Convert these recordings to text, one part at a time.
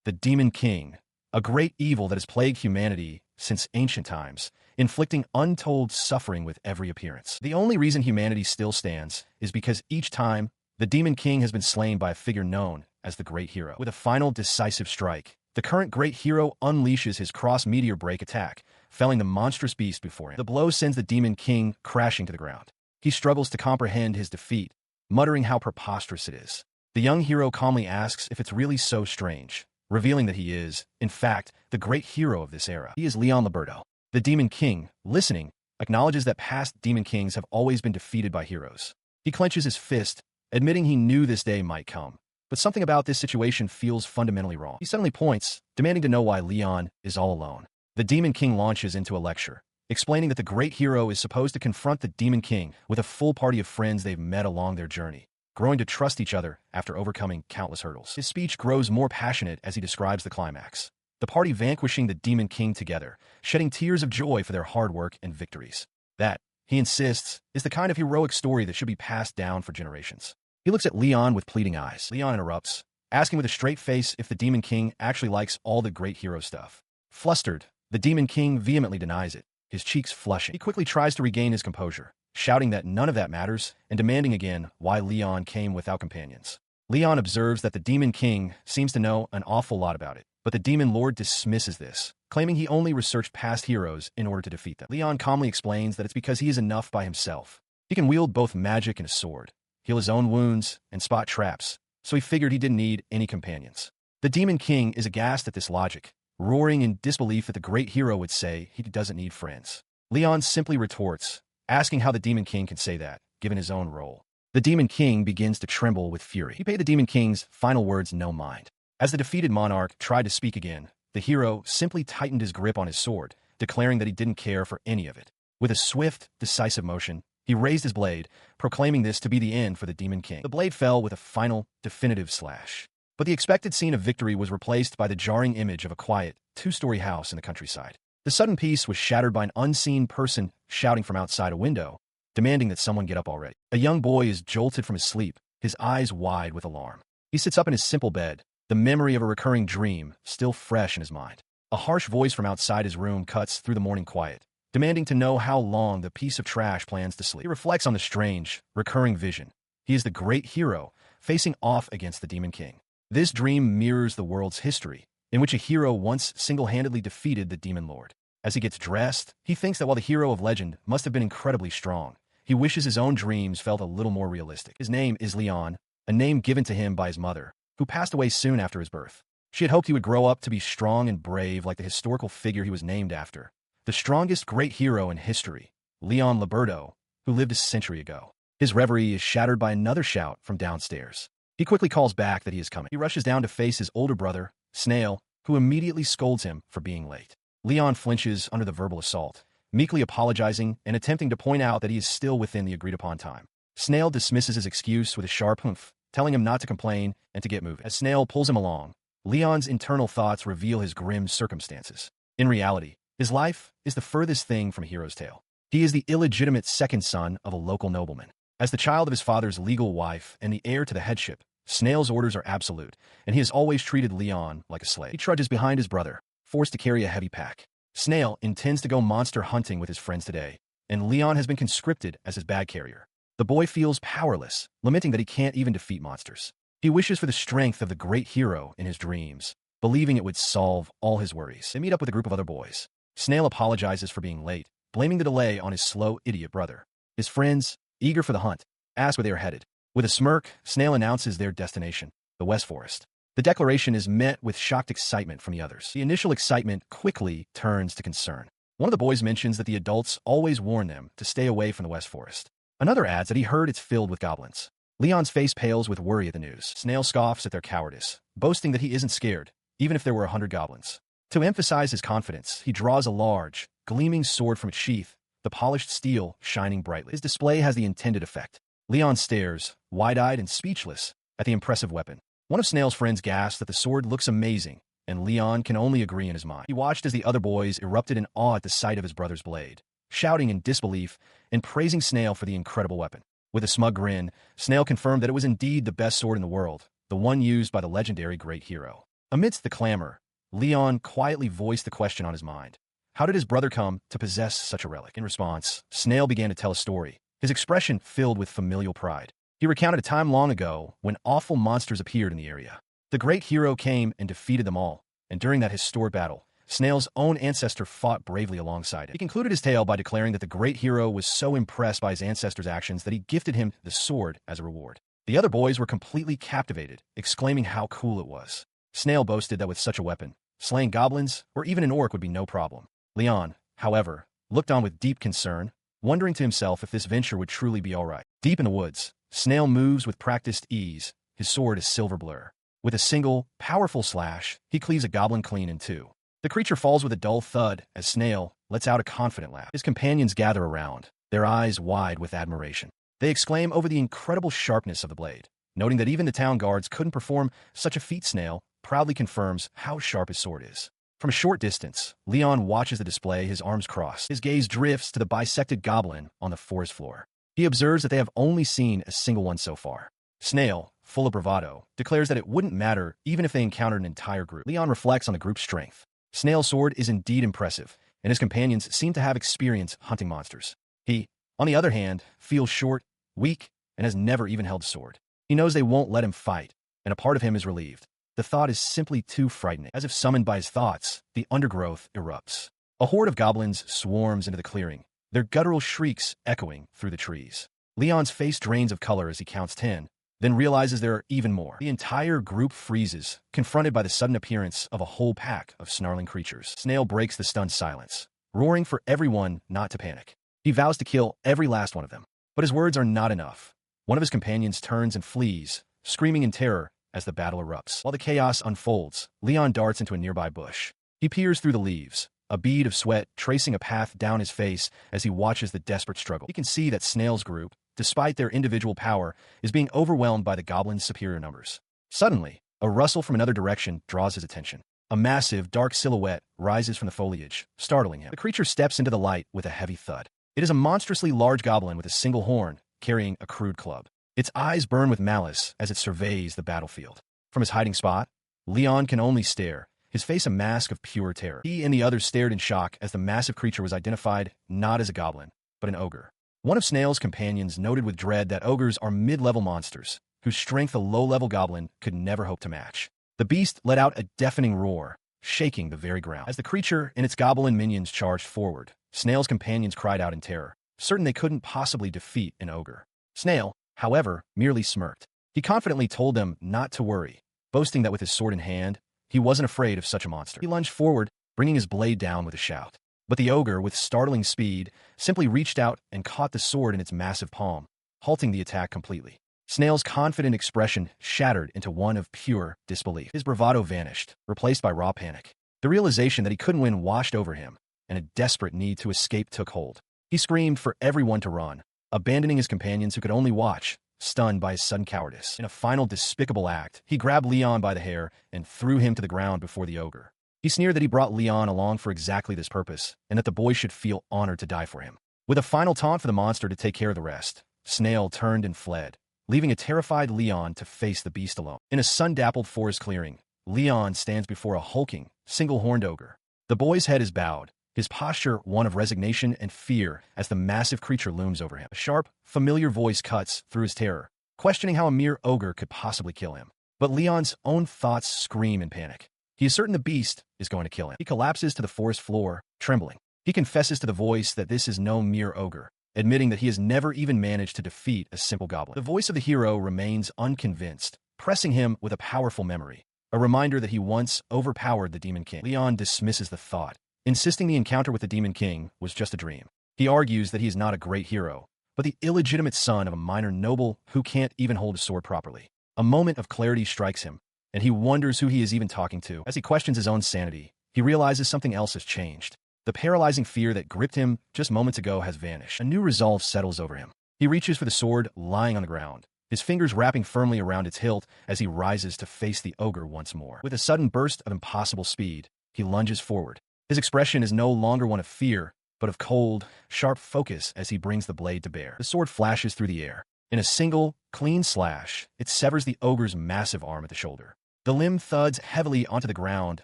the Demon King, a great evil that has plagued humanity since ancient times, inflicting untold suffering with every appearance. The only reason humanity still stands is because each time, the Demon King has been slain by a figure known as the Great Hero. With a final decisive strike, the current Great Hero unleashes his cross-meteor break attack, felling the monstrous beast before him. The blow sends the Demon King crashing to the ground. He struggles to comprehend his defeat, muttering how preposterous it is. The young hero calmly asks if it's really so strange, revealing that he is, in fact, the great hero of this era. He is Leyon Labberto. The Demon King, listening, acknowledges that past Demon Kings have always been defeated by heroes. He clenches his fist, admitting he knew this day might come. But something about this situation feels fundamentally wrong. He suddenly points, demanding to know why Leyon is all alone. The Demon King launches into a lecture, explaining that the great hero is supposed to confront the Demon King with a full party of friends they've met along their journey, growing to trust each other after overcoming countless hurdles. His speech grows more passionate as he describes the climax. The party vanquishing the Demon King together, shedding tears of joy for their hard work and victories. That, he insists, is the kind of heroic story that should be passed down for generations. He looks at Leyon with pleading eyes. Leyon interrupts, asking with a straight face if the Demon King actually likes all the great hero stuff. Flustered, the Demon King vehemently denies it, his cheeks flushing. He quickly tries to regain his composure, shouting that none of that matters and demanding again why Leyon came without companions. Leyon observes that the Demon King seems to know an awful lot about it, but the Demon Lord dismisses this, claiming he only researched past heroes in order to defeat them. Leyon calmly explains that it's because he is enough by himself. He can wield both magic and a sword, heal his own wounds, and spot traps, so he figured he didn't need any companions. The Demon King is aghast at this logic, roaring in disbelief that the great hero would say he doesn't need friends. Leyon simply retorts, asking how the Demon King can say that, given his own role. The Demon King begins to tremble with fury. He paid the Demon King's final words no mind. As the defeated monarch tried to speak again, the hero simply tightened his grip on his sword, declaring that he didn't care for any of it. With a swift, decisive motion, he raised his blade, proclaiming this to be the end for the Demon King. The blade fell with a final, definitive slash. But the expected scene of victory was replaced by the jarring image of a quiet, two-story house in the countryside. The sudden peace was shattered by an unseen person shouting from outside a window, demanding that someone get up already. A young boy is jolted from his sleep, his eyes wide with alarm. He sits up in his simple bed, the memory of a recurring dream still fresh in his mind. A harsh voice from outside his room cuts through the morning quiet, demanding to know how long the piece of trash plans to sleep. He reflects on the strange, recurring vision. He is the great hero, facing off against the Demon King. This dream mirrors the world's history, in which a hero once single-handedly defeated the Demon Lord. As he gets dressed, he thinks that while the hero of legend must have been incredibly strong, he wishes his own dreams felt a little more realistic. His name is Leyon, a name given to him by his mother, who passed away soon after his birth. She had hoped he would grow up to be strong and brave like the historical figure he was named after, the strongest great hero in history, Leyon Labberto, who lived a century ago. His reverie is shattered by another shout from downstairs. He quickly calls back that he is coming. He rushes down to face his older brother, Snail, who immediately scolds him for being late. Leyon flinches under the verbal assault, meekly apologizing and attempting to point out that he is still within the agreed-upon time. Snail dismisses his excuse with a sharp humph, telling him not to complain and to get moving. As Snail pulls him along, Leyon's internal thoughts reveal his grim circumstances. In reality, his life is the furthest thing from a hero's tale. He is the illegitimate second son of a local nobleman. As the child of his father's legal wife and the heir to the headship, Snail's orders are absolute, and he has always treated Leyon like a slave. He trudges behind his brother, forced to carry a heavy pack. Snail intends to go monster hunting with his friends today, and Leyon has been conscripted as his bag carrier. The boy feels powerless, lamenting that he can't even defeat monsters. He wishes for the strength of the great hero in his dreams, believing it would solve all his worries. They meet up with a group of other boys. Snail apologizes for being late, blaming the delay on his slow idiot brother. His friends, eager for the hunt, ask where they are headed. With a smirk, Snail announces their destination, the West Forest. The declaration is met with shocked excitement from the others. The initial excitement quickly turns to concern. One of the boys mentions that the adults always warn them to stay away from the West Forest. Another adds that he heard it's filled with goblins. Leon's face pales with worry at the news. Snail scoffs at their cowardice, boasting that he isn't scared, even if there were 100 goblins. To emphasize his confidence, he draws a large, gleaming sword from its sheath, the polished steel shining brightly. His display has the intended effect. Leyon stares, wide-eyed and speechless, at the impressive weapon. One of Snail's friends gasps that the sword looks amazing, and Leyon can only agree in his mind. He watched as the other boys erupted in awe at the sight of his brother's blade, shouting in disbelief and praising Snail for the incredible weapon. With a smug grin, Snail confirmed that it was indeed the best sword in the world, the one used by the legendary great hero. Amidst the clamor, Leyon quietly voiced the question on his mind. How did his brother come to possess such a relic? In response, Snail began to tell a story, his expression filled with familial pride. He recounted a time long ago when awful monsters appeared in the area. The great hero came and defeated them all, and during that historic battle, Snail's own ancestor fought bravely alongside him. He concluded his tale by declaring that the great hero was so impressed by his ancestor's actions that he gifted him the sword as a reward. The other boys were completely captivated, exclaiming how cool it was. Snail boasted that with such a weapon, slaying goblins or even an orc would be no problem. Leyon, however, looked on with deep concern, wondering to himself if this venture would truly be all right. Deep in the woods, Snail moves with practiced ease, his sword is silver blur. With a single, powerful slash, he cleaves a goblin clean in two. The creature falls with a dull thud as Snail lets out a confident laugh. His companions gather around, their eyes wide with admiration. They exclaim over the incredible sharpness of the blade, noting that even the town guards couldn't perform such a feat. Snail proudly confirms how sharp his sword is. From a short distance, Leyon watches the display, his arms crossed. His gaze drifts to the bisected goblin on the forest floor. He observes that they have only seen a single one so far. Snail, full of bravado, declares that it wouldn't matter even if they encountered an entire group. Leyon reflects on the group's strength. Snail's sword is indeed impressive, and his companions seem to have experience hunting monsters. He, on the other hand, feels short, weak, and has never even held a sword. He knows they won't let him fight, and a part of him is relieved. The thought is simply too frightening. As if summoned by his thoughts, the undergrowth erupts. A horde of goblins swarms into the clearing, their guttural shrieks echoing through the trees. Leyon's face drains of color as he counts 10, then realizes there are even more. The entire group freezes, confronted by the sudden appearance of a whole pack of snarling creatures. Snail breaks the stunned silence, roaring for everyone not to panic. He vows to kill every last one of them. But his words are not enough. One of his companions turns and flees, screaming in terror as the battle erupts. While the chaos unfolds, Leyon darts into a nearby bush. He peers through the leaves, a bead of sweat tracing a path down his face as he watches the desperate struggle. He can see that Snail's group, despite their individual power, is being overwhelmed by the goblins' superior numbers. Suddenly, a rustle from another direction draws his attention. A massive, dark silhouette rises from the foliage, startling him. The creature steps into the light with a heavy thud. It is a monstrously large goblin with a single horn, carrying a crude club. Its eyes burn with malice as it surveys the battlefield. From his hiding spot, Leyon can only stare, his face a mask of pure terror. He and the others stared in shock as the massive creature was identified not as a goblin, but an ogre. One of Snail's companions noted with dread that ogres are mid-level monsters, whose strength a low-level goblin could never hope to match. The beast let out a deafening roar, shaking the very ground. As the creature and its goblin minions charged forward, Snail's companions cried out in terror, certain they couldn't possibly defeat an ogre. Snail, however, merely smirked. He confidently told them not to worry, boasting that with his sword in hand, he wasn't afraid of such a monster. He lunged forward, bringing his blade down with a shout. But the ogre, with startling speed, simply reached out and caught the sword in its massive palm, halting the attack completely. Snail's confident expression shattered into one of pure disbelief. His bravado vanished, replaced by raw panic. The realization that he couldn't win washed over him, and a desperate need to escape took hold. He screamed for everyone to run, abandoning his companions who could only watch, stunned by his sudden cowardice. In a final despicable act, he grabbed Leyon by the hair and threw him to the ground before the ogre. He sneered that he brought Leyon along for exactly this purpose, and that the boy should feel honored to die for him. With a final taunt for the monster to take care of the rest, Snail turned and fled, leaving a terrified Leyon to face the beast alone. In a sun-dappled forest clearing, Leyon stands before a hulking, single-horned ogre. The boy's head is bowed, his posture one of resignation and fear as the massive creature looms over him. A sharp, familiar voice cuts through his terror, questioning how a mere ogre could possibly kill him. But Leyon's own thoughts scream in panic. He is certain the beast is going to kill him. He collapses to the forest floor, trembling. He confesses to the voice that this is no mere ogre, admitting that he has never even managed to defeat a simple goblin. The voice of the hero remains unconvinced, pressing him with a powerful memory, a reminder that he once overpowered the Demon King. Leyon dismisses the thought, insisting the encounter with the Demon King was just a dream. He argues that he is not a great hero, but the illegitimate son of a minor noble who can't even hold a sword properly. A moment of clarity strikes him, and he wonders who he is even talking to. As he questions his own sanity, he realizes something else has changed. The paralyzing fear that gripped him just moments ago has vanished. A new resolve settles over him. He reaches for the sword lying on the ground, his fingers wrapping firmly around its hilt as he rises to face the ogre once more. With a sudden burst of impossible speed, he lunges forward. His expression is no longer one of fear, but of cold, sharp focus as he brings the blade to bear. The sword flashes through the air. In a single, clean slash, it severs the ogre's massive arm at the shoulder. The limb thuds heavily onto the ground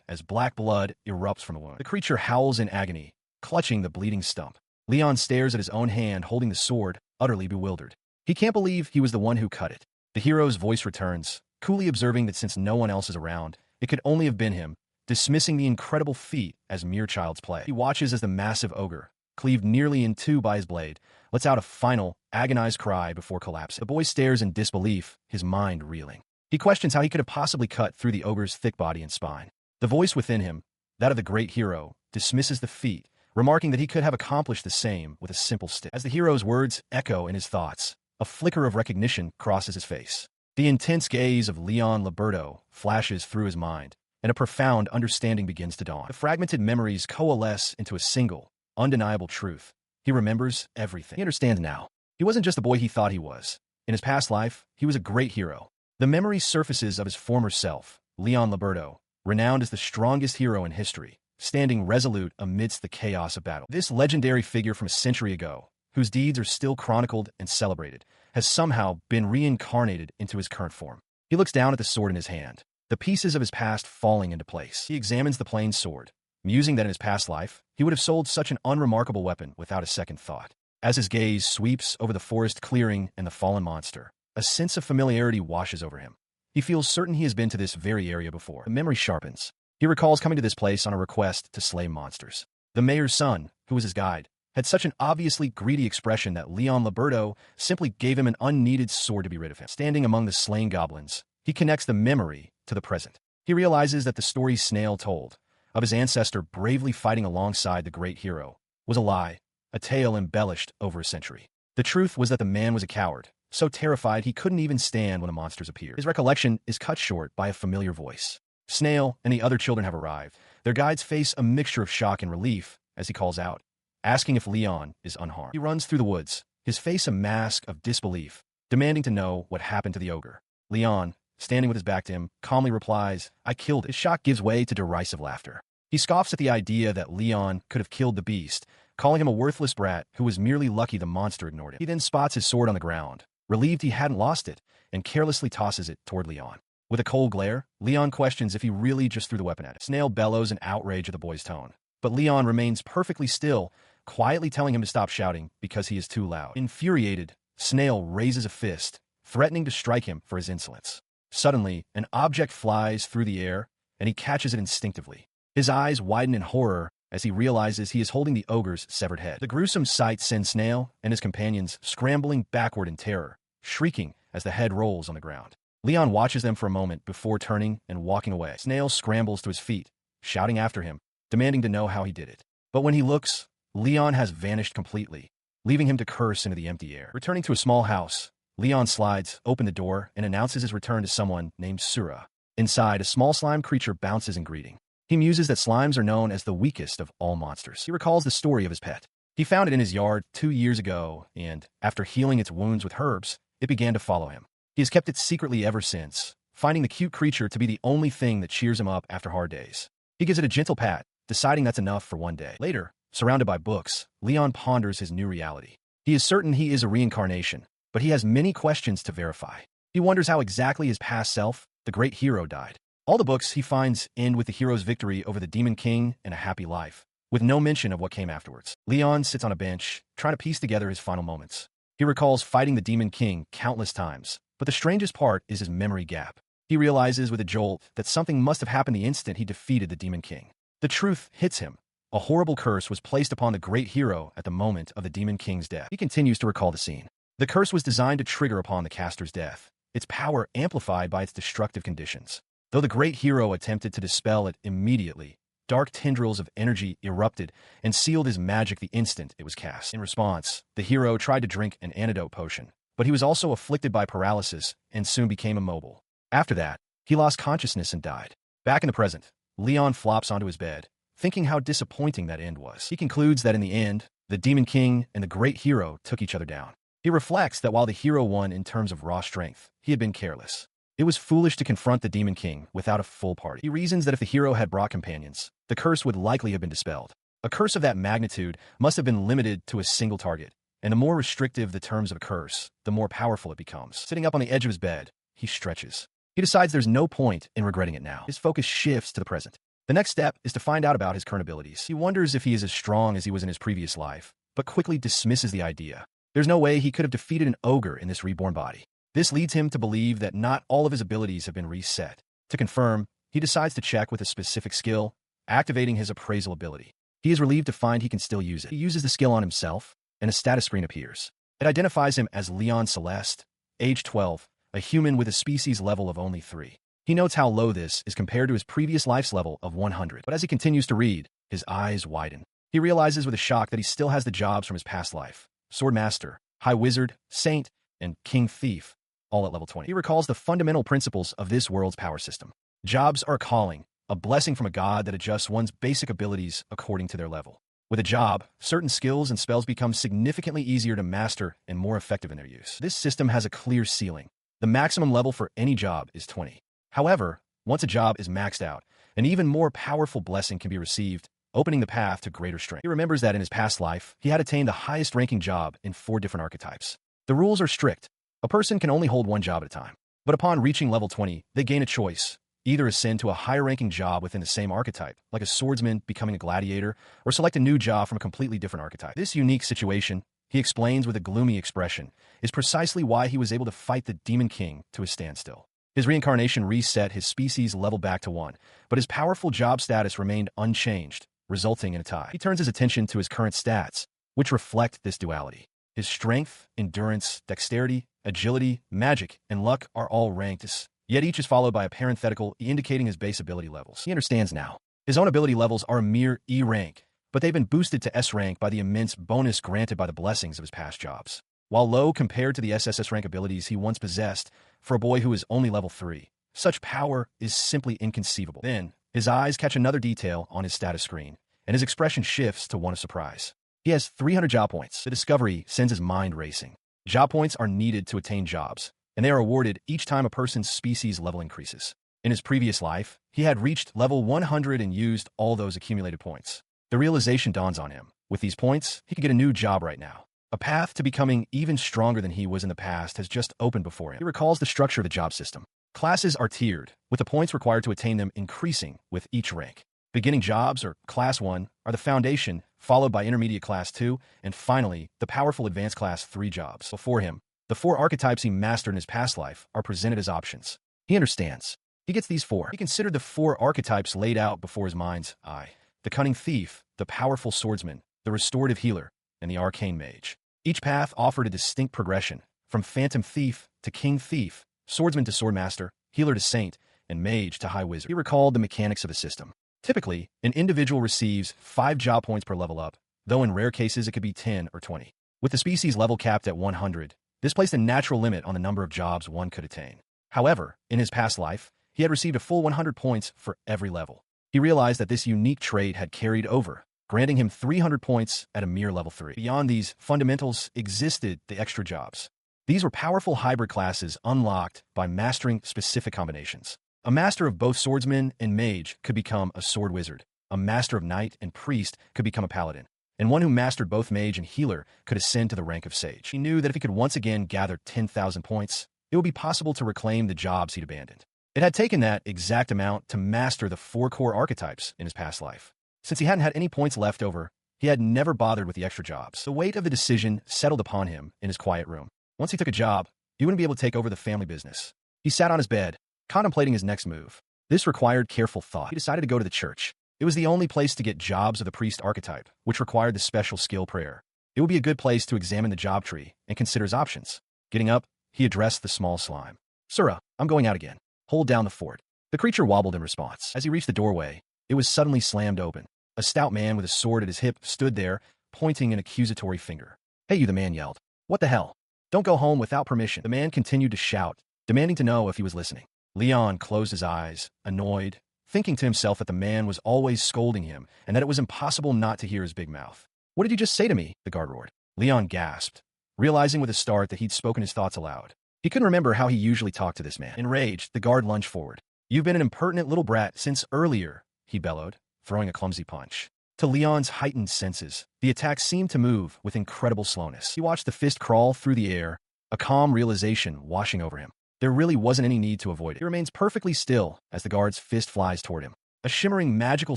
as black blood erupts from the wound. The creature howls in agony, clutching the bleeding stump. Leyon stares at his own hand holding the sword, utterly bewildered. He can't believe he was the one who cut it. The hero's voice returns, coolly observing that since no one else is around, it could only have been him, dismissing the incredible feat as mere child's play. He watches as the massive ogre, cleaved nearly in two by his blade, lets out a final, agonized cry before collapsing. The boy stares in disbelief, his mind reeling. He questions how he could have possibly cut through the ogre's thick body and spine. The voice within him, that of the great hero, dismisses the feat, remarking that he could have accomplished the same with a simple stick. As the hero's words echo in his thoughts, a flicker of recognition crosses his face. The intense gaze of Leyon Labberto flashes through his mind, and a profound understanding begins to dawn. The fragmented memories coalesce into a single, undeniable truth. He remembers everything. He understands now. He wasn't just the boy he thought he was. In his past life, he was a great hero. The memory surfaces of his former self, Leyon Labberto, renowned as the strongest hero in history, standing resolute amidst the chaos of battle. This legendary figure from a century ago, whose deeds are still chronicled and celebrated, has somehow been reincarnated into his current form. He looks down at the sword in his hand, the pieces of his past falling into place. He examines the plain sword, musing that in his past life, he would have sold such an unremarkable weapon without a second thought. As his gaze sweeps over the forest clearing and the fallen monster, a sense of familiarity washes over him. He feels certain he has been to this very area before. The memory sharpens. He recalls coming to this place on a request to slay monsters. The mayor's son, who was his guide, had such an obviously greedy expression that Leyon Labberto simply gave him an unneeded sword to be rid of him. Standing among the slain goblins, he connects the memory to the present. He realizes that the story Snail told, of his ancestor bravely fighting alongside the great hero, was a lie, a tale embellished over a century. The truth was that the man was a coward, so terrified he couldn't even stand when the monsters appeared. His recollection is cut short by a familiar voice. Snail and the other children have arrived. Their guides face a mixture of shock and relief as he calls out, asking if Leyon is unharmed. He runs through the woods, his face a mask of disbelief, demanding to know what happened to the ogre. Leyon, standing with his back to him, calmly replies, "I killed it." His shock gives way to derisive laughter. He scoffs at the idea that Leyon could have killed the beast, calling him a worthless brat who was merely lucky the monster ignored him. He then spots his sword on the ground, relieved he hadn't lost it, and carelessly tosses it toward Leyon. With a cold glare, Leyon questions if he really just threw the weapon at it. Snail bellows in outrage at the boy's tone, but Leyon remains perfectly still, quietly telling him to stop shouting because he is too loud. Infuriated, Snail raises a fist, threatening to strike him for his insolence. Suddenly, an object flies through the air, and he catches it instinctively. His eyes widen in horror as he realizes he is holding the ogre's severed head. The gruesome sight sends Snail and his companions scrambling backward in terror, shrieking as the head rolls on the ground. Leyon watches them for a moment before turning and walking away. Snail scrambles to his feet, shouting after him, demanding to know how he did it. But when he looks, Leyon has vanished completely, leaving him to curse into the empty air. Returning to a small house, Leyon slides open the door and announces his return to someone named Sura. Inside, a small slime creature bounces in greeting. He muses that slimes are known as the weakest of all monsters. He recalls the story of his pet. He found it in his yard 2 years ago, and after healing its wounds with herbs, it began to follow him. He has kept it secretly ever since, finding the cute creature to be the only thing that cheers him up after hard days. He gives it a gentle pat, deciding that's enough for one day. Later, surrounded by books, Leyon ponders his new reality. He is certain he is a reincarnation, but he has many questions to verify. He wonders how exactly his past self, the great hero, died. All the books he finds end with the hero's victory over the Demon King and a happy life, with no mention of what came afterwards. Leyon sits on a bench, trying to piece together his final moments. He recalls fighting the Demon King countless times, but the strangest part is his memory gap. He realizes with a jolt that something must have happened the instant he defeated the Demon King. The truth hits him. A horrible curse was placed upon the great hero at the moment of the Demon King's death. He continues to recall the scene. The curse was designed to trigger upon the caster's death, its power amplified by its destructive conditions. Though the great hero attempted to dispel it immediately, dark tendrils of energy erupted and sealed his magic the instant it was cast. In response, the hero tried to drink an antidote potion, but he was also afflicted by paralysis and soon became immobile. After that, he lost consciousness and died. Back in the present, Leyon flops onto his bed, thinking how disappointing that end was. He concludes that in the end, the Demon King and the great hero took each other down. He reflects that while the hero won in terms of raw strength, he had been careless. It was foolish to confront the Demon King without a full party. He reasons that if the hero had brought companions, the curse would likely have been dispelled. A curse of that magnitude must have been limited to a single target, and the more restrictive the terms of a curse, the more powerful it becomes. Sitting up on the edge of his bed, he stretches. He decides there's no point in regretting it now. His focus shifts to the present. The next step is to find out about his current abilities. He wonders if he is as strong as he was in his previous life, but quickly dismisses the idea. There's no way he could have defeated an ogre in this reborn body. This leads him to believe that not all of his abilities have been reset. To confirm, he decides to check with a specific skill, activating his appraisal ability. He is relieved to find he can still use it. He uses the skill on himself, and a status screen appears. It identifies him as Leyon Celeste, age 12, a human with a species level of only 3. He notes how low this is compared to his previous life's level of 100. But as he continues to read, his eyes widen. He realizes with a shock that he still has the jobs from his past life: Swordmaster, High Wizard, Saint, and King Thief, all at level 20. He recalls the fundamental principles of this world's power system. Jobs are a calling, a blessing from a god that adjusts one's basic abilities according to their level. With a job, certain skills and spells become significantly easier to master and more effective in their use. This system has a clear ceiling. The maximum level for any job is 20. However, once a job is maxed out, an even more powerful blessing can be received, opening the path to greater strength. He remembers that in his past life, he had attained the highest ranking job in 4 different archetypes. The rules are strict. A person can only hold one job at a time. But upon reaching level 20, they gain a choice: either ascend to a higher ranking job within the same archetype, like a swordsman becoming a gladiator, or select a new job from a completely different archetype. This unique situation, he explains with a gloomy expression, is precisely why he was able to fight the Demon King to a standstill. His reincarnation reset his species level back to 1, but his powerful job status remained unchanged, resulting in a tie. He turns his attention to his current stats, which reflect this duality. His strength, endurance, dexterity, agility, magic, and luck are all ranked as, yet each is followed by a parenthetical indicating his base ability levels. He understands now. His own ability levels are a mere E rank, but they've been boosted to S rank by the immense bonus granted by the blessings of his past jobs. While low compared to the SSS rank abilities he once possessed, for a boy who is only level 3, such power is simply inconceivable. Then, his eyes catch another detail on his status screen, and his expression shifts to one of surprise. He has 300 job points. The discovery sends his mind racing. Job points are needed to attain jobs, and they are awarded each time a person's species level increases. In his previous life, he had reached level 100 and used all those accumulated points. The realization dawns on him. With these points, he could get a new job right now. A path to becoming even stronger than he was in the past has just opened before him. He recalls the structure of the job system. Classes are tiered, with the points required to attain them increasing with each rank. Beginning jobs, or Class 1, are the foundation, followed by Intermediate Class 2, and finally, the powerful Advanced Class 3 jobs. Before him, the 4 archetypes he mastered in his past life are presented as options. He understands. He gets these 4. He considered the 4 archetypes laid out before his mind's eye: the Cunning Thief, the Powerful Swordsman, the Restorative Healer, and the Arcane Mage. Each path offered a distinct progression, from Phantom Thief to King Thief, Swordsman to Swordmaster, Healer to Saint, and Mage to High Wizard. He recalled the mechanics of the system. Typically, an individual receives 5 job points per level up, though in rare cases it could be 10 or 20. With the species level capped at 100, this placed a natural limit on the number of jobs one could attain. However, in his past life, he had received a full 100 points for every level. He realized that this unique trait had carried over, granting him 300 points at a mere level 3. Beyond these fundamentals existed the extra jobs. These were powerful hybrid classes unlocked by mastering specific combinations. A master of both swordsman and mage could become a sword wizard. A master of knight and priest could become a paladin. And one who mastered both mage and healer could ascend to the rank of sage. He knew that if he could once again gather 10,000 points, it would be possible to reclaim the jobs he'd abandoned. It had taken that exact amount to master the 4 core archetypes in his past life. Since he hadn't had any points left over, he had never bothered with the extra jobs. The weight of the decision settled upon him in his quiet room. Once he took a job, he wouldn't be able to take over the family business. He sat on his bed, contemplating his next move. This required careful thought. He decided to go to the church. It was the only place to get jobs of the priest archetype, which required the special skill prayer. It would be a good place to examine the job tree and consider his options. Getting up, he addressed the small slime. "Sura, I'm going out again. Hold down the fort." The creature wobbled in response. As he reached the doorway, it was suddenly slammed open. A stout man with a sword at his hip stood there, pointing an accusatory finger. "Hey you," the man yelled. "What the hell? Don't go home without permission." The man continued to shout, demanding to know if he was listening. Leyon closed his eyes, annoyed, thinking to himself that the man was always scolding him and that it was impossible not to hear his big mouth. "What did you just say to me?" the guard roared. Leyon gasped, realizing with a start that he'd spoken his thoughts aloud. He couldn't remember how he usually talked to this man. Enraged, the guard lunged forward. "You've been an impertinent little brat since earlier," he bellowed, throwing a clumsy punch. To Leon's heightened senses, the attack seemed to move with incredible slowness. He watched the fist crawl through the air, a calm realization washing over him. There really wasn't any need to avoid it. He remains perfectly still as the guard's fist flies toward him. A shimmering magical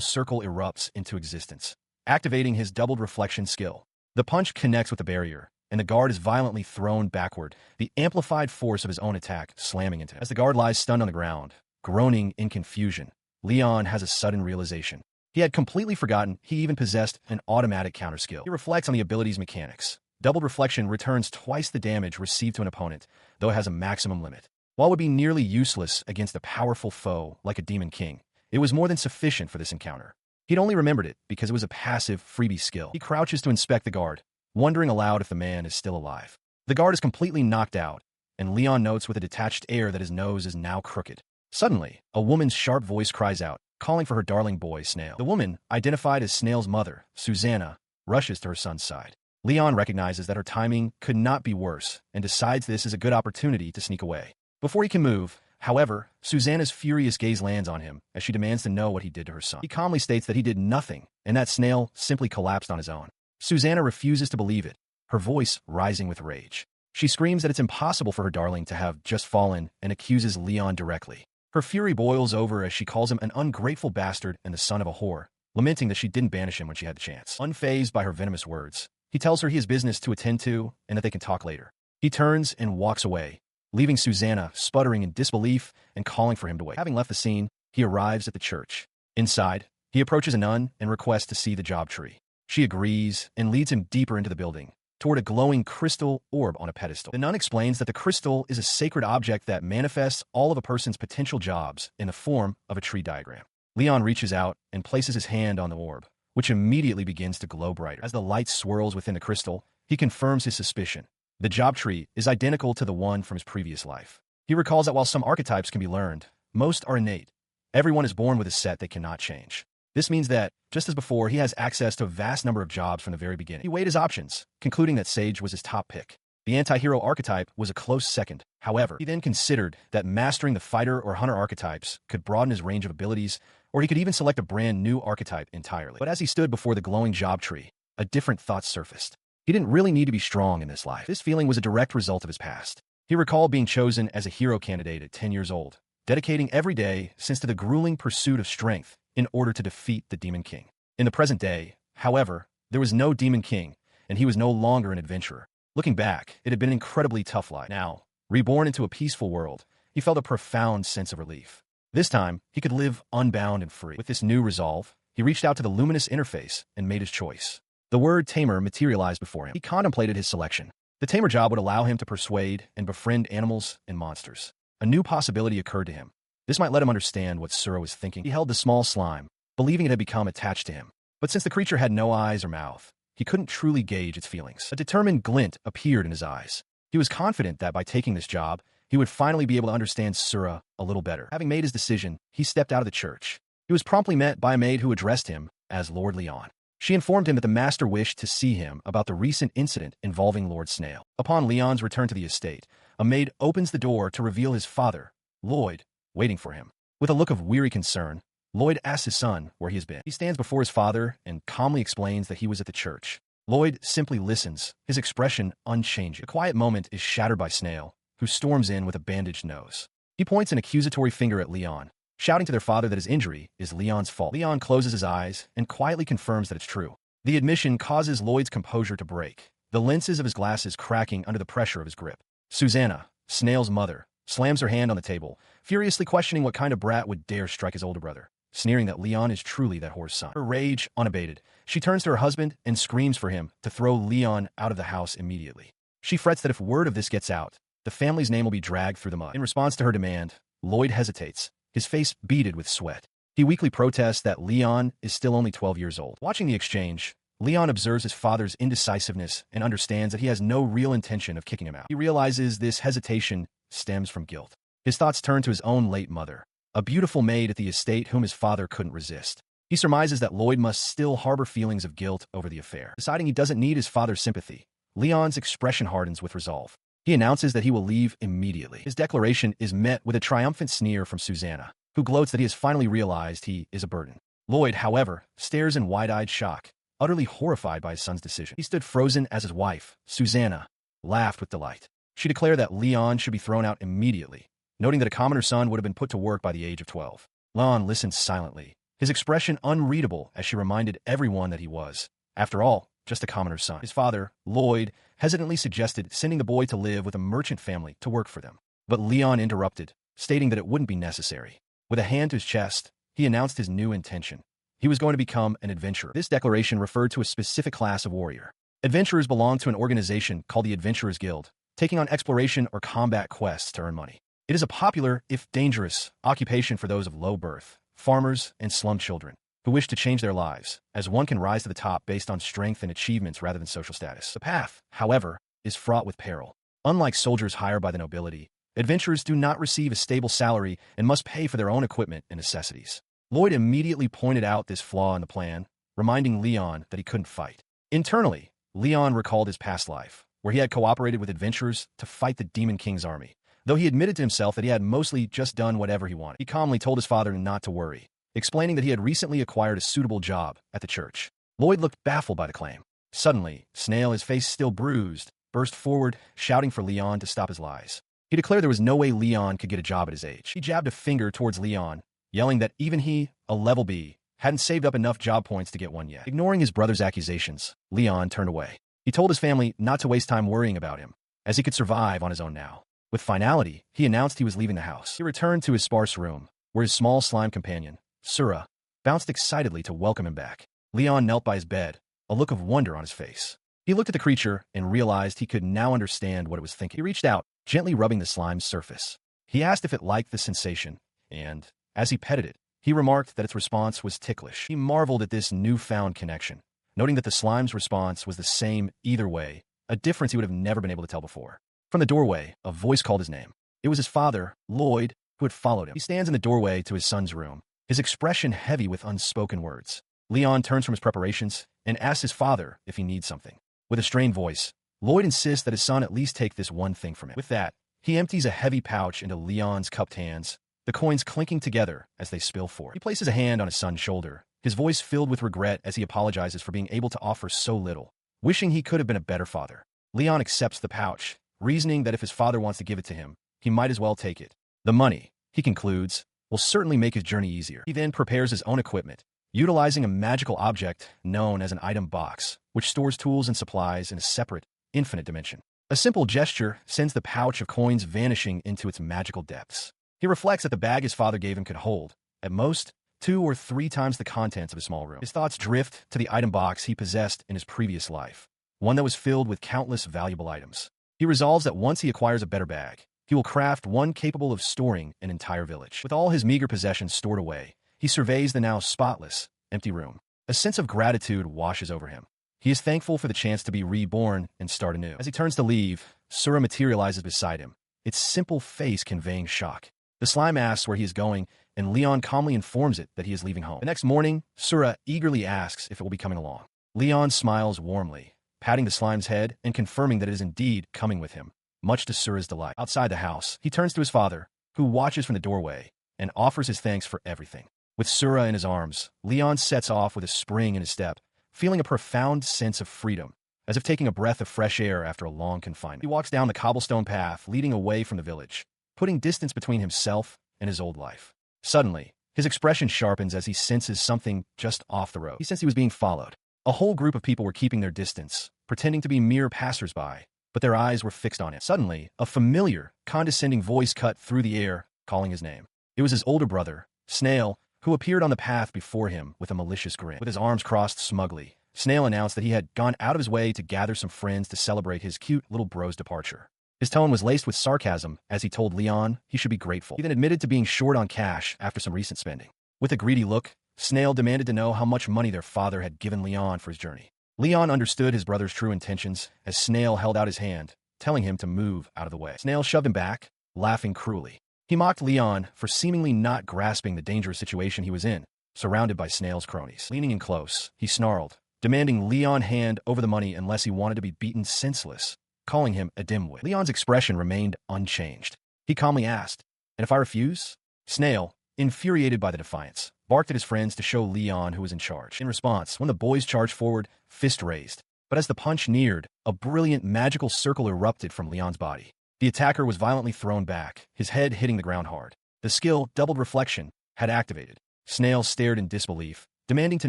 circle erupts into existence, activating his doubled reflection skill. The punch connects with the barrier, and the guard is violently thrown backward, the amplified force of his own attack slamming into him. As the guard lies stunned on the ground, groaning in confusion, Leyon has a sudden realization. He had completely forgotten he even possessed an automatic counter skill. He reflects on the ability's mechanics. Doubled reflection returns twice the damage received to an opponent, though it has a maximum limit. While it would be nearly useless against a powerful foe like a Demon King, it was more than sufficient for this encounter. He'd only remembered it because it was a passive, freebie skill. He crouches to inspect the guard, wondering aloud if the man is still alive. The guard is completely knocked out, and Leyon notes with a detached air that his nose is now crooked. Suddenly, a woman's sharp voice cries out, calling for her darling boy, Snail. The woman, identified as Snail's mother, Susanna, rushes to her son's side. Leyon recognizes that her timing could not be worse and decides this is a good opportunity to sneak away. Before he can move, however, Susanna's furious gaze lands on him as she demands to know what he did to her son. He calmly states that he did nothing and that Snail simply collapsed on his own. Susanna refuses to believe it, her voice rising with rage. She screams that it's impossible for her darling to have just fallen and accuses Leyon directly. Her fury boils over as she calls him an ungrateful bastard and the son of a whore, lamenting that she didn't banish him when she had the chance. Unfazed by her venomous words, he tells her he has business to attend to and that they can talk later. He turns and walks away, leaving Susanna sputtering in disbelief and calling for him to wait. Having left the scene, he arrives at the church. Inside, he approaches a nun and requests to see the job tree. She agrees and leads him deeper into the building, toward a glowing crystal orb on a pedestal. The nun explains that the crystal is a sacred object that manifests all of a person's potential jobs in the form of a tree diagram. Leyon reaches out and places his hand on the orb, which immediately begins to glow brighter. As the light swirls within the crystal, he confirms his suspicion. The job tree is identical to the one from his previous life. He recalls that while some archetypes can be learned, most are innate. Everyone is born with a set they cannot change. This means that, just as before, he has access to a vast number of jobs from the very beginning. He weighed his options, concluding that Sage was his top pick. The anti-hero archetype was a close second. However, he then considered that mastering the fighter or hunter archetypes could broaden his range of abilities, or he could even select a brand new archetype entirely. But as he stood before the glowing job tree, a different thought surfaced. He didn't really need to be strong in this life. This feeling was a direct result of his past. He recalled being chosen as a hero candidate at 10 years old, dedicating every day since to the grueling pursuit of strength in order to defeat the Demon King. In the present day, however, there was no Demon King, and he was no longer an adventurer. Looking back, it had been an incredibly tough life. Now, reborn into a peaceful world, he felt a profound sense of relief. This time, he could live unbound and free. With this new resolve, he reached out to the luminous interface and made his choice. The word tamer materialized before him. He contemplated his selection. The tamer job would allow him to persuade and befriend animals and monsters. A new possibility occurred to him. This might let him understand what Sura was thinking. He held the small slime, believing it had become attached to him. But since the creature had no eyes or mouth, he couldn't truly gauge its feelings. A determined glint appeared in his eyes. He was confident that by taking this job, he would finally be able to understand Sura a little better. Having made his decision, he stepped out of the church. He was promptly met by a maid who addressed him as Lord Leyon. She informed him that the master wished to see him about the recent incident involving Lord Snail. Upon Leon's return to the estate, a maid opens the door to reveal his father, Lloyd, waiting for him. With a look of weary concern, Lloyd asks his son where he has been. He stands before his father and calmly explains that he was at the church. Lloyd simply listens, his expression unchanging. The quiet moment is shattered by Snail, who storms in with a bandaged nose. He points an accusatory finger at Leyon, shouting to their father that his injury is Leon's fault. Leyon closes his eyes and quietly confirms that it's true. The admission causes Lloyd's composure to break, the lenses of his glasses cracking under the pressure of his grip. Susanna, Snail's mother, slams her hand on the table, furiously questioning what kind of brat would dare strike his older brother, sneering that Leyon is truly that whore's son. Her rage unabated, she turns to her husband and screams for him to throw Leyon out of the house immediately. She frets that if word of this gets out, the family's name will be dragged through the mud. In response to her demand, Lloyd hesitates, his face beaded with sweat. He weakly protests that Leyon is still only 12 years old. Watching the exchange, Leyon observes his father's indecisiveness and understands that he has no real intention of kicking him out. He realizes this hesitation stems from guilt. His thoughts turn to his own late mother, a beautiful maid at the estate whom his father couldn't resist. He surmises that Lloyd must still harbor feelings of guilt over the affair. Deciding he doesn't need his father's sympathy, Leon's expression hardens with resolve. He announces that he will leave immediately. His declaration is met with a triumphant sneer from Susanna, who gloats that he has finally realized he is a burden. Lloyd, however, stares in wide-eyed shock, utterly horrified by his son's decision. He stood frozen as his wife, Susanna, laughed with delight. She declared that Leyon should be thrown out immediately, noting that a commoner's son would have been put to work by the age of 12. Leyon listened silently, his expression unreadable as she reminded everyone that he was, after all, just a commoner's son. His father, Lloyd, hesitantly suggested sending the boy to live with a merchant family to work for them. But Leyon interrupted, stating that it wouldn't be necessary. With a hand to his chest, he announced his new intention. He was going to become an adventurer. This declaration referred to a specific class of warrior. Adventurers belonged to an organization called the Adventurers Guild, taking on exploration or combat quests to earn money. It is a popular, if dangerous, occupation for those of low birth, farmers, and slum children who wish to change their lives, as one can rise to the top based on strength and achievements rather than social status. The path, however, is fraught with peril. Unlike soldiers hired by the nobility, adventurers do not receive a stable salary and must pay for their own equipment and necessities. Lloyd immediately pointed out this flaw in the plan, reminding Leyon that he couldn't fight. Internally, Leyon recalled his past life, where he had cooperated with adventurers to fight the Demon King's army. Though he admitted to himself that he had mostly just done whatever he wanted, he calmly told his father not to worry, explaining that he had recently acquired a suitable job at the church. Lloyd looked baffled by the claim. Suddenly, Snail, his face still bruised, burst forward, shouting for Leyon to stop his lies. He declared there was no way Leyon could get a job at his age. He jabbed a finger towards Leyon, yelling that even he, a level B, hadn't saved up enough job points to get one yet. Ignoring his brother's accusations, Leyon turned away. He told his family not to waste time worrying about him, as he could survive on his own now. With finality, he announced he was leaving the house. He returned to his sparse room, where his small slime companion, Sura, bounced excitedly to welcome him back. Leyon knelt by his bed, a look of wonder on his face. He looked at the creature and realized he could now understand what it was thinking. He reached out, gently rubbing the slime's surface. He asked if it liked the sensation, and, as he petted it, he remarked that its response was ticklish. He marveled at this newfound connection, noting that the slime's response was the same either way, a difference he would have never been able to tell before. From the doorway, a voice called his name. It was his father, Lloyd, who had followed him. He stands in the doorway to his son's room, his expression heavy with unspoken words. Leyon turns from his preparations and asks his father if he needs something. With a strained voice, Lloyd insists that his son at least take this one thing from him. With that, he empties a heavy pouch into Leyon's cupped hands, the coins clinking together as they spill forth. He places a hand on his son's shoulder, his voice filled with regret as he apologizes for being able to offer so little, wishing he could have been a better father. Leyon accepts the pouch, reasoning that if his father wants to give it to him, he might as well take it. The money, he concludes, will certainly make his journey easier. He then prepares his own equipment, utilizing a magical object known as an item box, which stores tools and supplies in a separate, infinite dimension. A simple gesture sends the pouch of coins vanishing into its magical depths. He reflects that the bag his father gave him could hold, at most, 2 or 3 times the contents of a small room. His thoughts drift to the item box he possessed in his previous life, one that was filled with countless valuable items. He resolves that once he acquires a better bag, he will craft one capable of storing an entire village. With all his meager possessions stored away, he surveys the now spotless, empty room. A sense of gratitude washes over him. He is thankful for the chance to be reborn and start anew. As he turns to leave, Sura materializes beside him, its simple face conveying shock. The slime asks where he is going, and Leyon calmly informs it that he is leaving home. The next morning, Sura eagerly asks if it will be coming along. Leyon smiles warmly, patting the slime's head and confirming that it is indeed coming with him, much to Sura's delight. Outside the house, he turns to his father, who watches from the doorway, and offers his thanks for everything. With Sura in his arms, Leyon sets off with a spring in his step, feeling a profound sense of freedom, as if taking a breath of fresh air after a long confinement. He walks down the cobblestone path leading away from the village, putting distance between himself and his old life. Suddenly, his expression sharpens as he senses something just off the road. He sensed he was being followed. A whole group of people were keeping their distance, pretending to be mere passers-by, but their eyes were fixed on him. Suddenly, a familiar, condescending voice cut through the air, calling his name. It was his older brother, Snail, who appeared on the path before him with a malicious grin. With his arms crossed smugly, Snail announced that he had gone out of his way to gather some friends to celebrate his cute little bro's departure. His tone was laced with sarcasm as he told Leyon he should be grateful. He then admitted to being short on cash after some recent spending. With a greedy look, Snail demanded to know how much money their father had given Leyon for his journey. Leyon understood his brother's true intentions as Snail held out his hand, telling him to move out of the way. Snail shoved him back, laughing cruelly. He mocked Leyon for seemingly not grasping the dangerous situation he was in, surrounded by Snail's cronies. Leaning in close, he snarled, demanding Leyon hand over the money unless he wanted to be beaten senseless, calling him a dimwit. Leon's expression remained unchanged. He calmly asked, "And if I refuse?" Snail, infuriated by the defiance, barked at his friends to show Leyon who was in charge. In response, when the boys charged forward, fist raised, but as the punch neared, a brilliant magical circle erupted from Leon's body. The attacker was violently thrown back, his head hitting the ground hard. The skill, doubled reflection, had activated. Snail stared in disbelief, demanding to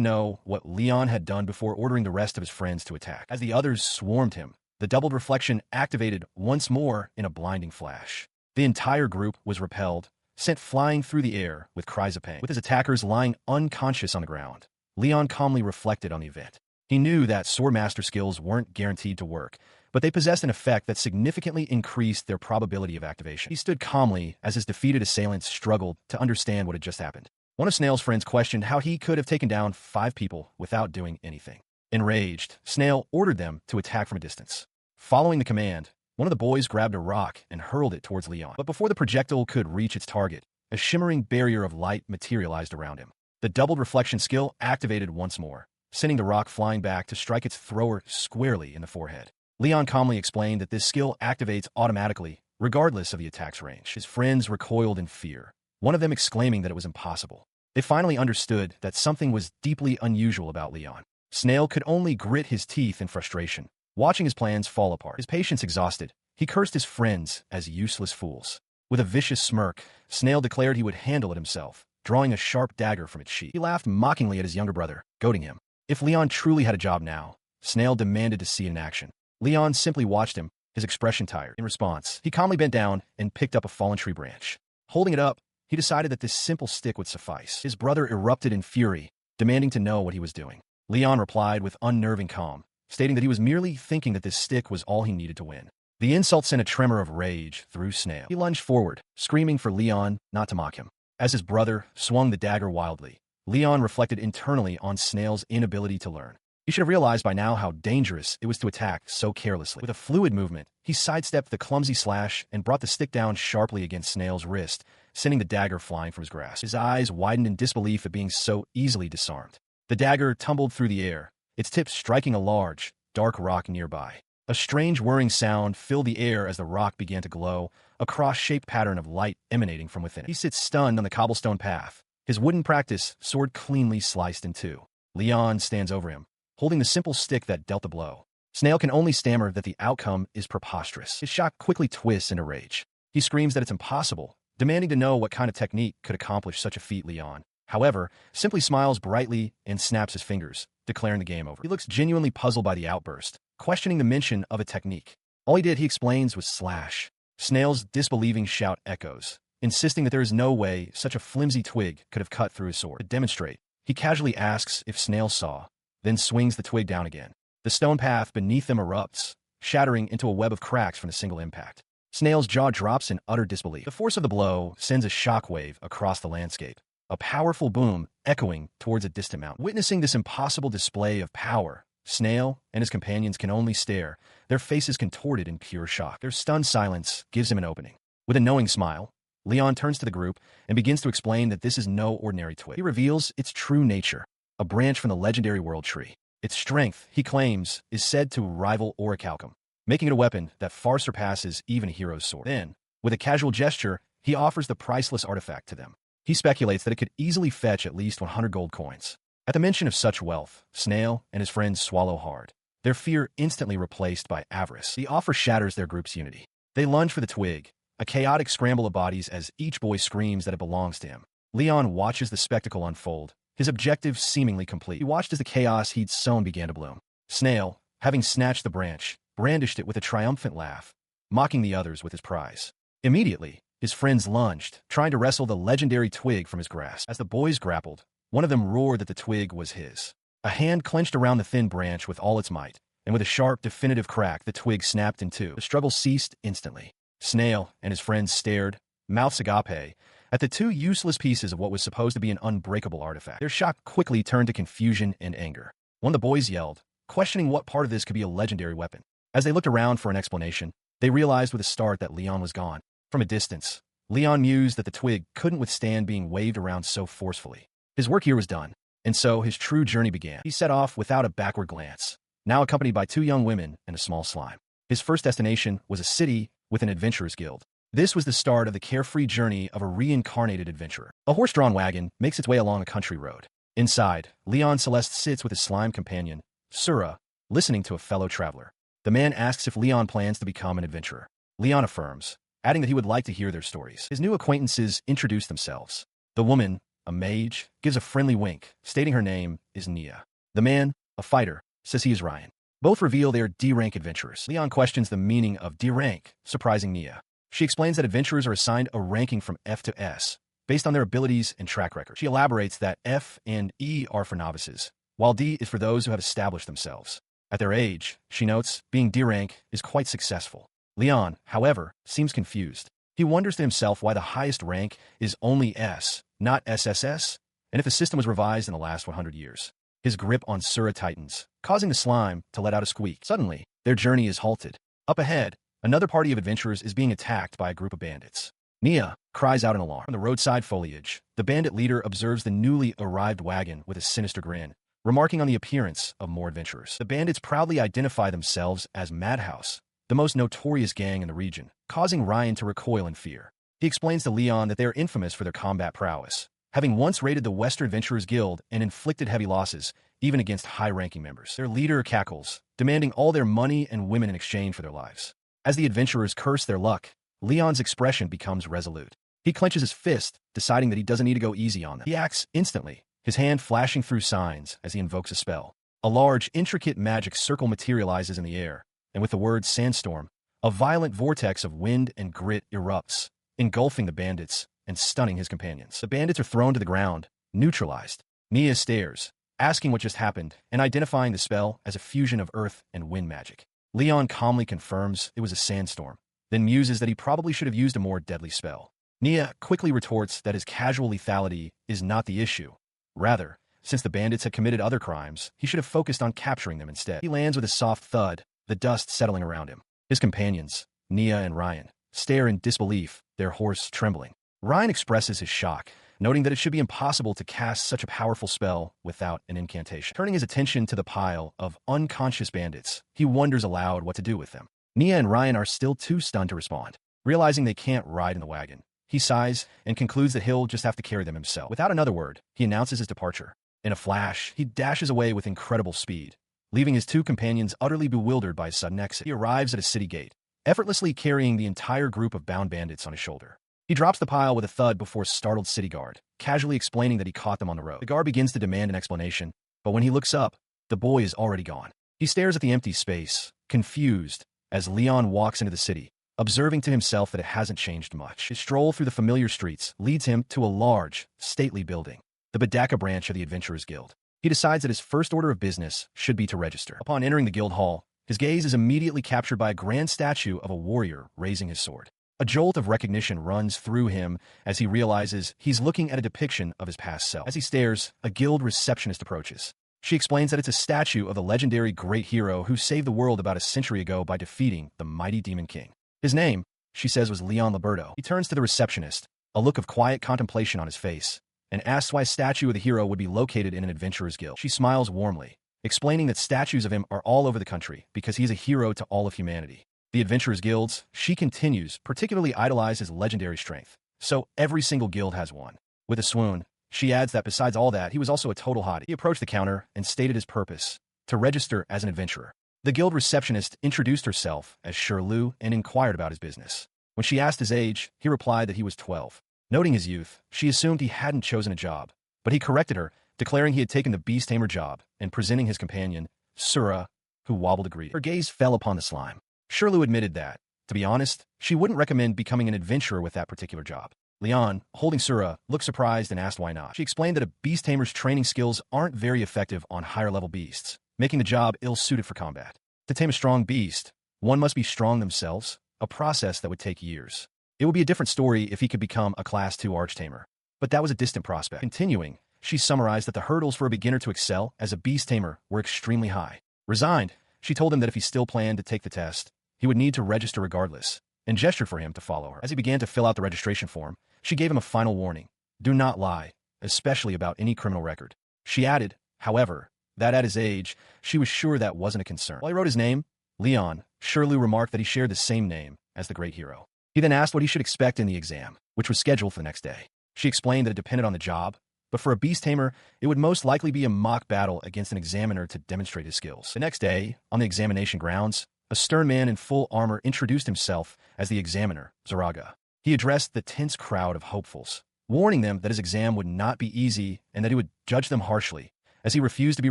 know what Leyon had done before ordering the rest of his friends to attack. As the others swarmed him, the doubled reflection activated once more in a blinding flash. The entire group was repelled, sent flying through the air with cries of pain. With his attackers lying unconscious on the ground, Leyon calmly reflected on the event. He knew that sword master skills weren't guaranteed to work, but they possessed an effect that significantly increased their probability of activation. He stood calmly as his defeated assailants struggled to understand what had just happened. One of Snail's friends questioned how he could have taken down 5 people without doing anything. Enraged, Snail ordered them to attack from a distance. Following the command, one of the boys grabbed a rock and hurled it towards Leyon. But before the projectile could reach its target, a shimmering barrier of light materialized around him. The doubled reflection skill activated once more, sending the rock flying back to strike its thrower squarely in the forehead. Leyon calmly explained that this skill activates automatically, regardless of the attack's range. His friends recoiled in fear, one of them exclaiming that it was impossible. They finally understood that something was deeply unusual about Leyon. Snail could only grit his teeth in frustration, watching his plans fall apart. His patience exhausted, he cursed his friends as useless fools. With a vicious smirk, Snail declared he would handle it himself, drawing a sharp dagger from its sheath. He laughed mockingly at his younger brother, goading him. If Leyon truly had a job now, Snail demanded to see it in action. Leyon simply watched him, his expression tired. In response, he calmly bent down and picked up a fallen tree branch. Holding it up, he decided that this simple stick would suffice. His brother erupted in fury, demanding to know what he was doing. Leyon replied with unnerving calm, stating that he was merely thinking that this stick was all he needed to win. The insult sent a tremor of rage through Snail. He lunged forward, screaming for Leyon not to mock him. As his brother swung the dagger wildly, Leyon reflected internally on Snail's inability to learn. He should have realized by now how dangerous it was to attack so carelessly. With a fluid movement, he sidestepped the clumsy slash and brought the stick down sharply against Snail's wrist, sending the dagger flying from his grasp. His eyes widened in disbelief at being so easily disarmed. The dagger tumbled through the air, its tip striking a large, dark rock nearby. A strange whirring sound filled the air as the rock began to glow, a cross-shaped pattern of light emanating from within it. He sits stunned on the cobblestone path, his wooden practice sword cleanly sliced in two. Leyon stands over him, holding the simple stick that dealt the blow. Snail can only stammer that the outcome is preposterous. His shock quickly twists into rage. He screams that it's impossible, demanding to know what kind of technique could accomplish such a feat. Leyon, however, simply smiles brightly and snaps his fingers, declaring the game over. He looks genuinely puzzled by the outburst, questioning the mention of a technique. All he did, he explains, was slash. Snail's disbelieving shout echoes, insisting that there is no way such a flimsy twig could have cut through his sword. To demonstrate, he casually asks if Snail saw, then swings the twig down again. The stone path beneath them erupts, shattering into a web of cracks from a single impact. Snail's jaw drops in utter disbelief. The force of the blow sends a shockwave across the landscape, a powerful boom echoing towards a distant mountain. Witnessing this impossible display of power, Snail and his companions can only stare, their faces contorted in pure shock. Their stunned silence gives him an opening. With a knowing smile, Leyon turns to the group and begins to explain that this is no ordinary twig. He reveals its true nature, a branch from the legendary world tree. Its strength, he claims, is said to rival orichalcum, making it a weapon that far surpasses even a hero's sword. Then, with a casual gesture, he offers the priceless artifact to them. He speculates that it could easily fetch at least 100 gold coins. At the mention of such wealth, Snail and his friends swallow hard, their fear instantly replaced by avarice. The offer shatters their group's unity. They lunge for the twig, a chaotic scramble of bodies as each boy screams that it belongs to him. Leyon watches the spectacle unfold, his objective seemingly complete. He watched as the chaos he'd sown began to bloom. Snail, having snatched the branch, brandished it with a triumphant laugh, mocking the others with his prize. Immediately, his friends lunged, trying to wrestle the legendary twig from his grasp. As the boys grappled, one of them roared that the twig was his. A hand clenched around the thin branch with all its might, and with a sharp, definitive crack, the twig snapped in two. The struggle ceased instantly. Snail and his friends stared, mouths agape, at the two useless pieces of what was supposed to be an unbreakable artifact. Their shock quickly turned to confusion and anger. One of the boys yelled, questioning what part of this could be a legendary weapon. As they looked around for an explanation, they realized with a start that Leyon was gone. From a distance, Leyon mused that the twig couldn't withstand being waved around so forcefully. His work here was done, and so his true journey began. He set off without a backward glance, now accompanied by 2 young women and a small slime. His first destination was a city with an adventurer's guild. This was the start of the carefree journey of a reincarnated adventurer. A horse-drawn wagon makes its way along a country road. Inside, Leon Celeste sits with his slime companion, Sura, listening to a fellow traveler. The man asks if Leon plans to become an adventurer. Leyon affirms, adding that he would like to hear their stories. His new acquaintances introduce themselves. The woman, a mage, gives a friendly wink, stating her name is Nia. The man, a fighter, says he is Ryan. Both reveal they are D-rank adventurers. Leyon questions the meaning of D-rank, surprising Nia. She explains that adventurers are assigned a ranking from F to S, based on their abilities and track record. She elaborates that F and E are for novices, while D is for those who have established themselves. At their age, she notes, being D-rank is quite successful. Leyon, however, seems confused. He wonders to himself why the highest rank is only S, not SSS, and if the system was revised in the last 100 years. His grip on Sura tightens, causing the slime to let out a squeak. Suddenly, their journey is halted. Up ahead, another party of adventurers is being attacked by a group of bandits. Nia cries out in alarm. From the roadside foliage, the bandit leader observes the newly arrived wagon with a sinister grin, remarking on the appearance of more adventurers. The bandits proudly identify themselves as Madhouse, the most notorious gang in the region, causing Ryan to recoil in fear. He explains to Leyon that they are infamous for their combat prowess, having once raided the Western Adventurers Guild and inflicted heavy losses, even against high-ranking members. Their leader cackles, demanding all their money and women in exchange for their lives. As the adventurers curse their luck, Leon's expression becomes resolute. He clenches his fist, deciding that he doesn't need to go easy on them. He acts instantly, his hand flashing through signs as he invokes a spell. A large, intricate magic circle materializes in the air, and with the word sandstorm, a violent vortex of wind and grit erupts, engulfing the bandits and stunning his companions. The bandits are thrown to the ground, neutralized. Nia stares, asking what just happened and identifying the spell as a fusion of earth and wind magic. Leyon calmly confirms it was a sandstorm, then muses that he probably should have used a more deadly spell. Nia quickly retorts that his casual lethality is not the issue. Rather, since the bandits had committed other crimes, he should have focused on capturing them instead. He lands with a soft thud, the dust settling around him. His companions, Nia and Ryan, stare in disbelief, their horse trembling. Ryan expresses his shock, noting that it should be impossible to cast such a powerful spell without an incantation. Turning his attention to the pile of unconscious bandits, he wonders aloud what to do with them. Nia and Ryan are still too stunned to respond. Realizing they can't ride in the wagon, he sighs and concludes that he'll just have to carry them himself. Without another word, he announces his departure. In a flash, he dashes away with incredible speed, leaving his two companions utterly bewildered by his sudden exit. He arrives at a city gate, effortlessly carrying the entire group of bound bandits on his shoulder. He drops the pile with a thud before a startled city guard, casually explaining that he caught them on the road. The guard begins to demand an explanation, but when he looks up, the boy is already gone. He stares at the empty space, confused, as Leyon walks into the city, observing to himself that it hasn't changed much. His stroll through the familiar streets leads him to a large, stately building, the Bedaka branch of the Adventurers Guild. He decides that his first order of business should be to register. Upon entering the guild hall, his gaze is immediately captured by a grand statue of a warrior raising his sword. A jolt of recognition runs through him as he realizes he's looking at a depiction of his past self. As he stares, a guild receptionist approaches. She explains that it's a statue of the legendary great hero who saved the world about a century ago by defeating the mighty Demon King. His name, she says, was Leyon Labberto. He turns to the receptionist, a look of quiet contemplation on his face, and asks why a statue of the hero would be located in an adventurer's guild. She smiles warmly, explaining that statues of him are all over the country because he's a hero to all of humanity. The adventurers' guilds, she continues, particularly idolize his legendary strength, so every single guild has one. With a swoon, she adds that besides all that, he was also a total hottie. He approached the counter and stated his purpose, to register as an adventurer. The guild receptionist introduced herself as Shirlu and inquired about his business. When she asked his age, he replied that he was 12. Noting his youth, she assumed he hadn't chosen a job, but he corrected her, declaring he had taken the beast tamer job and presenting his companion, Sura, who wobbled a greeting. Her gaze fell upon the slime. Shirlu admitted that, to be honest, she wouldn't recommend becoming an adventurer with that particular job. Leyon, holding Sura, looked surprised and asked why not. She explained that a beast tamer's training skills aren't very effective on higher-level beasts, making the job ill-suited for combat. To tame a strong beast, one must be strong themselves, a process that would take years. It would be a different story if he could become a Class 2 arch-tamer, but that was a distant prospect. Continuing, she summarized that the hurdles for a beginner to excel as a beast tamer were extremely high. Resigned, she told him that if he still planned to take the test, he would need to register regardless, and gestured for him to follow her. As he began to fill out the registration form, she gave him a final warning. Do not lie, especially about any criminal record. She added, however, that at his age, she was sure that wasn't a concern. While he wrote his name, Leyon, Shirlu remarked that he shared the same name as the great hero. He then asked what he should expect in the exam, which was scheduled for the next day. She explained that it depended on the job, but for a beast tamer, it would most likely be a mock battle against an examiner to demonstrate his skills. The next day, on the examination grounds, a stern man in full armor introduced himself as the examiner, Zaraga. He addressed the tense crowd of hopefuls, warning them that his exam would not be easy and that he would judge them harshly, as he refused to be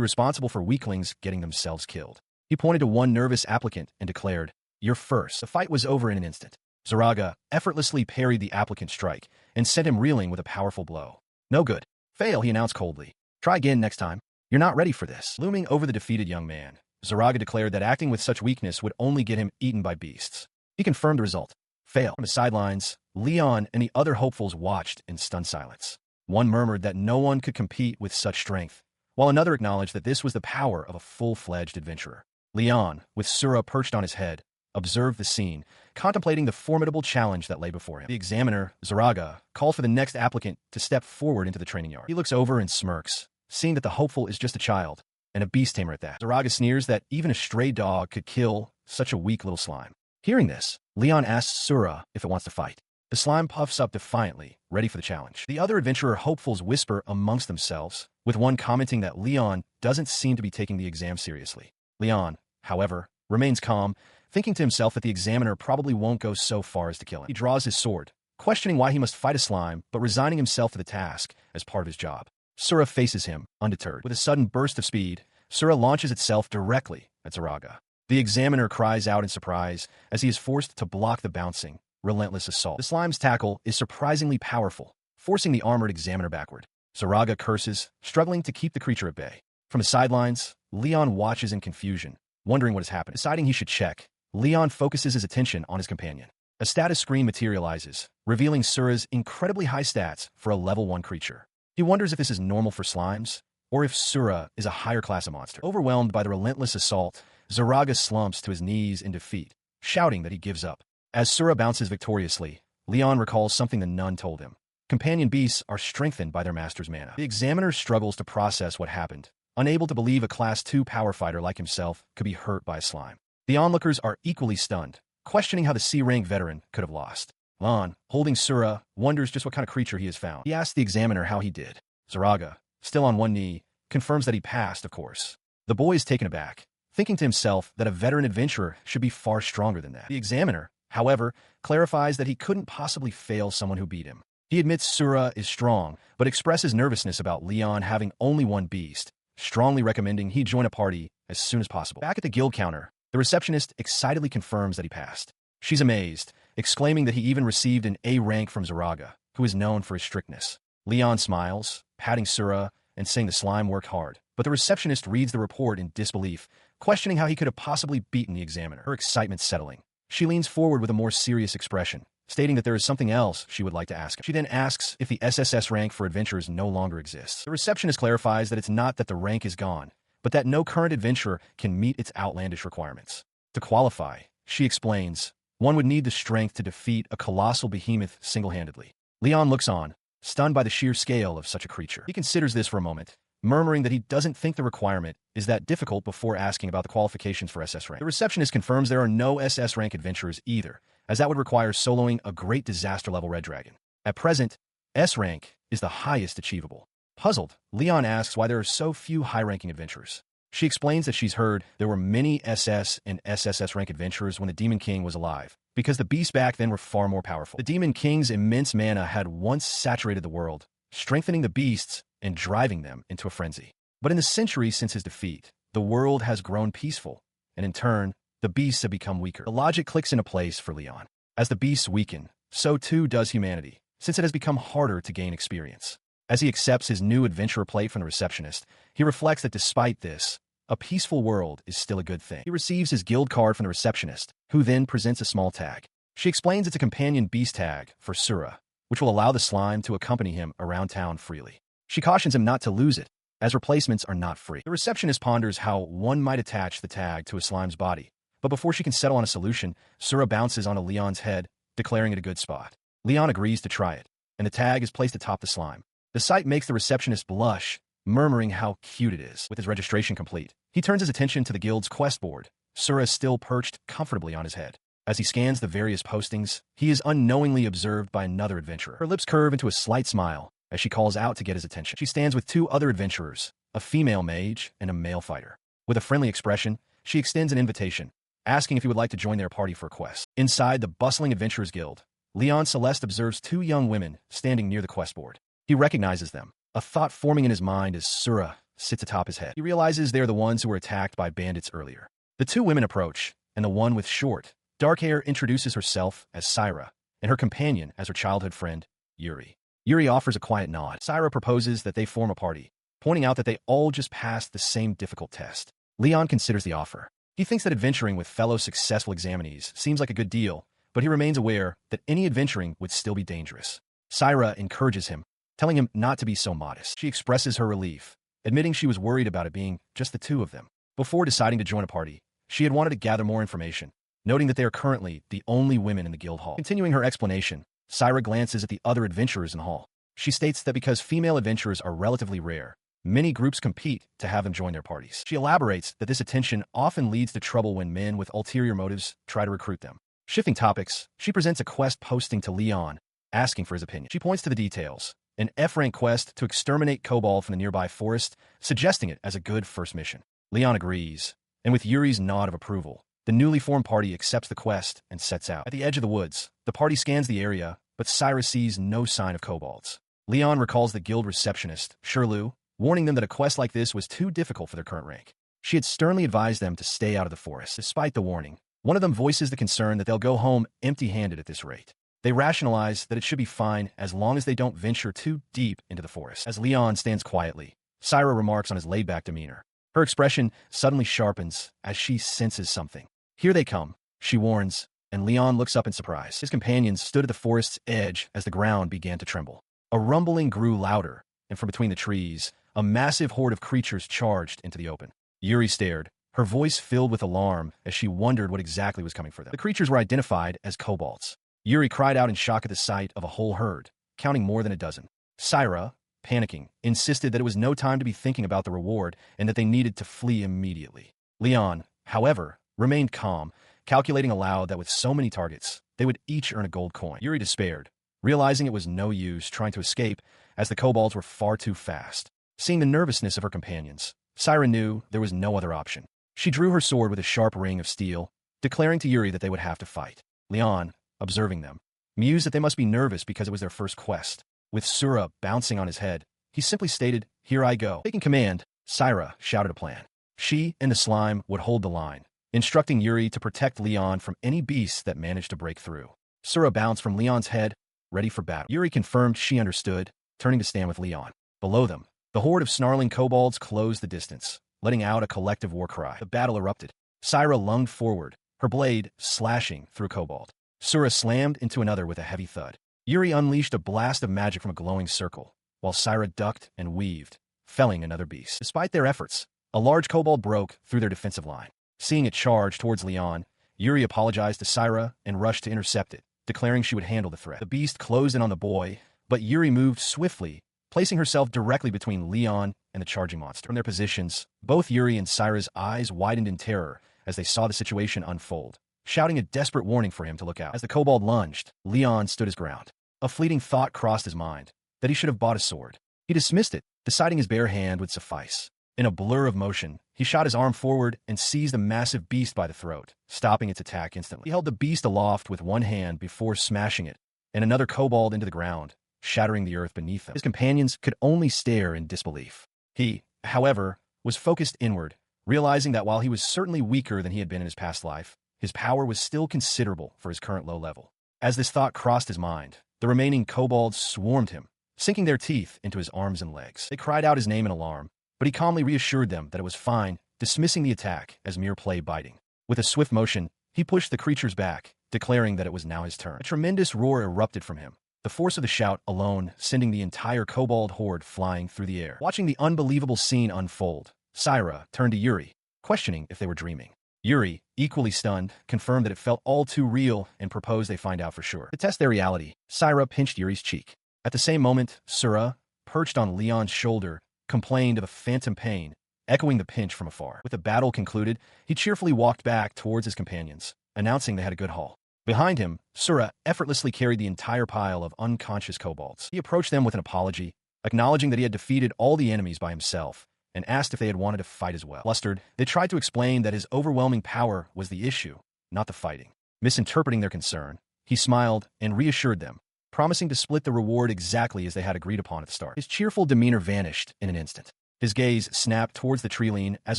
responsible for weaklings getting themselves killed. He pointed to one nervous applicant and declared, "You're first." The fight was over in an instant. Zaraga effortlessly parried the applicant's strike and sent him reeling with a powerful blow. "No good. Fail," he announced coldly. "Try again next time. You're not ready for this." Looming over the defeated young man, Zaraga declared that acting with such weakness would only get him eaten by beasts. He confirmed the result. Fail. From the sidelines, Leyon and the other hopefuls watched in stunned silence. One murmured that no one could compete with such strength, while another acknowledged that this was the power of a full-fledged adventurer. Leyon, with Sura perched on his head, observed the scene, contemplating the formidable challenge that lay before him. The examiner, Zaraga, called for the next applicant to step forward into the training yard. He looks over and smirks, seeing that the hopeful is just a child, and a beast tamer at that. Zaraga sneers that even a stray dog could kill such a weak little slime. Hearing this, Leyon asks Sura if it wants to fight. The slime puffs up defiantly, ready for the challenge. The other adventurer hopefuls whisper amongst themselves, with one commenting that Leyon doesn't seem to be taking the exam seriously. Leyon, however, remains calm, thinking to himself that the examiner probably won't go so far as to kill him. He draws his sword, questioning why he must fight a slime, but resigning himself to the task as part of his job. Sura faces him, undeterred. With a sudden burst of speed, Sura launches itself directly at Zaraga. The examiner cries out in surprise as he is forced to block the bouncing, relentless assault. The slime's tackle is surprisingly powerful, forcing the armored examiner backward. Zaraga curses, struggling to keep the creature at bay. From the sidelines, Leyon watches in confusion, wondering what has happened. Deciding he should check, Leyon focuses his attention on his companion. A status screen materializes, revealing Sura's incredibly high stats for a level 1 creature. He wonders if this is normal for slimes, or if Sura is a higher class of monster. Overwhelmed by the relentless assault, Zaraga slumps to his knees in defeat, shouting that he gives up. As Sura bounces victoriously, Leyon recalls something the nun told him. Companion beasts are strengthened by their master's mana. The examiner struggles to process what happened, unable to believe a Class 2 power fighter like himself could be hurt by a slime. The onlookers are equally stunned, questioning how the C-rank veteran could have lost. Lon, holding Sura, wonders just what kind of creature he has found. He asks the examiner how he did. Zaraga, still on one knee, confirms that he passed, of course. The boy is taken aback, thinking to himself that a veteran adventurer should be far stronger than that. The examiner, however, clarifies that he couldn't possibly fail someone who beat him. He admits Sura is strong, but expresses nervousness about Leyon having only one beast, strongly recommending he join a party as soon as possible. Back at the guild counter, the receptionist excitedly confirms that he passed. She's amazed, exclaiming that he even received an A rank from Zaraga, who is known for his strictness. Leyon smiles, patting Sura and saying the slime worked hard, but the receptionist reads the report in disbelief, questioning how he could have possibly beaten the examiner. Her excitement settling, she leans forward with a more serious expression, stating that there is something else she would like to ask him. She then asks if the SSS rank for adventurers no longer exists. The receptionist clarifies that it's not that the rank is gone, but that no current adventurer can meet its outlandish requirements. To qualify, she explains, one would need the strength to defeat a colossal behemoth single-handedly. Leyon looks on, stunned by the sheer scale of such a creature. He considers this for a moment, murmuring that he doesn't think the requirement is that difficult before asking about the qualifications for SS rank. The receptionist confirms there are no SS rank adventurers either, as that would require soloing a great disaster-level red dragon. At present, S rank is the highest achievable. Puzzled, Leyon asks why there are so few high-ranking adventurers. She explains that she's heard there were many SS and SSS rank adventurers when the Demon King was alive, because the beasts back then were far more powerful. The Demon King's immense mana had once saturated the world, strengthening the beasts and driving them into a frenzy. But in the centuries since his defeat, the world has grown peaceful, and in turn, the beasts have become weaker. The logic clicks into place for Leyon. As the beasts weaken, so too does humanity, since it has become harder to gain experience. As he accepts his new adventurer plate from the receptionist, he reflects that despite this, a peaceful world is still a good thing. He receives his guild card from the receptionist, who then presents a small tag. She explains it's a companion beast tag for Sura, which will allow the slime to accompany him around town freely. She cautions him not to lose it, as replacements are not free. The receptionist ponders how one might attach the tag to a slime's body, but before she can settle on a solution, Sura bounces onto Leon's head, declaring it a good spot. Leyon agrees to try it, and the tag is placed atop the slime. The sight makes the receptionist blush, murmuring how cute it is. With his registration complete, he turns his attention to the guild's quest board. Sura is still perched comfortably on his head. As he scans the various postings, he is unknowingly observed by another adventurer. Her lips curve into a slight smile as she calls out to get his attention. She stands with two other adventurers, a female mage and a male fighter. With a friendly expression, she extends an invitation, asking if he would like to join their party for a quest. Inside the bustling Adventurers Guild, Leon Celeste observes two young women standing near the quest board. He recognizes them. A thought forming in his mind as Sura sits atop his head. He realizes they are the ones who were attacked by bandits earlier. The two women approach, and the one with short, dark hair introduces herself as Sura, and her companion as her childhood friend, Yuri. Yuri offers a quiet nod. Sura proposes that they form a party, pointing out that they all just passed the same difficult test. Leon considers the offer. He thinks that adventuring with fellow successful examinees seems like a good deal, but he remains aware that any adventuring would still be dangerous. Sura encourages him, telling him not to be so modest. She expresses her relief, admitting she was worried about it being just the two of them. Before deciding to join a party, she had wanted to gather more information, noting that they are currently the only women in the guild hall. Continuing her explanation, Sura glances at the other adventurers in the hall. She states that because female adventurers are relatively rare, many groups compete to have them join their parties. She elaborates that this attention often leads to trouble when men with ulterior motives try to recruit them. Shifting topics, she presents a quest posting to Leon, asking for his opinion. She points to the details, an F-rank quest to exterminate Kobold from the nearby forest, suggesting it as a good first mission. Leon agrees, and with Yuri's nod of approval, the newly formed party accepts the quest and sets out. At the edge of the woods, the party scans the area, but Sura sees no sign of kobolds. Leon recalls the guild receptionist, Shirlu, warning them that a quest like this was too difficult for their current rank. She had sternly advised them to stay out of the forest. Despite the warning, one of them voices the concern that they'll go home empty-handed at this rate. They rationalize that it should be fine as long as they don't venture too deep into the forest. As Leon stands quietly, Sura remarks on his laid-back demeanor. Her expression suddenly sharpens as she senses something. Here they come, she warns, and Leon looks up in surprise. His companions stood at the forest's edge as the ground began to tremble. A rumbling grew louder, and from between the trees, a massive horde of creatures charged into the open. Yuri stared, her voice filled with alarm as she wondered what exactly was coming for them. The creatures were identified as kobolds. Yuri cried out in shock at the sight of a whole herd, counting more than a dozen. Sura, panicking, insisted that it was no time to be thinking about the reward and that they needed to flee immediately. Leon, however, remained calm, calculating aloud that with so many targets, they would each earn a gold coin. Yuri despaired, realizing it was no use trying to escape as the kobolds were far too fast. Seeing the nervousness of her companions, Sura knew there was no other option. She drew her sword with a sharp ring of steel, declaring to Yuri that they would have to fight. Leon, observing them, mused that they must be nervous because it was their first quest. With Sura bouncing on his head, he simply stated, "Here I go." Taking command, Sura shouted a plan. She and the slime would hold the line, instructing Yuri to protect Leon from any beasts that managed to break through. Sura bounced from Leon's head, ready for battle. Yuri confirmed she understood, turning to stand with Leon. Below them, the horde of snarling kobolds closed the distance, letting out a collective war cry. The battle erupted. Sura lunged forward, her blade slashing through a kobold. Sura slammed into another with a heavy thud. Yuri unleashed a blast of magic from a glowing circle, while Sura ducked and weaved, felling another beast. Despite their efforts, a large kobold broke through their defensive line. Seeing it charge towards Leon, Yuri apologized to Sura and rushed to intercept it, declaring she would handle the threat. The beast closed in on the boy, but Yuri moved swiftly, placing herself directly between Leon and the charging monster. From their positions, both Yuri and Sura's eyes widened in terror as they saw the situation unfold, shouting a desperate warning for him to look out. As the kobold lunged, Leon stood his ground. A fleeting thought crossed his mind, that he should have bought a sword. He dismissed it, deciding his bare hand would suffice. In a blur of motion, he shot his arm forward and seized the massive beast by the throat, stopping its attack instantly. He held the beast aloft with one hand before smashing it, and another kobold into the ground, shattering the earth beneath them. His companions could only stare in disbelief. He, however, was focused inward, realizing that while he was certainly weaker than he had been in his past life, his power was still considerable for his current low level. As this thought crossed his mind, the remaining kobolds swarmed him, sinking their teeth into his arms and legs. They cried out his name in alarm, but he calmly reassured them that it was fine, dismissing the attack as mere play biting. With a swift motion, he pushed the creatures back, declaring that it was now his turn. A tremendous roar erupted from him, the force of the shout alone sending the entire kobold horde flying through the air. Watching the unbelievable scene unfold, Sura turned to Yuri, questioning if they were dreaming. Yuri, equally stunned, confirmed that it felt all too real and proposed they find out for sure. To test their reality, Sura pinched Yuri's cheek. At the same moment, Sura, perched on Leon's shoulder, complained of a phantom pain, echoing the pinch from afar. With the battle concluded, he cheerfully walked back towards his companions, announcing they had a good haul. Behind him, Sura effortlessly carried the entire pile of unconscious kobolds. He approached them with an apology, acknowledging that he had defeated all the enemies by himself, and asked if they had wanted to fight as well. Flustered, they tried to explain that his overwhelming power was the issue, not the fighting. Misinterpreting their concern, he smiled and reassured them, promising to split the reward exactly as they had agreed upon at the start. His cheerful demeanor vanished in an instant. His gaze snapped towards the tree line as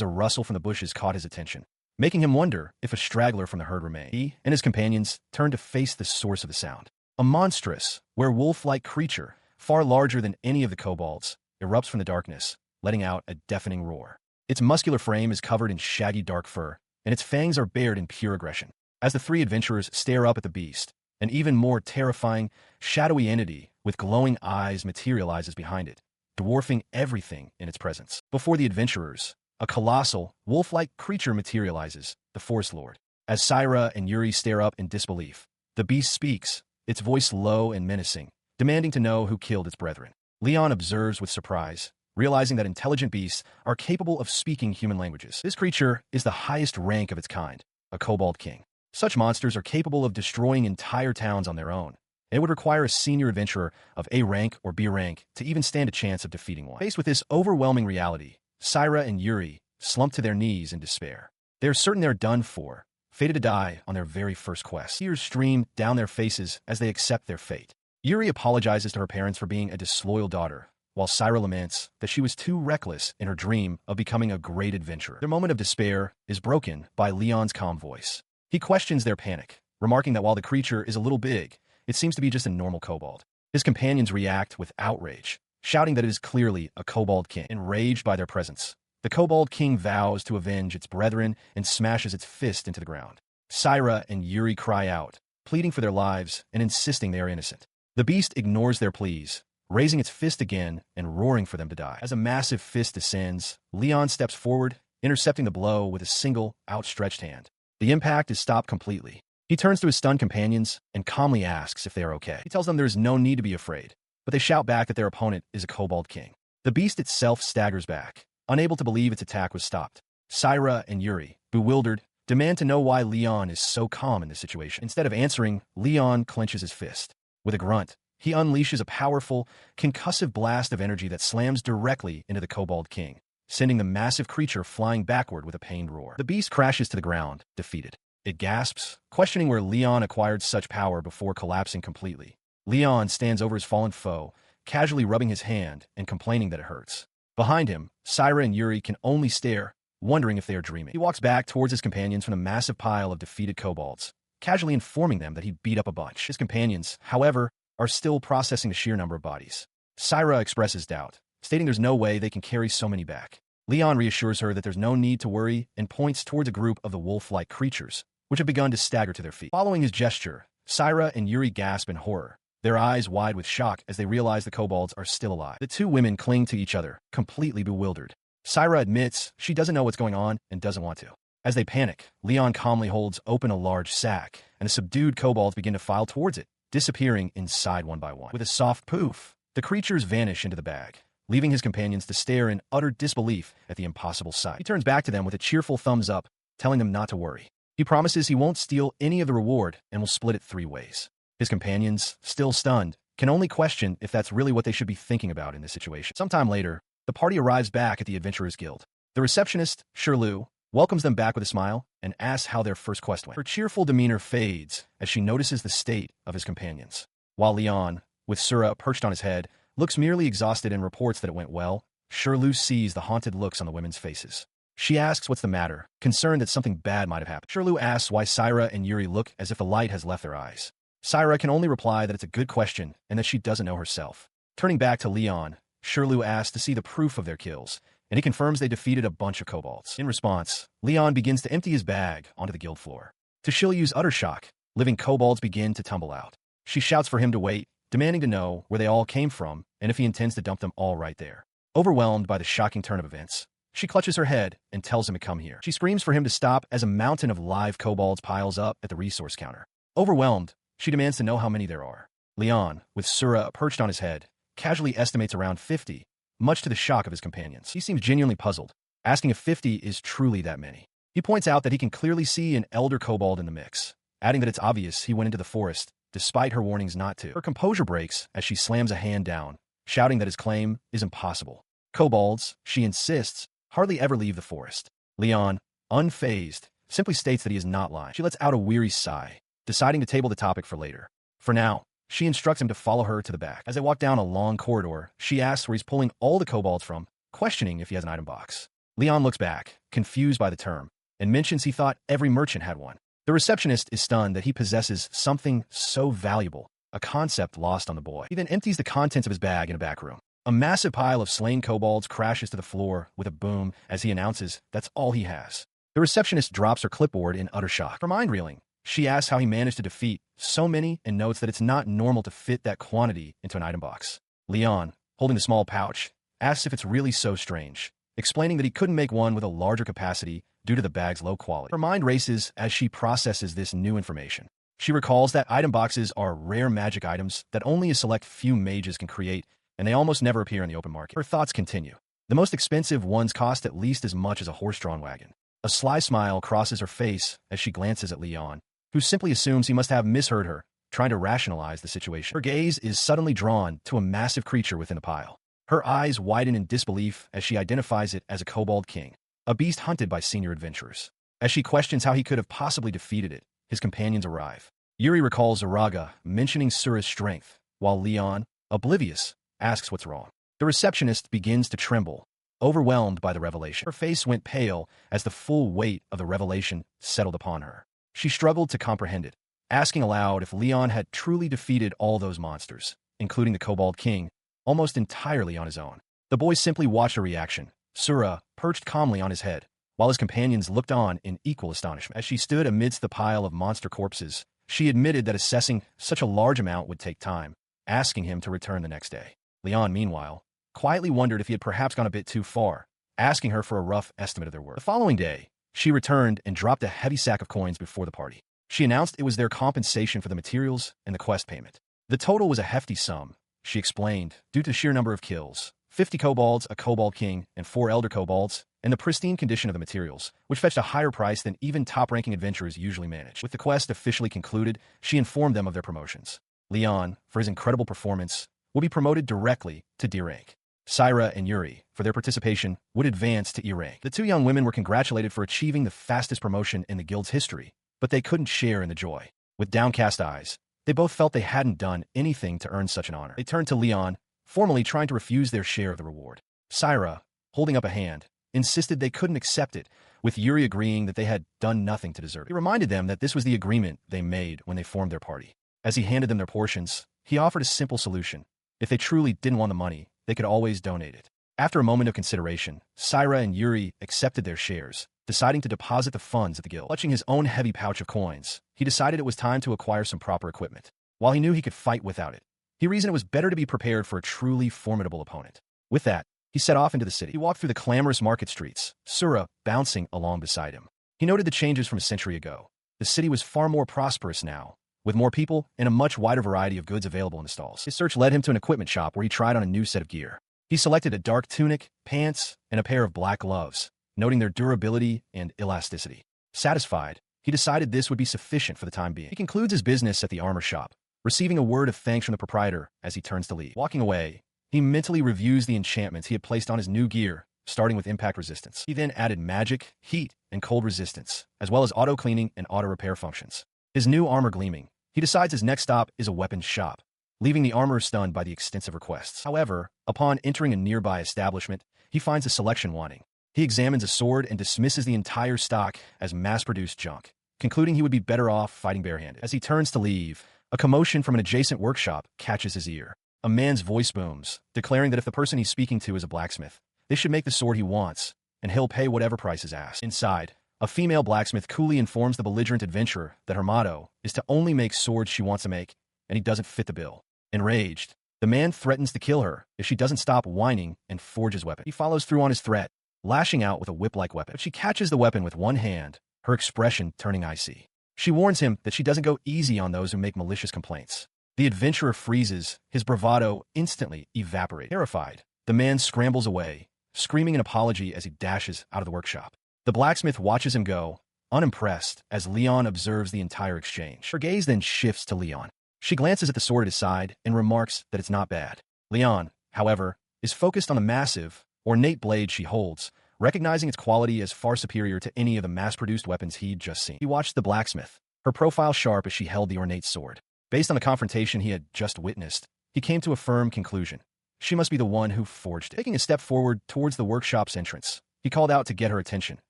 a rustle from the bushes caught his attention, making him wonder if a straggler from the herd remained. He and his companions turned to face the source of the sound. A monstrous, werewolf-like creature, far larger than any of the kobolds, erupts from the darkness, letting out a deafening roar. Its muscular frame is covered in shaggy dark fur, and its fangs are bared in pure aggression. As the three adventurers stare up at the beast, an even more terrifying, shadowy entity with glowing eyes materializes behind it, dwarfing everything in its presence. Before the adventurers, a colossal, wolf-like creature materializes, the Forest Lord. As Sura and Yuri stare up in disbelief, the beast speaks, its voice low and menacing, demanding to know who killed its brethren. Leyon observes with surprise, realizing that intelligent beasts are capable of speaking human languages. This creature is the highest rank of its kind, a kobold king. Such monsters are capable of destroying entire towns on their own. It would require a senior adventurer of A rank or B rank to even stand a chance of defeating one. Faced with this overwhelming reality, Sura and Yuri slump to their knees in despair. They are certain they're done for, fated to die on their very first quest. Tears stream down their faces as they accept their fate. Yuri apologizes to her parents for being a disloyal daughter, while Sura laments that she was too reckless in her dream of becoming a great adventurer. Their moment of despair is broken by Leyon's calm voice. He questions their panic, remarking that while the creature is a little big, it seems to be just a normal kobold. His companions react with outrage, shouting that it is clearly a kobold king. Enraged by their presence, the kobold king vows to avenge its brethren and smashes its fist into the ground. Sura and Yuri cry out, pleading for their lives and insisting they are innocent. The beast ignores their pleas, raising its fist again and roaring for them to die. As a massive fist descends, Leyon steps forward, intercepting the blow with a single, outstretched hand. The impact is stopped completely. He turns to his stunned companions and calmly asks if they are okay. He tells them there is no need to be afraid, but they shout back that their opponent is a kobold king. The beast itself staggers back, unable to believe its attack was stopped. Sura and Yuri, bewildered, demand to know why Leyon is so calm in this situation. Instead of answering, Leyon clenches his fist. With a grunt, he unleashes a powerful, concussive blast of energy that slams directly into the kobold king, sending the massive creature flying backward with a pained roar. The beast crashes to the ground, defeated. It gasps, questioning where Leyon acquired such power before collapsing completely. Leyon stands over his fallen foe, casually rubbing his hand and complaining that it hurts. Behind him, Sura and Yuri can only stare, wondering if they are dreaming. He walks back towards his companions from the massive pile of defeated kobolds, casually informing them that he beat up a bunch. His companions, however, are still processing the sheer number of bodies. Sura expresses doubt, stating there's no way they can carry so many back. Leyon reassures her that there's no need to worry and points towards a group of the wolf-like creatures, which have begun to stagger to their feet. Following his gesture, Sura and Yuri gasp in horror, their eyes wide with shock as they realize the kobolds are still alive. The two women cling to each other, completely bewildered. Sura admits she doesn't know what's going on and doesn't want to. As they panic, Leyon calmly holds open a large sack, and the subdued kobolds begin to file towards it, disappearing inside one by one. With a soft poof, the creatures vanish into the bag, leaving his companions to stare in utter disbelief at the impossible sight. He turns back to them with a cheerful thumbs up, telling them not to worry. He promises he won't steal any of the reward and will split it 3 ways. His companions, still stunned, can only question if that's really what they should be thinking about in this situation. Sometime later, the party arrives back at the Adventurers Guild. The receptionist, Shirlu, welcomes them back with a smile and asks how their first quest went. Her cheerful demeanor fades as she notices the state of his companions, while Leyon, with Sura perched on his head, looks merely exhausted and reports that it went well. Shirlu sees the haunted looks on the women's faces. She asks what's the matter, concerned that something bad might have happened. Shirlu asks why Sura and Yuri look as if the light has left their eyes. Sura can only reply that it's a good question and that she doesn't know herself. Turning back to Leyon, Shirlu asks to see the proof of their kills, and he confirms they defeated a bunch of kobolds. In response, Leyon begins to empty his bag onto the guild floor. To Shiryu's utter shock, living kobolds begin to tumble out. She shouts for him to wait, demanding to know where they all came from and if he intends to dump them all right there. Overwhelmed by the shocking turn of events, she clutches her head and tells him to come here. She screams for him to stop as a mountain of live kobolds piles up at the resource counter. Overwhelmed, she demands to know how many there are. Leyon, with Sura perched on his head, casually estimates around 50, much to the shock of his companions. He seems genuinely puzzled, asking if 50 is truly that many. He points out that he can clearly see an elder kobold in the mix, adding that it's obvious he went into the forest, despite her warnings not to. Her composure breaks as she slams a hand down, shouting that his claim is impossible. Kobolds, she insists, hardly ever leave the forest. Leyon, unfazed, simply states that he is not lying. She lets out a weary sigh, deciding to table the topic for later. For now, she instructs him to follow her to the back. As they walk down a long corridor, she asks where he's pulling all the kobolds from, questioning if he has an item box. Leyon looks back, confused by the term, and mentions he thought every merchant had one. The receptionist is stunned that he possesses something so valuable, a concept lost on the boy. He then empties the contents of his bag in a back room. A massive pile of slain kobolds crashes to the floor with a boom as he announces that's all he has. The receptionist drops her clipboard in utter shock. Her mind reeling, she asks how he managed to defeat so many and notes that it's not normal to fit that quantity into an item box. Leyon, holding the small pouch, asks if it's really so strange, explaining that he couldn't make one with a larger capacity due to the bag's low quality. Her mind races as she processes this new information. She recalls that item boxes are rare magic items that only a select few mages can create, and they almost never appear in the open market. Her thoughts continue. The most expensive ones cost at least as much as a horse-drawn wagon. A sly smile crosses her face as she glances at Leyon, who simply assumes he must have misheard her, trying to rationalize the situation. Her gaze is suddenly drawn to a massive creature within the pile. Her eyes widen in disbelief as she identifies it as a kobold king, a beast hunted by senior adventurers. As she questions how he could have possibly defeated it, his companions arrive. Yuri recalls Aruck mentioning Sura's strength, while Leyon, oblivious, asks what's wrong. The receptionist begins to tremble, overwhelmed by the revelation. Her face went pale as the full weight of the revelation settled upon her. She struggled to comprehend it, asking aloud if Leyon had truly defeated all those monsters, including the Kobold King, almost entirely on his own. The boy simply watched her reaction, Sura perched calmly on his head, while his companions looked on in equal astonishment. As she stood amidst the pile of monster corpses, she admitted that assessing such a large amount would take time, asking him to return the next day. Leyon, meanwhile, quietly wondered if he had perhaps gone a bit too far, asking her for a rough estimate of their worth. The following day, she returned and dropped a heavy sack of coins before the party. She announced it was their compensation for the materials and the quest payment. The total was a hefty sum, she explained, due to the sheer number of kills, 50 kobolds, a kobold king, and 4 elder kobolds, and the pristine condition of the materials, which fetched a higher price than even top-ranking adventurers usually manage. With the quest officially concluded, she informed them of their promotions. Leyon, for his incredible performance, will be promoted directly to D rank. Sura and Yuri, for their participation, would advance to E rank. The two young women were congratulated for achieving the fastest promotion in the guild's history, but they couldn't share in the joy. With downcast eyes, they both felt they hadn't done anything to earn such an honor. They turned to Leyon, formally trying to refuse their share of the reward. Sura, holding up a hand, insisted they couldn't accept it, with Yuri agreeing that they had done nothing to deserve it. He reminded them that this was the agreement they made when they formed their party. As he handed them their portions, he offered a simple solution. If they truly didn't want the money, they could always donate it. After a moment of consideration, Sura and Yuri accepted their shares, deciding to deposit the funds at the guild. Clutching his own heavy pouch of coins, he decided it was time to acquire some proper equipment. While he knew he could fight without it, he reasoned it was better to be prepared for a truly formidable opponent. With that, he set off into the city. He walked through the clamorous market streets, Sura bouncing along beside him. He noted the changes from a century ago. The city was far more prosperous now, with more people and a much wider variety of goods available in the stalls. His search led him to an equipment shop where he tried on a new set of gear. He selected a dark tunic, pants, and a pair of black gloves, noting their durability and elasticity. Satisfied, he decided this would be sufficient for the time being. He concludes his business at the armor shop, receiving a word of thanks from the proprietor as he turns to leave. Walking away, he mentally reviews the enchantments he had placed on his new gear, starting with impact resistance. He then added magic, heat, and cold resistance, as well as auto-cleaning and auto-repair functions. His new armor gleaming, he decides his next stop is a weapons shop, leaving the armorer stunned by the extensive requests. However, upon entering a nearby establishment, he finds a selection wanting. He examines a sword and dismisses the entire stock as mass-produced junk, concluding he would be better off fighting barehanded. As he turns to leave, a commotion from an adjacent workshop catches his ear. A man's voice booms, declaring that if the person he's speaking to is a blacksmith, they should make the sword he wants, and he'll pay whatever price is asked. Inside, a female blacksmith coolly informs the belligerent adventurer that her motto is to only make swords she wants to make, and he doesn't fit the bill. Enraged, the man threatens to kill her if she doesn't stop whining and forge his weapon. He follows through on his threat, lashing out with a whip-like weapon. But she catches the weapon with one hand, her expression turning icy. She warns him that she doesn't go easy on those who make malicious complaints. The adventurer freezes, his bravado instantly evaporates. Terrified, the man scrambles away, screaming an apology as he dashes out of the workshop. The blacksmith watches him go, unimpressed, as Leyon observes the entire exchange. Her gaze then shifts to Leyon. She glances at the sword at his side and remarks that it's not bad. Leyon, however, is focused on the massive, ornate blade she holds, recognizing its quality as far superior to any of the mass-produced weapons he'd just seen. He watched the blacksmith, her profile sharp as she held the ornate sword. Based on the confrontation he had just witnessed, he came to a firm conclusion. She must be the one who forged it. Taking a step forward towards the workshop's entrance, he called out to get her attention,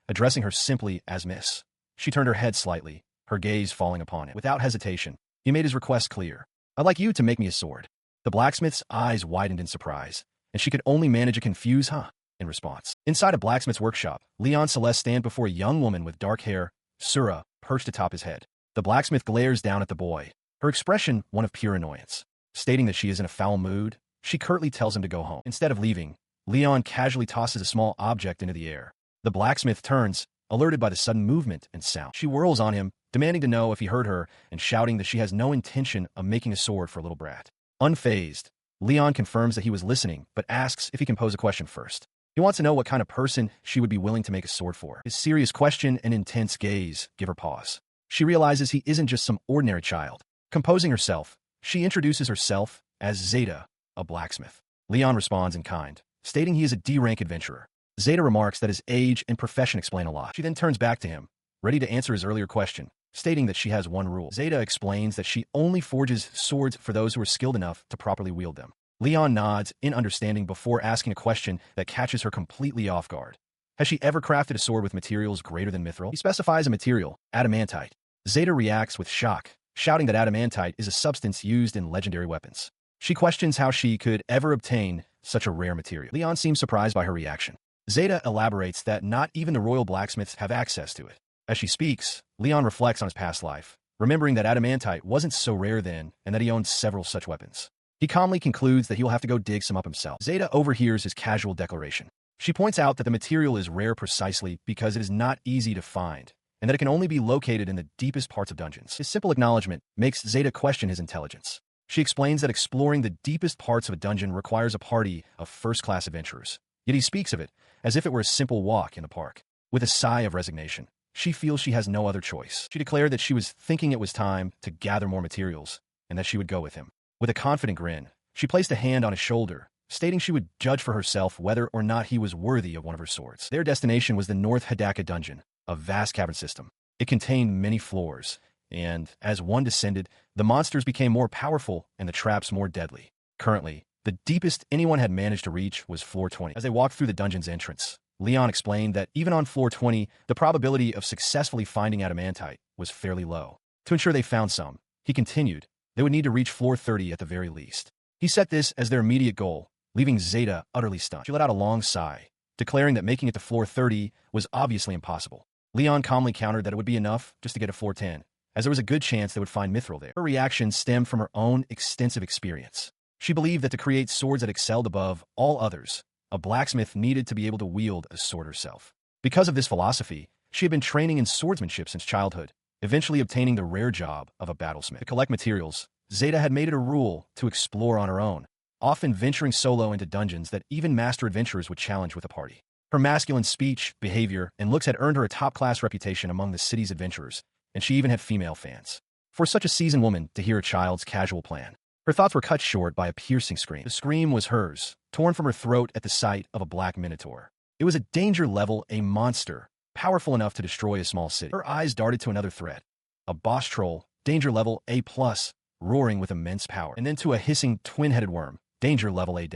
addressing her simply as Miss. She turned her head slightly, her gaze falling upon him. Without hesitation, he made his request clear. "I'd like you to make me a sword." The blacksmith's eyes widened in surprise, and she could only manage a confused "huh" in response. Inside a blacksmith's workshop, Leon Celeste stand before a young woman with dark hair, Sura, perched atop his head. The blacksmith glares down at the boy, her expression one of pure annoyance. Stating that she is in a foul mood, she curtly tells him to go home. Instead of leaving, Leon casually tosses a small object into the air. The blacksmith turns, alerted by the sudden movement and sound. She whirls on him, demanding to know if he heard her and shouting that she has no intention of making a sword for a little brat. Unfazed, Leon confirms that he was listening, but asks if he can pose a question first. He wants to know what kind of person she would be willing to make a sword for. His serious question and intense gaze give her pause. She realizes he isn't just some ordinary child. Composing herself, she introduces herself as Zeta, a blacksmith. Leon responds in kind, stating he is a D-rank adventurer. Zeta remarks that his age and profession explain a lot. She then turns back to him, ready to answer his earlier question, stating that she has one rule. Zeta explains that she only forges swords for those who are skilled enough to properly wield them. Leon nods in understanding before asking a question that catches her completely off guard. Has she ever crafted a sword with materials greater than mithril? He specifies a material, adamantite. Zeta reacts with shock, shouting that adamantite is a substance used in legendary weapons. She questions how she could ever obtain such a rare material. Leon seems surprised by her reaction. Zeta elaborates that not even the royal blacksmiths have access to it. As she speaks, Leon reflects on his past life, remembering that adamantite wasn't so rare then and that he owned several such weapons. He calmly concludes that he will have to go dig some up himself. Zeta overhears his casual declaration. She points out that the material is rare precisely because it is not easy to find, and that it can only be located in the deepest parts of dungeons. His simple acknowledgement makes Zeta question his intelligence. She explains that exploring the deepest parts of a dungeon requires a party of first-class adventurers. Yet he speaks of it as if it were a simple walk in the park. With a sigh of resignation, she feels she has no other choice. She declared that she was thinking it was time to gather more materials, and that she would go with him. With a confident grin, she placed a hand on his shoulder, stating she would judge for herself whether or not he was worthy of one of her swords. Their destination was the North Bedaka dungeon, a vast cavern system. It contained many floors, and as one descended, the monsters became more powerful and the traps more deadly. Currently, the deepest anyone had managed to reach was floor 20. As they walked through the dungeon's entrance, Leon explained that even on floor 20, the probability of successfully finding adamantite was fairly low. To ensure they found some, he continued, they would need to reach floor 30 at the very least. He set this as their immediate goal, leaving Zeta utterly stunned. She let out a long sigh, declaring that making it to floor 30 was obviously impossible. Leon calmly countered that it would be enough just to get to floor 10, as there was a good chance they would find mithril there. Her reaction stemmed from her own extensive experience. She believed that to create swords that excelled above all others, a blacksmith needed to be able to wield a sword herself. Because of this philosophy, she had been training in swordsmanship since childhood, eventually obtaining the rare job of a battlesmith. To collect materials, Zeta had made it a rule to explore on her own, often venturing solo into dungeons that even master adventurers would challenge with a party. Her masculine speech, behavior, and looks had earned her a top-class reputation among the city's adventurers, and she even had female fans. For such a seasoned woman to hear a child's casual plan, her thoughts were cut short by a piercing scream. The scream was hers, torn from her throat at the sight of a black minotaur. It was a danger level, a monster, powerful enough to destroy a small city. Her eyes darted to another threat, a boss troll, danger level A+, roaring with immense power, and then to a hissing twin-headed worm, danger level A-.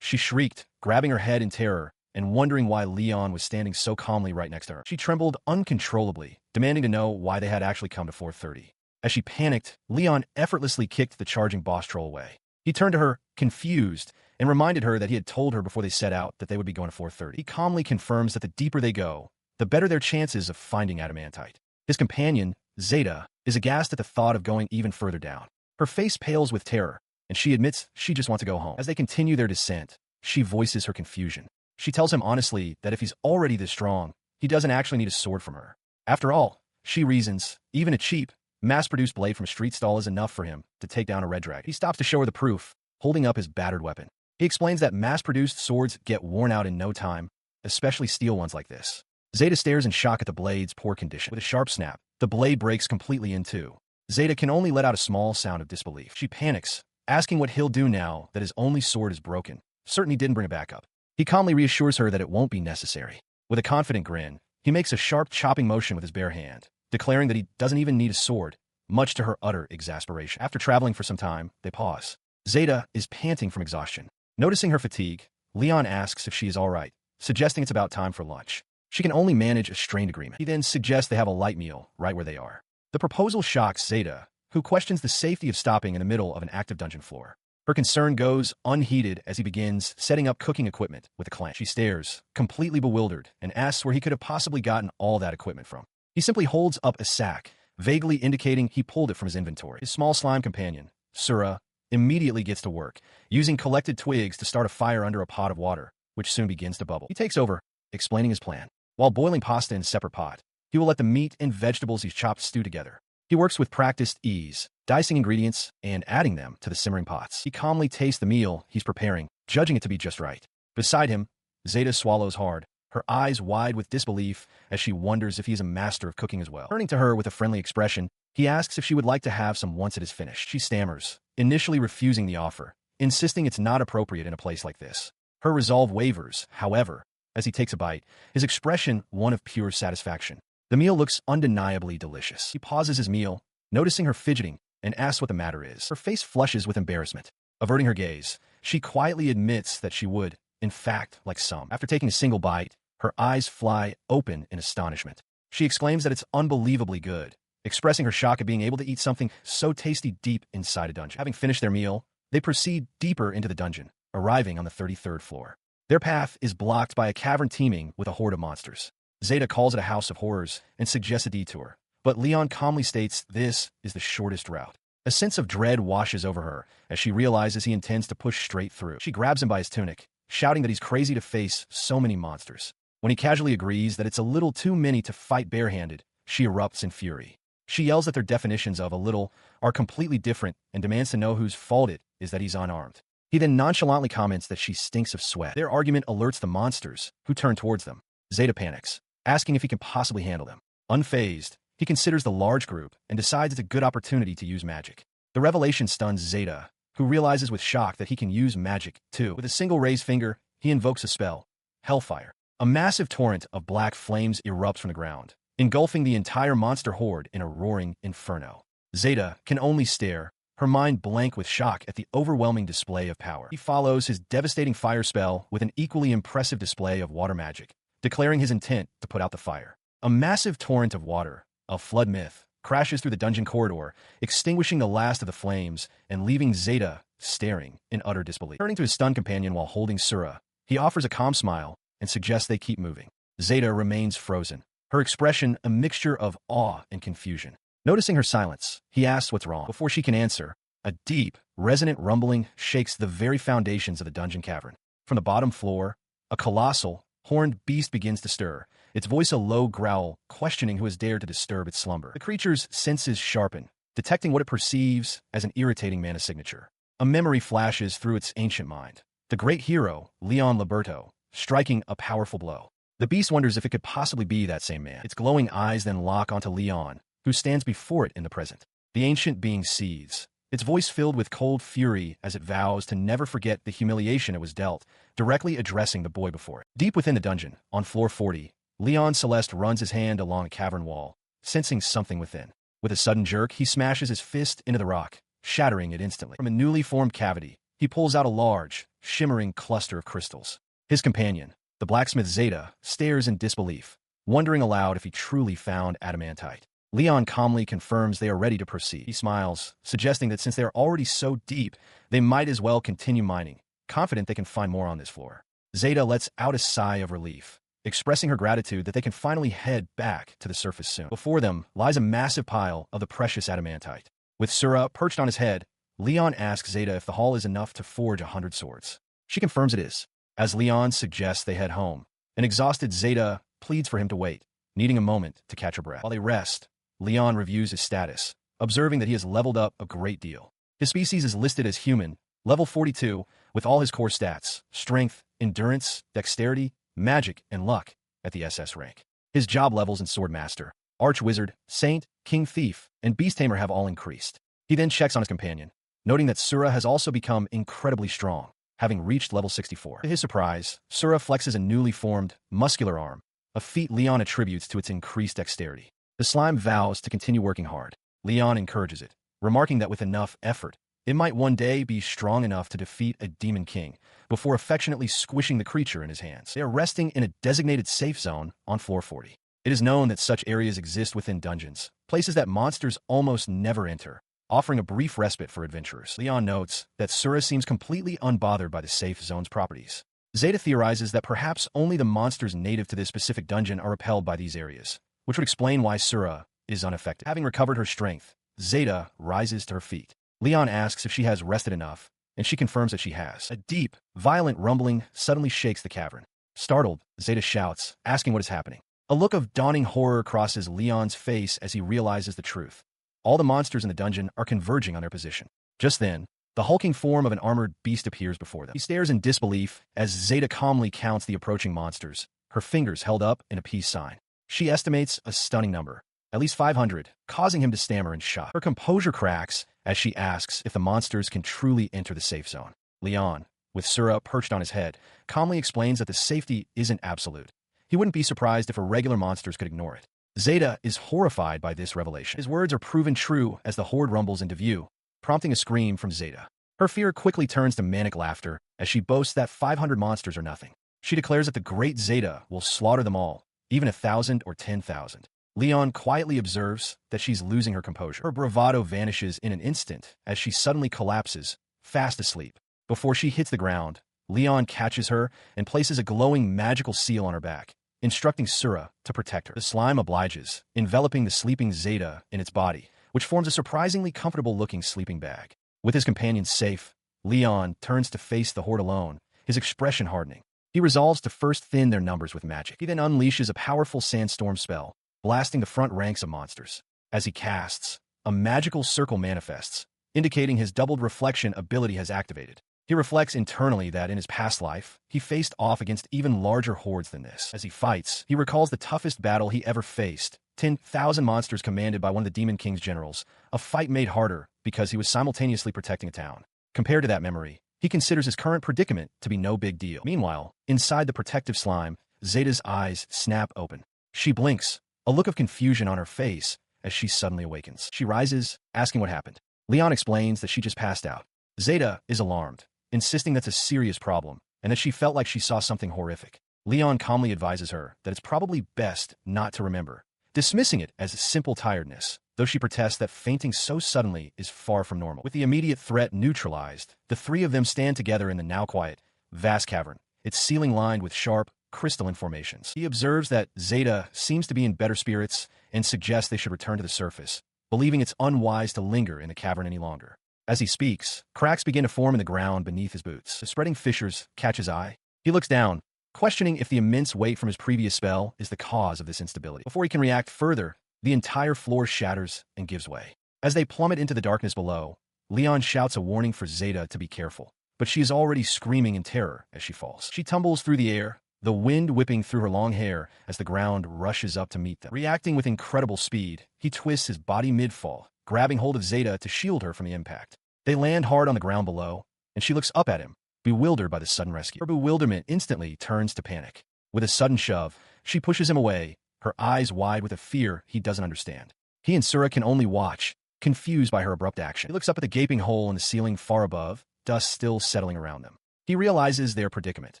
She shrieked, grabbing her head in terror, and wondering why Leon was standing so calmly right next to her. She trembled uncontrollably, demanding to know why they had actually come to 430. As she panicked, Leon effortlessly kicked the charging boss troll away. He turned to her, confused, and reminded her that he had told her before they set out that they would be going to 430. He calmly confirms that the deeper they go, the better their chances of finding adamantite. His companion, Zeta, is aghast at the thought of going even further down. Her face pales with terror, and she admits she just wants to go home. As they continue their descent, she voices her confusion. She tells him honestly that if he's already this strong, he doesn't actually need a sword from her. After all, she reasons, even a cheap, mass-produced blade from a street stall is enough for him to take down a red dragon. He stops to show her the proof, holding up his battered weapon. He explains that mass-produced swords get worn out in no time, especially steel ones like this. Zeta stares in shock at the blade's poor condition. With a sharp snap, the blade breaks completely in two. Zeta can only let out a small sound of disbelief. She panics, asking what he'll do now that his only sword is broken. Certain he didn't bring it back up. He calmly reassures her that it won't be necessary. With a confident grin, he makes a sharp chopping motion with his bare hand, declaring that he doesn't even need a sword, much to her utter exasperation. After traveling for some time, they pause. Zeta is panting from exhaustion. Noticing her fatigue, Leyon asks if she is all right, suggesting it's about time for lunch. She can only manage a strained agreement. He then suggests they have a light meal right where they are. The proposal shocks Zeta, who questions the safety of stopping in the middle of an active dungeon floor. Her concern goes unheeded as he begins setting up cooking equipment with a clank. She stares, completely bewildered, and asks where he could have possibly gotten all that equipment from. He simply holds up a sack, vaguely indicating he pulled it from his inventory. His small slime companion, Sura, immediately gets to work, using collected twigs to start a fire under a pot of water, which soon begins to bubble. He takes over, explaining his plan. While boiling pasta in a separate pot, he will let the meat and vegetables he's chopped stew together. He works with practiced ease, dicing ingredients and adding them to the simmering pots. He calmly tastes the meal he's preparing, judging it to be just right. Beside him, Zeta swallows hard, her eyes wide with disbelief as she wonders if he is a master of cooking as well. Turning to her with a friendly expression, he asks if she would like to have some once it is finished. She stammers, initially refusing the offer, insisting it's not appropriate in a place like this. Her resolve wavers, however, as he takes a bite, his expression one of pure satisfaction. The meal looks undeniably delicious. He pauses his meal, noticing her fidgeting, and asks what the matter is. Her face flushes with embarrassment. Averting her gaze, she quietly admits that she would, in fact, like some. After taking a single bite, her eyes fly open in astonishment. She exclaims that it's unbelievably good, expressing her shock at being able to eat something so tasty deep inside a dungeon. Having finished their meal, they proceed deeper into the dungeon, arriving on the 33rd floor. Their path is blocked by a cavern teeming with a horde of monsters. Zeta calls it a house of horrors and suggests a detour, but Leyon calmly states this is the shortest route. A sense of dread washes over her as she realizes he intends to push straight through. She grabs him by his tunic, shouting that he's crazy to face so many monsters. When he casually agrees that it's a little too many to fight barehanded, she erupts in fury. She yells that their definitions of a little are completely different and demands to know whose fault it is that he's unarmed. He then nonchalantly comments that she stinks of sweat. Their argument alerts the monsters, who turn towards them. Zeta panics, asking if he can possibly handle them. Unfazed, he considers the large group and decides it's a good opportunity to use magic. The revelation stuns Zeta, who realizes with shock that he can use magic, too. With a single raised finger, he invokes a spell, Hellfire. A massive torrent of black flames erupts from the ground, engulfing the entire monster horde in a roaring inferno. Zeta can only stare, her mind blank with shock at the overwhelming display of power. He follows his devastating fire spell with an equally impressive display of water magic, declaring his intent to put out the fire. A massive torrent of water, a flood myth, crashes through the dungeon corridor, extinguishing the last of the flames and leaving Zeta staring in utter disbelief. Turning to his stunned companion while holding Sura, he offers a calm smile and suggests they keep moving. Zeta remains frozen, her expression a mixture of awe and confusion. Noticing her silence, he asks what's wrong. Before she can answer, a deep, resonant rumbling shakes the very foundations of the dungeon cavern. From the bottom floor, a colossal, horned beast begins to stir, its voice a low growl, questioning who has dared to disturb its slumber. The creature's senses sharpen, detecting what it perceives as an irritating mana signature. A memory flashes through its ancient mind. The great hero, Leyon Labberto, striking a powerful blow. The beast wonders if it could possibly be that same man. Its glowing eyes then lock onto Leyon, who stands before it in the present. The ancient being seethes, its voice filled with cold fury as it vows to never forget the humiliation it was dealt, directly addressing the boy before it. Deep within the dungeon, on floor 40, Leon Celeste runs his hand along a cavern wall, sensing something within. With a sudden jerk, he smashes his fist into the rock, shattering it instantly. From a newly formed cavity, he pulls out a large, shimmering cluster of crystals. His companion, the blacksmith Zeta, stares in disbelief, wondering aloud if he truly found adamantite. Leyon calmly confirms they are ready to proceed. He smiles, suggesting that since they are already so deep, they might as well continue mining, confident they can find more on this floor. Zeta lets out a sigh of relief, expressing her gratitude that they can finally head back to the surface soon. Before them lies a massive pile of the precious adamantite. With Sura perched on his head, Leyon asks Zeta if the haul is enough to forge 100 swords. She confirms it is. As Leyon suggests they head home, an exhausted Zeta pleads for him to wait, needing a moment to catch her breath. While they rest, Leyon reviews his status, observing that he has leveled up a great deal. His species is listed as human, level 42, with all his core stats, strength, endurance, dexterity, magic, and luck, at the SS rank. His job levels in Swordmaster, Archwizard, Saint, King Thief, and Beast Tamer have all increased. He then checks on his companion, noting that Sura has also become incredibly strong. having reached level 64. To his surprise, Sura flexes a newly formed, muscular arm, a feat Leyon attributes to its increased dexterity. The slime vows to continue working hard. Leyon encourages it, remarking that with enough effort, it might one day be strong enough to defeat a demon king, before affectionately squishing the creature in his hands. They are resting in a designated safe zone on floor 40. It is known that such areas exist within dungeons, places that monsters almost never enter, offering a brief respite for adventurers. Leyon notes that Sura seems completely unbothered by the safe zone's properties. Zeta theorizes that perhaps only the monsters native to this specific dungeon are repelled by these areas, which would explain why Sura is unaffected. Having recovered her strength, Zeta rises to her feet. Leyon asks if she has rested enough, and she confirms that she has. A deep, violent rumbling suddenly shakes the cavern. Startled, Zeta shouts, asking what is happening. A look of dawning horror crosses Leyon's face as he realizes the truth. All the monsters in the dungeon are converging on their position. Just then, the hulking form of an armored beast appears before them. He stares in disbelief as Zeta calmly counts the approaching monsters, her fingers held up in a peace sign. She estimates a stunning number, at least 500, causing him to stammer in shock. Her composure cracks as she asks if the monsters can truly enter the safe zone. Leyon, with Sura perched on his head, calmly explains that the safety isn't absolute. He wouldn't be surprised if irregular monsters could ignore it. Zeta is horrified by this revelation. His words are proven true as the horde rumbles into view, prompting a scream from Zeta. Her fear quickly turns to manic laughter as she boasts that 500 monsters are nothing. She declares that the great Zeta will slaughter them all, even 1,000 or 10,000. Leyon quietly observes that she's losing her composure. Her bravado vanishes in an instant as she suddenly collapses, fast asleep. Before she hits the ground, Leyon catches her and places a glowing magical seal on her back, instructing Sura to protect her. The slime obliges, enveloping the sleeping Zeta in its body, which forms a surprisingly comfortable-looking sleeping bag. With his companions safe, Leyon turns to face the horde alone, his expression hardening. He resolves to first thin their numbers with magic. He then unleashes a powerful sandstorm spell, blasting the front ranks of monsters. As he casts, a magical circle manifests, indicating his doubled reflection ability has activated. He reflects internally that in his past life, he faced off against even larger hordes than this. As he fights, he recalls the toughest battle he ever faced, 10,000 monsters commanded by one of the Demon King's generals, a fight made harder because he was simultaneously protecting a town. Compared to that memory, he considers his current predicament to be no big deal. Meanwhile, inside the protective slime, Zeta's eyes snap open. She blinks, a look of confusion on her face as she suddenly awakens. She rises, asking what happened. Leyon explains that she just passed out. Zeta is alarmed, insisting that's a serious problem, and that she felt like she saw something horrific. Leyon calmly advises her that it's probably best not to remember, dismissing it as simple tiredness, though she protests that fainting so suddenly is far from normal. With the immediate threat neutralized, the three of them stand together in the now quiet, vast cavern, its ceiling lined with sharp, crystalline formations. He observes that Zeta seems to be in better spirits and suggests they should return to the surface, believing it's unwise to linger in the cavern any longer. As he speaks, cracks begin to form in the ground beneath his boots. The spreading fissures catch his eye. He looks down, questioning if the immense weight from his previous spell is the cause of this instability. Before he can react further, the entire floor shatters and gives way. As they plummet into the darkness below, Leyon shouts a warning for Zeta to be careful, but she is already screaming in terror as she falls. She tumbles through the air, the wind whipping through her long hair as the ground rushes up to meet them. Reacting with incredible speed, he twists his body mid-fall, grabbing hold of Zeta to shield her from the impact. They land hard on the ground below, and she looks up at him, bewildered by the sudden rescue. Her bewilderment instantly turns to panic. With a sudden shove, she pushes him away, her eyes wide with a fear he doesn't understand. He and Sura can only watch, confused by her abrupt action. He looks up at the gaping hole in the ceiling far above, dust still settling around them. He realizes their predicament.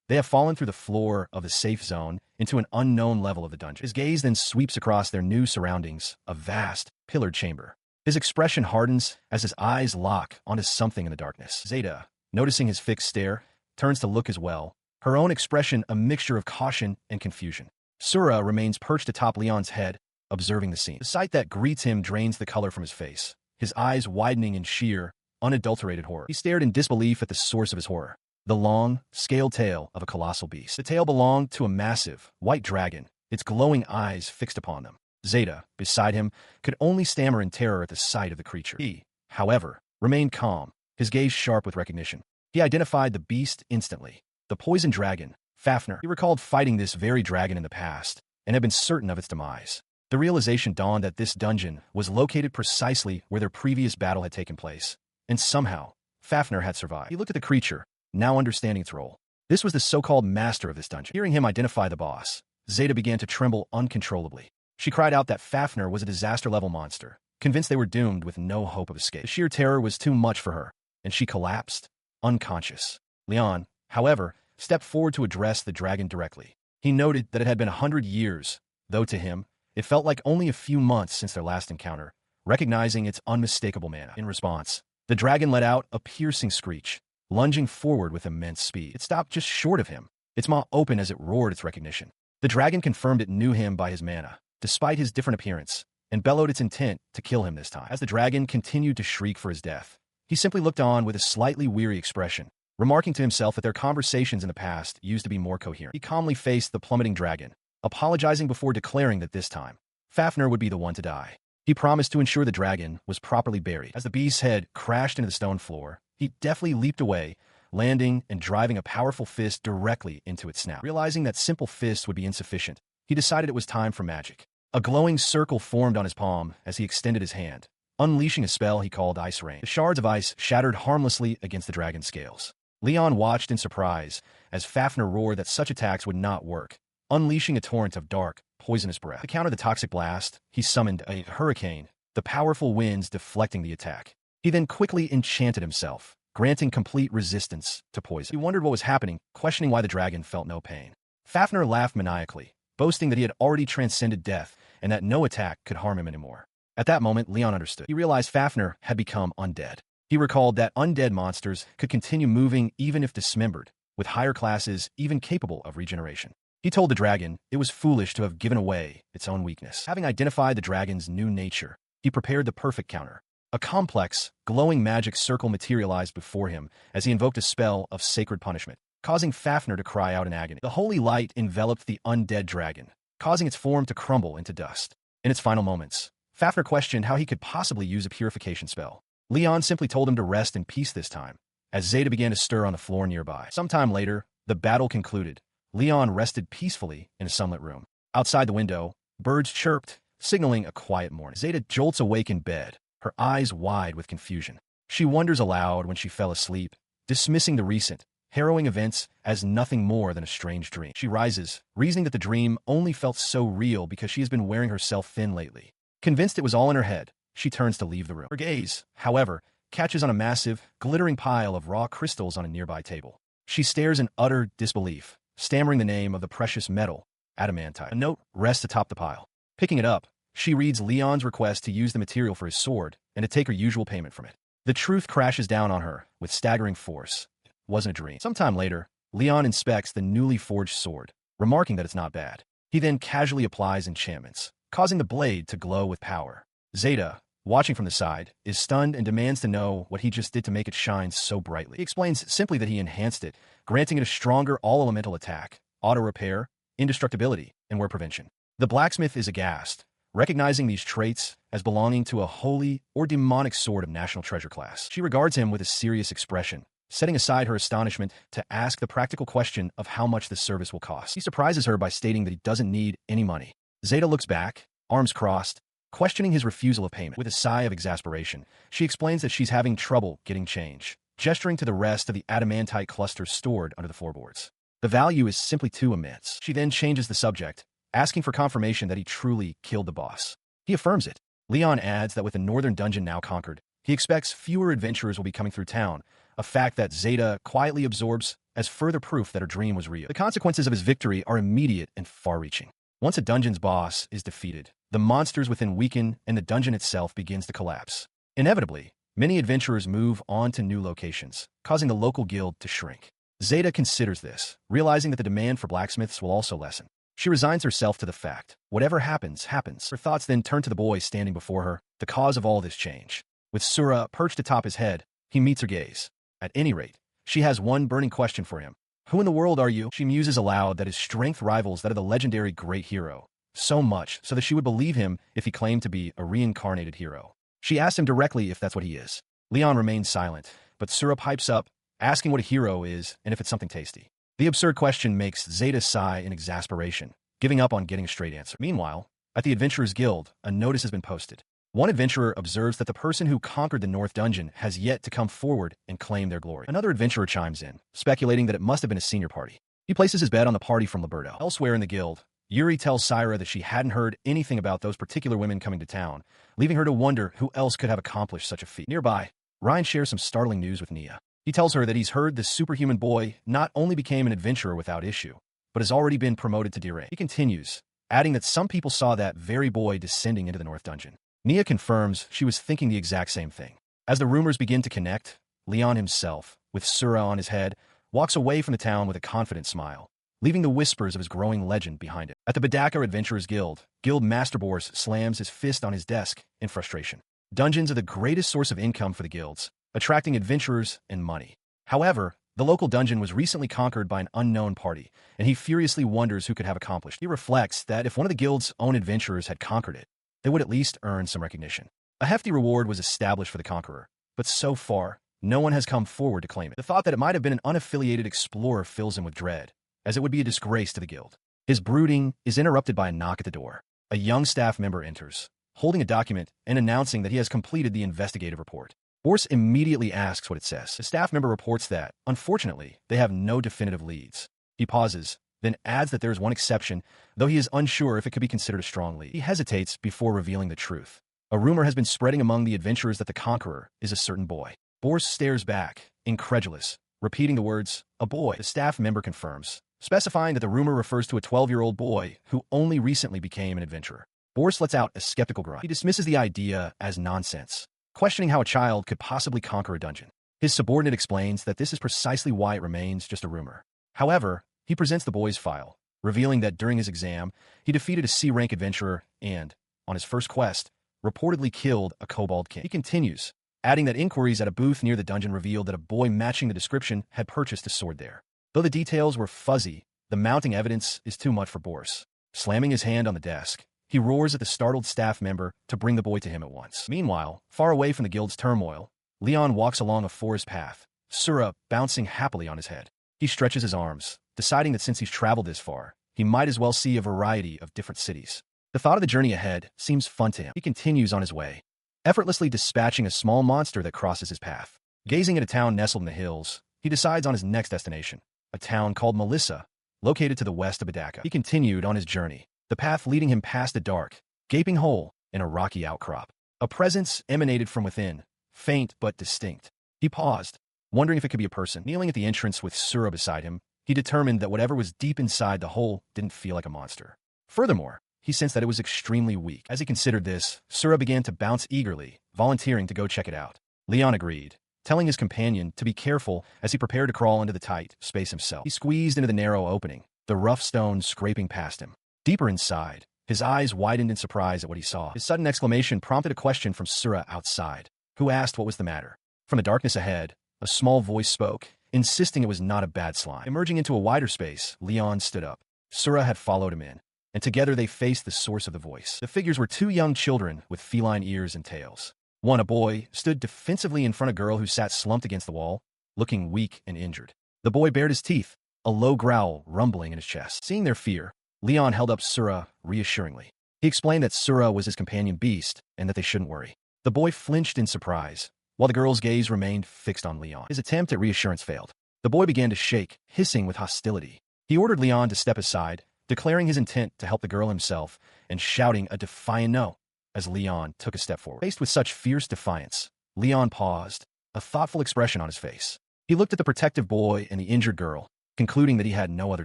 They have fallen through the floor of the safe zone into an unknown level of the dungeon. His gaze then sweeps across their new surroundings, a vast, pillared chamber. His expression hardens as his eyes lock onto something in the darkness. Zeta, noticing his fixed stare, turns to look as well, her own expression a mixture of caution and confusion. Sura remains perched atop Leyon's head, observing the scene. The sight that greets him drains the color from his face, his eyes widening in sheer, unadulterated horror. He stared in disbelief at the source of his horror. The long, scaled tail of a colossal beast. The tail belonged to a massive, white dragon, its glowing eyes fixed upon them. Zeta, beside him, could only stammer in terror at the sight of the creature. He, however, remained calm, his gaze sharp with recognition. He identified the beast instantly. The poison dragon, Fafner. He recalled fighting this very dragon in the past, and had been certain of its demise. The realization dawned that this dungeon was located precisely where their previous battle had taken place, and somehow, Fafner had survived. He looked at the creature, now understanding its role. This was the so-called master of this dungeon. Hearing him identify the boss, Zeta began to tremble uncontrollably. She cried out that Fafner was a disaster-level monster, convinced they were doomed with no hope of escape. The sheer terror was too much for her, and she collapsed, unconscious. Leyon, however, stepped forward to address the dragon directly. He noted that it had been 100 years, though to him, it felt like only a few months since their last encounter, recognizing its unmistakable mana. In response, the dragon let out a piercing screech, lunging forward with immense speed. It stopped just short of him, its maw open as it roared its recognition. The dragon confirmed it knew him by his mana, despite his different appearance, and bellowed its intent to kill him this time. As the dragon continued to shriek for his death, he simply looked on with a slightly weary expression, remarking to himself that their conversations in the past used to be more coherent. He calmly faced the plummeting dragon, apologizing before declaring that this time, Fafner would be the one to die. He promised to ensure the dragon was properly buried. As the beast's head crashed into the stone floor, he deftly leaped away, landing and driving a powerful fist directly into its snout. Realizing that simple fists would be insufficient, he decided it was time for magic. A glowing circle formed on his palm as he extended his hand, unleashing a spell he called Ice Rain. The shards of ice shattered harmlessly against the dragon's scales. Leyon watched in surprise as Fafner roared that such attacks would not work, unleashing a torrent of dark, poisonous breath. To counter the toxic blast, he summoned a hurricane, the powerful winds deflecting the attack. He then quickly enchanted himself, granting complete resistance to poison. He wondered what was happening, questioning why the dragon felt no pain. Fafner laughed maniacally, boasting that he had already transcended death and that no attack could harm him anymore. At that moment, Leyon understood. He realized Fafner had become undead. He recalled that undead monsters could continue moving even if dismembered, with higher classes even capable of regeneration. He told the dragon it was foolish to have given away its own weakness. Having identified the dragon's new nature, he prepared the perfect counter. A complex, glowing magic circle materialized before him as he invoked a spell of sacred punishment, causing Fafner to cry out in agony. The holy light enveloped the undead dragon, causing its form to crumble into dust. In its final moments, Fafner questioned how he could possibly use a purification spell. Leyon simply told him to rest in peace this time, as Zeta began to stir on the floor nearby. Sometime later, the battle concluded. Leyon rested peacefully in a sunlit room. Outside the window, birds chirped, signaling a quiet morning. Zeta jolts awake in bed, her eyes wide with confusion. She wonders aloud when she fell asleep, dismissing the recent, harrowing events as nothing more than a strange dream. She rises, reasoning that the dream only felt so real because she has been wearing herself thin lately. Convinced it was all in her head, she turns to leave the room. Her gaze, however, catches on a massive, glittering pile of raw crystals on a nearby table. She stares in utter disbelief, stammering the name of the precious metal, adamantite. A note rests atop the pile. Picking it up, she reads Leyon's request to use the material for his sword and to take her usual payment from it. The truth crashes down on her with staggering force. It wasn't a dream. Sometime later, Leyon inspects the newly forged sword, remarking that it's not bad. He then casually applies enchantments, causing the blade to glow with power. Zeta, watching from the side, is stunned and demands to know what he just did to make it shine so brightly. He explains simply that he enhanced it, granting it a stronger all-elemental attack, auto-repair, indestructibility, and wear prevention. The blacksmith is aghast, recognizing these traits as belonging to a holy or demonic sword of national treasure class. She regards him with a serious expression, setting aside her astonishment to ask the practical question of how much the service will cost. He surprises her by stating that he doesn't need any money. Zeta looks back, arms crossed, questioning his refusal of payment. With a sigh of exasperation, she explains that she's having trouble getting change, gesturing to the rest of the adamantite clusters stored under the floorboards. The value is simply too immense. She then changes the subject, asking for confirmation that he truly killed the boss. He affirms it. Leyon adds that with the northern dungeon now conquered, he expects fewer adventurers will be coming through town, a fact that Zeta quietly absorbs as further proof that her dream was real. The consequences of his victory are immediate and far-reaching. Once a dungeon's boss is defeated, the monsters within weaken and the dungeon itself begins to collapse. Inevitably, many adventurers move on to new locations, causing the local guild to shrink. Zeta considers this, realizing that the demand for blacksmiths will also lessen. She resigns herself to the fact. Whatever happens, happens. Her thoughts then turn to the boy standing before her, the cause of all this change. With Sura perched atop his head, he meets her gaze. At any rate, she has one burning question for him. Who in the world are you? She muses aloud that his strength rivals that of the legendary great hero, so much so that she would believe him if he claimed to be a reincarnated hero. She asks him directly if that's what he is. Leyon remains silent, but Sura pipes up, asking what a hero is and if it's something tasty. The absurd question makes Zeta sigh in exasperation, giving up on getting a straight answer. Meanwhile, at the Adventurers Guild, a notice has been posted. One adventurer observes that the person who conquered the North Dungeon has yet to come forward and claim their glory. Another adventurer chimes in, speculating that it must have been a senior party. He places his bet on the party from Labberto. Elsewhere in the guild, Yuri tells Sura that she hadn't heard anything about those particular women coming to town, leaving her to wonder who else could have accomplished such a feat. Nearby, Ryan shares some startling news with Nia. He tells her that he's heard the superhuman boy not only became an adventurer without issue, but has already been promoted to dire. He continues, adding that some people saw that very boy descending into the North Dungeon. Nia confirms she was thinking the exact same thing. As the rumors begin to connect, Leyon himself, with Sura on his head, walks away from the town with a confident smile, leaving the whispers of his growing legend behind it. At the Bedaka Adventurers Guild, Guild Master Boris slams his fist on his desk in frustration. Dungeons are the greatest source of income for the guilds, attracting adventurers and money. However, the local dungeon was recently conquered by an unknown party, and he furiously wonders who could have accomplished. He reflects that if one of the guild's own adventurers had conquered it, they would at least earn some recognition. A hefty reward was established for the conqueror, but so far, no one has come forward to claim it. The thought that it might have been an unaffiliated explorer fills him with dread, as it would be a disgrace to the guild. His brooding is interrupted by a knock at the door. A young staff member enters, holding a document and announcing that he has completed the investigative report. Boris immediately asks what it says. The staff member reports that, unfortunately, they have no definitive leads. He pauses, then adds that there is one exception, though he is unsure if it could be considered a strong lead. He hesitates before revealing the truth. A rumor has been spreading among the adventurers that the conqueror is a certain boy. Boris stares back, incredulous, repeating the words, "a boy." The staff member confirms, specifying that the rumor refers to a 12-year-old boy who only recently became an adventurer. Boris lets out a skeptical grunt. He dismisses the idea as nonsense, questioning how a child could possibly conquer a dungeon. His subordinate explains that this is precisely why it remains just a rumor. However, he presents the boy's file, revealing that during his exam, he defeated a C-rank adventurer and, on his first quest, reportedly killed a Kobold king. He continues, adding that inquiries at a booth near the dungeon revealed that a boy matching the description had purchased a sword there. Though the details were fuzzy, the mounting evidence is too much for Boris. Slamming his hand on the desk, he roars at the startled staff member to bring the boy to him at once. Meanwhile, far away from the guild's turmoil, Leyon walks along a forest path, Sura bouncing happily on his head. He stretches his arms, deciding that since he's traveled this far, he might as well see a variety of different cities. The thought of the journey ahead seems fun to him. He continues on his way, effortlessly dispatching a small monster that crosses his path. Gazing at a town nestled in the hills, he decides on his next destination, a town called Melissa, located to the west of Bedaka. He continued on his journey, the path leading him past a dark, gaping hole in a rocky outcrop. A presence emanated from within, faint but distinct. He paused, wondering if it could be a person. Kneeling at the entrance with Sura beside him, he determined that whatever was deep inside the hole didn't feel like a monster. Furthermore, he sensed that it was extremely weak. As he considered this, Sura began to bounce eagerly, volunteering to go check it out. Leyon agreed, telling his companion to be careful as he prepared to crawl into the tight space himself. He squeezed into the narrow opening, the rough stone scraping past him. Deeper inside, his eyes widened in surprise at what he saw. His sudden exclamation prompted a question from Sura outside, who asked what was the matter. From the darkness ahead, a small voice spoke, insisting it was not a bad slime. Emerging into a wider space, Leyon stood up. Sura had followed him in, and together they faced the source of the voice. The figures were two young children with feline ears and tails. One, a boy, stood defensively in front of a girl who sat slumped against the wall, looking weak and injured. The boy bared his teeth, a low growl rumbling in his chest. Seeing their fear, Leyon held up Sura reassuringly. He explained that Sura was his companion beast and that they shouldn't worry. The boy flinched in surprise, while the girl's gaze remained fixed on Leyon. His attempt at reassurance failed. The boy began to shake, hissing with hostility. He ordered Leyon to step aside, declaring his intent to help the girl himself, and shouting a defiant no as Leyon took a step forward. Faced with such fierce defiance, Leyon paused, a thoughtful expression on his face. He looked at the protective boy and the injured girl, concluding that he had no other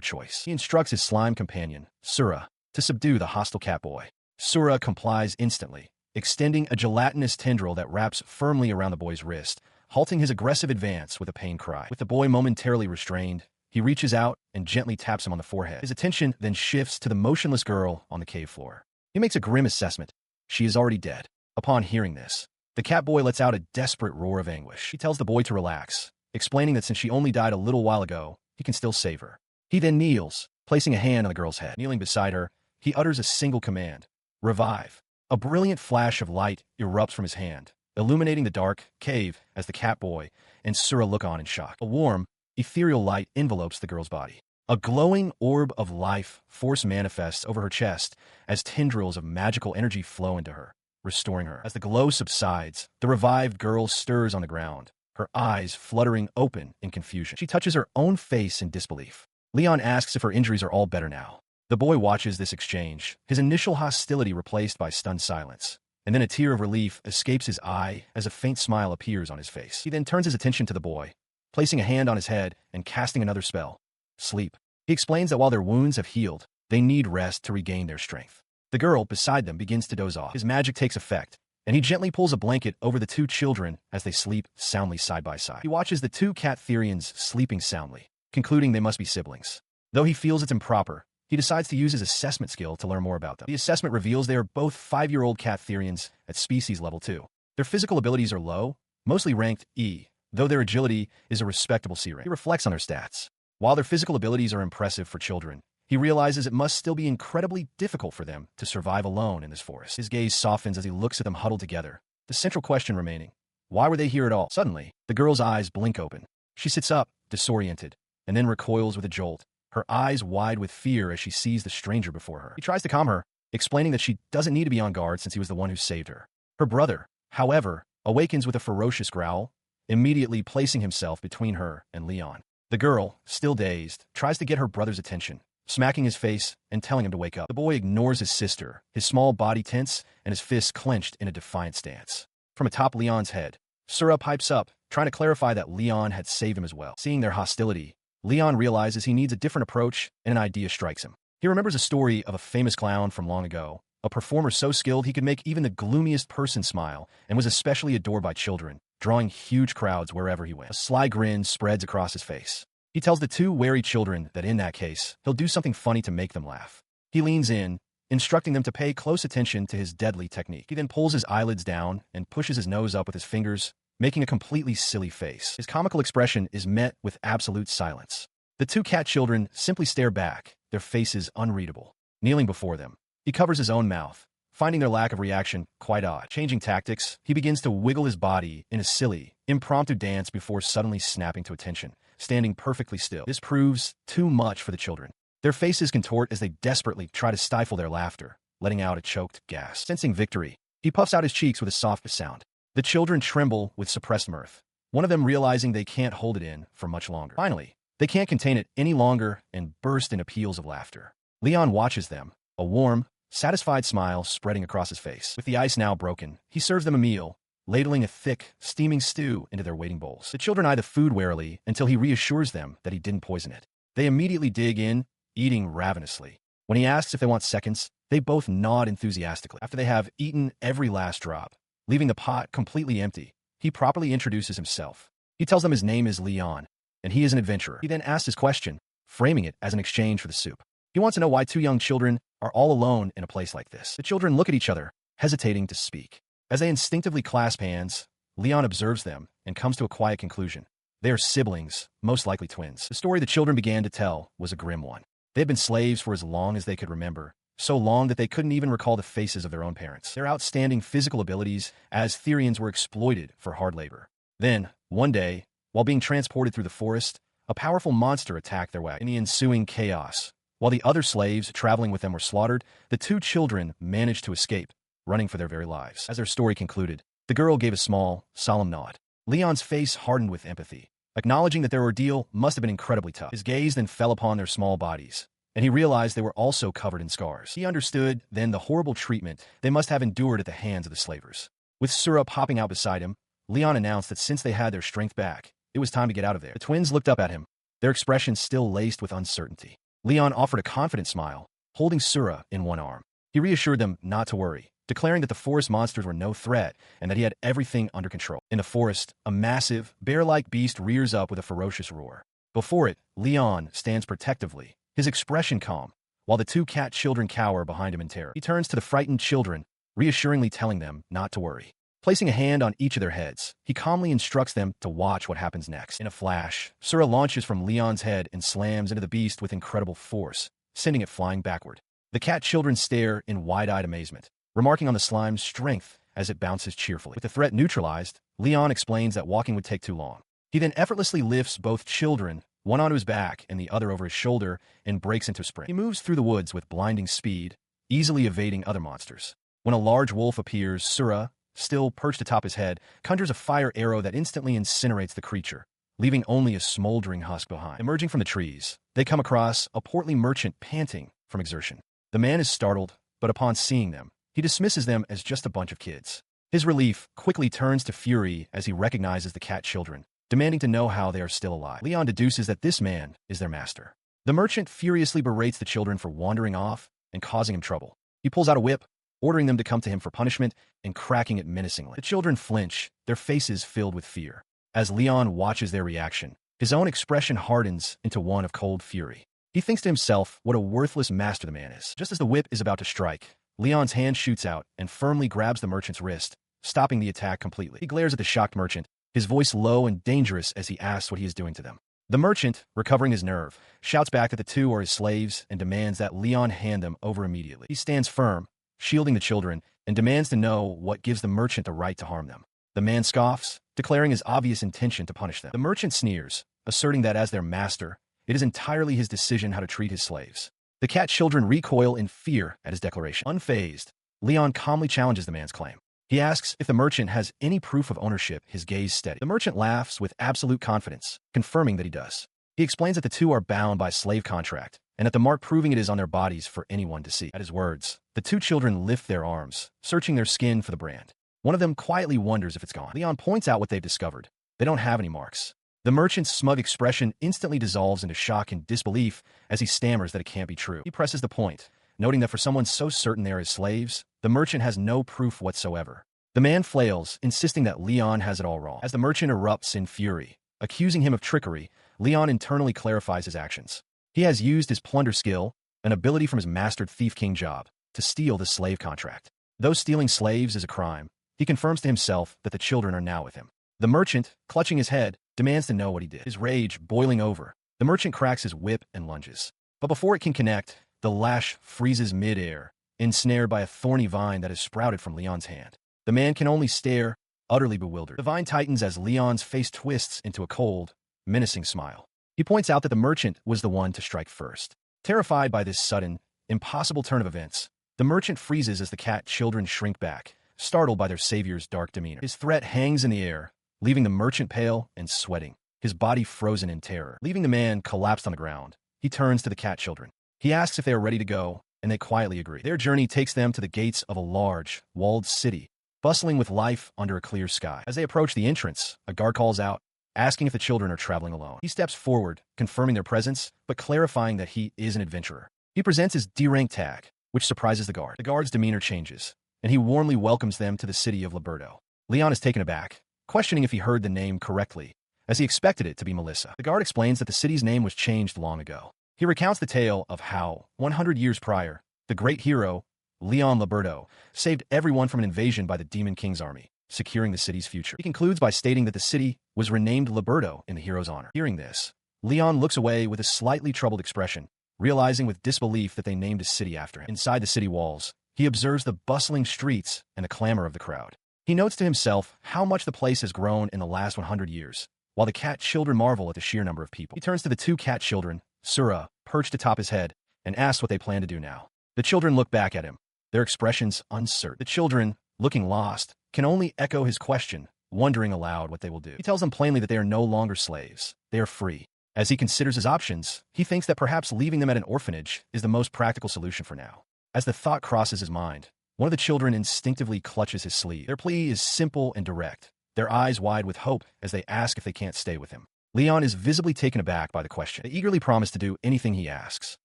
choice. He instructs his slime companion, Sura, to subdue the hostile cat boy. Sura complies instantly, extending a gelatinous tendril that wraps firmly around the boy's wrist, halting his aggressive advance with a pain cry. With the boy momentarily restrained, he reaches out and gently taps him on the forehead. His attention then shifts to the motionless girl on the cave floor. He makes a grim assessment. She is already dead. Upon hearing this, the cat boy lets out a desperate roar of anguish. He tells the boy to relax, explaining that since she only died a little while ago, he can still save her. He then kneels, placing a hand on the girl's head. Kneeling beside her, he utters a single command: revive. A brilliant flash of light erupts from his hand, illuminating the dark cave as the cat boy and Sura look on in shock. A warm, ethereal light envelopes the girl's body. A glowing orb of life force manifests over her chest as tendrils of magical energy flow into her, restoring her. As the glow subsides, the revived girl stirs on the ground, her eyes fluttering open in confusion. She touches her own face in disbelief. Leyon asks if her injuries are all better now. The boy watches this exchange, his initial hostility replaced by stunned silence. And then a tear of relief escapes his eye as a faint smile appears on his face. He then turns his attention to the boy, placing a hand on his head and casting another spell. Sleep. He explains that while their wounds have healed, they need rest to regain their strength. The girl beside them begins to doze off. His magic takes effect, and he gently pulls a blanket over the two children as they sleep soundly side by side. He watches the two Catherians sleeping soundly, concluding they must be siblings. Though he feels it's improper, he decides to use his assessment skill to learn more about them. The assessment reveals they are both 5-year-old Catherians at species level 2. Their physical abilities are low, mostly ranked E, though their agility is a respectable C rank. He reflects on their stats. While their physical abilities are impressive for children, he realizes it must still be incredibly difficult for them to survive alone in this forest. His gaze softens as he looks at them huddled together, the central question remaining: why were they here at all? Suddenly, the girl's eyes blink open. She sits up, disoriented, and then recoils with a jolt, her eyes wide with fear as she sees the stranger before her. He tries to calm her, explaining that she doesn't need to be on guard since he was the one who saved her. Her brother, however, awakens with a ferocious growl, immediately placing himself between her and Leyon. The girl, still dazed, tries to get her brother's attention, smacking his face and telling him to wake up. The boy ignores his sister, his small body tense and his fists clenched in a defiant stance. From atop Leyon's head, Sura pipes up, trying to clarify that Leyon had saved him as well. Seeing their hostility, Leyon realizes he needs a different approach, and an idea strikes him. He remembers a story of a famous clown from long ago, a performer so skilled he could make even the gloomiest person smile, and was especially adored by children, drawing huge crowds wherever he went. A sly grin spreads across his face. He tells the two wary children that in that case, he'll do something funny to make them laugh. He leans in, instructing them to pay close attention to his deadly technique. He then pulls his eyelids down and pushes his nose up with his fingers, making a completely silly face. His comical expression is met with absolute silence. The two cat children simply stare back, their faces unreadable. Kneeling before them, he covers his own mouth, finding their lack of reaction quite odd. Changing tactics, he begins to wiggle his body in a silly, impromptu dance before suddenly snapping to attention, standing perfectly still. This proves too much for the children. Their faces contort as they desperately try to stifle their laughter, letting out a choked gasp. Sensing victory, he puffs out his cheeks with a soft sound. The children tremble with suppressed mirth, one of them realizing they can't hold it in for much longer. Finally, they can't contain it any longer and burst into peals of laughter. Leyon watches them, a warm, satisfied smile spreading across his face. With the ice now broken, he serves them a meal, ladling a thick, steaming stew into their waiting bowls. The children eye the food warily until he reassures them that he didn't poison it. They immediately dig in, eating ravenously. When he asks if they want seconds, they both nod enthusiastically. After they have eaten every last drop, leaving the pot completely empty, he properly introduces himself. He tells them his name is Leyon, and he is an adventurer. He then asks his question, framing it as an exchange for the soup. He wants to know why two young children are all alone in a place like this. The children look at each other, hesitating to speak. As they instinctively clasp hands, Leyon observes them and comes to a quiet conclusion. They are siblings, most likely twins. The story the children began to tell was a grim one. They had been slaves for as long as they could remember, so long that they couldn't even recall the faces of their own parents. Their outstanding physical abilities as Therians were exploited for hard labor. Then, one day, while being transported through the forest, a powerful monster attacked their wagon. In the ensuing chaos, while the other slaves traveling with them were slaughtered, the two children managed to escape, running for their very lives. As their story concluded, the girl gave a small, solemn nod. Leyon's face hardened with empathy, acknowledging that their ordeal must have been incredibly tough. His gaze then fell upon their small bodies, and he realized they were also covered in scars. He understood, then, the horrible treatment they must have endured at the hands of the slavers. With Sura popping out beside him, Leyon announced that since they had their strength back, it was time to get out of there. The twins looked up at him, their expressions still laced with uncertainty. Leyon offered a confident smile, holding Sura in one arm. He reassured them not to worry, declaring that the forest monsters were no threat and that he had everything under control. In the forest, a massive, bear-like beast rears up with a ferocious roar. Before it, Leyon stands protectively, his expression calm, while the two cat children cower behind him in terror. He turns to the frightened children, reassuringly telling them not to worry. Placing a hand on each of their heads, he calmly instructs them to watch what happens next. In a flash, Sura launches from Leyon's head and slams into the beast with incredible force, sending it flying backward. The cat children stare in wide-eyed amazement, remarking on the slime's strength as it bounces cheerfully. With the threat neutralized, Leyon explains that walking would take too long. He then effortlessly lifts both children, one onto his back and the other over his shoulder, and breaks into a sprint. He moves through the woods with blinding speed, easily evading other monsters. When a large wolf appears, Sura, still perched atop his head, conjures a fire arrow that instantly incinerates the creature, leaving only a smoldering husk behind. Emerging from the trees, they come across a portly merchant panting from exertion. The man is startled, but upon seeing them, he dismisses them as just a bunch of kids. His relief quickly turns to fury as he recognizes the cat children, demanding to know how they are still alive. Leyon deduces that this man is their master. The merchant furiously berates the children for wandering off and causing him trouble. He pulls out a whip, ordering them to come to him for punishment and cracking it menacingly. The children flinch, their faces filled with fear. As Leyon watches their reaction, his own expression hardens into one of cold fury. He thinks to himself what a worthless master the man is. Just as the whip is about to strike, Leyon's hand shoots out and firmly grabs the merchant's wrist, stopping the attack completely. He glares at the shocked merchant, his voice low and dangerous as he asks what he is doing to them. The merchant, recovering his nerve, shouts back that the two are his slaves and demands that Leyon hand them over immediately. He stands firm, shielding the children, and demands to know what gives the merchant the right to harm them. The man scoffs, declaring his obvious intention to punish them. The merchant sneers, asserting that as their master, it is entirely his decision how to treat his slaves. The cat children recoil in fear at his declaration. Unfazed, Leyon calmly challenges the man's claim. He asks if the merchant has any proof of ownership, his gaze steady. The merchant laughs with absolute confidence, confirming that he does. He explains that the two are bound by a slave contract, and that the mark proving it is on their bodies for anyone to see. At his words, the two children lift their arms, searching their skin for the brand. One of them quietly wonders if it's gone. Leyon points out what they've discovered. They don't have any marks. The merchant's smug expression instantly dissolves into shock and disbelief as he stammers that it can't be true. He presses the point, noting that for someone so certain they are his slaves, the merchant has no proof whatsoever. The man flails, insisting that Leyon has it all wrong. As the merchant erupts in fury, accusing him of trickery, Leyon internally clarifies his actions. He has used his plunder skill, an ability from his mastered Thief King job, to steal the slave contract. Though stealing slaves is a crime, he confirms to himself that the children are now with him. The merchant, clutching his head, demands to know what he did. His rage boiling over, the merchant cracks his whip and lunges. But before it can connect, the lash freezes mid-air, ensnared by a thorny vine that has sprouted from Leyon's hand. The man can only stare, utterly bewildered. The vine tightens as Leyon's face twists into a cold, menacing smile. He points out that the merchant was the one to strike first. Terrified by this sudden, impossible turn of events, the merchant freezes as the cat children shrink back, startled by their savior's dark demeanor. His threat hangs in the air, leaving the merchant pale and sweating, his body frozen in terror. Leaving the man collapsed on the ground, he turns to the cat children. He asks if they are ready to go, and they quietly agree. Their journey takes them to the gates of a large, walled city, bustling with life under a clear sky. As they approach the entrance, a guard calls out, asking if the children are traveling alone. He steps forward, confirming their presence, but clarifying that he is an adventurer. He presents his D-rank tag, which surprises the guard. The guard's demeanor changes, and he warmly welcomes them to the city of Labberto. Leyon is taken aback, questioning if he heard the name correctly, as he expected it to be Melissa. The guard explains that the city's name was changed long ago. He recounts the tale of how, 100 years prior, the great hero, Leyon Labberto, saved everyone from an invasion by the Demon King's army, securing the city's future. He concludes by stating that the city was renamed Labberto in the hero's honor. Hearing this, Leyon looks away with a slightly troubled expression, realizing with disbelief that they named a city after him. Inside the city walls, he observes the bustling streets and the clamor of the crowd. He notes to himself how much the place has grown in the last 100 years, while the cat children marvel at the sheer number of people. He turns to the two cat children, Sura, perched atop his head, and asks what they plan to do now. The children look back at him, their expressions uncertain. The children, looking lost, can only echo his question, wondering aloud what they will do. He tells them plainly that they are no longer slaves. They are free. As he considers his options, he thinks that perhaps leaving them at an orphanage is the most practical solution for now. As the thought crosses his mind, one of the children instinctively clutches his sleeve. Their plea is simple and direct, their eyes wide with hope as they ask if they can't stay with him. Leyon is visibly taken aback by the question. They eagerly promise to do anything he asks.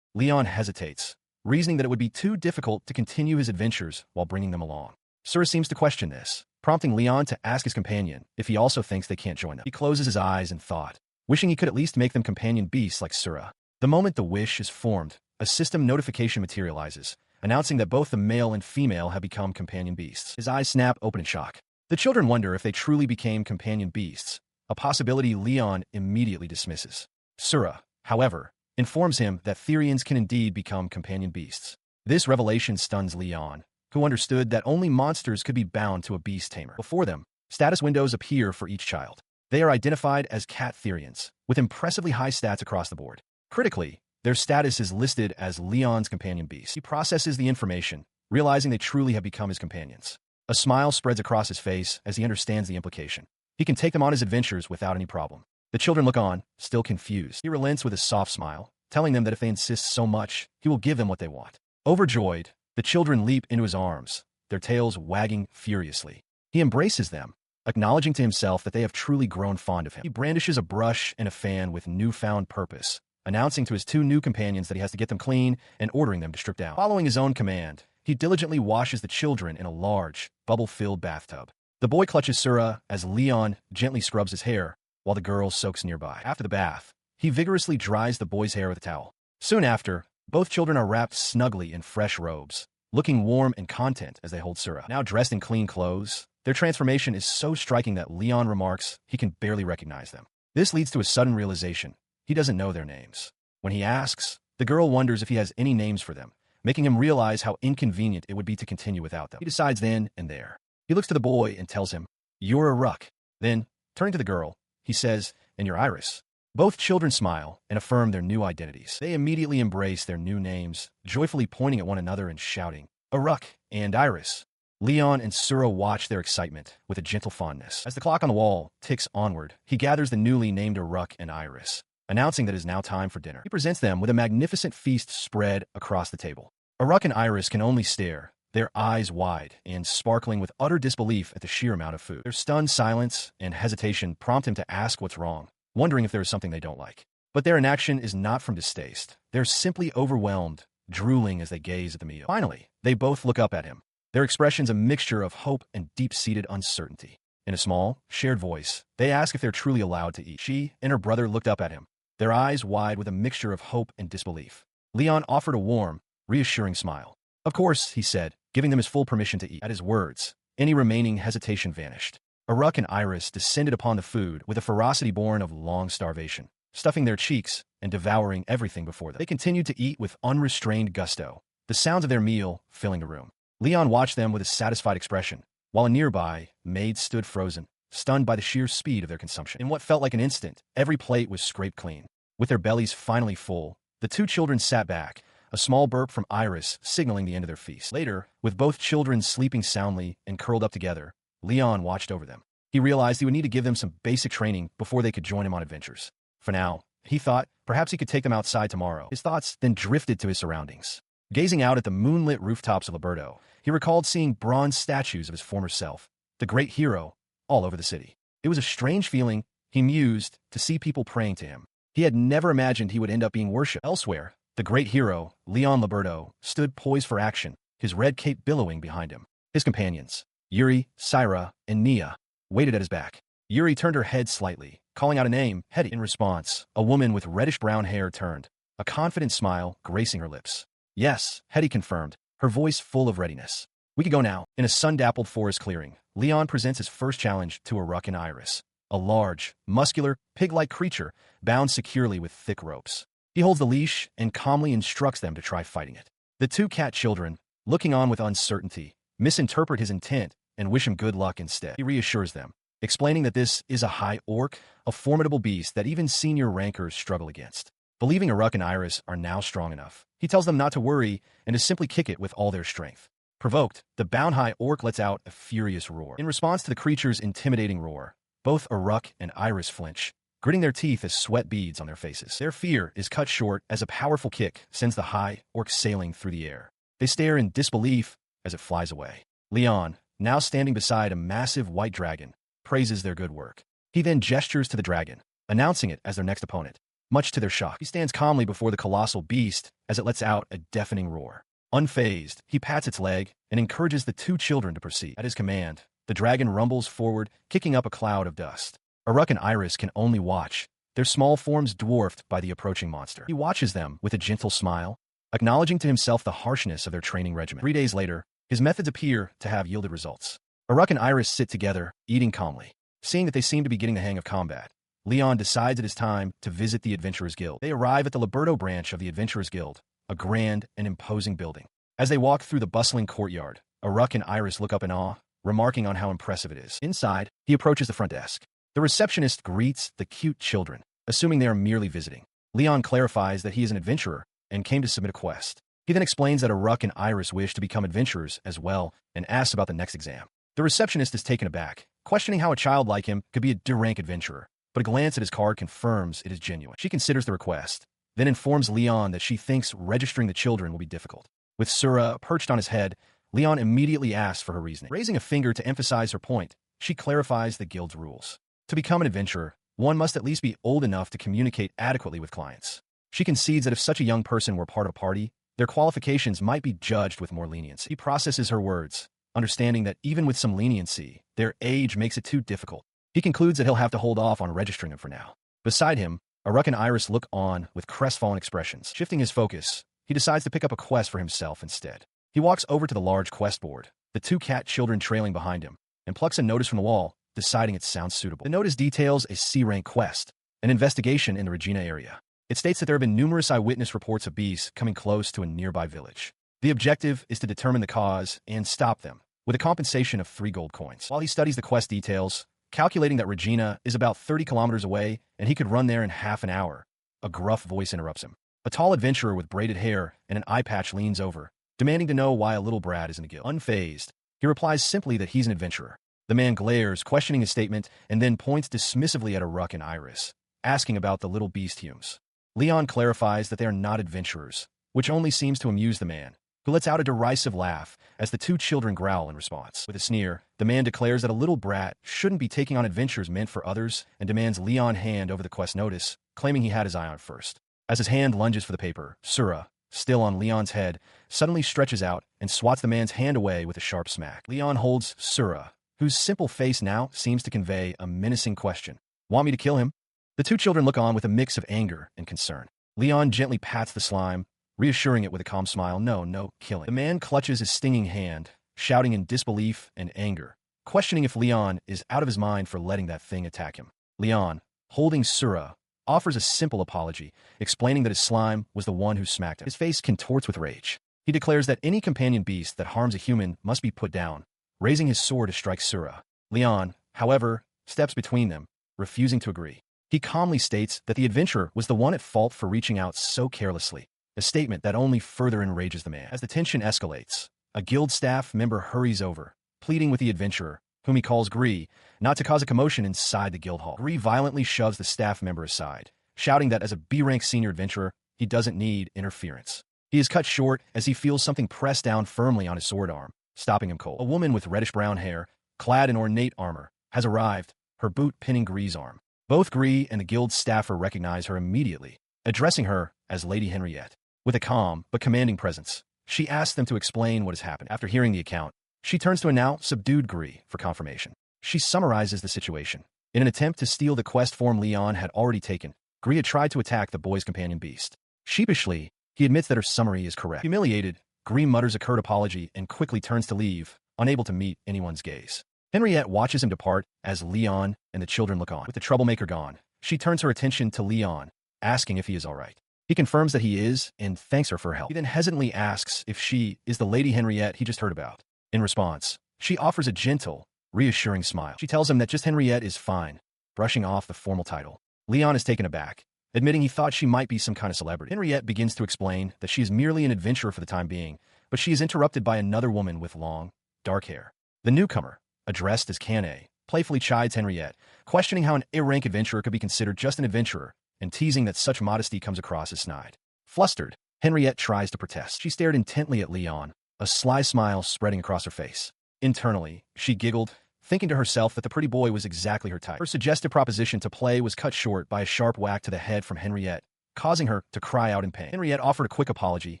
Leyon hesitates, reasoning that it would be too difficult to continue his adventures while bringing them along. Sura seems to question this, prompting Leyon to ask his companion if he also thinks they can't join them. He closes his eyes in thought, wishing he could at least make them companion beasts like Sura. The moment the wish is formed, a system notification materializes, announcing that both the male and female have become companion beasts. His eyes snap open in shock. The children wonder if they truly became companion beasts, a possibility Leyon immediately dismisses. Sura, however, informs him that Therians can indeed become companion beasts. This revelation stuns Leyon, who understood that only monsters could be bound to a beast tamer. Before them, status windows appear for each child. They are identified as cat Therians, with impressively high stats across the board. Critically, their status is listed as Leyon's companion beast. He processes the information, realizing they truly have become his companions. A smile spreads across his face as he understands the implication. He can take them on his adventures without any problem. The children look on, still confused. He relents with a soft smile, telling them that if they insist so much, he will give them what they want. Overjoyed, the children leap into his arms, their tails wagging furiously. He embraces them, acknowledging to himself that they have truly grown fond of him. He brandishes a brush and a fan with newfound purpose, announcing to his two new companions that he has to get them clean and ordering them to strip down. Following his own command, he diligently washes the children in a large, bubble-filled bathtub. The boy clutches Sura as Leyon gently scrubs his hair, while the girl soaks nearby. After the bath, he vigorously dries the boy's hair with a towel. Soon after, both children are wrapped snugly in fresh robes, looking warm and content as they hold Sura. Now dressed in clean clothes, their transformation is so striking that Leyon remarks he can barely recognize them. This leads to a sudden realization. He doesn't know their names. When he asks, the girl wonders if he has any names for them, making him realize how inconvenient it would be to continue without them. He decides then and there. He looks to the boy and tells him, "You're Aruck." Then, turning to the girl, he says, "And you're Iris." Both children smile and affirm their new identities. They immediately embrace their new names, joyfully pointing at one another and shouting, "Aruck and Iris." Leyon and Sura watch their excitement with a gentle fondness. As the clock on the wall ticks onward, he gathers the newly named Aruck and Iris, announcing that it is now time for dinner. He presents them with a magnificent feast spread across the table. Aruck and Iris can only stare, their eyes wide and sparkling with utter disbelief at the sheer amount of food. Their stunned silence and hesitation prompt him to ask what's wrong, wondering if there is something they don't like. But their inaction is not from distaste. They're simply overwhelmed, drooling as they gaze at the meal. Finally, they both look up at him, their expressions a mixture of hope and deep-seated uncertainty. In a small, shared voice, they ask if they're truly allowed to eat. She and her brother looked up at him, their eyes wide with a mixture of hope and disbelief. Leyon offered a warm, reassuring smile. "Of course," he said, giving them his full permission to eat. At his words, any remaining hesitation vanished. Aruck and Iris descended upon the food with a ferocity born of long starvation, stuffing their cheeks and devouring everything before them. They continued to eat with unrestrained gusto, the sounds of their meal filling the room. Leyon watched them with a satisfied expression, while a nearby maid stood frozen, stunned by the sheer speed of their consumption. In what felt like an instant, every plate was scraped clean. With their bellies finally full, the two children sat back, a small burp from Iris signaling the end of their feast. Later, with both children sleeping soundly and curled up together, Leyon watched over them. He realized he would need to give them some basic training before they could join him on adventures. For now, he thought, perhaps he could take them outside tomorrow. His thoughts then drifted to his surroundings. Gazing out at the moonlit rooftops of Labberto, he recalled seeing bronze statues of his former self, the great hero, all over the city. It was a strange feeling, he mused, to see people praying to him. He had never imagined he would end up being worshipped. Elsewhere, the great hero, Leyon Labberto, stood poised for action, his red cape billowing behind him. His companions, Yuri, Syra, and Nia, waited at his back. Yuri turned her head slightly, calling out a name, Hetty. In response, a woman with reddish-brown hair turned, a confident smile gracing her lips. "Yes," Hetty confirmed, her voice full of readiness. "We could go now." In a sun-dappled forest clearing, Leyon presents his first challenge to Aruck and Iris, a large, muscular, pig-like creature bound securely with thick ropes. He holds the leash and calmly instructs them to try fighting it. The two cat children, looking on with uncertainty, misinterpret his intent and wish him good luck instead. He reassures them, explaining that this is a high orc, a formidable beast that even senior rankers struggle against. Believing Aruck and Iris are now strong enough, he tells them not to worry and to simply kick it with all their strength. Provoked, the bound-high orc lets out a furious roar. In response to the creature's intimidating roar, both Aruck and Iris flinch, gritting their teeth as sweat beads on their faces. Their fear is cut short as a powerful kick sends the high orc sailing through the air. They stare in disbelief as it flies away. Leyon, now standing beside a massive white dragon, praises their good work. He then gestures to the dragon, announcing it as their next opponent. Much to their shock, he stands calmly before the colossal beast as it lets out a deafening roar. Unfazed, he pats its leg and encourages the two children to proceed. At his command, the dragon rumbles forward, kicking up a cloud of dust. Aruck and Iris can only watch, their small forms dwarfed by the approaching monster. He watches them with a gentle smile, acknowledging to himself the harshness of their training regimen. 3 days later, his methods appear to have yielded results. Aruck and Iris sit together, eating calmly. Seeing that they seem to be getting the hang of combat, Leyon decides it is time to visit the Adventurers Guild. They arrive at the Labberto branch of the Adventurers Guild, a grand and imposing building. As they walk through the bustling courtyard, Aruck and Iris look up in awe, remarking on how impressive it is. Inside, he approaches the front desk. The receptionist greets the cute children, assuming they are merely visiting. Leyon clarifies that he is an adventurer and came to submit a quest. He then explains that Aruck and Iris wish to become adventurers as well and asks about the next exam. The receptionist is taken aback, questioning how a child like him could be a D-rank adventurer, but a glance at his card confirms it is genuine. She considers the request, then informs Leyon that she thinks registering the children will be difficult. With Sura perched on his head, Leyon immediately asks for her reasoning. Raising a finger to emphasize her point, she clarifies the guild's rules. To become an adventurer, one must at least be old enough to communicate adequately with clients. She concedes that if such a young person were part of a party, their qualifications might be judged with more leniency. He processes her words, understanding that even with some leniency, their age makes it too difficult. He concludes that he'll have to hold off on registering them for now. Beside him, Aruck and Iris look on with crestfallen expressions. Shifting his focus, he decides to pick up a quest for himself instead. He walks over to the large quest board, the two cat children trailing behind him, and plucks a notice from the wall, deciding it sounds suitable. The notice details a C-rank quest, an investigation in the Regina area. It states that there have been numerous eyewitness reports of beasts coming close to a nearby village. The objective is to determine the cause and stop them, with a compensation of 3 gold coins. While he studies the quest details, calculating that Regina is about 30 kilometers away and he could run there in half an hour, a gruff voice interrupts him. A tall adventurer with braided hair and an eye patch leans over, demanding to know why a little brat is in the guild. Unfazed, he replies simply that he's an adventurer. The man glares, questioning his statement, and then points dismissively at Aruck and Iris, asking about the little beast humes. Leyon clarifies that they are not adventurers, which only seems to amuse the man, who lets out a derisive laugh as the two children growl in response. With a sneer, the man declares that a little brat shouldn't be taking on adventures meant for others and demands Leyon hand over the quest notice, claiming he had his eye on it first. As his hand lunges for the paper, Sura, still on Leon's head, suddenly stretches out and swats the man's hand away with a sharp smack. Leyon holds Sura, whose simple face now seems to convey a menacing question. Want me to kill him? The two children look on with a mix of anger and concern. Leyon gently pats the slime, reassuring it with a calm smile. No killing. The man clutches his stinging hand, shouting in disbelief and anger, questioning if Leyon is out of his mind for letting that thing attack him. Leyon, holding Sura, offers a simple apology, explaining that his slime was the one who smacked him. His face contorts with rage. He declares that any companion beast that harms a human must be put down, raising his sword to strike Sura. Leyon, however, steps between them, refusing to agree. He calmly states that the adventurer was the one at fault for reaching out so carelessly, a statement that only further enrages the man. As the tension escalates, a guild staff member hurries over, pleading with the adventurer, whom he calls Gree, not to cause a commotion inside the guild hall. Gree violently shoves the staff member aside, shouting that as a B-rank senior adventurer, he doesn't need interference. He is cut short as he feels something pressed down firmly on his sword arm, stopping him cold. A woman with reddish-brown hair, clad in ornate armor, has arrived, her boot pinning Gree's arm. Both Gree and the guild staffer recognize her immediately, addressing her as Lady Henriette. With a calm but commanding presence, she asks them to explain what has happened. After hearing the account, she turns to a now subdued Gree for confirmation. She summarizes the situation. In an attempt to steal the quest form Leyon had already taken, Gree had tried to attack the boy's companion beast. Sheepishly, he admits that her summary is correct. Humiliated, Gree mutters a curt apology and quickly turns to leave, unable to meet anyone's gaze. Henriette watches him depart as Leyon and the children look on. With the troublemaker gone, she turns her attention to Leyon, asking if he is all right. He confirms that he is and thanks her for her help. He then hesitantly asks if she is the Lady Henriette he just heard about. In response, she offers a gentle, reassuring smile. She tells him that just Henriette is fine, brushing off the formal title. Leyon is taken aback, admitting he thought she might be some kind of celebrity. Henriette begins to explain that she is merely an adventurer for the time being, but she is interrupted by another woman with long, dark hair. The newcomer, addressed as Kane, playfully chides Henriette, questioning how an A-rank adventurer could be considered just an adventurer, and teasing that such modesty comes across as snide. Flustered, Henriette tries to protest. She stared intently at Leyon, a sly smile spreading across her face. Internally, she giggled, thinking to herself that the pretty boy was exactly her type. Her suggested proposition to play was cut short by a sharp whack to the head from Henriette, causing her to cry out in pain. Henriette offered a quick apology,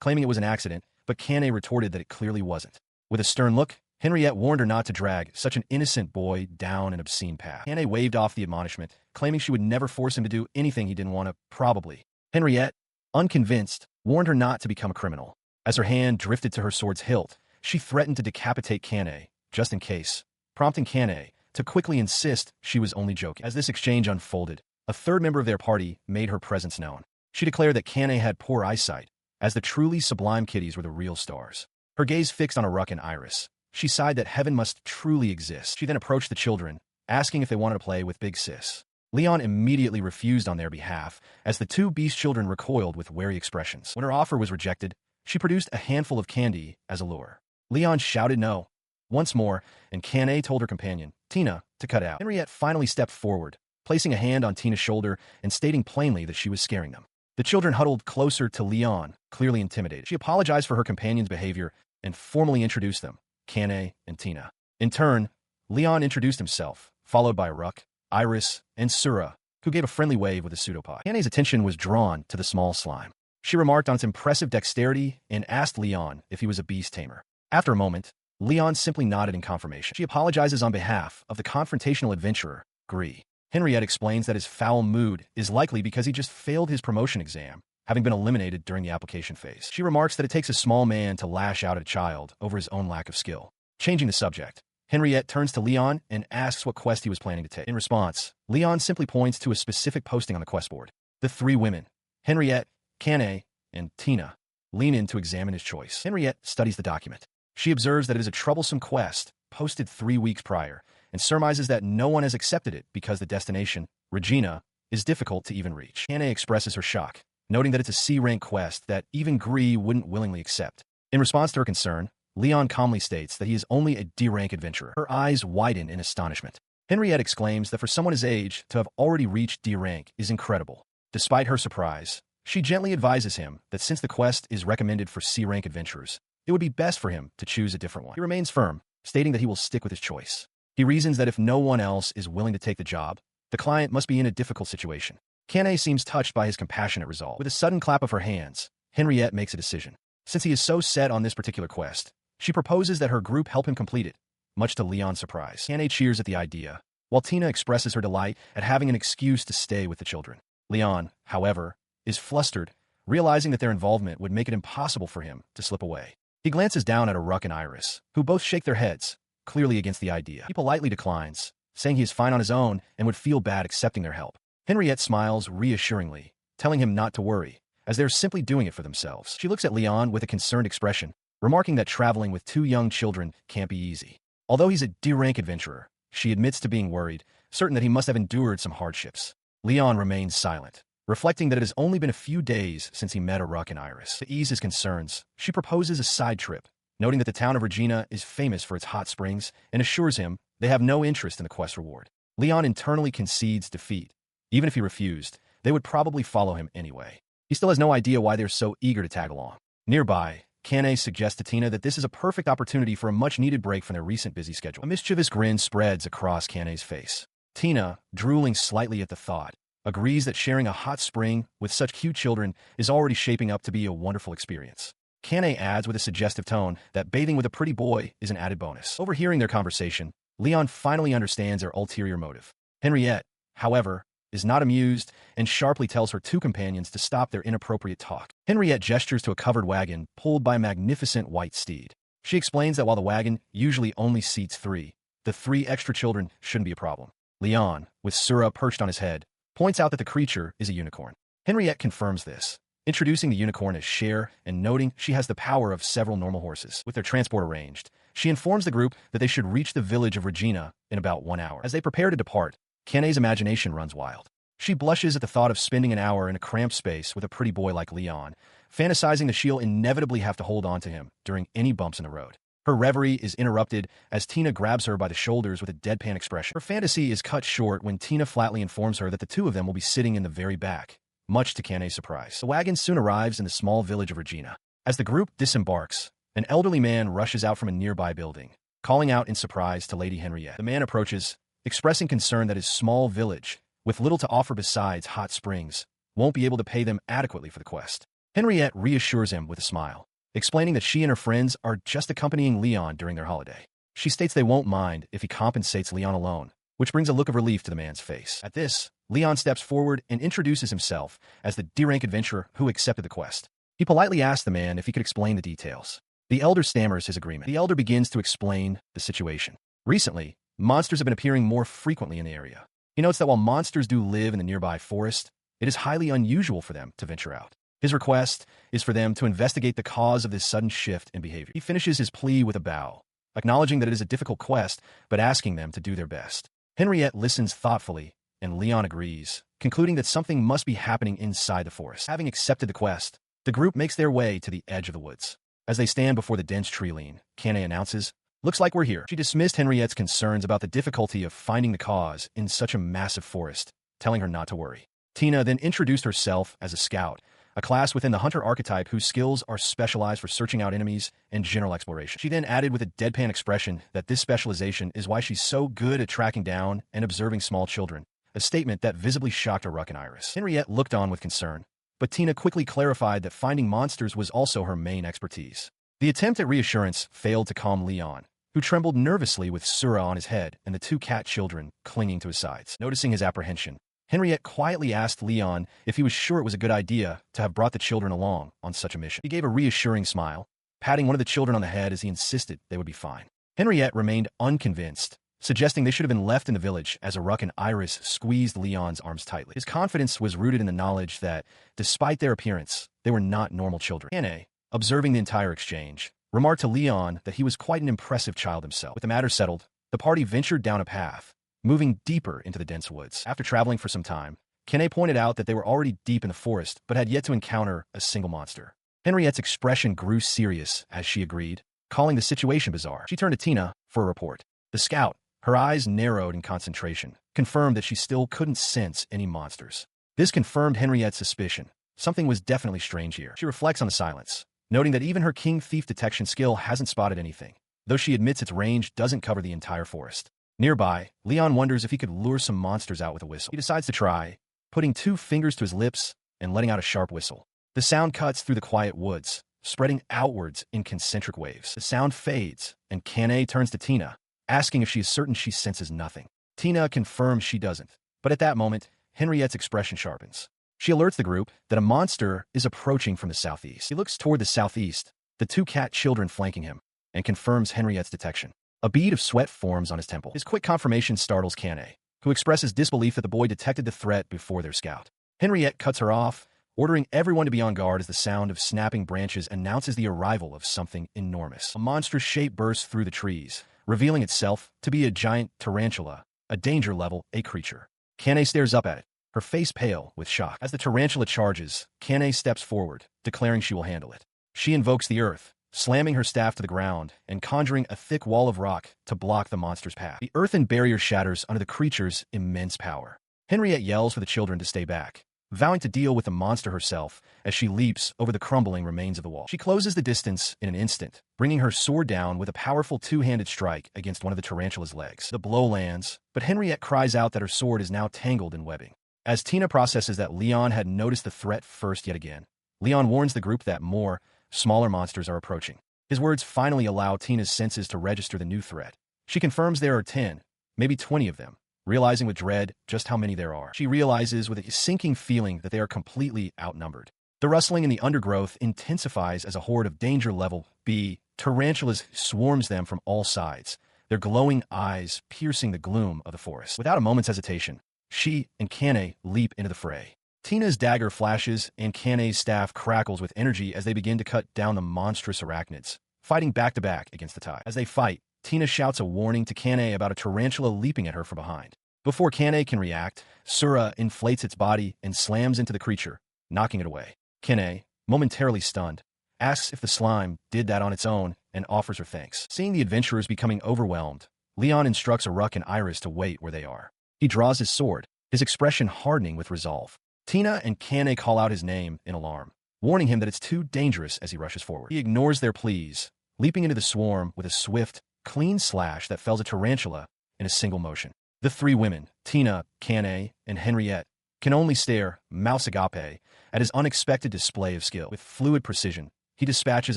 claiming it was an accident, but Kane retorted that it clearly wasn't. With a stern look, Henriette warned her not to drag such an innocent boy down an obscene path. Kane waved off the admonishment, claiming she would never force him to do anything he didn't want to, probably. Henriette, unconvinced, warned her not to become a criminal. As her hand drifted to her sword's hilt, she threatened to decapitate Kane, just in case, prompting Kane to quickly insist she was only joking. As this exchange unfolded, a third member of their party made her presence known. She declared that Kane had poor eyesight, as the truly sublime kitties were the real stars. Her gaze fixed on Aruck and Iris. She sighed that heaven must truly exist. She then approached the children, asking if they wanted to play with Big Sis. Leyon immediately refused on their behalf, as the two beast children recoiled with wary expressions. When her offer was rejected, She produced a handful of candy as a lure. Leyon shouted no once more, and Kane told her companion, Tina, to cut out. Henriette finally stepped forward, placing a hand on Tina's shoulder and stating plainly that she was scaring them. The children huddled closer to Leyon, clearly intimidated. She apologized for her companion's behavior and formally introduced them, Kane and Tina. In turn, Leyon introduced himself, followed by Aruck, Iris, and Sura, who gave a friendly wave with a pseudopod. Kane's attention was drawn to the small slime. She remarked on its impressive dexterity and asked Leyon if he was a beast tamer. After a moment, Leyon simply nodded in confirmation. She apologizes on behalf of the confrontational adventurer, Gree. Henriette explains that his foul mood is likely because he just failed his promotion exam, having been eliminated during the application phase. She remarks that it takes a small man to lash out at a child over his own lack of skill. Changing the subject, Henriette turns to Leyon and asks what quest he was planning to take. In response, Leyon simply points to a specific posting on the quest board. The three women, Henriette, Kane, and Tina, lean in to examine his choice. Henriette studies the document. She observes that it is a troublesome quest, posted 3 weeks prior, and surmises that no one has accepted it because the destination, Regina, is difficult to even reach. Kane expresses her shock, noting that it's a C-rank quest that even Gree wouldn't willingly accept. In response to her concern, Leyon calmly states that he is only a D-rank adventurer. Her eyes widen in astonishment. Henriette exclaims that for someone his age to have already reached D-rank is incredible. Despite her surprise, she gently advises him that since the quest is recommended for C-rank adventurers, it would be best for him to choose a different one. He remains firm, stating that he will stick with his choice. He reasons that if no one else is willing to take the job, the client must be in a difficult situation. Kane seems touched by his compassionate resolve. With a sudden clap of her hands, Henriette makes a decision. Since he is so set on this particular quest, she proposes that her group help him complete it, much to Leyon's surprise. Kane cheers at the idea, while Tina expresses her delight at having an excuse to stay with the children. Leyon, however, is flustered, realizing that their involvement would make it impossible for him to slip away. He glances down at Aruck and Iris, who both shake their heads, clearly against the idea. He politely declines, saying he is fine on his own and would feel bad accepting their help. Henriette smiles reassuringly, telling him not to worry, as they're simply doing it for themselves. She looks at Leyon with a concerned expression, remarking that traveling with 2 young children can't be easy. Although he's a D-rank adventurer, she admits to being worried, certain that he must have endured some hardships. Leyon remains silent, reflecting that it has only been a few days since he met Aruck and Iris. To ease his concerns, she proposes a side trip, noting that the town of Regina is famous for its hot springs and assures him they have no interest in the quest reward. Leyon internally concedes defeat. Even if he refused, they would probably follow him anyway. He still has no idea why they're so eager to tag along. Nearby, Kane suggests to Tina that this is a perfect opportunity for a much-needed break from their recent busy schedule. A mischievous grin spreads across Kane's face. Tina, drooling slightly at the thought, agrees that sharing a hot spring with such cute children is already shaping up to be a wonderful experience. Kane adds with a suggestive tone that bathing with a pretty boy is an added bonus. Overhearing their conversation, Leyon finally understands their ulterior motive. Henriette, however, is not amused and sharply tells her 2 companions to stop their inappropriate talk. Henriette gestures to a covered wagon pulled by a magnificent white steed. She explains that while the wagon usually only seats 3, the 3 extra children shouldn't be a problem. Leyon, with Sura perched on his head, points out that the creature is a unicorn. Henriette confirms this, introducing the unicorn as Cher and noting she has the power of several normal horses. With their transport arranged, she informs the group that they should reach the village of Regina in about 1 hour. As they prepare to depart, Kane's imagination runs wild. She blushes at the thought of spending an hour in a cramped space with a pretty boy like Leyon, fantasizing that she'll inevitably have to hold on to him during any bumps in the road. Her reverie is interrupted as Tina grabs her by the shoulders with a deadpan expression. Her fantasy is cut short when Tina flatly informs her that the 2 of them will be sitting in the very back, much to Kane's surprise. The wagon soon arrives in the small village of Regina. As the group disembarks, an elderly man rushes out from a nearby building, calling out in surprise to Lady Henriette. The man approaches, expressing concern that his small village, with little to offer besides hot springs, won't be able to pay them adequately for the quest. Henriette reassures him with a smile, explaining that she and her friends are just accompanying Leyon during their holiday. She states they won't mind if he compensates Leyon alone, which brings a look of relief to the man's face. At this, Leyon steps forward and introduces himself as the D-rank adventurer who accepted the quest. He politely asks the man if he could explain the details. The elder stammers his agreement. The elder begins to explain the situation. Recently, monsters have been appearing more frequently in the area. He notes that while monsters do live in the nearby forest, it is highly unusual for them to venture out. His request is for them to investigate the cause of this sudden shift in behavior. He finishes his plea with a bow, acknowledging that it is a difficult quest, but asking them to do their best. Henriette listens thoughtfully, and Leyon agrees, concluding that something must be happening inside the forest. Having accepted the quest, The group makes their way to the edge of the woods. As they stand before the dense tree line, Kane announces, "Looks like we're here." She dismissed Henriette's concerns about the difficulty of finding the cause in such a massive forest, telling her not to worry. Tina then introduced herself as a scout, a class within the hunter archetype whose skills are specialized for searching out enemies and general exploration. She then added with a deadpan expression that this specialization is why she's so good at tracking down and observing small children, a statement that visibly shocked Aruck and Iris. Henriette looked on with concern, but Tina quickly clarified that finding monsters was also her main expertise. The attempt at reassurance failed to calm Leyon, who trembled nervously with Sura on his head and the two cat children clinging to his sides. Noticing his apprehension, Henriette quietly asked Leyon if he was sure it was a good idea to have brought the children along on such a mission. He gave a reassuring smile, patting one of the children on the head as he insisted they would be fine. Henriette remained unconvinced, suggesting they should have been left in the village as Aruck and Iris squeezed Leon's arms tightly. His confidence was rooted in the knowledge that, despite their appearance, they were not normal children. Kane, observing the entire exchange, remarked to Leyon that he was quite an impressive child himself. With the matter settled, the party ventured down a path, moving deeper into the dense woods. After traveling for some time, Kane pointed out that they were already deep in the forest but had yet to encounter a single monster. Henriette's expression grew serious as she agreed, calling the situation bizarre. She turned to Tina for a report. The scout, her eyes narrowed in concentration, confirmed that she still couldn't sense any monsters. This confirmed Henriette's suspicion. Something was definitely strange here. She reflects on the silence, noting that even her king thief detection skill hasn't spotted anything, though she admits its range doesn't cover the entire forest. Nearby, Leyon wonders if he could lure some monsters out with a whistle. He decides to try, putting 2 fingers to his lips and letting out a sharp whistle. The sound cuts through the quiet woods, spreading outwards in concentric waves. The sound fades, and Kane turns to Tina, asking if she is certain she senses nothing. Tina confirms she doesn't, but at that moment, Henriette's expression sharpens. She alerts the group that a monster is approaching from the southeast. He looks toward the southeast, the 2 cat children flanking him, and confirms Henriette's detection. A bead of sweat forms on his temple. His quick confirmation startles Kane, who expresses disbelief that the boy detected the threat before their scout. Henriette cuts her off, ordering everyone to be on guard as the sound of snapping branches announces the arrival of something enormous. A monstrous shape bursts through the trees, revealing itself to be a giant tarantula, a danger level A creature. Kane stares up at it, her face pale with shock. As the tarantula charges, Kane steps forward, declaring she will handle it. She invokes the earth, slamming her staff to the ground and conjuring a thick wall of rock to block the monster's path. The earthen barrier shatters under the creature's immense power. Henriette yells for the children to stay back, vowing to deal with the monster herself as she leaps over the crumbling remains of the wall. She closes the distance in an instant, bringing her sword down with a powerful 2-handed strike against one of the tarantula's legs. The blow lands, but Henriette cries out that her sword is now tangled in webbing. As Tina processes that Leyon had noticed the threat first yet again, Leyon warns the group that more, smaller monsters are approaching. His words finally allow Tina's senses to register the new threat. She confirms there are 10, maybe 20 of them, realizing with dread just how many there are. She realizes with a sinking feeling that they are completely outnumbered. The rustling in the undergrowth intensifies as a horde of danger level B tarantulas swarms them from all sides, their glowing eyes piercing the gloom of the forest. Without a moment's hesitation, she and Kane leap into the fray. Tina's dagger flashes and Kane's staff crackles with energy as they begin to cut down the monstrous arachnids, fighting back-to-back against the tide. As they fight, Tina shouts a warning to Kane about a tarantula leaping at her from behind. Before Kane can react, Sura inflates its body and slams into the creature, knocking it away. Kane, momentarily stunned, asks if the slime did that on its own and offers her thanks. Seeing the adventurers becoming overwhelmed, Leyon instructs Aruck and Iris to wait where they are. He draws his sword, his expression hardening with resolve. Tina and Kane call out his name in alarm, warning him that it's too dangerous as he rushes forward. He ignores their pleas, leaping into the swarm with a swift, clean slash that fells a tarantula in a single motion. The 3 women, Tina, Kane, and Henriette, can only stare, mouse agape, at his unexpected display of skill. With fluid precision, he dispatches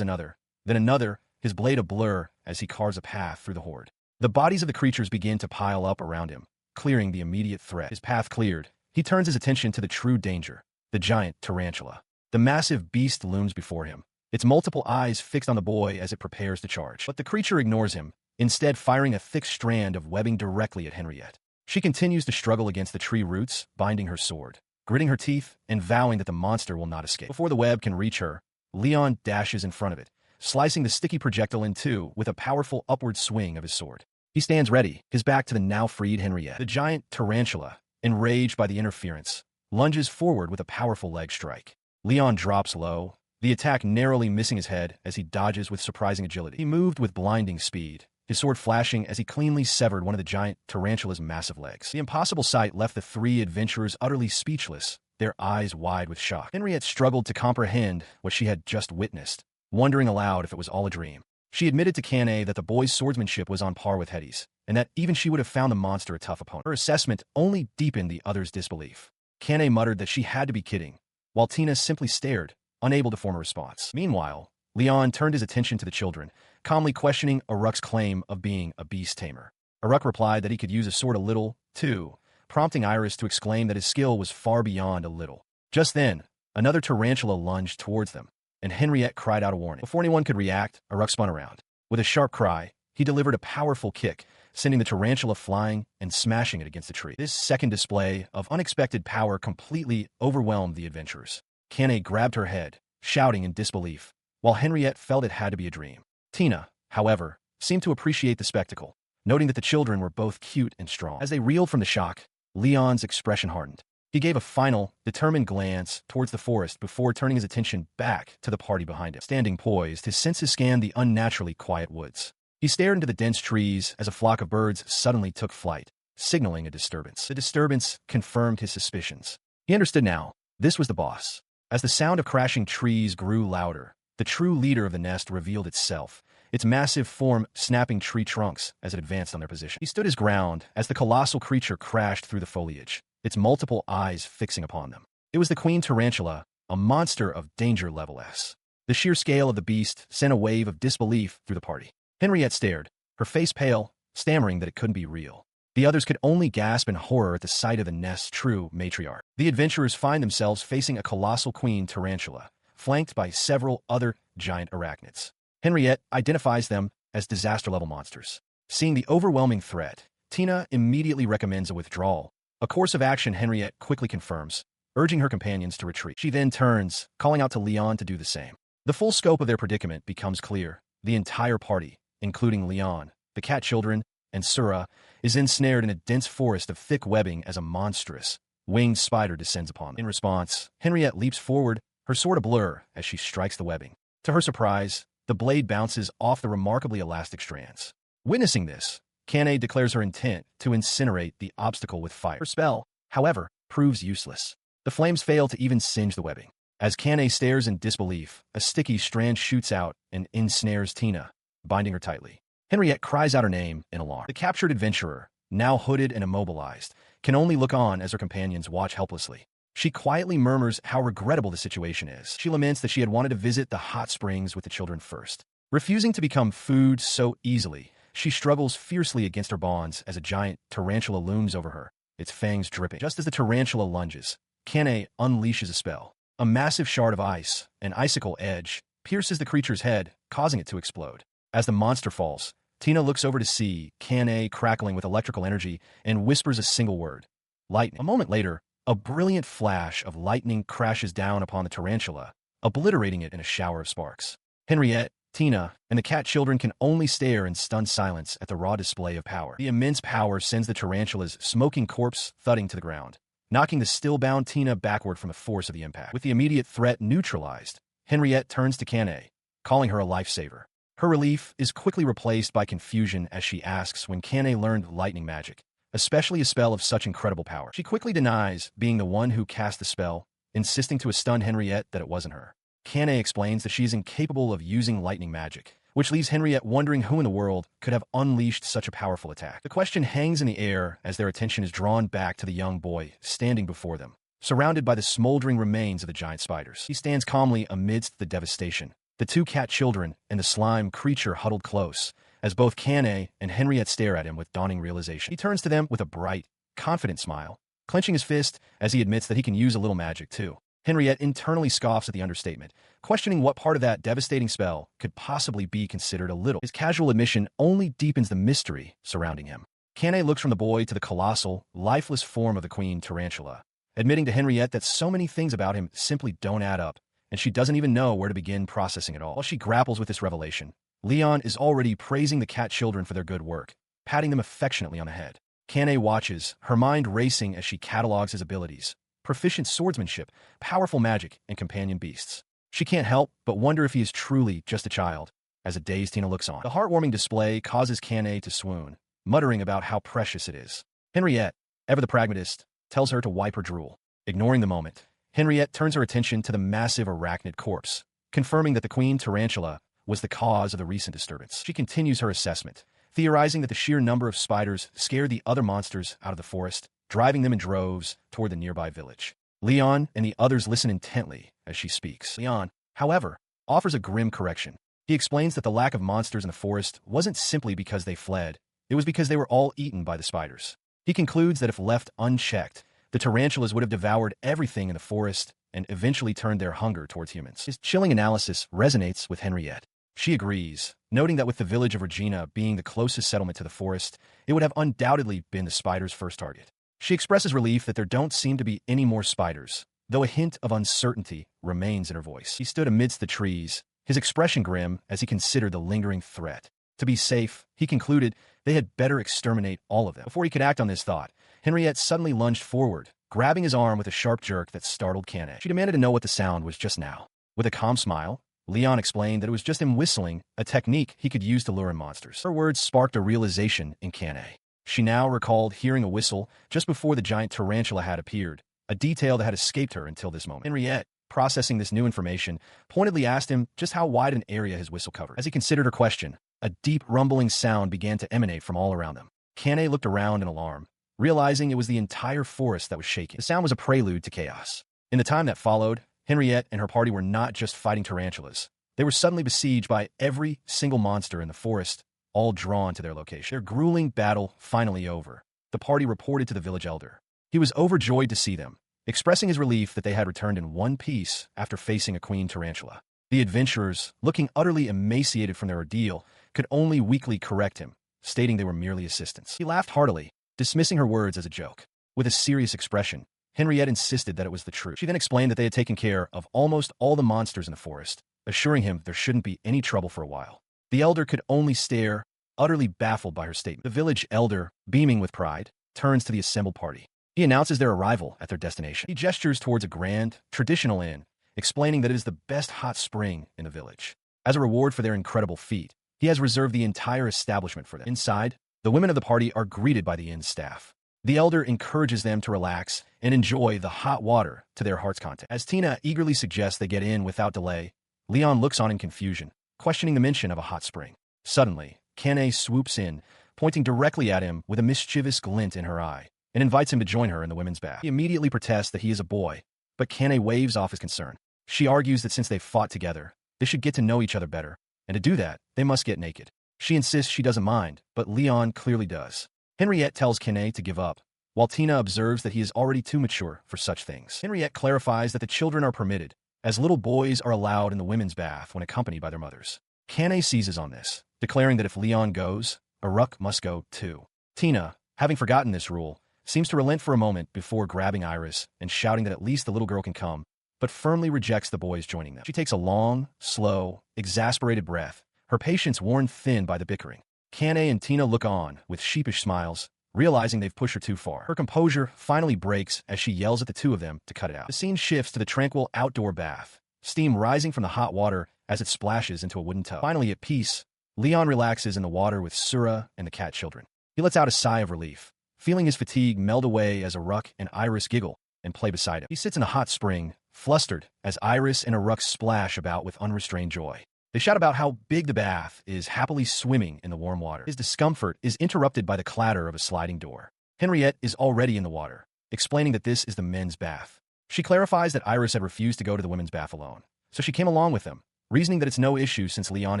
another, then another, his blade a blur as he carves a path through the horde. The bodies of the creatures begin to pile up around him, clearing the immediate threat. His path cleared, he turns his attention to the true danger, the giant tarantula. The massive beast looms before him, its multiple eyes fixed on the boy as it prepares to charge. But the creature ignores him, instead firing a thick strand of webbing directly at Henriette. She continues to struggle against the tree roots, binding her sword, gritting her teeth, and vowing that the monster will not escape. Before the web can reach her, Leyon dashes in front of it, slicing the sticky projectile in 2 with a powerful upward swing of his sword. He stands ready, his back to the now freed Henriette. The giant tarantula, enraged by the interference, lunges forward with a powerful leg strike. Leyon drops low, the attack narrowly missing his head as he dodges with surprising agility. He moved with blinding speed, his sword flashing as he cleanly severed one of the giant tarantula's massive legs. The impossible sight left the three adventurers utterly speechless, their eyes wide with shock. Henriette struggled to comprehend what she had just witnessed, wondering aloud if it was all a dream. She admitted to Kane that the boy's swordsmanship was on par with Hetty's, and that even she would have found the monster a tough opponent. Her assessment only deepened the other's disbelief. Kane muttered that she had to be kidding, while Tina simply stared, unable to form a response. Meanwhile, Leyon turned his attention to the children, calmly questioning Aruck's claim of being a beast tamer. Aruck replied that he could use a sword a little, too, prompting Iris to exclaim that his skill was far beyond a little. Just then, another tarantula lunged towards them, and Henriette cried out a warning. Before anyone could react, Aruck spun around. With a sharp cry, he delivered a powerful kick, sending the tarantula flying and smashing it against the tree. This second display of unexpected power completely overwhelmed the adventurers. Kane grabbed her head, shouting in disbelief, while Henriette felt it had to be a dream. Tina, however, seemed to appreciate the spectacle, noting that the children were both cute and strong. As they reeled from the shock, Leon's expression hardened. He gave a final, determined glance towards the forest before turning his attention back to the party behind him. Standing poised, his senses scanned the unnaturally quiet woods. He stared into the dense trees as a flock of birds suddenly took flight, signaling a disturbance. The disturbance confirmed his suspicions. He understood now. This was the boss. As the sound of crashing trees grew louder, the true leader of the nest revealed itself, its massive form snapping tree trunks as it advanced on their position. He stood his ground as the colossal creature crashed through the foliage, its multiple eyes fixing upon them. It was the queen tarantula, a monster of danger level S. The sheer scale of the beast sent a wave of disbelief through the party. Henriette stared, her face pale, stammering that it couldn't be real. The others could only gasp in horror at the sight of the nest's true matriarch. The adventurers find themselves facing a colossal queen tarantula, flanked by several other giant arachnids. Henriette identifies them as disaster-level monsters. Seeing the overwhelming threat, Tina immediately recommends a withdrawal, a course of action Henriette quickly confirms, urging her companions to retreat. She then turns, calling out to Leyon to do the same. The full scope of their predicament becomes clear. The entire party, including Leyon, the cat children, and Sura, is ensnared in a dense forest of thick webbing as a monstrous, winged spider descends upon them. In response, Henriette leaps forward, her sword a blur as she strikes the webbing. To her surprise, the blade bounces off the remarkably elastic strands. Witnessing this, Kane declares her intent to incinerate the obstacle with fire. Her spell, however, proves useless. The flames fail to even singe the webbing. As Kane stares in disbelief, a sticky strand shoots out and ensnares Tina, binding her tightly. Henriette cries out her name in alarm. The captured adventurer, now hooded and immobilized, can only look on as her companions watch helplessly. She quietly murmurs how regrettable the situation is. She laments that she had wanted to visit the hot springs with the children first. Refusing to become food so easily, she struggles fiercely against her bonds as a giant tarantula looms over her, its fangs dripping. Just as the tarantula lunges, Kane unleashes a spell. A massive shard of ice, an icicle edge, pierces the creature's head, causing it to explode. As the monster falls, Tina looks over to see Kane crackling with electrical energy and whispers a single word: lightning. A moment later, a brilliant flash of lightning crashes down upon the tarantula, obliterating it in a shower of sparks. Henriette, Tina, and the cat children can only stare in stunned silence at the raw display of power. The immense power sends the tarantula's smoking corpse thudding to the ground, knocking the still-bound Tina backward from the force of the impact. With the immediate threat neutralized, Henriette turns to Kane, calling her a lifesaver. Her relief is quickly replaced by confusion as she asks when Kane learned lightning magic, especially a spell of such incredible power. She quickly denies being the one who cast the spell, insisting to a stunned Henriette that it wasn't her. Kane explains that she is incapable of using lightning magic, which leaves Henriette wondering who in the world could have unleashed such a powerful attack. The question hangs in the air as their attention is drawn back to the young boy standing before them, surrounded by the smoldering remains of the giant spiders. He stands calmly amidst the devastation. The two cat children and the slime creature huddled close, as both Kane and Henriette stare at him with dawning realization. He turns to them with a bright, confident smile, clenching his fist as he admits that he can use a little magic too. Henriette internally scoffs at the understatement, questioning what part of that devastating spell could possibly be considered a little. His casual admission only deepens the mystery surrounding him. Kane looks from the boy to the colossal, lifeless form of the queen tarantula, admitting to Henriette that so many things about him simply don't add up, and she doesn't even know where to begin processing it all. While she grapples with this revelation, Leyon is already praising the cat children for their good work, patting them affectionately on the head. Kane watches, her mind racing as she catalogs his abilities: proficient swordsmanship, powerful magic, and companion beasts. She can't help but wonder if he is truly just a child, as a dazed Tina looks on. The heartwarming display causes Kane to swoon, muttering about how precious it is. Henriette, ever the pragmatist, tells her to wipe her drool. Ignoring the moment, Henriette turns her attention to the massive arachnid corpse, confirming that the queen tarantula was the cause of the recent disturbance. She continues her assessment, theorizing that the sheer number of spiders scared the other monsters out of the forest, driving them in droves toward the nearby village. Leyon and the others listen intently as she speaks. Leyon, however, offers a grim correction. He explains that the lack of monsters in the forest wasn't simply because they fled, it was because they were all eaten by the spiders. He concludes that if left unchecked, the tarantulas would have devoured everything in the forest and eventually turned their hunger towards humans. His chilling analysis resonates with Henriette. She agrees, noting that with the village of Regina being the closest settlement to the forest, it would have undoubtedly been the spiders' first target. She expresses relief that there don't seem to be any more spiders, though a hint of uncertainty remains in her voice. He stood amidst the trees, his expression grim as he considered the lingering threat. To be safe, he concluded they had better exterminate all of them. Before he could act on this thought, Henriette suddenly lunged forward, grabbing his arm with a sharp jerk that startled Kane. She demanded to know what the sound was just now. With a calm smile, Leyon explained that it was just him whistling, a technique he could use to lure in monsters. Her words sparked a realization in Kane. She now recalled hearing a whistle just before the giant tarantula had appeared, a detail that had escaped her until this moment. Henriette, processing this new information, pointedly asked him just how wide an area his whistle covered. As he considered her question, a deep rumbling sound began to emanate from all around them. Kane looked around in alarm, realizing it was the entire forest that was shaking. The sound was a prelude to chaos. In the time that followed, Henriette and her party were not just fighting tarantulas. They were suddenly besieged by every single monster in the forest, all drawn to their location. Their grueling battle finally over. The party reported to the village elder. He was overjoyed to see them, expressing his relief that they had returned in one piece after facing a queen tarantula. The adventurers, looking utterly emaciated from their ordeal, could only weakly correct him, stating they were merely assistants. He laughed heartily, dismissing her words as a joke. With a serious expression, Henriette insisted that it was the truth. She then explained that they had taken care of almost all the monsters in the forest, assuring him there shouldn't be any trouble for a while. The elder could only stare, utterly baffled by her statement. The village elder, beaming with pride, turns to the assembled party. He announces their arrival at their destination. He gestures towards a grand, traditional inn, explaining that it is the best hot spring in the village. As a reward for their incredible feat, he has reserved the entire establishment for them. Inside, the women of the party are greeted by the inn staff. The elder encourages them to relax and enjoy the hot water to their heart's content. As Tina eagerly suggests they get in without delay, Leyon looks on in confusion, questioning the mention of a hot spring. Suddenly, Kane swoops in, pointing directly at him with a mischievous glint in her eye, and invites him to join her in the women's bath. He immediately protests that he is a boy, but Kane waves off his concern. She argues that since they've fought together, they should get to know each other better, and to do that, they must get naked. She insists she doesn't mind, but Leyon clearly does. Henriette tells Kane to give up, while Tina observes that he is already too mature for such things. Henriette clarifies that the children are permitted, as little boys are allowed in the women's bath when accompanied by their mothers. Kane seizes on this, declaring that if Leyon goes, Aruck must go too. Tina, having forgotten this rule, seems to relent for a moment before grabbing Iris and shouting that at least the little girl can come, but firmly rejects the boys joining them. She takes a long, slow, exasperated breath, her patience worn thin by the bickering. Kane and Tina look on with sheepish smiles, realizing they've pushed her too far. Her composure finally breaks as she yells at the two of them to cut it out. The scene shifts to the tranquil outdoor bath, steam rising from the hot water as it splashes into a wooden tub. Finally at peace, Leyon relaxes in the water with Sura and the cat children. He lets out a sigh of relief, feeling his fatigue melt away as Aruck and Iris giggle and play beside him. He sits in a hot spring, flustered as Iris and Aruck splash about with unrestrained joy. They shout about how big the bath is, happily swimming in the warm water. His discomfort is interrupted by the clatter of a sliding door. Henriette is already in the water, explaining that this is the men's bath. She clarifies that Iris had refused to go to the women's bath alone, so she came along with them, reasoning that it's no issue since Leyon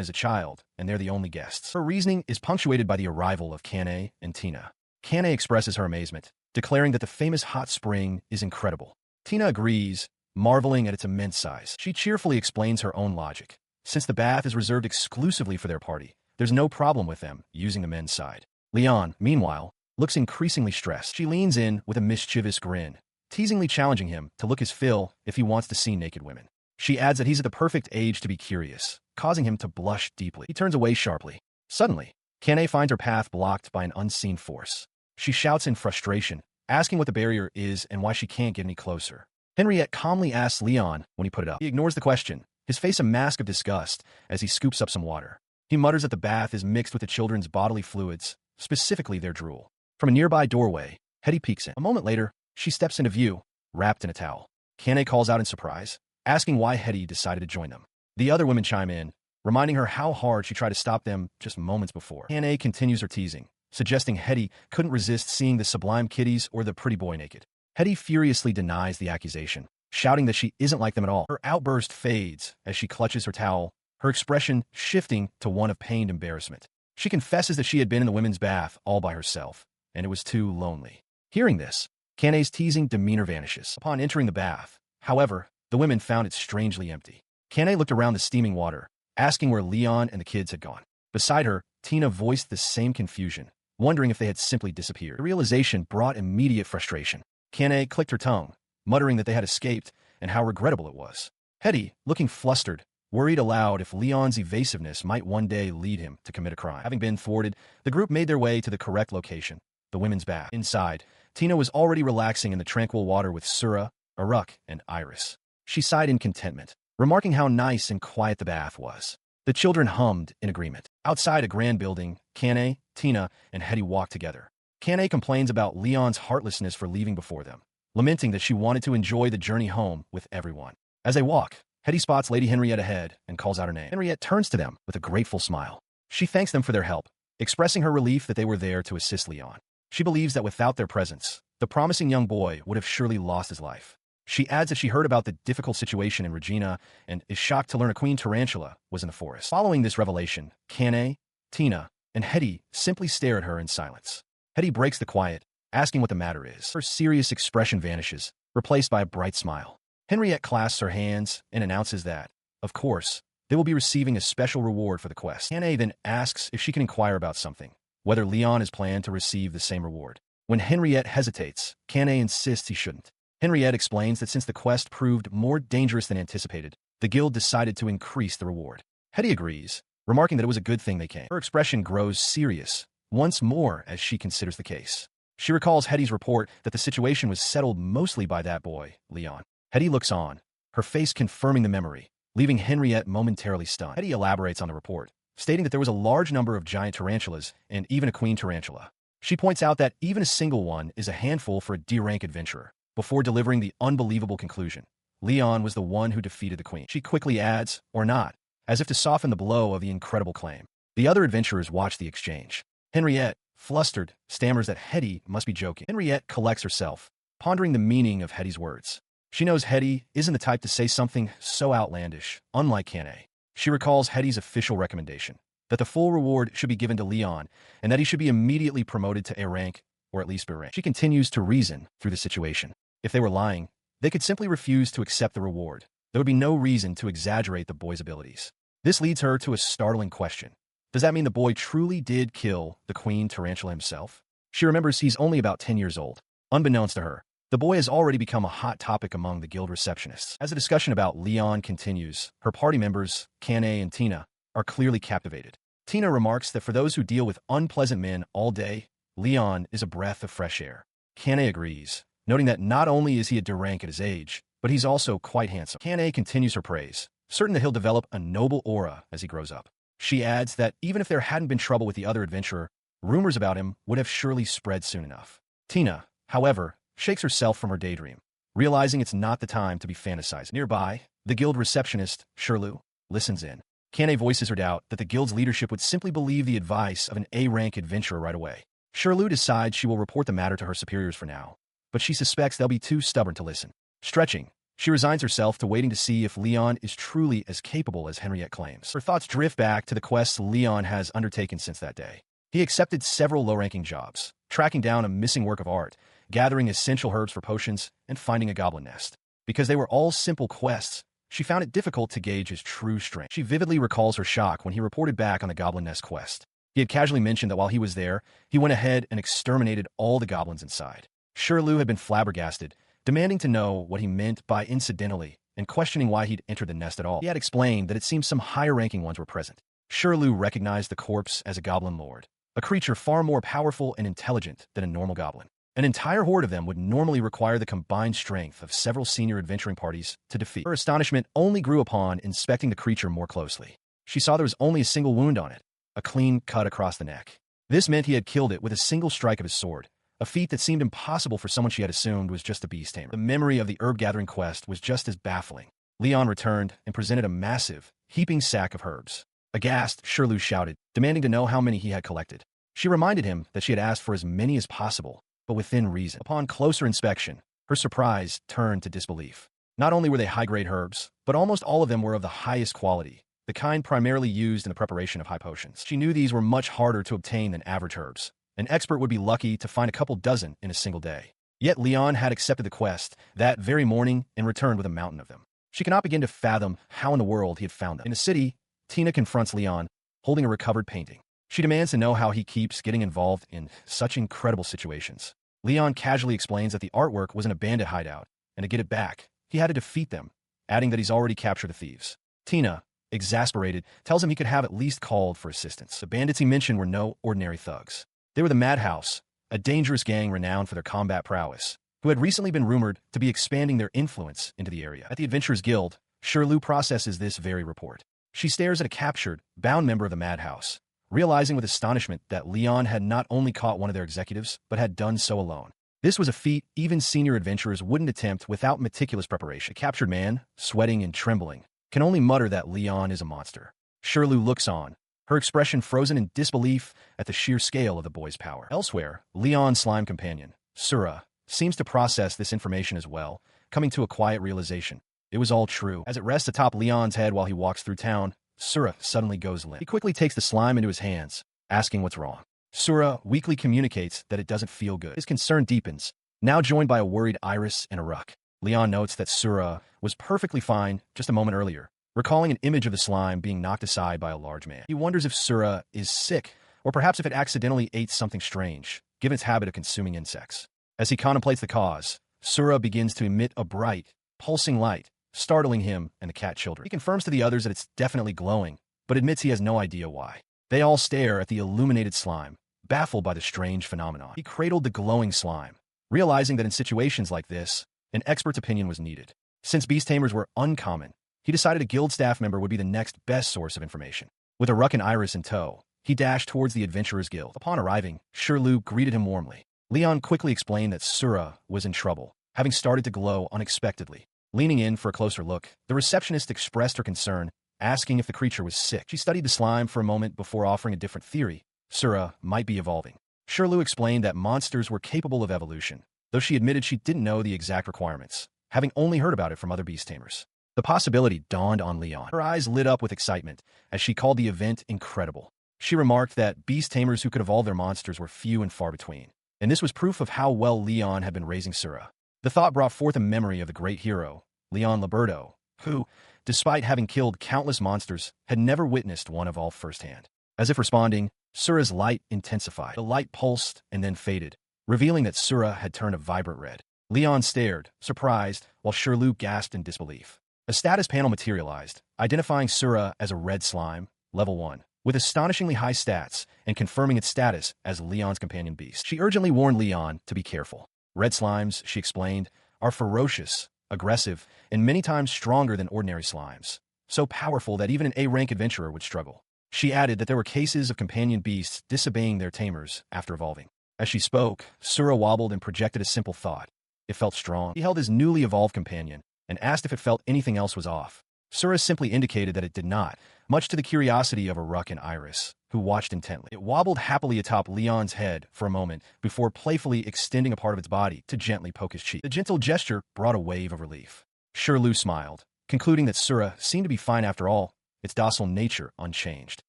is a child and they're the only guests. Her reasoning is punctuated by the arrival of Kane and Tina. Kane expresses her amazement, declaring that the famous hot spring is incredible. Tina agrees, marveling at its immense size. She cheerfully explains her own logic. Since the bath is reserved exclusively for their party, there's no problem with them using the men's side. Leyon, meanwhile, looks increasingly stressed. She leans in with a mischievous grin, teasingly challenging him to look his fill if he wants to see naked women. She adds that he's at the perfect age to be curious, causing him to blush deeply. He turns away sharply. Suddenly, Kane finds her path blocked by an unseen force. She shouts in frustration, asking what the barrier is and why she can't get any closer. Henriette calmly asks Leyon when he put it up. He ignores the question, his face a mask of disgust as he scoops up some water. He mutters that the bath is mixed with the children's bodily fluids, specifically their drool. From a nearby doorway, Hetty peeks in. A moment later, she steps into view, wrapped in a towel. Kane calls out in surprise, asking why Hetty decided to join them. The other women chime in, reminding her how hard she tried to stop them just moments before. Kane continues her teasing, suggesting Hetty couldn't resist seeing the sublime kitties or the pretty boy naked. Hetty furiously denies the accusation, shouting that she isn't like them at all. Her outburst fades as she clutches her towel, her expression shifting to one of pained embarrassment. She confesses that she had been in the women's bath all by herself, and it was too lonely. Hearing this, Kane's teasing demeanor vanishes. Upon entering the bath, however, the women found it strangely empty. Kane looked around the steaming water, asking where Leyon and the kids had gone. Beside her, Tina voiced the same confusion, wondering if they had simply disappeared. The realization brought immediate frustration. Kane clicked her tongue, muttering that they had escaped and how regrettable it was. Hetty, looking flustered, worried aloud if Leon's evasiveness might one day lead him to commit a crime. Having been thwarted, the group made their way to the correct location, the women's bath. Inside, Tina was already relaxing in the tranquil water with Sura, Aruck, and Iris. She sighed in contentment, remarking how nice and quiet the bath was. The children hummed in agreement. Outside a grand building, Kane, Tina, and Hetty walked together. Kane complains about Leon's heartlessness for leaving before them, lamenting that she wanted to enjoy the journey home with everyone. As they walk, Hetty spots Lady Henriette ahead and calls out her name. Henriette turns to them with a grateful smile. She thanks them for their help, expressing her relief that they were there to assist Leon. She believes that without their presence, the promising young boy would have surely lost his life. She adds that she heard about the difficult situation in Regina and is shocked to learn a queen tarantula was in the forest. Following this revelation, Kane, Tina, and Hetty simply stare at her in silence. Hetty breaks the quiet, asking what the matter is. Her serious expression vanishes, replaced by a bright smile. Henriette clasps her hands and announces that, of course, they will be receiving a special reward for the quest. Kane then asks if she can inquire about something, whether Leon is planned to receive the same reward. When Henriette hesitates, Kane insists he shouldn't. Henriette explains that since the quest proved more dangerous than anticipated, the guild decided to increase the reward. Hetty agrees, remarking that it was a good thing they came. Her expression grows serious once more as she considers the case. She recalls Hetty's report that the situation was settled mostly by that boy, Leon. Hetty looks on, her face confirming the memory, leaving Henriette momentarily stunned. Hetty elaborates on the report, stating that there was a large number of giant tarantulas and even a queen tarantula. She points out that even a single one is a handful for a D-rank adventurer, before delivering the unbelievable conclusion. Leon was the one who defeated the queen. She quickly adds, or not, as if to soften the blow of the incredible claim. The other adventurers watch the exchange. Henriette, flustered, stammers that Hetty must be joking. Henriette collects herself, pondering the meaning of Hetty's words. She knows Hetty isn't the type to say something so outlandish, unlike Kane. She recalls Hetty's official recommendation, that the full reward should be given to Leon, and that he should be immediately promoted to A rank, or at least B rank. She continues to reason through the situation. If they were lying, they could simply refuse to accept the reward. There would be no reason to exaggerate the boy's abilities. This leads her to a startling question. Does that mean the boy truly did kill the queen tarantula himself? She remembers he's only about 10 years old. Unbeknownst to her, the boy has already become a hot topic among the guild receptionists. As the discussion about Leon continues, her party members, Kane and Tina, are clearly captivated. Tina remarks that for those who deal with unpleasant men all day, Leon is a breath of fresh air. Kane agrees, noting that not only is he a D-rank at his age, but he's also quite handsome. Kane continues her praise, certain that he'll develop a noble aura as he grows up. She adds that even if there hadn't been trouble with the other adventurer, rumors about him would have surely spread soon enough. Tina, however, shakes herself from her daydream, realizing it's not the time to be fantasizing. Nearby, the guild receptionist, Shirlu, listens in. Kane voices her doubt that the guild's leadership would simply believe the advice of an A-rank adventurer right away. Shirlu decides she will report the matter to her superiors for now, but she suspects they'll be too stubborn to listen. Stretching, she resigns herself to waiting to see if Leon is truly as capable as Henriette claims. Her thoughts drift back to the quests Leon has undertaken since that day. He accepted several low-ranking jobs, tracking down a missing work of art, gathering essential herbs for potions, and finding a goblin nest. Because they were all simple quests, she found it difficult to gauge his true strength. She vividly recalls her shock when he reported back on the goblin nest quest. He had casually mentioned that while he was there, he went ahead and exterminated all the goblins inside. Shirlu had been flabbergasted, demanding to know what he meant by incidentally and questioning why he'd entered the nest at all. He had explained that it seemed some higher-ranking ones were present. Shirlu recognized the corpse as a goblin lord, a creature far more powerful and intelligent than a normal goblin. An entire horde of them would normally require the combined strength of several senior adventuring parties to defeat. Her astonishment only grew upon inspecting the creature more closely. She saw there was only a single wound on it, a clean cut across the neck. This meant he had killed it with a single strike of his sword, a feat that seemed impossible for someone she had assumed was just a beast tamer. The memory of the herb-gathering quest was just as baffling. Leyon returned and presented a massive, heaping sack of herbs. Aghast, Shirley shouted, demanding to know how many he had collected. She reminded him that she had asked for as many as possible, but within reason. Upon closer inspection, her surprise turned to disbelief. Not only were they high-grade herbs, but almost all of them were of the highest quality, the kind primarily used in the preparation of high potions. She knew these were much harder to obtain than average herbs. An expert would be lucky to find a couple dozen in a single day. Yet Leyon had accepted the quest that very morning and returned with a mountain of them. She cannot begin to fathom how in the world he had found them. In the city, Tina confronts Leyon, holding a recovered painting. She demands to know how he keeps getting involved in such incredible situations. Leyon casually explains that the artwork was in a bandit hideout, and to get it back, he had to defeat them, adding that he's already captured the thieves. Tina, exasperated, tells him he could have at least called for assistance. The bandits he mentioned were no ordinary thugs. They were the Madhouse, a dangerous gang renowned for their combat prowess, who had recently been rumored to be expanding their influence into the area. At the Adventurers Guild, Shirley processes this very report. She stares at a captured, bound member of the Madhouse, realizing with astonishment that Leyon had not only caught one of their executives, but had done so alone. This was a feat even senior adventurers wouldn't attempt without meticulous preparation. A captured man, sweating and trembling, can only mutter that Leyon is a monster. Shirley looks on, her expression frozen in disbelief at the sheer scale of the boy's power. Elsewhere, Leyon's slime companion, Sura, seems to process this information as well, coming to a quiet realization. It was all true. As it rests atop Leyon's head while he walks through town, Sura suddenly goes limp. He quickly takes the slime into his hands, asking what's wrong. Sura weakly communicates that it doesn't feel good. His concern deepens, now joined by a worried Iris and Aruck. Leyon notes that Sura was perfectly fine just a moment earlier, recalling an image of the slime being knocked aside by a large man. He wonders if Sura is sick, or perhaps if it accidentally ate something strange, given its habit of consuming insects. As he contemplates the cause, Sura begins to emit a bright, pulsing light, startling him and the cat children. He confirms to the others that it's definitely glowing, but admits he has no idea why. They all stare at the illuminated slime, baffled by the strange phenomenon. He cradled the glowing slime, realizing that in situations like this, an expert's opinion was needed. Since beast tamers were uncommon, he decided a guild staff member would be the next best source of information. With Aruck and Iris in tow, he dashed towards the Adventurers Guild. Upon arriving, Shirley greeted him warmly. Leyon quickly explained that Sura was in trouble, having started to glow unexpectedly. Leaning in for a closer look, the receptionist expressed her concern, asking if the creature was sick. She studied the slime for a moment before offering a different theory. Sura might be evolving. Shirley explained that monsters were capable of evolution, though she admitted she didn't know the exact requirements, having only heard about it from other beast tamers. The possibility dawned on Leyon. Her eyes lit up with excitement as she called the event incredible. She remarked that beast tamers who could evolve their monsters were few and far between, and this was proof of how well Leyon had been raising Sura. The thought brought forth a memory of the great hero, Leyon Labberto, who, despite having killed countless monsters, had never witnessed one evolve firsthand. As if responding, Sura's light intensified. The light pulsed and then faded, revealing that Sura had turned a vibrant red. Leyon stared, surprised, while Shirley gasped in disbelief. A status panel materialized, identifying Sura as a red slime, level 1, with astonishingly high stats and confirming its status as Leyon's companion beast. She urgently warned Leyon to be careful. Red slimes, she explained, are ferocious, aggressive, and many times stronger than ordinary slimes, so powerful that even an A-rank adventurer would struggle. She added that there were cases of companion beasts disobeying their tamers after evolving. As she spoke, Sura wobbled and projected a simple thought. It felt strong. He held his newly evolved companion and asked if it felt anything else was off. Sura simply indicated that it did not, much to the curiosity of Aruck and Iris, who watched intently. It wobbled happily atop Leyon's head for a moment before playfully extending a part of its body to gently poke his cheek. The gentle gesture brought a wave of relief. Shirley smiled, concluding that Sura seemed to be fine after all, its docile nature unchanged.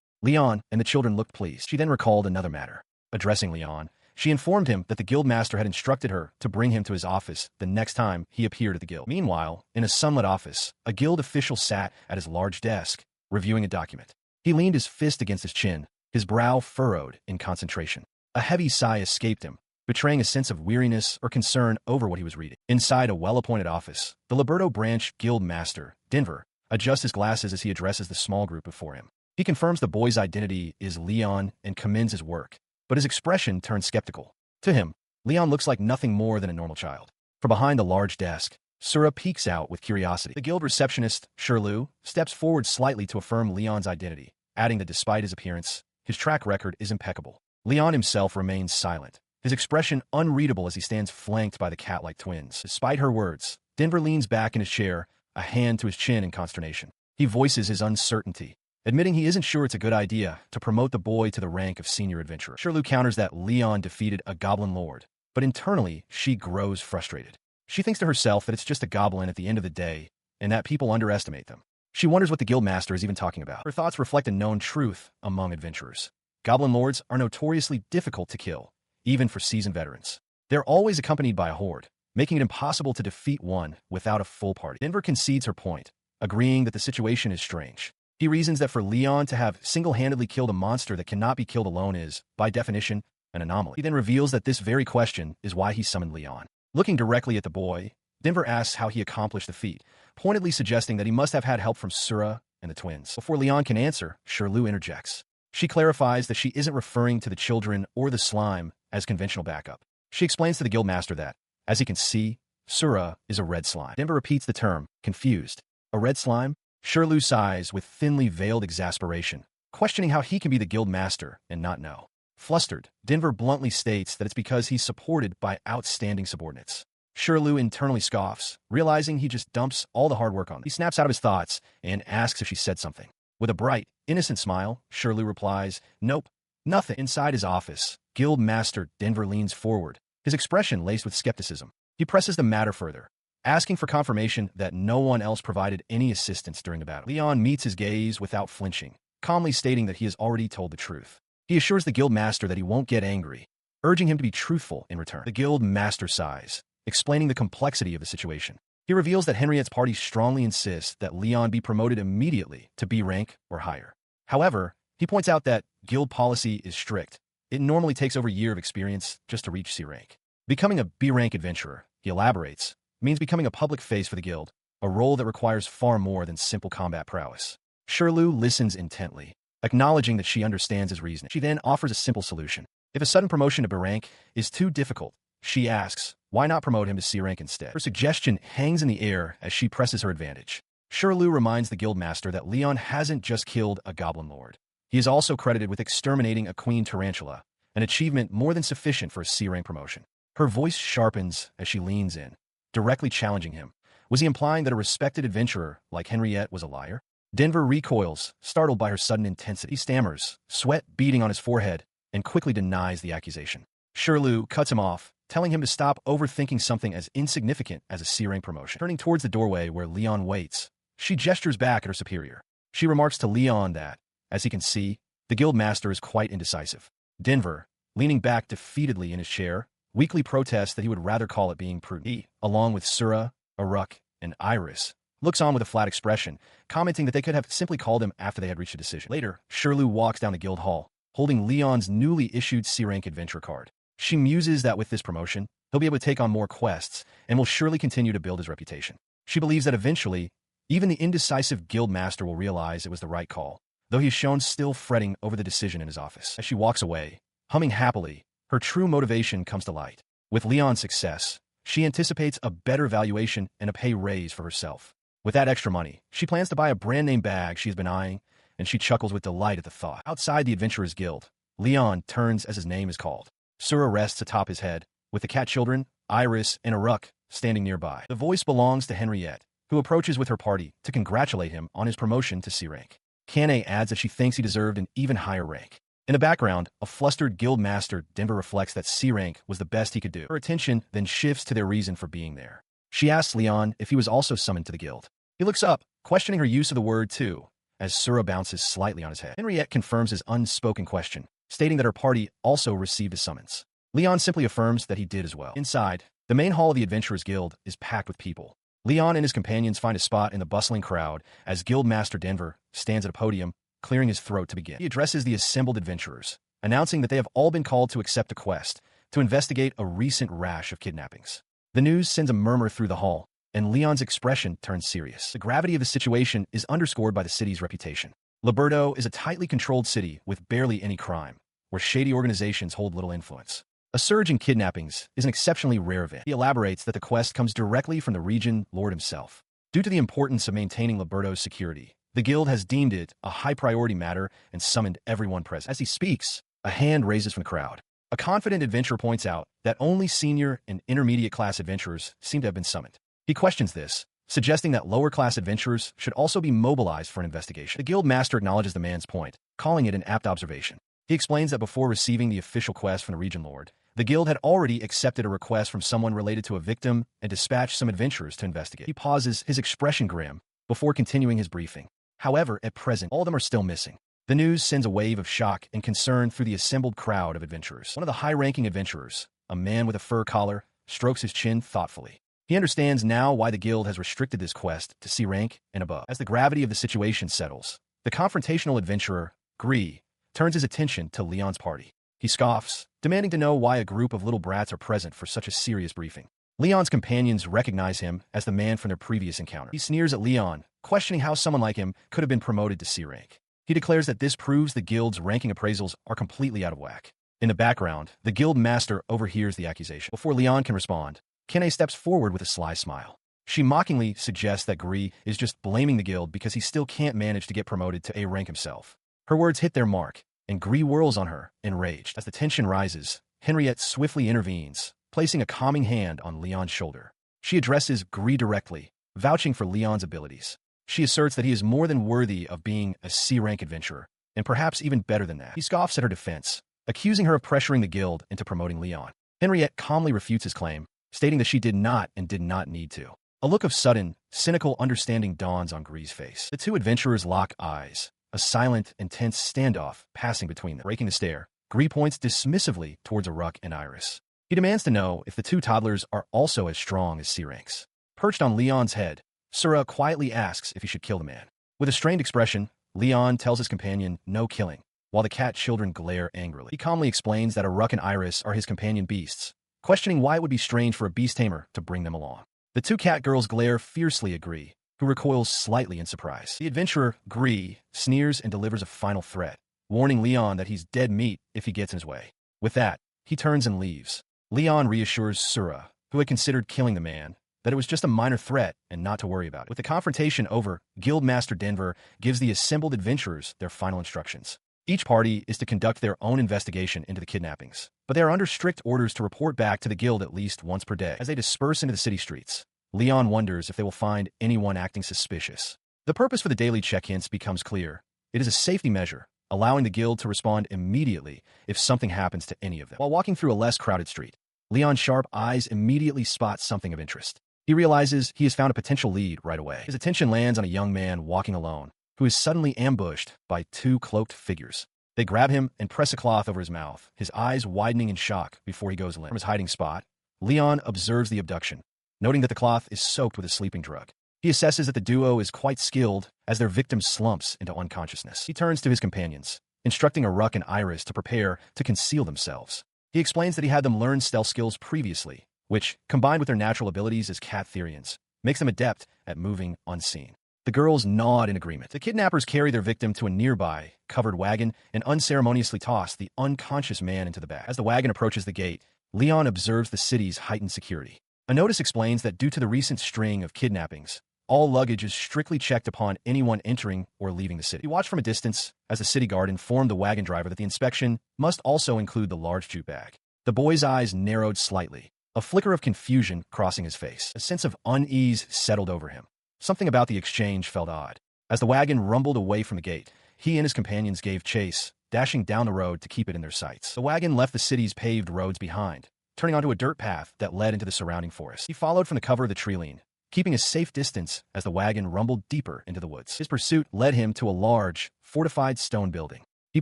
Leyon and the children looked pleased. She then recalled another matter. Addressing Leyon, she informed him that the guildmaster had instructed her to bring him to his office the next time he appeared at the guild. Meanwhile, in a sunlit office, a guild official sat at his large desk, reviewing a document. He leaned his fist against his chin, his brow furrowed in concentration. A heavy sigh escaped him, betraying a sense of weariness or concern over what he was reading. Inside a well-appointed office, the Labberto branch guild master, Denver, adjusts his glasses as he addresses the small group before him. He confirms the boy's identity is Leyon and commends his work, but his expression turned skeptical. To him, Leyon looks like nothing more than a normal child. From behind the large desk, Sura peeks out with curiosity. The guild receptionist, Shirlu, steps forward slightly to affirm Leyon's identity, adding that despite his appearance, his track record is impeccable. Leyon himself remains silent, his expression unreadable as he stands flanked by the cat-like twins. Despite her words, Denver leans back in his chair, a hand to his chin in consternation. He voices his uncertainty, admitting he isn't sure it's a good idea to promote the boy to the rank of senior adventurer. Shirlu counters that Leyon defeated a goblin lord, but internally, she grows frustrated. She thinks to herself that it's just a goblin at the end of the day, and that people underestimate them. She wonders what the guildmaster is even talking about. Her thoughts reflect a known truth among adventurers. Goblin lords are notoriously difficult to kill, even for seasoned veterans. They're always accompanied by a horde, making it impossible to defeat one without a full party. Denver concedes her point, agreeing that the situation is strange. He reasons that for Leyon to have single-handedly killed a monster that cannot be killed alone is, by definition, an anomaly. He then reveals that this very question is why he summoned Leyon. Looking directly at the boy, Denver asks how he accomplished the feat, pointedly suggesting that he must have had help from Sura and the twins. Before Leyon can answer, Shirlu interjects. She clarifies that she isn't referring to the children or the slime as conventional backup. She explains to the guildmaster that, as he can see, Sura is a red slime. Denver repeats the term, confused. A red slime? Shirlu sighs with thinly veiled exasperation, questioning how he can be the guildmaster and not know. Flustered, Denver bluntly states that it's because he's supported by outstanding subordinates. Shirlu internally scoffs, realizing he just dumps all the hard work on them. He snaps out of his thoughts and asks if she said something. With a bright, innocent smile, Shirlu replies, "Nope, nothing." Inside his office, Guildmaster Denver leans forward, his expression laced with skepticism. He presses the matter further, asking for confirmation that no one else provided any assistance during the battle. Leyon meets his gaze without flinching, calmly stating that he has already told the truth. He assures the guildmaster that he won't get angry, urging him to be truthful in return. The guildmaster sighs, explaining the complexity of the situation. He reveals that Henriette's party strongly insists that Leyon be promoted immediately to B rank or higher. However, he points out that guild policy is strict. It normally takes over a year of experience just to reach C rank. Becoming a B rank adventurer, he elaborates, means becoming a public face for the guild, a role that requires far more than simple combat prowess. Shirlu listens intently, acknowledging that she understands his reasoning. She then offers a simple solution. If a sudden promotion to B rank is too difficult, she asks, why not promote him to C rank instead? Her suggestion hangs in the air as she presses her advantage. Shirlu reminds the guildmaster that Leyon hasn't just killed a goblin lord. He is also credited with exterminating a queen tarantula, an achievement more than sufficient for a C rank promotion. Her voice sharpens as she leans in, directly challenging him. Was he implying that a respected adventurer like Henriette was a liar? Denver recoils, startled by her sudden intensity. He stammers, sweat beading on his forehead, and quickly denies the accusation. Shirlu cuts him off, telling him to stop overthinking something as insignificant as a C rank promotion. Turning towards the doorway where Leyon waits, she gestures back at her superior. She remarks to Leyon that, as he can see, the guildmaster is quite indecisive. Denver, leaning back defeatedly in his chair, weakly protests that he would rather call it being prudent. He, along with Sura, Aruck, and Iris, looks on with a flat expression, commenting that they could have simply called him after they had reached a decision. Later, Shirlu walks down the guild hall, holding Leyon's newly issued C-rank adventure card. She muses that with this promotion, he'll be able to take on more quests and will surely continue to build his reputation. She believes that eventually, even the indecisive guild master will realize it was the right call, though he's shown still fretting over the decision in his office. As she walks away, humming happily, her true motivation comes to light. With Leyon's success, she anticipates a better valuation and a pay raise for herself. With that extra money, she plans to buy a brand-name bag she's been eyeing, and she chuckles with delight at the thought. Outside the Adventurers Guild, Leyon turns as his name is called. Sura rests atop his head, with the cat children, Iris, and Aruck standing nearby. The voice belongs to Henriette, who approaches with her party to congratulate him on his promotion to C rank. Kane adds that she thinks he deserved an even higher rank. In the background, a flustered guild master Denver reflects that C rank was the best he could do. Her attention then shifts to their reason for being there. She asks Leyon if he was also summoned to the guild. He looks up, questioning her use of the word too, as Sura bounces slightly on his head. Henriette confirms his unspoken question, stating that her party also received a summons. Leyon simply affirms that he did as well. Inside, the main hall of the Adventurers Guild is packed with people. Leyon and his companions find a spot in the bustling crowd as Guildmaster Denver stands at a podium, clearing his throat to begin. He addresses the assembled adventurers, announcing that they have all been called to accept a quest to investigate a recent rash of kidnappings. The news sends a murmur through the hall, and Leyon's expression turns serious. The gravity of the situation is underscored by the city's reputation. Labberto is a tightly controlled city with barely any crime, where shady organizations hold little influence. A surge in kidnappings is an exceptionally rare event. He elaborates that the quest comes directly from the region lord himself. Due to the importance of maintaining Labberto's security, the guild has deemed it a high-priority matter and summoned everyone present. As he speaks, a hand raises from the crowd. A confident adventurer points out that only senior and intermediate-class adventurers seem to have been summoned. He questions this, suggesting that lower-class adventurers should also be mobilized for an investigation. The guild master acknowledges the man's point, calling it an apt observation. He explains that before receiving the official quest from the region lord, the guild had already accepted a request from someone related to a victim and dispatched some adventurers to investigate. He pauses, his expression grim, before continuing his briefing. However, at present, all of them are still missing. The news sends a wave of shock and concern through the assembled crowd of adventurers. One of the high-ranking adventurers, a man with a fur collar, strokes his chin thoughtfully. He understands now why the guild has restricted this quest to C rank and above. As the gravity of the situation settles, the confrontational adventurer, Gree, turns his attention to Leyon's party. He scoffs, demanding to know why a group of little brats are present for such a serious briefing. Leyon's companions recognize him as the man from their previous encounter. He sneers at Leyon, questioning how someone like him could have been promoted to C rank. He declares that this proves the guild's ranking appraisals are completely out of whack. In the background, the guild master overhears the accusation. Before Leyon can respond, Kene steps forward with a sly smile. She mockingly suggests that Gree is just blaming the guild because he still can't manage to get promoted to A rank himself. Her words hit their mark, and Gree whirls on her, enraged. As the tension rises, Henriette swiftly intervenes, placing a calming hand on Leyon's shoulder. She addresses Gree directly, vouching for Leyon's abilities. She asserts that he is more than worthy of being a C-rank adventurer, and perhaps even better than that. He scoffs at her defense, accusing her of pressuring the guild into promoting Leyon. Henriette calmly refutes his claim, stating that she did not and did not need to. A look of sudden, cynical understanding dawns on Gree's face. The two adventurers lock eyes, a silent, intense standoff passing between them. Breaking the stare, Gree points dismissively towards Aruck and Iris. He demands to know if the two toddlers are also as strong as C-ranks. Perched on Leyon's head, Sura quietly asks if he should kill the man. With a strained expression, Leyon tells his companion no killing, while the cat children glare angrily. He calmly explains that Aruck and Iris are his companion beasts, questioning why it would be strange for a beast tamer to bring them along. The two cat girls glare fiercely at Gree, who recoils slightly in surprise. The adventurer, Gree, sneers and delivers a final threat, warning Leyon that he's dead meat if he gets in his way. With that, he turns and leaves. Leyon reassures Sura, who had considered killing the man, that it was just a minor threat and not to worry about it. With the confrontation over, Guildmaster Denver gives the assembled adventurers their final instructions. Each party is to conduct their own investigation into the kidnappings, but they are under strict orders to report back to the guild at least once per day. As they disperse into the city streets, Leyon wonders if they will find anyone acting suspicious. The purpose for the daily check-ins becomes clear. It is a safety measure, allowing the guild to respond immediately if something happens to any of them. While walking through a less crowded street, Leyon's sharp eyes immediately spot something of interest. He realizes he has found a potential lead right away. His attention lands on a young man walking alone, who is suddenly ambushed by two cloaked figures. They grab him and press a cloth over his mouth, his eyes widening in shock before he goes limp. From his hiding spot, Leyon observes the abduction, noting that the cloth is soaked with a sleeping drug. He assesses that the duo is quite skilled as their victim slumps into unconsciousness. He turns to his companions, instructing Aruck and Iris to prepare to conceal themselves. He explains that he had them learn stealth skills previously, which, combined with their natural abilities as cat Therians, makes them adept at moving unseen. The girls nod in agreement. The kidnappers carry their victim to a nearby, covered wagon and unceremoniously toss the unconscious man into the back. As the wagon approaches the gate, Leyon observes the city's heightened security. A notice explains that due to the recent string of kidnappings, all luggage is strictly checked upon anyone entering or leaving the city. He watched from a distance as the city guard informed the wagon driver that the inspection must also include the large jute bag. The boy's eyes narrowed slightly, a flicker of confusion crossing his face. A sense of unease settled over him. Something about the exchange felt odd. As the wagon rumbled away from the gate, he and his companions gave chase, dashing down the road to keep it in their sights. The wagon left the city's paved roads behind, turning onto a dirt path that led into the surrounding forest. He followed from the cover of the tree-line, keeping a safe distance as the wagon rumbled deeper into the woods. His pursuit led him to a large, fortified stone building. He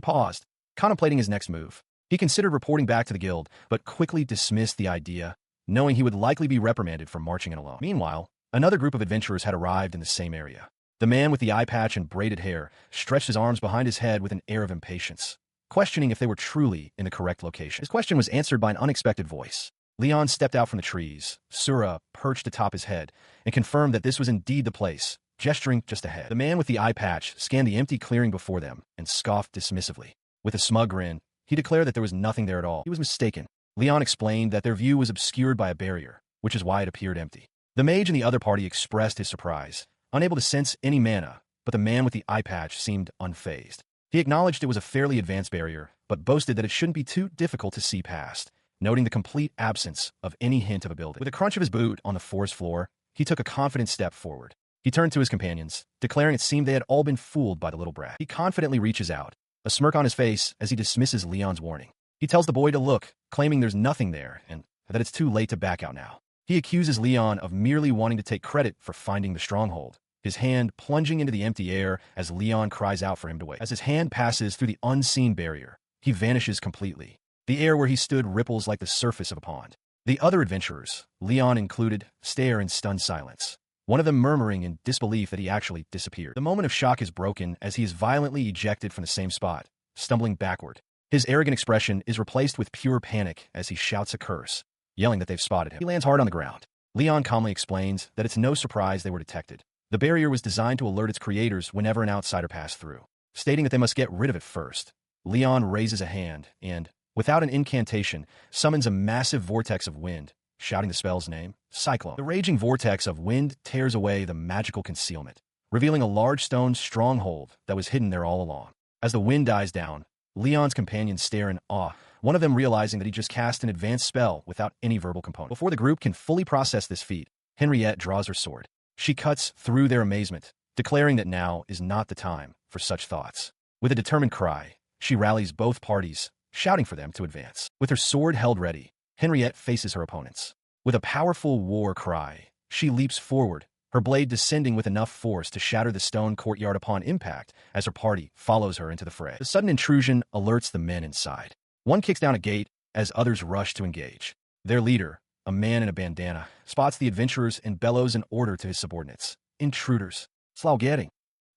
paused, contemplating his next move. He considered reporting back to the guild, but quickly dismissed the idea, knowing he would likely be reprimanded for marching in alone. Meanwhile, another group of adventurers had arrived in the same area. The man with the eye patch and braided hair stretched his arms behind his head with an air of impatience, questioning if they were truly in the correct location. His question was answered by an unexpected voice. Leyon stepped out from the trees. Sura perched atop his head and confirmed that this was indeed the place, gesturing just ahead. The man with the eye patch scanned the empty clearing before them and scoffed dismissively. With a smug grin, he declared that there was nothing there at all. He was mistaken. Leyon explained that their view was obscured by a barrier, which is why it appeared empty. The mage in the other party expressed his surprise, unable to sense any mana, but the man with the eye patch seemed unfazed. He acknowledged it was a fairly advanced barrier, but boasted that it shouldn't be too difficult to see past, noting the complete absence of any hint of a building. With a crunch of his boot on the forest floor, he took a confident step forward. He turned to his companions, declaring it seemed they had all been fooled by the little brat. He confidently reaches out, a smirk on his face as he dismisses Leyon's warning. He tells the boy to look, claiming there's nothing there and that it's too late to back out now. He accuses Leyon of merely wanting to take credit for finding the stronghold, his hand plunging into the empty air as Leyon cries out for him to wait. As his hand passes through the unseen barrier, he vanishes completely. The air where he stood ripples like the surface of a pond. The other adventurers, Leyon included, stare in stunned silence, one of them murmuring in disbelief that he actually disappeared. The moment of shock is broken as he is violently ejected from the same spot, stumbling backward. His arrogant expression is replaced with pure panic as he shouts a curse, yelling that they've spotted him. He lands hard on the ground. Leyon calmly explains that it's no surprise they were detected. The barrier was designed to alert its creators whenever an outsider passed through, stating that they must get rid of it first. Leyon raises a hand and, without an incantation, summons a massive vortex of wind, shouting the spell's name, Cyclone. The raging vortex of wind tears away the magical concealment, revealing a large stone stronghold that was hidden there all along. As the wind dies down, Leyon's companions stare in awe, one of them realizing that he just cast an advanced spell without any verbal component. Before the group can fully process this feat, Henriette draws her sword. She cuts through their amazement, declaring that now is not the time for such thoughts. With a determined cry, she rallies both parties, shouting for them to advance. With her sword held ready, Henriette faces her opponents. With a powerful war cry, she leaps forward, her blade descending with enough force to shatter the stone courtyard upon impact as her party follows her into the fray. The sudden intrusion alerts the men inside. One kicks down a gate as others rush to engage. Their leader, a man in a bandana, spots the adventurers and bellows an order to his subordinates. Intruders. Slaugetting.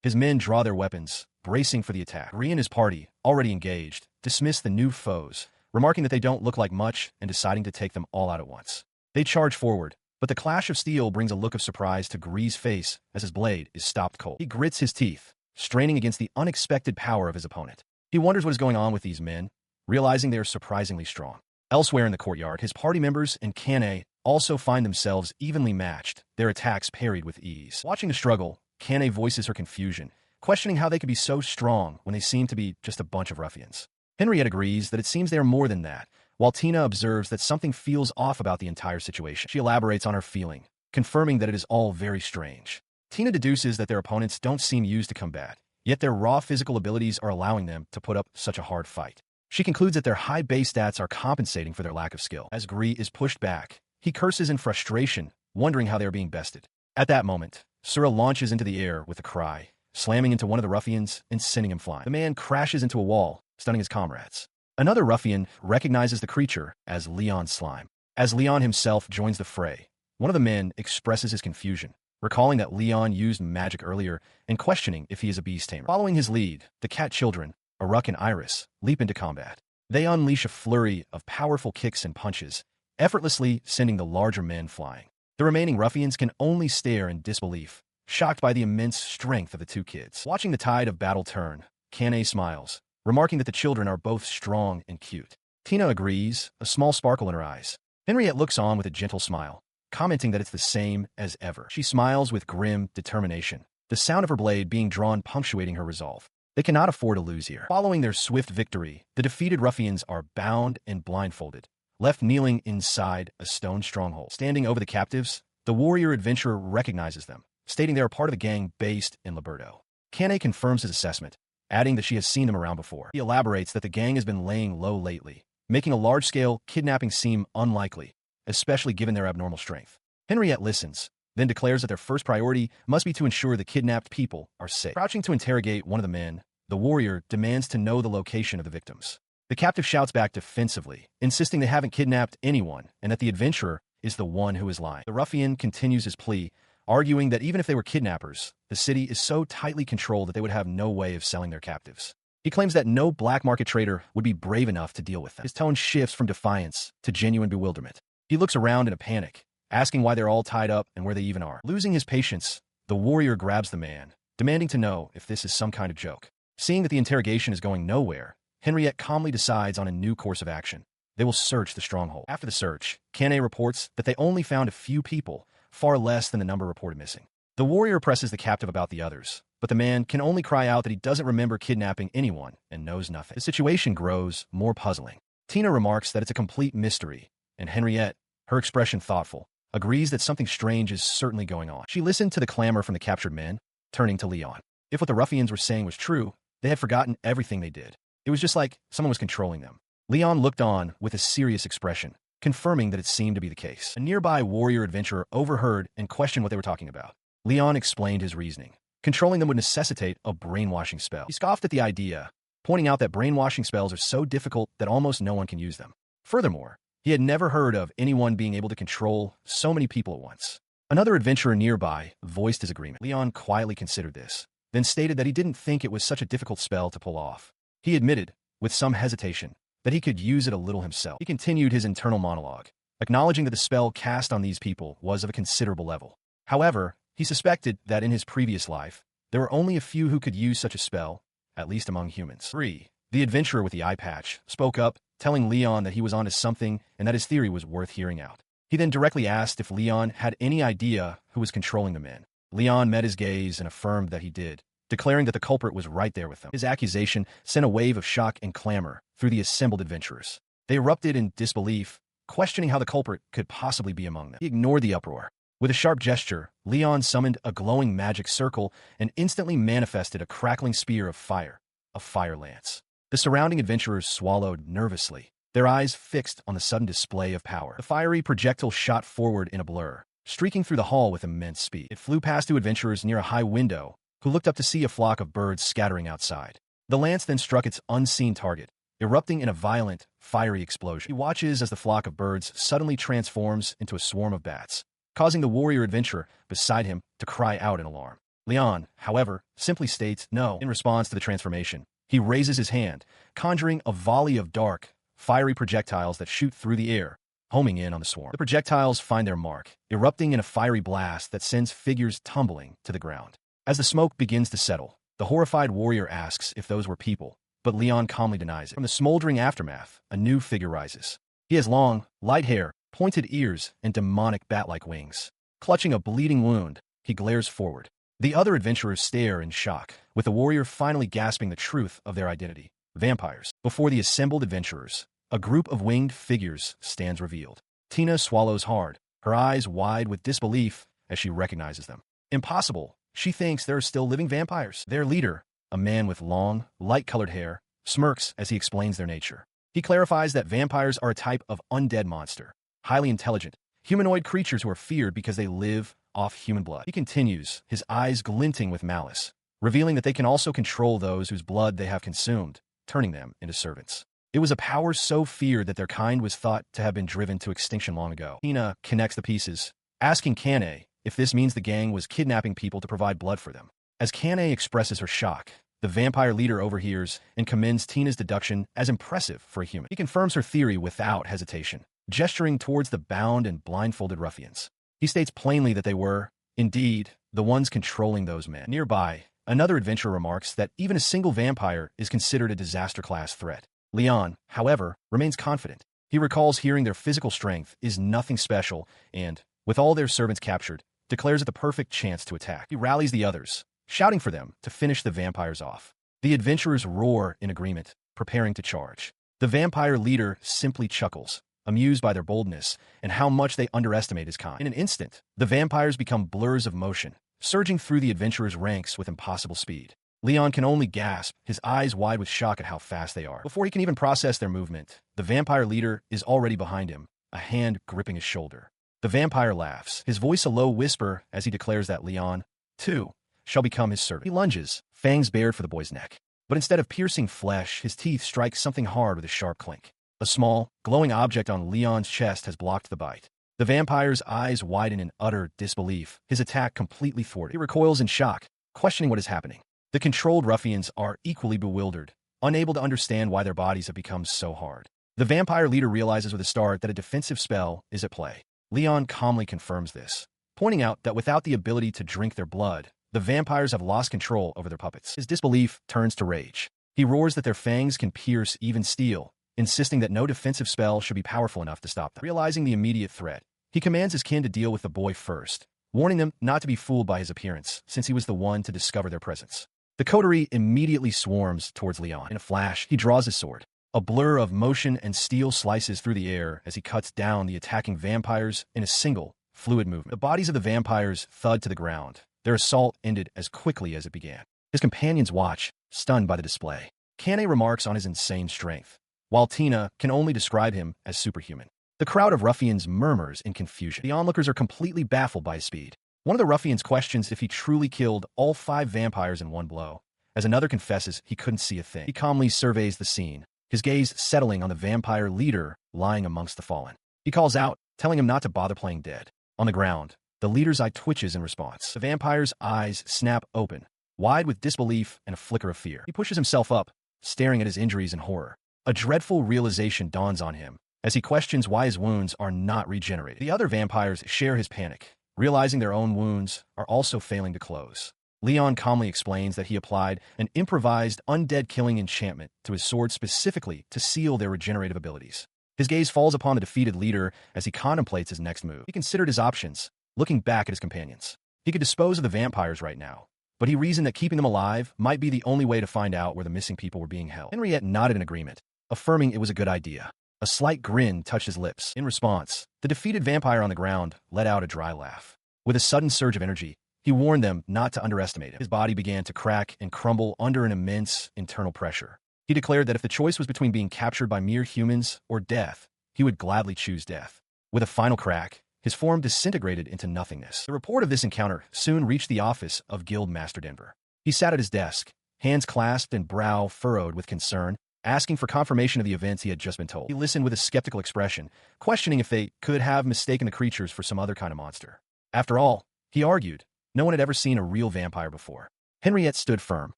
His men draw their weapons, bracing for the attack. Ree and his party, already engaged, dismiss the new foes, remarking that they don't look like much and deciding to take them all out at once. They charge forward, but the clash of steel brings a look of surprise to Gree's face as his blade is stopped cold. He grits his teeth, straining against the unexpected power of his opponent. He wonders what is going on with these men, realizing they are surprisingly strong. Elsewhere in the courtyard, his party members and Kane also find themselves evenly matched, their attacks parried with ease. Watching the struggle, Kane voices her confusion, questioning how they could be so strong when they seem to be just a bunch of ruffians. Henriette agrees that it seems they are more than that, while Tina observes that something feels off about the entire situation. She elaborates on her feeling, confirming that it is all very strange. Tina deduces that their opponents don't seem used to combat, yet their raw physical abilities are allowing them to put up such a hard fight. She concludes that their high base stats are compensating for their lack of skill. As Gree is pushed back, he curses in frustration, wondering how they are being bested. At that moment, Sura launches into the air with a cry, slamming into one of the ruffians and sending him flying. The man crashes into a wall, stunning his comrades. Another ruffian recognizes the creature as Leyon Slime. As Leyon himself joins the fray, one of the men expresses his confusion, recalling that Leyon used magic earlier and questioning if he is a beast tamer. Following his lead, the cat children, Aruck and Iris, leap into combat. They unleash a flurry of powerful kicks and punches, effortlessly sending the larger men flying. The remaining ruffians can only stare in disbelief, shocked by the immense strength of the two kids. Watching the tide of battle turn, Kane smiles, remarking that the children are both strong and cute. Tina agrees, a small sparkle in her eyes. Henriette looks on with a gentle smile, commenting that it's the same as ever. She smiles with grim determination, the sound of her blade being drawn punctuating her resolve. They cannot afford to lose here. Following their swift victory, the defeated ruffians are bound and blindfolded, left kneeling inside a stone stronghold. Standing over the captives, the warrior adventurer recognizes them, stating they are part of a gang based in Labberto. Kane confirms his assessment, adding that she has seen them around before. He elaborates that the gang has been laying low lately, making a large-scale kidnapping seem unlikely, especially given their abnormal strength. Henriette listens, then declares that their first priority must be to ensure the kidnapped people are safe. Crouching to interrogate one of the men, the warrior demands to know the location of the victims. The captive shouts back defensively, insisting they haven't kidnapped anyone and that the adventurer is the one who is lying. The ruffian continues his plea, arguing that even if they were kidnappers, the city is so tightly controlled that they would have no way of selling their captives. He claims that no black market trader would be brave enough to deal with them. His tone shifts from defiance to genuine bewilderment. He looks around in a panic, asking why they're all tied up and where they even are. Losing his patience, the warrior grabs the man, demanding to know if this is some kind of joke. Seeing that the interrogation is going nowhere, Henriette calmly decides on a new course of action. they will search the stronghold. After the search, Kane reports that they only found a few people, far less than the number reported missing. The warrior presses the captive about the others, but the man can only cry out that he doesn't remember kidnapping anyone and knows nothing. The situation grows more puzzling. Tina remarks that it's a complete mystery, and Henriette, her expression thoughtful, agrees that something strange is certainly going on. She listened to the clamor from the captured men, turning to Leyon. If what the ruffians were saying was true, they had forgotten everything they did. It was just like someone was controlling them. Leyon looked on with a serious expression, confirming that it seemed to be the case. A nearby warrior adventurer overheard and questioned what they were talking about. Leyon explained his reasoning. Controlling them would necessitate a brainwashing spell. He scoffed at the idea, pointing out that brainwashing spells are so difficult that almost no one can use them. Furthermore, he had never heard of anyone being able to control so many people at once. Another adventurer nearby voiced his agreement. Leyon quietly considered this, then stated that he didn't think it was such a difficult spell to pull off. He admitted, with some hesitation, that he could use it a little himself. He continued his internal monologue, acknowledging that the spell cast on these people was of a considerable level. However, he suspected that in his previous life, there were only a few who could use such a spell, at least among humans. 3. The adventurer with the eye patch spoke up, telling Leyon that he was onto something and that his theory was worth hearing out. He then directly asked if Leyon had any idea who was controlling the men. Leyon met his gaze and affirmed that he did, declaring that the culprit was right there with them. His accusation sent a wave of shock and clamor through the assembled adventurers. They erupted in disbelief, questioning how the culprit could possibly be among them. He ignored the uproar. With a sharp gesture, Leyon summoned a glowing magic circle and instantly manifested a crackling spear of fire, a fire lance. The surrounding adventurers swallowed nervously, their eyes fixed on the sudden display of power. The fiery projectile shot forward in a blur, streaking through the hall with immense speed. It flew past two adventurers near a high window, who looked up to see a flock of birds scattering outside. The lance then struck its unseen target, erupting in a violent, fiery explosion. He watches as the flock of birds suddenly transforms into a swarm of bats, causing the warrior adventurer beside him to cry out in alarm. Leyon, however, simply states no. In response to the transformation, he raises his hand, conjuring a volley of dark, fiery projectiles that shoot through the air, homing in on the swarm. The projectiles find their mark, erupting in a fiery blast that sends figures tumbling to the ground. As the smoke begins to settle, the horrified warrior asks if those were people, but Leyon calmly denies it. From the smoldering aftermath, a new figure rises. He has long, light hair, pointed ears, and demonic bat-like wings. Clutching a bleeding wound, he glares forward. The other adventurers stare in shock, with the warrior finally gasping the truth of their identity. Vampires. Before the assembled adventurers, a group of winged figures stands revealed. Tina swallows hard, her eyes wide with disbelief as she recognizes them. Impossible. She thinks there are still living vampires. Their leader, a man with long, light-colored hair, smirks as he explains their nature. He clarifies that vampires are a type of undead monster, highly intelligent, humanoid creatures who are feared because they live off human blood. He continues, his eyes glinting with malice, revealing that they can also control those whose blood they have consumed, turning them into servants. It was a power so feared that their kind was thought to have been driven to extinction long ago. Tina connects the pieces, asking Kane if this means the gang was kidnapping people to provide blood for them. As Kane expresses her shock, the vampire leader overhears and commends Tina's deduction as impressive for a human. He confirms her theory without hesitation, gesturing towards the bound and blindfolded ruffians. He states plainly that they were, indeed, the ones controlling those men. Nearby, another adventurer remarks that even a single vampire is considered a disaster-class threat. Leyon, however, remains confident. He recalls hearing their physical strength is nothing special and, with all their servants captured, declares it the perfect chance to attack. He rallies the others, shouting for them to finish the vampires off. The adventurers roar in agreement, preparing to charge. The vampire leader simply chuckles, amused by their boldness and how much they underestimate his kind. In an instant, the vampires become blurs of motion, surging through the adventurers' ranks with impossible speed. Leyon can only gasp, his eyes wide with shock at how fast they are. Before he can even process their movement, the vampire leader is already behind him, a hand gripping his shoulder. The vampire laughs, his voice a low whisper as he declares that Leyon, too, shall become his servant. He lunges, fangs bared for the boy's neck. But instead of piercing flesh, his teeth strike something hard with a sharp clink. A small, glowing object on Leon's chest has blocked the bite. The vampire's eyes widen in utter disbelief, his attack completely thwarted. He recoils in shock, questioning what is happening. The controlled ruffians are equally bewildered, unable to understand why their bodies have become so hard. The vampire leader realizes with a start that a defensive spell is at play. Leyon calmly confirms this, pointing out that without the ability to drink their blood, the vampires have lost control over their puppets. His disbelief turns to rage. He roars that their fangs can pierce even steel, insisting that no defensive spell should be powerful enough to stop them. Realizing the immediate threat, he commands his kin to deal with the boy first, warning them not to be fooled by his appearance, since he was the one to discover their presence. The coterie immediately swarms towards Leyon. In a flash, he draws his sword. A blur of motion and steel slices through the air as he cuts down the attacking vampires in a single, fluid movement. The bodies of the vampires thud to the ground. Their assault ended as quickly as it began. His companions watch, stunned by the display. Kane remarks on his insane strength, while Tina can only describe him as superhuman. The crowd of ruffians murmurs in confusion. The onlookers are completely baffled by his speed. One of the ruffians questions if he truly killed all 5 vampires in one blow, as another confesses he couldn't see a thing. He calmly surveys the scene, his gaze settling on the vampire leader lying amongst the fallen. He calls out, telling him not to bother playing dead. On the ground, the leader's eye twitches in response. The vampire's eyes snap open, wide with disbelief and a flicker of fear. He pushes himself up, staring at his injuries in horror. A dreadful realization dawns on him as he questions why his wounds are not regenerated. The other vampires share his panic, realizing their own wounds are also failing to close. Leyon calmly explains that he applied an improvised undead-killing enchantment to his sword specifically to seal their regenerative abilities. His gaze falls upon the defeated leader as he contemplates his next move. He considered his options, looking back at his companions. He could dispose of the vampires right now, but he reasoned that keeping them alive might be the only way to find out where the missing people were being held. Henriette nodded in agreement, affirming it was a good idea. A slight grin touched his lips. In response, the defeated vampire on the ground let out a dry laugh. With a sudden surge of energy, he warned them not to underestimate him. His body began to crack and crumble under an immense internal pressure. He declared that if the choice was between being captured by mere humans or death, he would gladly choose death. With a final crack, his form disintegrated into nothingness. The report of this encounter soon reached the office of Guild Master Denver. He sat at his desk, hands clasped and brow furrowed with concern, asking for confirmation of the events he had just been told. He listened with a skeptical expression, questioning if they could have mistaken the creatures for some other kind of monster. After all, he argued, no one had ever seen a real vampire before. Henriette stood firm,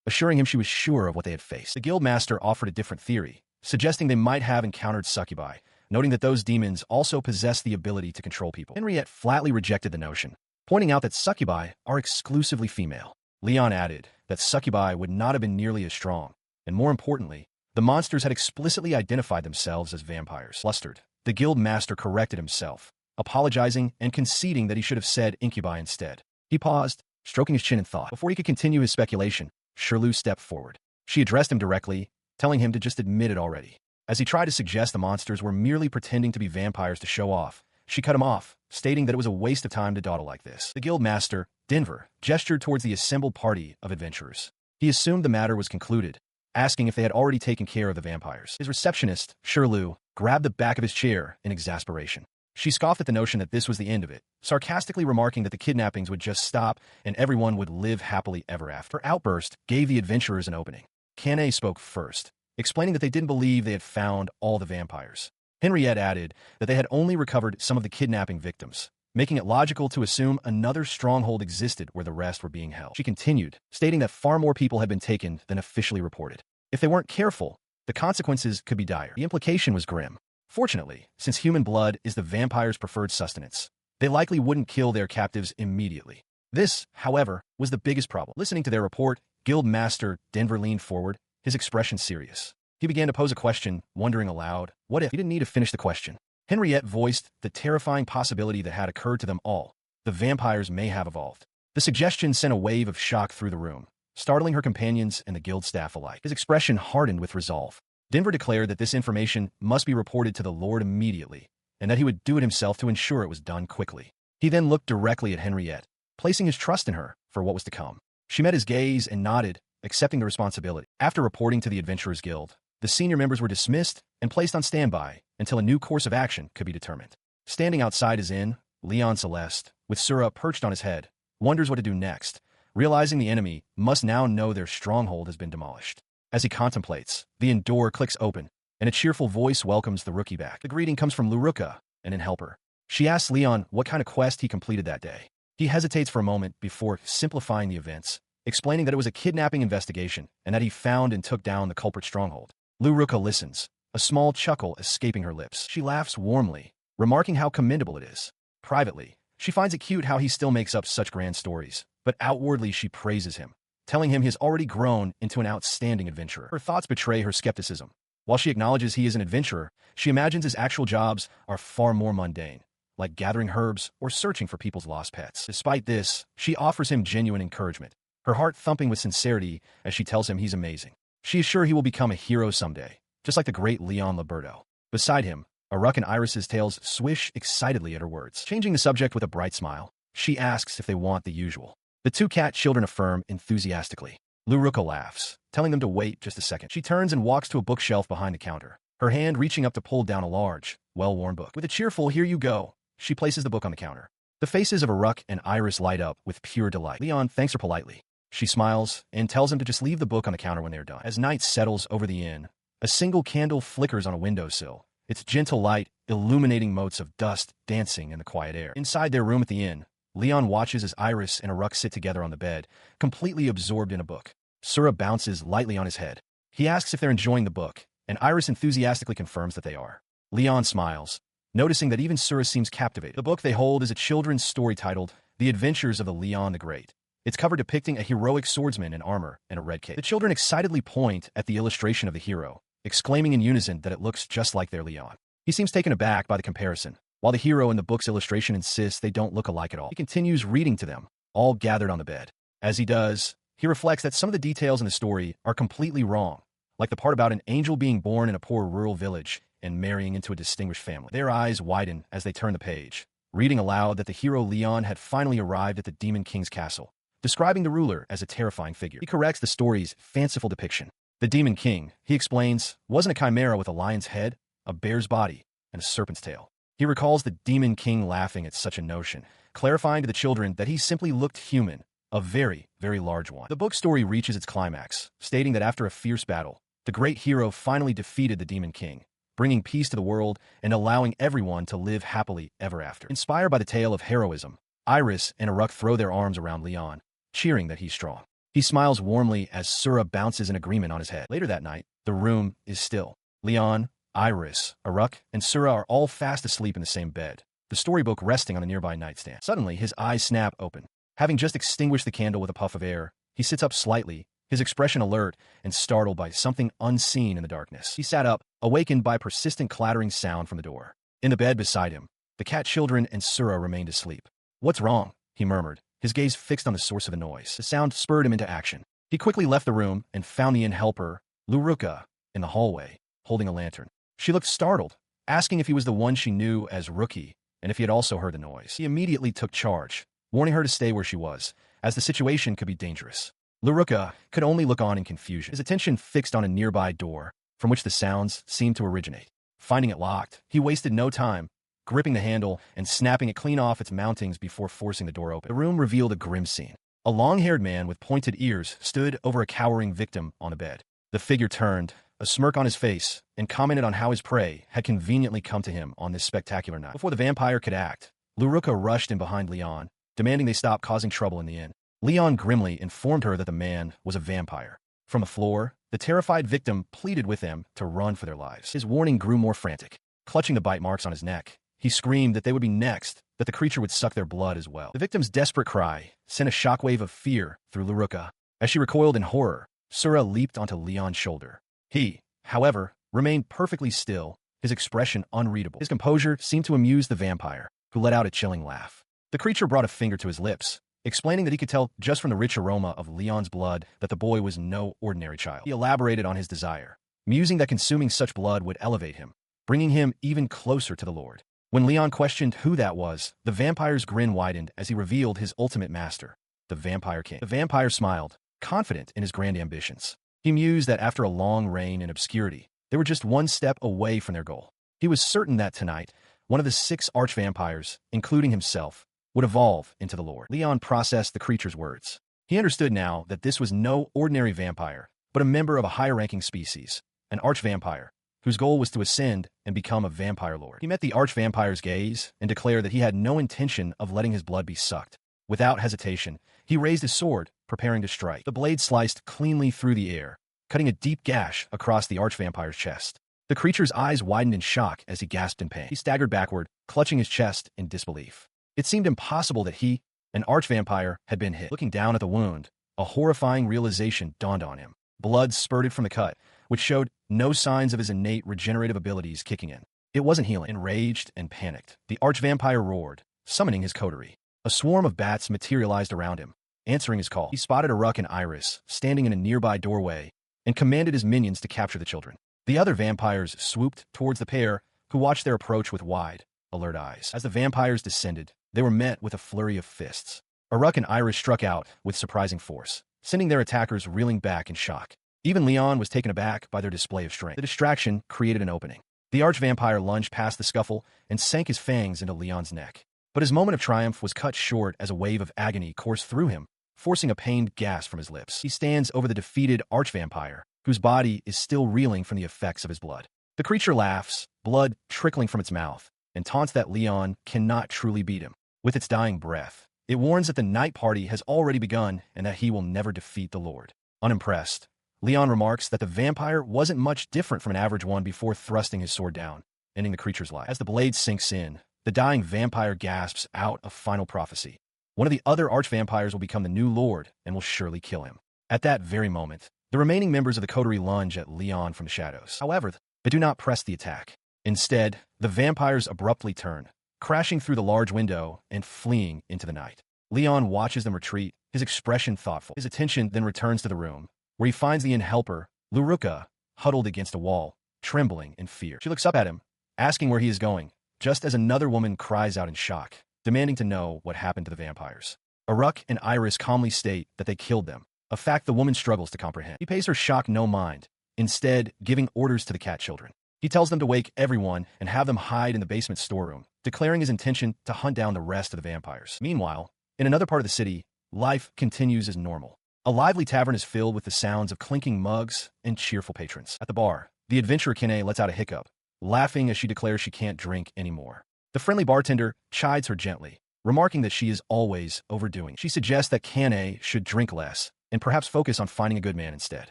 assuring him she was sure of what they had faced. The Guildmaster offered a different theory, suggesting they might have encountered succubi, noting that those demons also possess the ability to control people. Henriette flatly rejected the notion, pointing out that succubi are exclusively female. Leyon added that succubi would not have been nearly as strong, and more importantly, the monsters had explicitly identified themselves as vampires. Flustered, the Guildmaster corrected himself, apologizing and conceding that he should have said incubi instead. He paused, stroking his chin in thought. Before he could continue his speculation, Shirley stepped forward. She addressed him directly, telling him to just admit it already. As he tried to suggest the monsters were merely pretending to be vampires to show off, she cut him off, stating that it was a waste of time to dawdle like this. The Guildmaster, Denver, gestured towards the assembled party of adventurers. He assumed the matter was concluded, asking if they had already taken care of the vampires. His receptionist, Shirley, grabbed the back of his chair in exasperation. She scoffed at the notion that this was the end of it, sarcastically remarking that the kidnappings would just stop and everyone would live happily ever after. Her outburst gave the adventurers an opening. Kane spoke first, explaining that they didn't believe they had found all the vampires. Henriette added that they had only recovered some of the kidnapping victims, making it logical to assume another stronghold existed where the rest were being held. She continued, stating that far more people had been taken than officially reported. If they weren't careful, the consequences could be dire. The implication was grim. Fortunately, since human blood is the vampire's preferred sustenance, they likely wouldn't kill their captives immediately. This, however, was the biggest problem. Listening to their report, Guild Master Denver leaned forward, his expression serious. He began to pose a question, wondering aloud, what if? He didn't need to finish the question. Henriette voiced the terrifying possibility that had occurred to them all. The vampires may have evolved. The suggestion sent a wave of shock through the room, startling her companions and the guild staff alike. His expression hardened with resolve. Denver declared that this information must be reported to the Lord immediately, and that he would do it himself to ensure it was done quickly. He then looked directly at Henriette, placing his trust in her for what was to come. She met his gaze and nodded, accepting the responsibility. After reporting to the Adventurers Guild, the senior members were dismissed and placed on standby until a new course of action could be determined. Standing outside his inn, Leon Celeste, with Sura perched on his head, wonders what to do next, realizing the enemy must now know their stronghold has been demolished. As he contemplates, the inn door clicks open, and a cheerful voice welcomes the rookie back. The greeting comes from Luruka, an inn helper. She asks Leon what kind of quest he completed that day. He hesitates for a moment before simplifying the events, explaining that it was a kidnapping investigation and that he found and took down the culprit stronghold. Luruka listens, a small chuckle escaping her lips. She laughs warmly, remarking how commendable it is. Privately, she finds it cute how he still makes up such grand stories, but outwardly she praises him, telling him he has already grown into an outstanding adventurer. Her thoughts betray her skepticism, While she acknowledges he is an adventurer, she imagines his actual jobs are far more mundane, like gathering herbs or searching for people's lost pets. Despite this, she offers him genuine encouragement, her heart thumping with sincerity as she tells him he's amazing. She is sure he will become a hero someday, just like the great Leyon Labberto. Beside him, Aruck and Iris's tails swish excitedly at her words. Changing the subject with a bright smile, she asks if they want the usual. The two cat children affirm enthusiastically. Leyon laughs, telling them to wait just a second. She turns and walks to a bookshelf behind the counter, her hand reaching up to pull down a large, well-worn book. With a cheerful "Here you go," she places the book on the counter. The faces of Aruck and Iris light up with pure delight. Leyon thanks her politely. She smiles and tells him to just leave the book on the counter when they're done. As night settles over the inn, a single candle flickers on a windowsill, its gentle light illuminating motes of dust dancing in the quiet air. Inside their room at the inn, Leyon watches as Iris and Aruck sit together on the bed, completely absorbed in a book. Sura bounces lightly on his head. He asks if they're enjoying the book, and Iris enthusiastically confirms that they are. Leyon smiles, noticing that even Sura seems captivated. The book they hold is a children's story titled The Adventures of the Leyon the Great. Its cover depicting a heroic swordsman in armor and a red cape. The children excitedly point at the illustration of the hero, exclaiming in unison that it looks just like their Leyon. He seems taken aback by the comparison, while the hero in the book's illustration insists they don't look alike at all. He continues reading to them, all gathered on the bed. As he does, he reflects that some of the details in the story are completely wrong, like the part about an angel being born in a poor rural village and marrying into a distinguished family. Their eyes widen as they turn the page, reading aloud that the hero Leyon had finally arrived at the Demon King's castle, describing the ruler as a terrifying figure. He corrects the story's fanciful depiction. The Demon King, he explains, wasn't a chimera with a lion's head, a bear's body, and a serpent's tail. He recalls the Demon King laughing at such a notion, clarifying to the children that he simply looked human, a very, very large one. The book story reaches its climax, stating that after a fierce battle, the great hero finally defeated the Demon King, bringing peace to the world and allowing everyone to live happily ever after. Inspired by the tale of heroism, Iris and Aruck throw their arms around Leyon, cheering that he's strong. He smiles warmly as Sura bounces in agreement on his head. Later that night, the room is still. Leyon, Iris, Aruck, and Sura are all fast asleep in the same bed, the storybook resting on a nearby nightstand. Suddenly, his eyes snap open. Having just extinguished the candle with a puff of air, he sits up slightly, his expression alert and startled by something unseen in the darkness. He sat up, awakened by a persistent clattering sound from the door. In the bed beside him, the cat children and Sura remained asleep. "What's wrong?" he murmured, his gaze fixed on the source of the noise. The sound spurred him into action. He quickly left the room and found the inn helper, Leyon, in the hallway, holding a lantern. She looked startled, asking if he was the one she knew as Rookie and if he had also heard the noise. He immediately took charge, warning her to stay where she was, as the situation could be dangerous. Leyon could only look on in confusion, his attention fixed on a nearby door, from which the sounds seemed to originate. Finding it locked, he wasted no time, gripping the handle and snapping it clean off its mountings before forcing the door open. The room revealed a grim scene. A long-haired man with pointed ears stood over a cowering victim on the bed. The figure turned, a smirk on his face, and commented on how his prey had conveniently come to him on this spectacular night. Before the vampire could act, Leyon rushed in behind Leyon, demanding they stop causing trouble in the inn. Leyon grimly informed her that the man was a vampire. From the floor, the terrified victim pleaded with them to run for their lives. His warning grew more frantic. Clutching the bite marks on his neck, he screamed that they would be next, that the creature would suck their blood as well. The victim's desperate cry sent a shockwave of fear through Leyon. As she recoiled in horror, Sura leaped onto Leon's shoulder. He, however, remained perfectly still, his expression unreadable. His composure seemed to amuse the vampire, who let out a chilling laugh. The creature brought a finger to his lips, explaining that he could tell just from the rich aroma of Leon's blood that the boy was no ordinary child. He elaborated on his desire, musing that consuming such blood would elevate him, bringing him even closer to the Lord. When Leyon questioned who that was, the vampire's grin widened as he revealed his ultimate master, the Vampire King. The vampire smiled, confident in his grand ambitions. He mused that after a long reign in obscurity, they were just one step away from their goal. He was certain that tonight, one of the 6 arch-vampires, including himself, would evolve into the Lord. Leyon processed the creature's words. He understood now that this was no ordinary vampire, but a member of a higher-ranking species, an arch-vampire, whose goal was to ascend and become a vampire lord. He met the arch-vampire's gaze and declared that he had no intention of letting his blood be sucked. Without hesitation, he raised his sword, preparing to strike. The blade sliced cleanly through the air, cutting a deep gash across the arch-vampire's chest. The creature's eyes widened in shock as he gasped in pain. He staggered backward, clutching his chest in disbelief. It seemed impossible that he, an arch-vampire, had been hit. Looking down at the wound, a horrifying realization dawned on him. Blood spurted from the cut, which showed no signs of his innate regenerative abilities kicking in. It wasn't healing. Enraged and panicked, the arch-vampire roared, summoning his coterie. A swarm of bats materialized around him, answering his call. He spotted Aruck and Iris standing in a nearby doorway and commanded his minions to capture the children. The other vampires swooped towards the pair, who watched their approach with wide, alert eyes. As the vampires descended, they were met with a flurry of fists. Aruck and Iris struck out with surprising force, sending their attackers reeling back in shock. Even Leyon was taken aback by their display of strength. The distraction created an opening. The arch-vampire lunged past the scuffle and sank his fangs into Leon's neck. But his moment of triumph was cut short as a wave of agony coursed through him, forcing a pained gasp from his lips. He stands over the defeated arch-vampire, whose body is still reeling from the effects of his blood. The creature laughs, blood trickling from its mouth, and taunts that Leyon cannot truly beat him. With its dying breath, it warns that the night party has already begun and that he will never defeat the Lord. Unimpressed, Leyon remarks that the vampire wasn't much different from an average one before thrusting his sword down, ending the creature's life. As the blade sinks in, the dying vampire gasps out a final prophecy. One of the other arch-vampires will become the new lord and will surely kill him. At that very moment, the remaining members of the coterie lunge at Leyon from the shadows. However, they do not press the attack. Instead, the vampires abruptly turn, crashing through the large window and fleeing into the night. Leyon watches them retreat, his expression thoughtful. His attention then returns to the room, where he finds the inn-helper, Luruka, huddled against a wall, trembling in fear. She looks up at him, asking where he is going, just as another woman cries out in shock, demanding to know what happened to the vampires. Aruck and Iris calmly state that they killed them, a fact the woman struggles to comprehend. He pays her shock no mind, instead giving orders to the cat children. He tells them to wake everyone and have them hide in the basement storeroom, declaring his intention to hunt down the rest of the vampires. Meanwhile, in another part of the city, life continues as normal. A lively tavern is filled with the sounds of clinking mugs and cheerful patrons. At the bar, the adventurer Kine lets out a hiccup, laughing as she declares she can't drink anymore. The friendly bartender chides her gently, remarking that she is always overdoing it. She suggests that Kane should drink less and perhaps focus on finding a good man instead.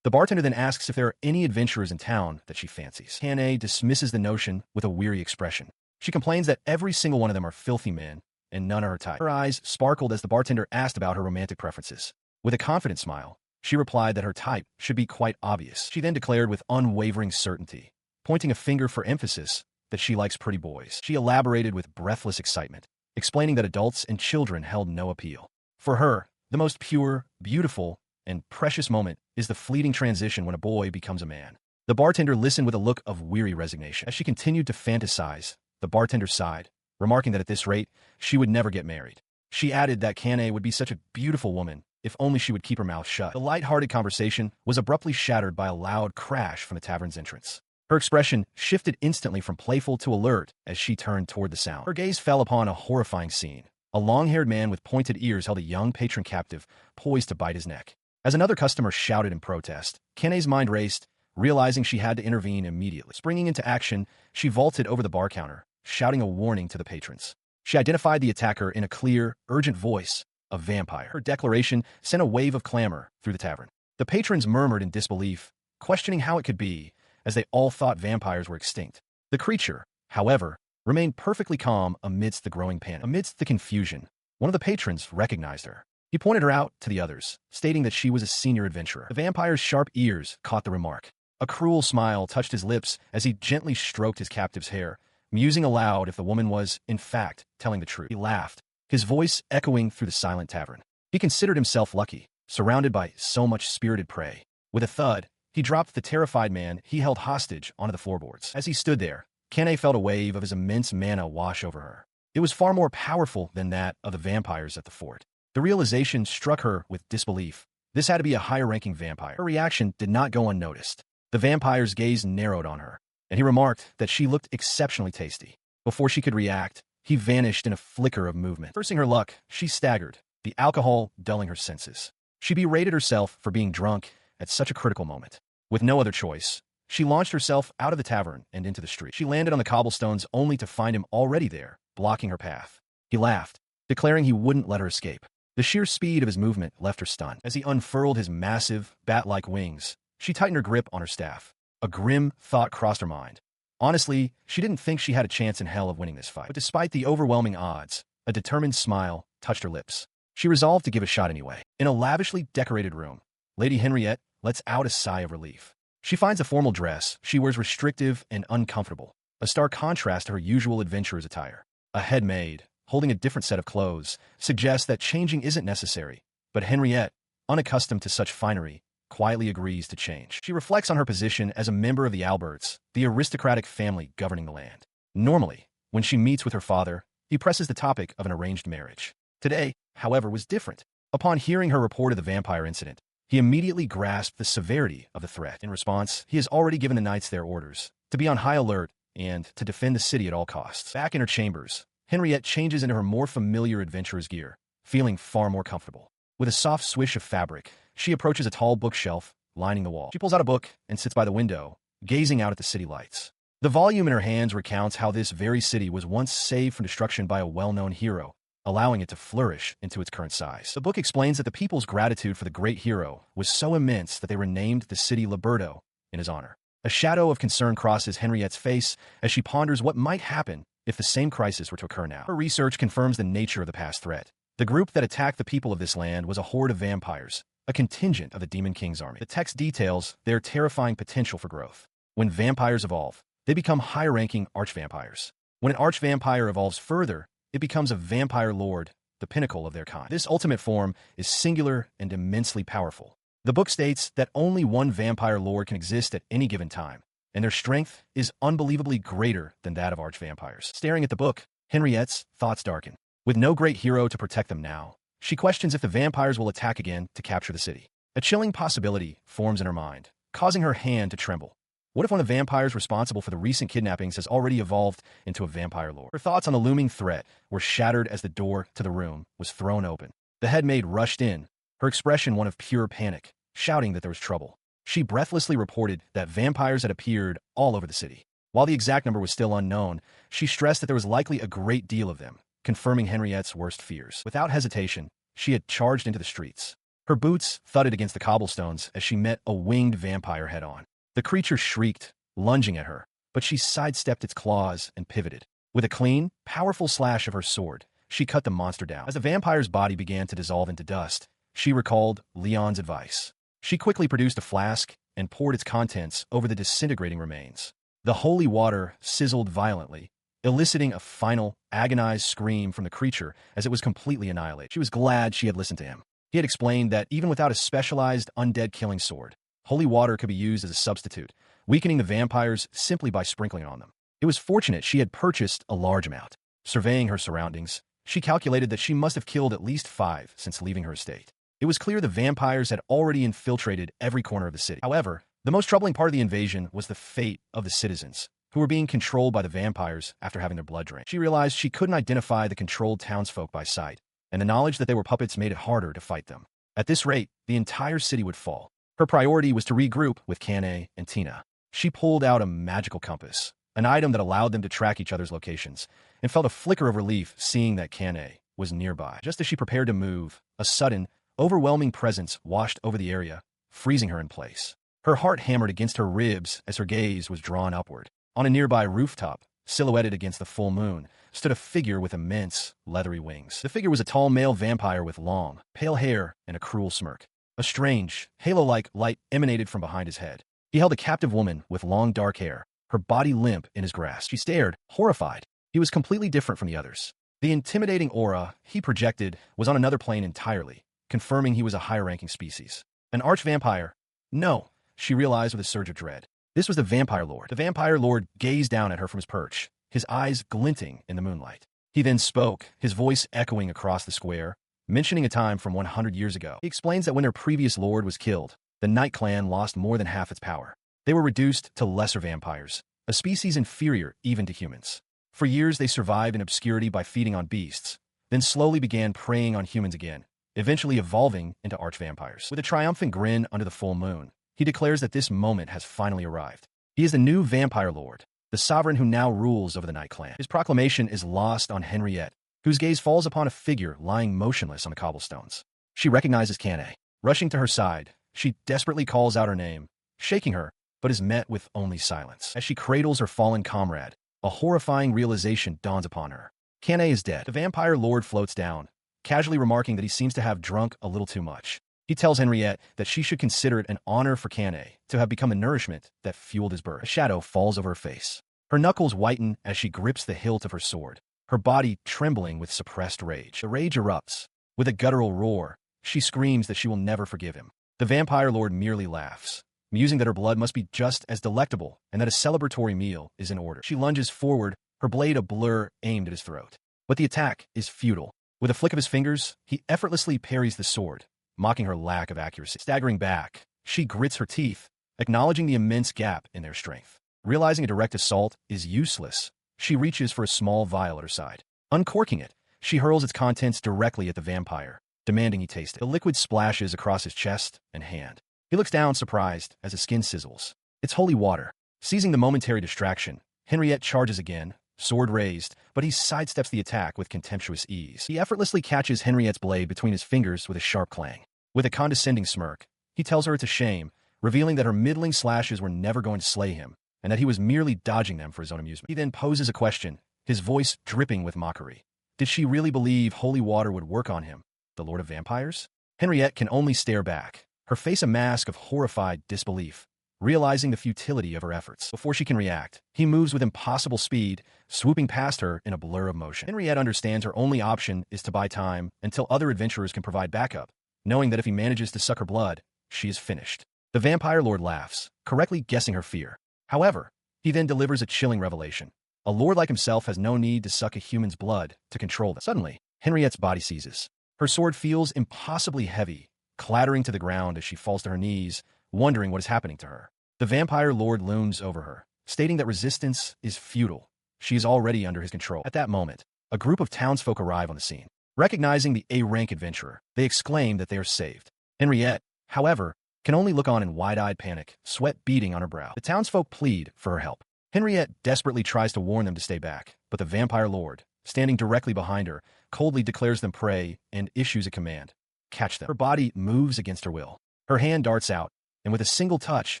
The bartender then asks if there are any adventurers in town that she fancies. Kane dismisses the notion with a weary expression. She complains that every single one of them are filthy men, and none are her type. Her eyes sparkled as the bartender asked about her romantic preferences. With a confident smile, she replied that her type should be quite obvious. She then declared with unwavering certainty, pointing a finger for emphasis, that she likes pretty boys. She elaborated with breathless excitement, explaining that adults and children held no appeal. For her, the most pure, beautiful, and precious moment is the fleeting transition when a boy becomes a man. The bartender listened with a look of weary resignation. As she continued to fantasize, the bartender sighed, remarking that at this rate, she would never get married. She added that Kane would be such a beautiful woman if only she would keep her mouth shut. The light-hearted conversation was abruptly shattered by a loud crash from the tavern's entrance. Her expression shifted instantly from playful to alert as she turned toward the sound. Her gaze fell upon a horrifying scene. A long-haired man with pointed ears held a young patron captive, poised to bite his neck. As another customer shouted in protest, Kane's mind raced, realizing she had to intervene immediately. Springing into action, she vaulted over the bar counter, shouting a warning to the patrons. She identified the attacker in a clear, urgent voice, a vampire. Her declaration sent a wave of clamor through the tavern. The patrons murmured in disbelief, questioning how it could be, as they all thought vampires were extinct. The creature, however, remained perfectly calm amidst the growing panic. Amidst the confusion, one of the patrons recognized her. He pointed her out to the others, stating that she was a senior adventurer. The vampire's sharp ears caught the remark. A cruel smile touched his lips as he gently stroked his captive's hair, musing aloud if the woman was, in fact, telling the truth. He laughed, his voice echoing through the silent tavern. He considered himself lucky, surrounded by so much spirited prey. With a thud, he dropped the terrified man he held hostage onto the floorboards. As he stood there, Kane felt a wave of his immense mana wash over her. It was far more powerful than that of the vampires at the fort. The realization struck her with disbelief. This had to be a higher-ranking vampire. Her reaction did not go unnoticed. The vampire's gaze narrowed on her, and he remarked that she looked exceptionally tasty. Before she could react, he vanished in a flicker of movement. Cursing her luck, she staggered, the alcohol dulling her senses. She berated herself for being drunk at such a critical moment. With no other choice, she launched herself out of the tavern and into the street. She landed on the cobblestones only to find him already there, blocking her path. He laughed, declaring he wouldn't let her escape. The sheer speed of his movement left her stunned. As he unfurled his massive, bat-like wings, she tightened her grip on her staff. A grim thought crossed her mind. Honestly, she didn't think she had a chance in hell of winning this fight. But despite the overwhelming odds, a determined smile touched her lips. She resolved to give a shot anyway. In a lavishly decorated room, Lady Henriette lets out a sigh of relief. She finds a formal dress she wears restrictive and uncomfortable, a stark contrast to her usual adventurer's attire. A head maid, holding a different set of clothes, suggests that changing isn't necessary, but Henriette, unaccustomed to such finery, quietly agrees to change. She reflects on her position as a member of the Alberts, the aristocratic family governing the land. Normally, when she meets with her father, he presses the topic of an arranged marriage. Today, however, was different. Upon hearing her report of the vampire incident, he immediately grasped the severity of the threat. In response, he has already given the knights their orders to be on high alert and to defend the city at all costs. Back in her chambers, Henriette changes into her more familiar adventurer's gear, feeling far more comfortable. With a soft swish of fabric, she approaches a tall bookshelf lining the wall. She pulls out a book and sits by the window, gazing out at the city lights. The volume in her hands recounts how this very city was once saved from destruction by a well-known hero, allowing it to flourish into its current size. The book explains that the people's gratitude for the great hero was so immense that they renamed the city Labberto in his honor. A shadow of concern crosses Henriette's face as she ponders what might happen if the same crisis were to occur now. Her research confirms the nature of the past threat. The group that attacked the people of this land was a horde of vampires, a contingent of the Demon King's army. The text details their terrifying potential for growth. When vampires evolve, they become higher-ranking archvampires. When an archvampire evolves further, it becomes a vampire lord, the pinnacle of their kind. This ultimate form is singular and immensely powerful. The book states that only one vampire lord can exist at any given time, and their strength is unbelievably greater than that of archvampires. Staring at the book, Henriette's thoughts darken. With no great hero to protect them now, she questions if the vampires will attack again to capture the city. A chilling possibility forms in her mind, causing her hand to tremble. What if one of the vampires responsible for the recent kidnappings has already evolved into a vampire lord? Her thoughts on the looming threat were shattered as the door to the room was thrown open. The head maid rushed in, her expression one of pure panic, shouting that there was trouble. She breathlessly reported that vampires had appeared all over the city. While the exact number was still unknown, she stressed that there was likely a great deal of them, confirming Henriette's worst fears. Without hesitation, she had charged into the streets. Her boots thudded against the cobblestones as she met a winged vampire head-on. The creature shrieked, lunging at her, but she sidestepped its claws and pivoted. With a clean, powerful slash of her sword, she cut the monster down. As the vampire's body began to dissolve into dust, she recalled Leyon's advice. She quickly produced a flask and poured its contents over the disintegrating remains. The holy water sizzled violently, eliciting a final, agonized scream from the creature as it was completely annihilated. She was glad she had listened to him. He had explained that even without a specialized undead killing sword, holy water could be used as a substitute, weakening the vampires simply by sprinkling it on them. It was fortunate she had purchased a large amount. Surveying her surroundings, she calculated that she must have killed at least 5 since leaving her estate. It was clear the vampires had already infiltrated every corner of the city. However, the most troubling part of the invasion was the fate of the citizens, who were being controlled by the vampires after having their blood drained. She realized she couldn't identify the controlled townsfolk by sight, and the knowledge that they were puppets made it harder to fight them. At this rate, the entire city would fall. Her priority was to regroup with Kane and Tina. She pulled out a magical compass, an item that allowed them to track each other's locations, and felt a flicker of relief seeing that Kane was nearby. Just as she prepared to move, a sudden, overwhelming presence washed over the area, freezing her in place. Her heart hammered against her ribs as her gaze was drawn upward. On a nearby rooftop, silhouetted against the full moon, stood a figure with immense, leathery wings. The figure was a tall male vampire with long, pale hair and a cruel smirk. A strange, halo-like light emanated from behind his head. He held a captive woman with long dark hair, her body limp in his grasp. She stared, horrified. He was completely different from the others. The intimidating aura he projected was on another plane entirely, confirming he was a higher-ranking species. An arch-vampire? No, she realized with a surge of dread. This was the Vampire Lord. The Vampire Lord gazed down at her from his perch, his eyes glinting in the moonlight. He then spoke, his voice echoing across the square, mentioning a time from 100 years ago. He explains that when their previous lord was killed, the Night Clan lost more than half its power. They were reduced to lesser vampires, a species inferior even to humans. For years they survived in obscurity by feeding on beasts, then slowly began preying on humans again, eventually evolving into arch-vampires. With a triumphant grin under the full moon, he declares that this moment has finally arrived. He is the new Vampire Lord, the sovereign who now rules over the Night Clan. His proclamation is lost on Henriette, whose gaze falls upon a figure lying motionless on the cobblestones. She recognizes Kane. Rushing to her side, she desperately calls out her name, shaking her, but is met with only silence. As she cradles her fallen comrade, a horrifying realization dawns upon her. Kane is dead. The Vampire Lord floats down, casually remarking that he seems to have drunk a little too much. He tells Henriette that she should consider it an honor for Kane to have become the nourishment that fueled his birth. A shadow falls over her face. Her knuckles whiten as she grips the hilt of her sword, her body trembling with suppressed rage. The rage erupts. With a guttural roar, she screams that she will never forgive him. The vampire lord merely laughs, musing that her blood must be just as delectable and that a celebratory meal is in order. She lunges forward, her blade a blur aimed at his throat. But the attack is futile. With a flick of his fingers, he effortlessly parries the sword, mocking her lack of accuracy. Staggering back, she grits her teeth, acknowledging the immense gap in their strength. Realizing a direct assault is useless, she reaches for a small vial at her side. Uncorking it, she hurls its contents directly at the vampire, demanding he taste it. The liquid splashes across his chest and hand. He looks down surprised as his skin sizzles. It's holy water. Seizing the momentary distraction, Henriette charges again, sword raised, but he sidesteps the attack with contemptuous ease. He effortlessly catches Henriette's blade between his fingers with a sharp clang. With a condescending smirk, he tells her it's a shame, revealing that her middling slashes were never going to slay him, and that he was merely dodging them for his own amusement. He then poses a question, his voice dripping with mockery. Did she really believe holy water would work on him, the Lord of Vampires? Henriette can only stare back, her face a mask of horrified disbelief, realizing the futility of her efforts. Before she can react, he moves with impossible speed, swooping past her in a blur of motion. Henriette understands her only option is to buy time until other adventurers can provide backup, knowing that if he manages to suck her blood, she is finished. The vampire lord laughs, correctly guessing her fear. However, he then delivers a chilling revelation. A lord like himself has no need to suck a human's blood to control them. Suddenly, Henriette's body seizes. Her sword feels impossibly heavy, clattering to the ground as she falls to her knees, wondering what is happening to her. The vampire lord looms over her, stating that resistance is futile. She is already under his control. At that moment, a group of townsfolk arrive on the scene. Recognizing the A-rank adventurer, they exclaim that they are saved. Henriette, however, can only look on in wide-eyed panic, sweat beading on her brow. The townsfolk plead for her help. Henriette desperately tries to warn them to stay back, but the vampire lord, standing directly behind her, coldly declares them prey and issues a command. Catch them. Her body moves against her will. Her hand darts out, and with a single touch,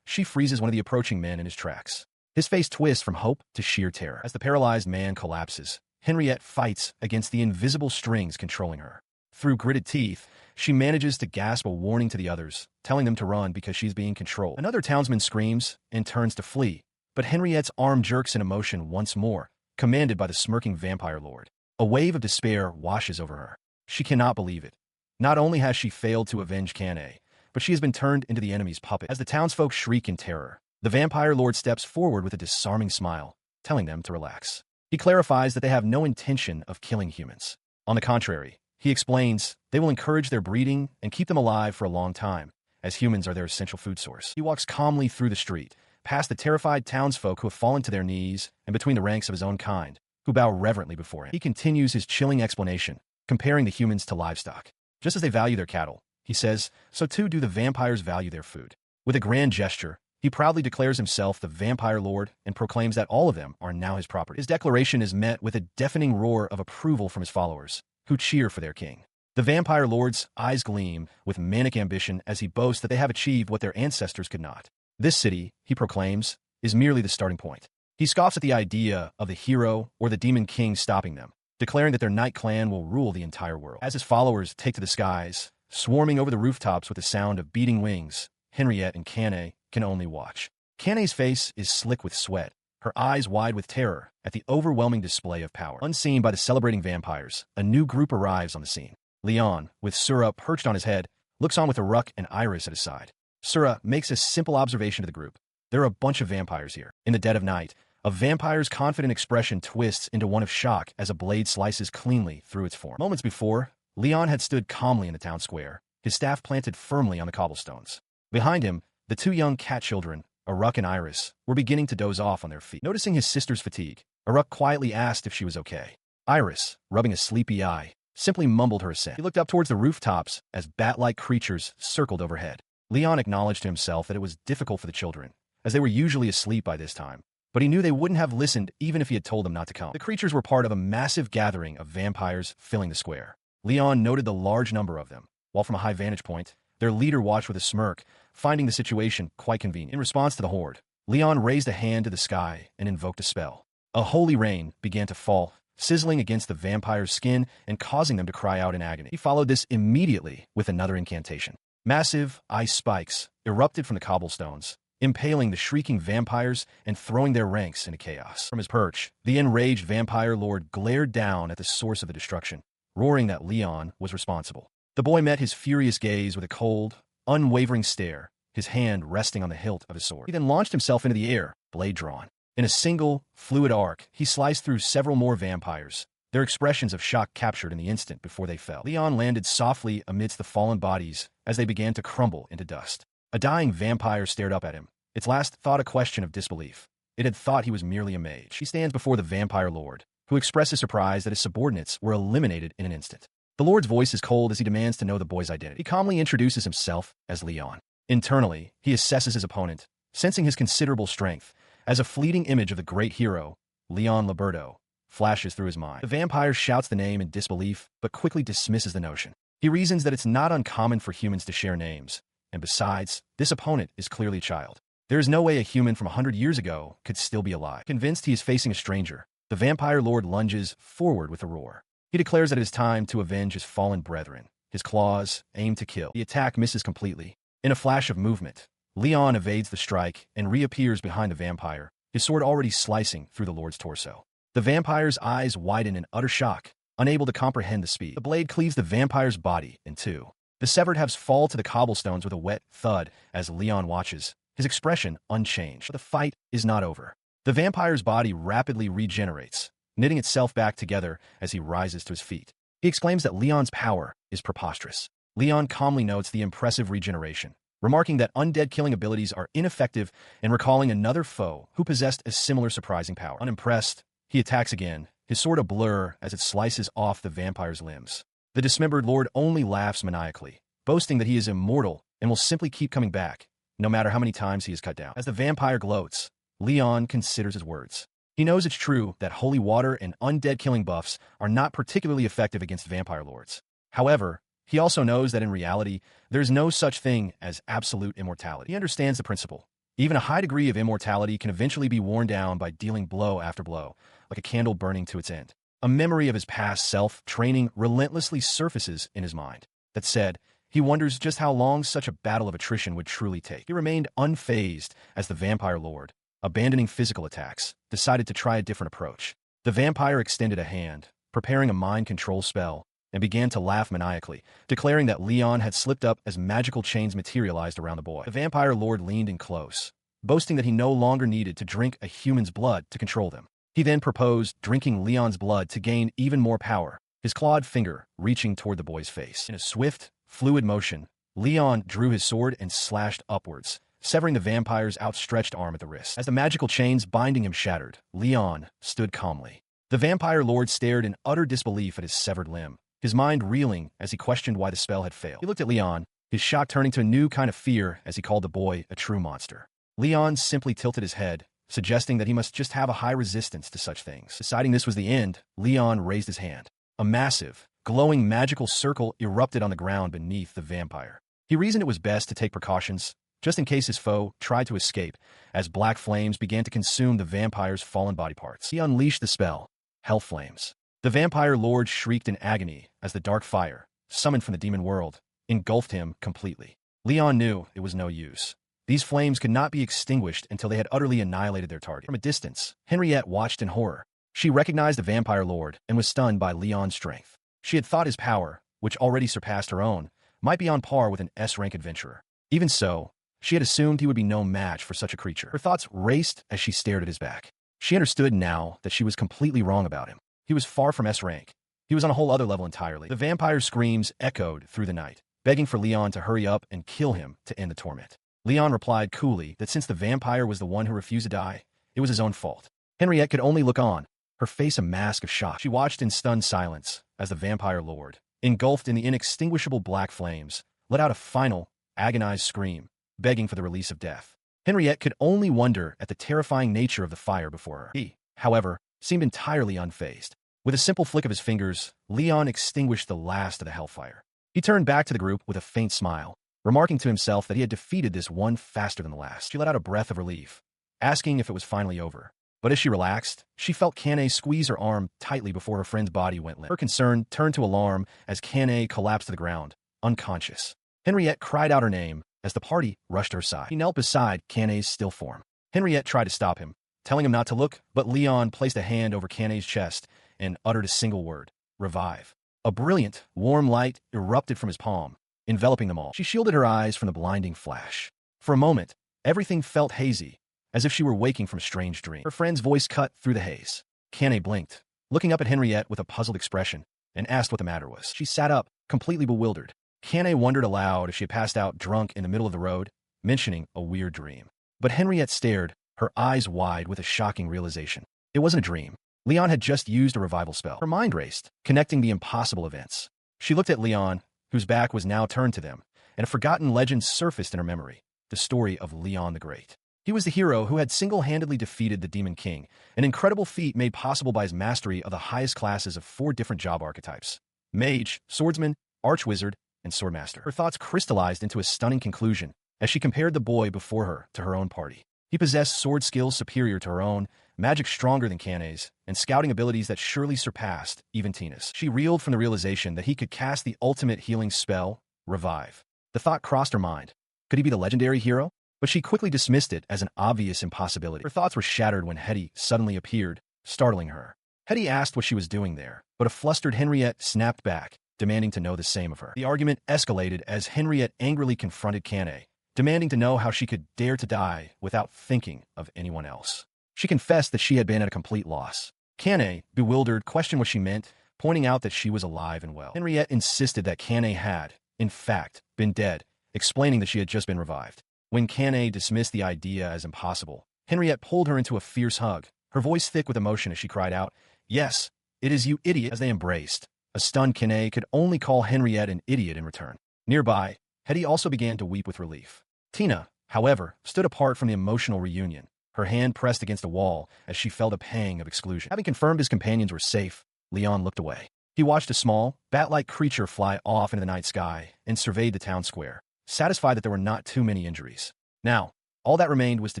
she freezes one of the approaching men in his tracks. His face twists from hope to sheer terror. As the paralyzed man collapses, Henriette fights against the invisible strings controlling her. Through gritted teeth, she manages to gasp a warning to the others, telling them to run because she's being controlled. Another townsman screams and turns to flee, but Henriette's arm jerks in motion once more, commanded by the smirking vampire lord. A wave of despair washes over her. She cannot believe it. Not only has she failed to avenge Kane, but she has been turned into the enemy's puppet. As the townsfolk shriek in terror, the vampire lord steps forward with a disarming smile, telling them to relax. He clarifies that they have no intention of killing humans. On the contrary, he explains they will encourage their breeding and keep them alive for a long time, as humans are their essential food source. He walks calmly through the street, past the terrified townsfolk who have fallen to their knees and between the ranks of his own kind, who bow reverently before him. He continues his chilling explanation, comparing the humans to livestock. Just as they value their cattle, he says, so too do the vampires value their food. With a grand gesture, he proudly declares himself the vampire lord and proclaims that all of them are now his property. His declaration is met with a deafening roar of approval from his followers, who cheer for their king. The vampire lord's eyes gleam with manic ambition as he boasts that they have achieved what their ancestors could not. This city, he proclaims, is merely the starting point. He scoffs at the idea of the hero or the demon king stopping them, declaring that their night clan will rule the entire world. As his followers take to the skies, swarming over the rooftops with the sound of beating wings, Henriette and Kane can only watch. Kane's face is slick with sweat, her eyes wide with terror at the overwhelming display of power. Unseen by the celebrating vampires, a new group arrives on the scene. Leyon, with Sura perched on his head, looks on with Aruck and Iris at his side. Sura makes a simple observation to the group. There are a bunch of vampires here. In the dead of night, a vampire's confident expression twists into one of shock as a blade slices cleanly through its form. Moments before, Leyon had stood calmly in the town square, his staff planted firmly on the cobblestones. Behind him, the two young cat children, Aruck and Iris, were beginning to doze off on their feet. Noticing his sister's fatigue, Aruck quietly asked if she was okay. Iris, rubbing a sleepy eye, simply mumbled her assent. He looked up towards the rooftops as bat-like creatures circled overhead. Leyon acknowledged to himself that it was difficult for the children, as they were usually asleep by this time, but he knew they wouldn't have listened even if he had told them not to come. The creatures were part of a massive gathering of vampires filling the square. Leyon noted the large number of them, while from a high vantage point, their leader watched with a smirk, finding the situation quite convenient. In response to the horde, Leyon raised a hand to the sky and invoked a spell. A holy rain began to fall, sizzling against the vampire's skin and causing them to cry out in agony. He followed this immediately with another incantation. Massive ice spikes erupted from the cobblestones, impaling the shrieking vampires and throwing their ranks into chaos. From his perch, the enraged vampire lord glared down at the source of the destruction, roaring that Leyon was responsible. The boy met his furious gaze with a cold, unwavering stare, his hand resting on the hilt of his sword. He then launched himself into the air, blade drawn. In a single, fluid arc, he sliced through several more vampires, their expressions of shock captured in the instant before they fell. Leyon landed softly amidst the fallen bodies as they began to crumble into dust. A dying vampire stared up at him, its last thought a question of disbelief. It had thought he was merely a mage. He stands before the vampire lord, who expresses surprise that his subordinates were eliminated in an instant. The lord's voice is cold as he demands to know the boy's identity. He calmly introduces himself as Leyon. Internally, he assesses his opponent, sensing his considerable strength, as a fleeting image of the great hero, Leyon Labberto, flashes through his mind. The vampire shouts the name in disbelief, but quickly dismisses the notion. He reasons that it's not uncommon for humans to share names, and besides, this opponent is clearly a child. There is no way a human from 100 years ago could still be alive. Convinced he is facing a stranger, the vampire lord lunges forward with a roar. He declares that it is time to avenge his fallen brethren. His claws aim to kill. The attack misses completely. In a flash of movement, Leyon evades the strike and reappears behind the vampire, his sword already slicing through the lord's torso. The vampire's eyes widen in utter shock, unable to comprehend the speed. The blade cleaves the vampire's body in two. The severed halves fall to the cobblestones with a wet thud as Leyon watches, his expression unchanged. But the fight is not over. The vampire's body rapidly regenerates, knitting itself back together as he rises to his feet. He exclaims that Leyon's power is preposterous. Leyon calmly notes the impressive regeneration, remarking that undead killing abilities are ineffective and recalling another foe who possessed a similar surprising power. Unimpressed, he attacks again, his sword a blur as it slices off the vampire's limbs. The dismembered lord only laughs maniacally, boasting that he is immortal and will simply keep coming back, no matter how many times he is cut down. As the vampire gloats, Leyon considers his words. He knows it's true that holy water and undead killing buffs are not particularly effective against vampire lords. However, he also knows that in reality, there is no such thing as absolute immortality. He understands the principle. Even a high degree of immortality can eventually be worn down by dealing blow after blow, like a candle burning to its end. A memory of his past self-training relentlessly surfaces in his mind. That said, he wonders just how long such a battle of attrition would truly take. He remained unfazed as the vampire lord, abandoning physical attacks, decided to try a different approach. The vampire extended a hand, preparing a mind control spell, and began to laugh maniacally, declaring that Leyon had slipped up as magical chains materialized around the boy. The vampire lord leaned in close, boasting that he no longer needed to drink a human's blood to control them. He then proposed drinking Leyon's blood to gain even more power, his clawed finger reaching toward the boy's face. In a swift, fluid motion, Leyon drew his sword and slashed upwards, severing the vampire's outstretched arm at the wrist. As the magical chains binding him shattered, Leyon stood calmly. The vampire lord stared in utter disbelief at his severed limb, his mind reeling as he questioned why the spell had failed. He looked at Leyon, his shock turning to a new kind of fear as he called the boy a true monster. Leyon simply tilted his head, suggesting that he must just have a high resistance to such things. Deciding this was the end, Leyon raised his hand. A massive, glowing magical circle erupted on the ground beneath the vampire. He reasoned it was best to take precautions, just in case his foe tried to escape, as black flames began to consume the vampire's fallen body parts. He unleashed the spell, Hell Flames. The vampire lord shrieked in agony as the dark fire, summoned from the demon world, engulfed him completely. Leyon knew it was no use. These flames could not be extinguished until they had utterly annihilated their target. From a distance, Henriette watched in horror. She recognized the vampire lord and was stunned by Leyon's strength. She had thought his power, which already surpassed her own, might be on par with an S-rank adventurer. Even so, she had assumed he would be no match for such a creature. Her thoughts raced as she stared at his back. She understood now that she was completely wrong about him. He was far from S-rank. He was on a whole other level entirely. The vampire's screams echoed through the night, begging for Leyon to hurry up and kill him to end the torment. Leyon replied coolly that since the vampire was the one who refused to die, it was his own fault. Henriette could only look on, her face a mask of shock. She watched in stunned silence as the vampire lord, engulfed in the inextinguishable black flames, let out a final, agonized scream, begging for the release of death. Henriette could only wonder at the terrifying nature of the fire before her. He, however, seemed entirely unfazed. With a simple flick of his fingers, Leyon extinguished the last of the hellfire. He turned back to the group with a faint smile, remarking to himself that he had defeated this one faster than the last. She let out a breath of relief, asking if it was finally over. But as she relaxed, she felt Kane squeeze her arm tightly before her friend's body went limp. Her concern turned to alarm as Kane collapsed to the ground, unconscious. Henriette cried out her name as the party rushed to her side. He knelt beside Canet's still form. Henriette tried to stop him, telling him not to look, but Leyon placed a hand over Canet's chest and uttered a single word: revive. A brilliant, warm light erupted from his palm, enveloping them all. She shielded her eyes from the blinding flash. For a moment, everything felt hazy, as if she were waking from a strange dream. Her friend's voice cut through the haze. Canet blinked, looking up at Henriette with a puzzled expression, and asked what the matter was. She sat up, completely bewildered. Canet wondered aloud if she had passed out drunk in the middle of the road, mentioning a weird dream. But Henriette stared, her eyes wide with a shocking realization. It wasn't a dream. Leyon had just used a revival spell. Her mind raced, connecting the impossible events. She looked at Leyon, whose back was now turned to them, and a forgotten legend surfaced in her memory: the story of Leyon the Great. He was the hero who had single-handedly defeated the Demon King, an incredible feat made possible by his mastery of the highest classes of 4 different job archetypes: mage, swordsman, archwizard, and swordmaster. Her thoughts crystallized into a stunning conclusion as she compared the boy before her to her own party. He possessed sword skills superior to her own, magic stronger than Canet's, and scouting abilities that surely surpassed even Tina's. She reeled from the realization that he could cast the ultimate healing spell, revive. The thought crossed her mind. Could he be the legendary hero? But she quickly dismissed it as an obvious impossibility. Her thoughts were shattered when Hetty suddenly appeared, startling her. Hetty asked what she was doing there, but a flustered Henriette snapped back, demanding to know the same of her. The argument escalated as Henriette angrily confronted Canet, demanding to know how she could dare to die without thinking of anyone else. She confessed that she had been at a complete loss. Canet, bewildered, questioned what she meant, pointing out that she was alive and well. Henriette insisted that Canet had, in fact, been dead, explaining that she had just been revived. When Canet dismissed the idea as impossible, Henriette pulled her into a fierce hug, her voice thick with emotion as she cried out, "Yes, it is you, idiot," as they embraced. A stunned Canet could only call Henriette an idiot in return. Nearby, Hetty also began to weep with relief. Tina, however, stood apart from the emotional reunion, her hand pressed against a wall as she felt a pang of exclusion. Having confirmed his companions were safe, Leyon looked away. He watched a small, bat-like creature fly off into the night sky and surveyed the town square, satisfied that there were not too many injuries. Now, all that remained was to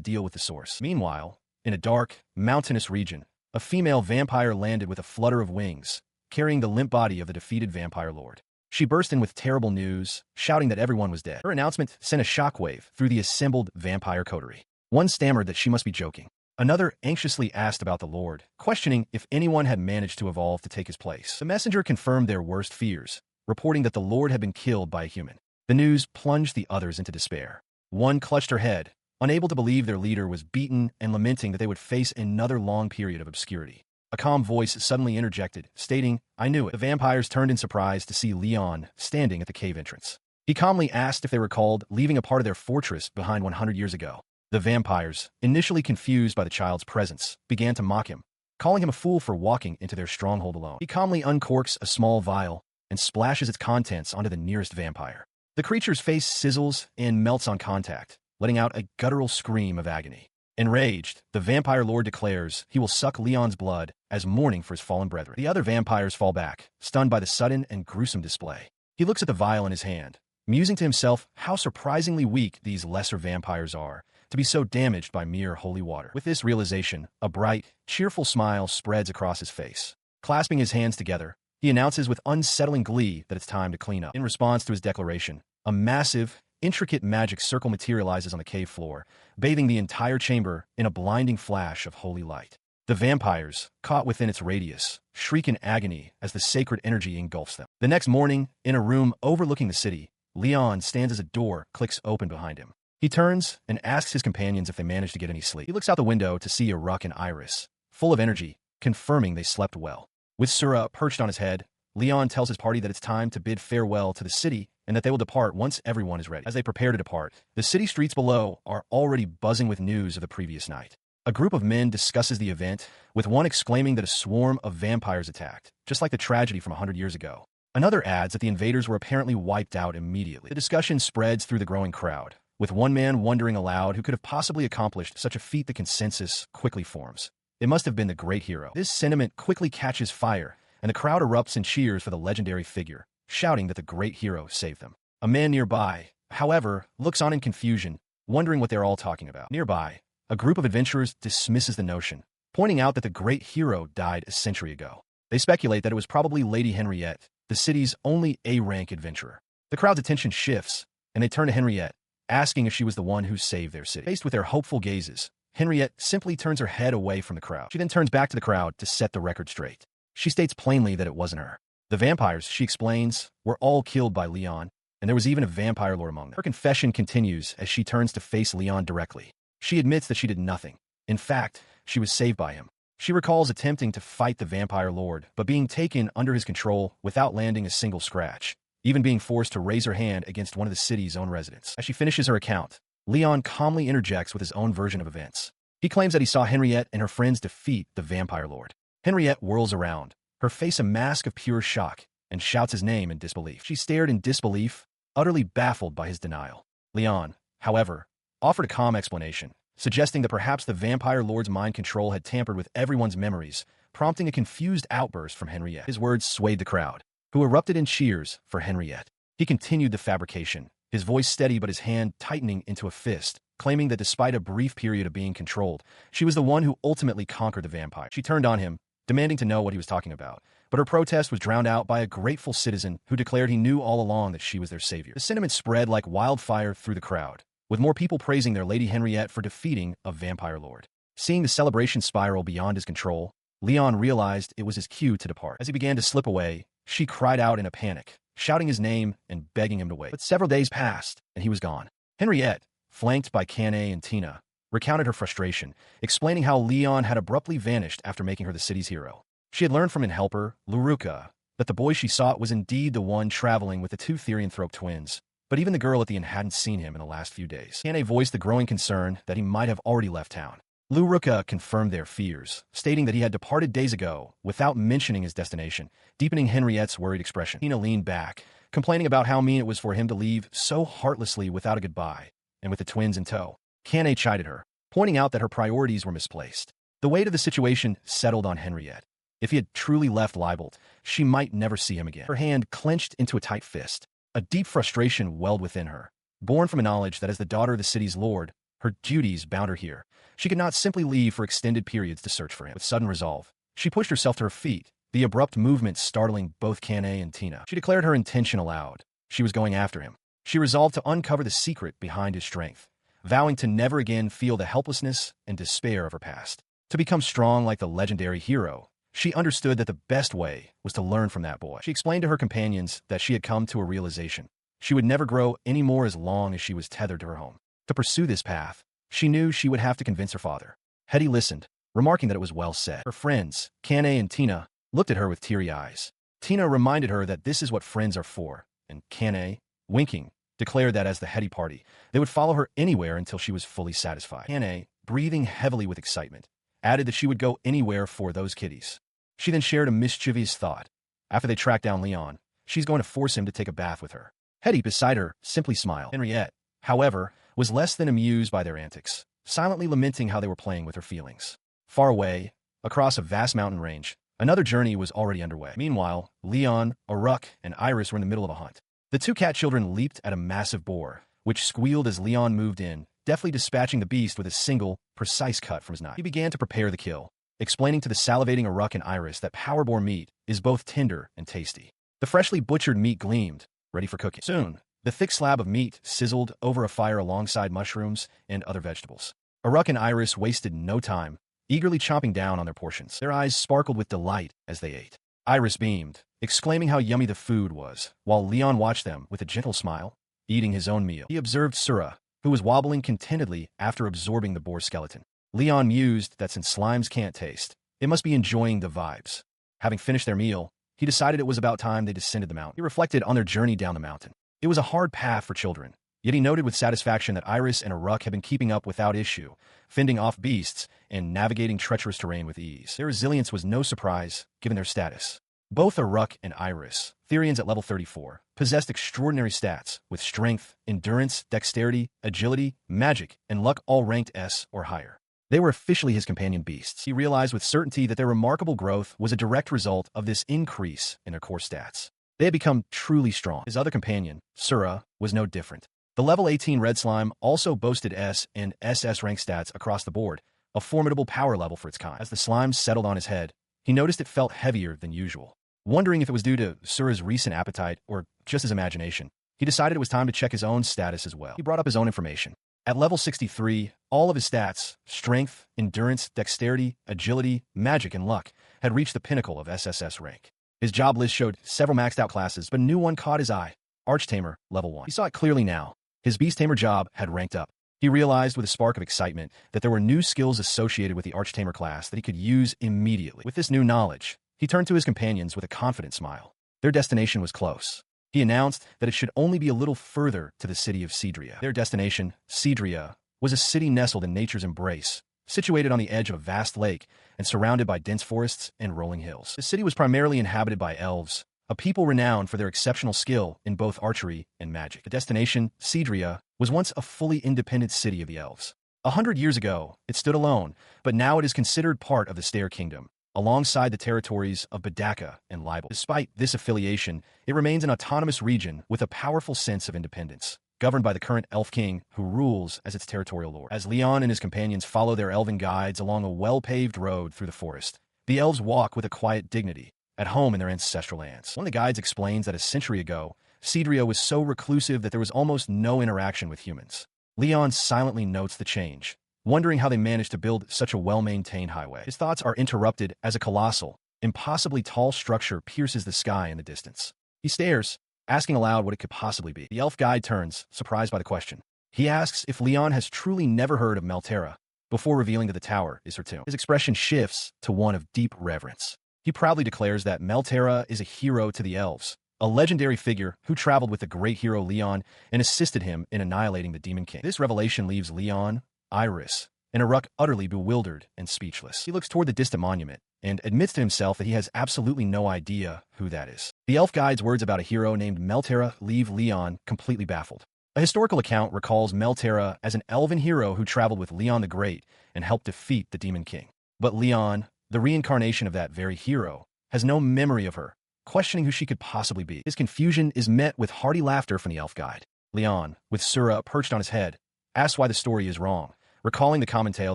deal with the source. Meanwhile, in a dark, mountainous region, a female vampire landed with a flutter of wings, carrying the limp body of the defeated vampire lord. She burst in with terrible news, shouting that everyone was dead. Her announcement sent a shockwave through the assembled vampire coterie. One stammered that she must be joking. Another anxiously asked about the lord, questioning if anyone had managed to evolve to take his place. The messenger confirmed their worst fears, reporting that the lord had been killed by a human. The news plunged the others into despair. One clutched her head, unable to believe their leader was beaten and lamenting that they would face another long period of obscurity. A calm voice suddenly interjected, stating, "I knew it." The vampires turned in surprise to see Leyon standing at the cave entrance. He calmly asked if they recalled leaving a part of their fortress behind 100 years ago. The vampires, initially confused by the child's presence, began to mock him, calling him a fool for walking into their stronghold alone. He calmly uncorks a small vial and splashes its contents onto the nearest vampire. The creature's face sizzles and melts on contact, letting out a guttural scream of agony. Enraged, the vampire lord declares he will suck Leyon's blood as mourning for his fallen brethren. The other vampires fall back, stunned by the sudden and gruesome display. He looks at the vial in his hand, musing to himself how surprisingly weak these lesser vampires are to be so damaged by mere holy water. With this realization, a bright, cheerful smile spreads across his face. Clasping his hands together, he announces with unsettling glee that it's time to clean up. In response to his declaration, a massive, intricate magic circle materializes on the cave floor, bathing the entire chamber in a blinding flash of holy light. The vampires, caught within its radius, shriek in agony as the sacred energy engulfs them. The next morning, in a room overlooking the city, Leyon stands as a door clicks open behind him. He turns and asks his companions if they managed to get any sleep. He looks out the window to see Aruck and Iris, full of energy, confirming they slept well. With Sura perched on his head, Leyon tells his party that it's time to bid farewell to the city and that they will depart once everyone is ready. As they prepare to depart, the city streets below are already buzzing with news of the previous night. A group of men discusses the event, with one exclaiming that a swarm of vampires attacked, just like the tragedy from 100 years ago. Another adds that the invaders were apparently wiped out immediately. The discussion spreads through the growing crowd, with one man wondering aloud who could have possibly accomplished such a feat. The consensus quickly forms: it must have been the great hero. This sentiment quickly catches fire, and the crowd erupts in cheers for the legendary figure, shouting that the great hero saved them. A man nearby, however, looks on in confusion, wondering what they're all talking about. Nearby, a group of adventurers dismisses the notion, pointing out that the great hero died a century ago. They speculate that it was probably Lady Henriette, the city's only A-rank adventurer. The crowd's attention shifts and they turn to Henriette, asking if she was the one who saved their city. Faced with their hopeful gazes, Henriette simply turns her head away from the crowd. She then turns back to the crowd to set the record straight. She states plainly that it wasn't her. The vampires, she explains, were all killed by Leyon, and there was even a vampire lord among them. Her confession continues as she turns to face Leyon directly. She admits that she did nothing. In fact, she was saved by him. She recalls attempting to fight the vampire lord, but being taken under his control without landing a single scratch, even being forced to raise her hand against one of the city's own residents. As she finishes her account, Leyon calmly interjects with his own version of events. He claims that he saw Henriette and her friends defeat the vampire lord. Henriette whirls around, her face a mask of pure shock, and shouts his name in disbelief. She stared in disbelief, utterly baffled by his denial. Leyon, however, offered a calm explanation, suggesting that perhaps the vampire lord's mind control had tampered with everyone's memories, prompting a confused outburst from Henriette. His words swayed the crowd, who erupted in cheers for Henriette. He continued the fabrication, his voice steady but his hand tightening into a fist, claiming that despite a brief period of being controlled, she was the one who ultimately conquered the vampire. She turned on him, demanding to know what he was talking about, but her protest was drowned out by a grateful citizen who declared he knew all along that she was their savior. The sentiment spread like wildfire through the crowd, with more people praising their Lady Henriette for defeating a vampire lord. Seeing the celebration spiral beyond his control, Leyon realized it was his cue to depart. As he began to slip away, she cried out in a panic, shouting his name and begging him to wait. But several days passed, and he was gone. Henriette, flanked by Kane and Tina, recounted her frustration, explaining how Leyon had abruptly vanished after making her the city's hero. She had learned from an helper, Aruck, that the boy she sought was indeed the one traveling with the two Therianthrope twins, but even the girl at the inn hadn't seen him in the last few days. Kane voiced the growing concern that he might have already left town. Aruck confirmed their fears, stating that he had departed days ago without mentioning his destination, deepening Henriette's worried expression. Tina leaned back, complaining about how mean it was for him to leave so heartlessly without a goodbye, and with the twins in tow. Kane chided her, pointing out that her priorities were misplaced. The weight of the situation settled on Henriette. If he had truly left libeled, she might never see him again. Her hand clenched into a tight fist. A deep frustration welled within her, born from a knowledge that as the daughter of the city's lord, her duties bound her here. She could not simply leave for extended periods to search for him. With sudden resolve, she pushed herself to her feet, the abrupt movement startling both Kane and Tina. She declared her intention aloud. She was going after him. She resolved to uncover the secret behind his strength, vowing to never again feel the helplessness and despair of her past. To become strong like the legendary hero, she understood that the best way was to learn from that boy. She explained to her companions that she had come to a realization. She would never grow any more as long as she was tethered to her home. To pursue this path, she knew she would have to convince her father. Hetty listened, remarking that it was well said. Her friends, Kane and Tina, looked at her with teary eyes. Tina reminded her that this is what friends are for, and Kane, winking, declared that as the Hetty party, they would follow her anywhere until she was fully satisfied. Kane, breathing heavily with excitement, added that she would go anywhere for those kitties. She then shared a mischievous thought. After they track down Leyon, she's going to force him to take a bath with her. Hetty, beside her, simply smiled. Henriette, however, was less than amused by their antics, silently lamenting how they were playing with her feelings. Far away, across a vast mountain range, another journey was already underway. Meanwhile, Leyon, Aruck, and Iris were in the middle of a hunt. The two cat children leaped at a massive boar, which squealed as Leyon moved in, deftly dispatching the beast with a single, precise cut from his knife. He began to prepare the kill, explaining to the salivating Aruck and Iris that power boar meat is both tender and tasty. The freshly butchered meat gleamed, ready for cooking. Soon, the thick slab of meat sizzled over a fire alongside mushrooms and other vegetables. Aruck and Iris wasted no time, eagerly chomping down on their portions. Their eyes sparkled with delight as they ate. Iris beamed, exclaiming how yummy the food was, while Leyon watched them with a gentle smile, eating his own meal. He observed Sura, who was wobbling contentedly after absorbing the boar skeleton. Leyon mused that since slimes can't taste, it must be enjoying the vibes. Having finished their meal, he decided it was about time they descended the mountain. He reflected on their journey down the mountain. It was a hard path for children, yet he noted with satisfaction that Iris and Aruck had been keeping up without issue, fending off beasts and navigating treacherous terrain with ease. Their resilience was no surprise, given their status. Both Aruck and Iris, Therians at level 34, possessed extraordinary stats, with strength, endurance, dexterity, agility, magic, and luck all ranked S or higher. They were officially his companion beasts. He realized with certainty that their remarkable growth was a direct result of this increase in their core stats. They had become truly strong. His other companion, Sura, was no different. The level 18 red slime also boasted S and SS rank stats across the board, a formidable power level for its kind. As the slime settled on his head, he noticed it felt heavier than usual. Wondering if it was due to Sura's recent appetite or just his imagination, he decided it was time to check his own status as well. He brought up his own information. At level 63, all of his stats, strength, endurance, dexterity, agility, magic, and luck, had reached the pinnacle of SSS rank. His job list showed several maxed out classes, but a new one caught his eye. Archtamer, level 1. He saw it clearly now. His Beast Tamer job had ranked up. He realized with a spark of excitement that there were new skills associated with the Archtamer class that he could use immediately. With this new knowledge, he turned to his companions with a confident smile. Their destination was close. He announced that it should only be a little further to the city of Cedria. Their destination, Cedria, was a city nestled in nature's embrace, situated on the edge of a vast lake and surrounded by dense forests and rolling hills. The city was primarily inhabited by elves, a people renowned for their exceptional skill in both archery and magic. The destination, Cedria, was once a fully independent city of the elves. 100 years ago, it stood alone, but now it is considered part of the Stair Kingdom, alongside the territories of Bedaka and Libel. Despite this affiliation, it remains an autonomous region with a powerful sense of independence, governed by the current elf king who rules as its territorial lord. As Leyon and his companions follow their elven guides along a well-paved road through the forest, the elves walk with a quiet dignity, at home in their ancestral lands. One of the guides explains that a century ago, Cedria was so reclusive that there was almost no interaction with humans. Leyon silently notes the change, wondering how they managed to build such a well-maintained highway. His thoughts are interrupted as a colossal, impossibly tall structure pierces the sky in the distance. He stares, asking aloud what it could possibly be. The elf guide turns, surprised by the question. He asks if Leyon has truly never heard of Melterra, before revealing that the tower is her tomb. His expression shifts to one of deep reverence. He proudly declares that Melterra is a hero to the elves, a legendary figure who traveled with the great hero Leyon and assisted him in annihilating the Demon King. This revelation leaves Leyon, Iris, and Aruck utterly bewildered and speechless. He looks toward the distant monument and admits to himself that he has absolutely no idea who that is. The elf guide's words about a hero named Melterra leave Leyon completely baffled. A historical account recalls Melterra as an elven hero who traveled with Leon the Great and helped defeat the Demon King. But Leyon, the reincarnation of that very hero, has no memory of her, questioning who she could possibly be. His confusion is met with hearty laughter from the elf guide. Leyon, with Sura perched on his head, asks why the story is wrong, recalling the common tale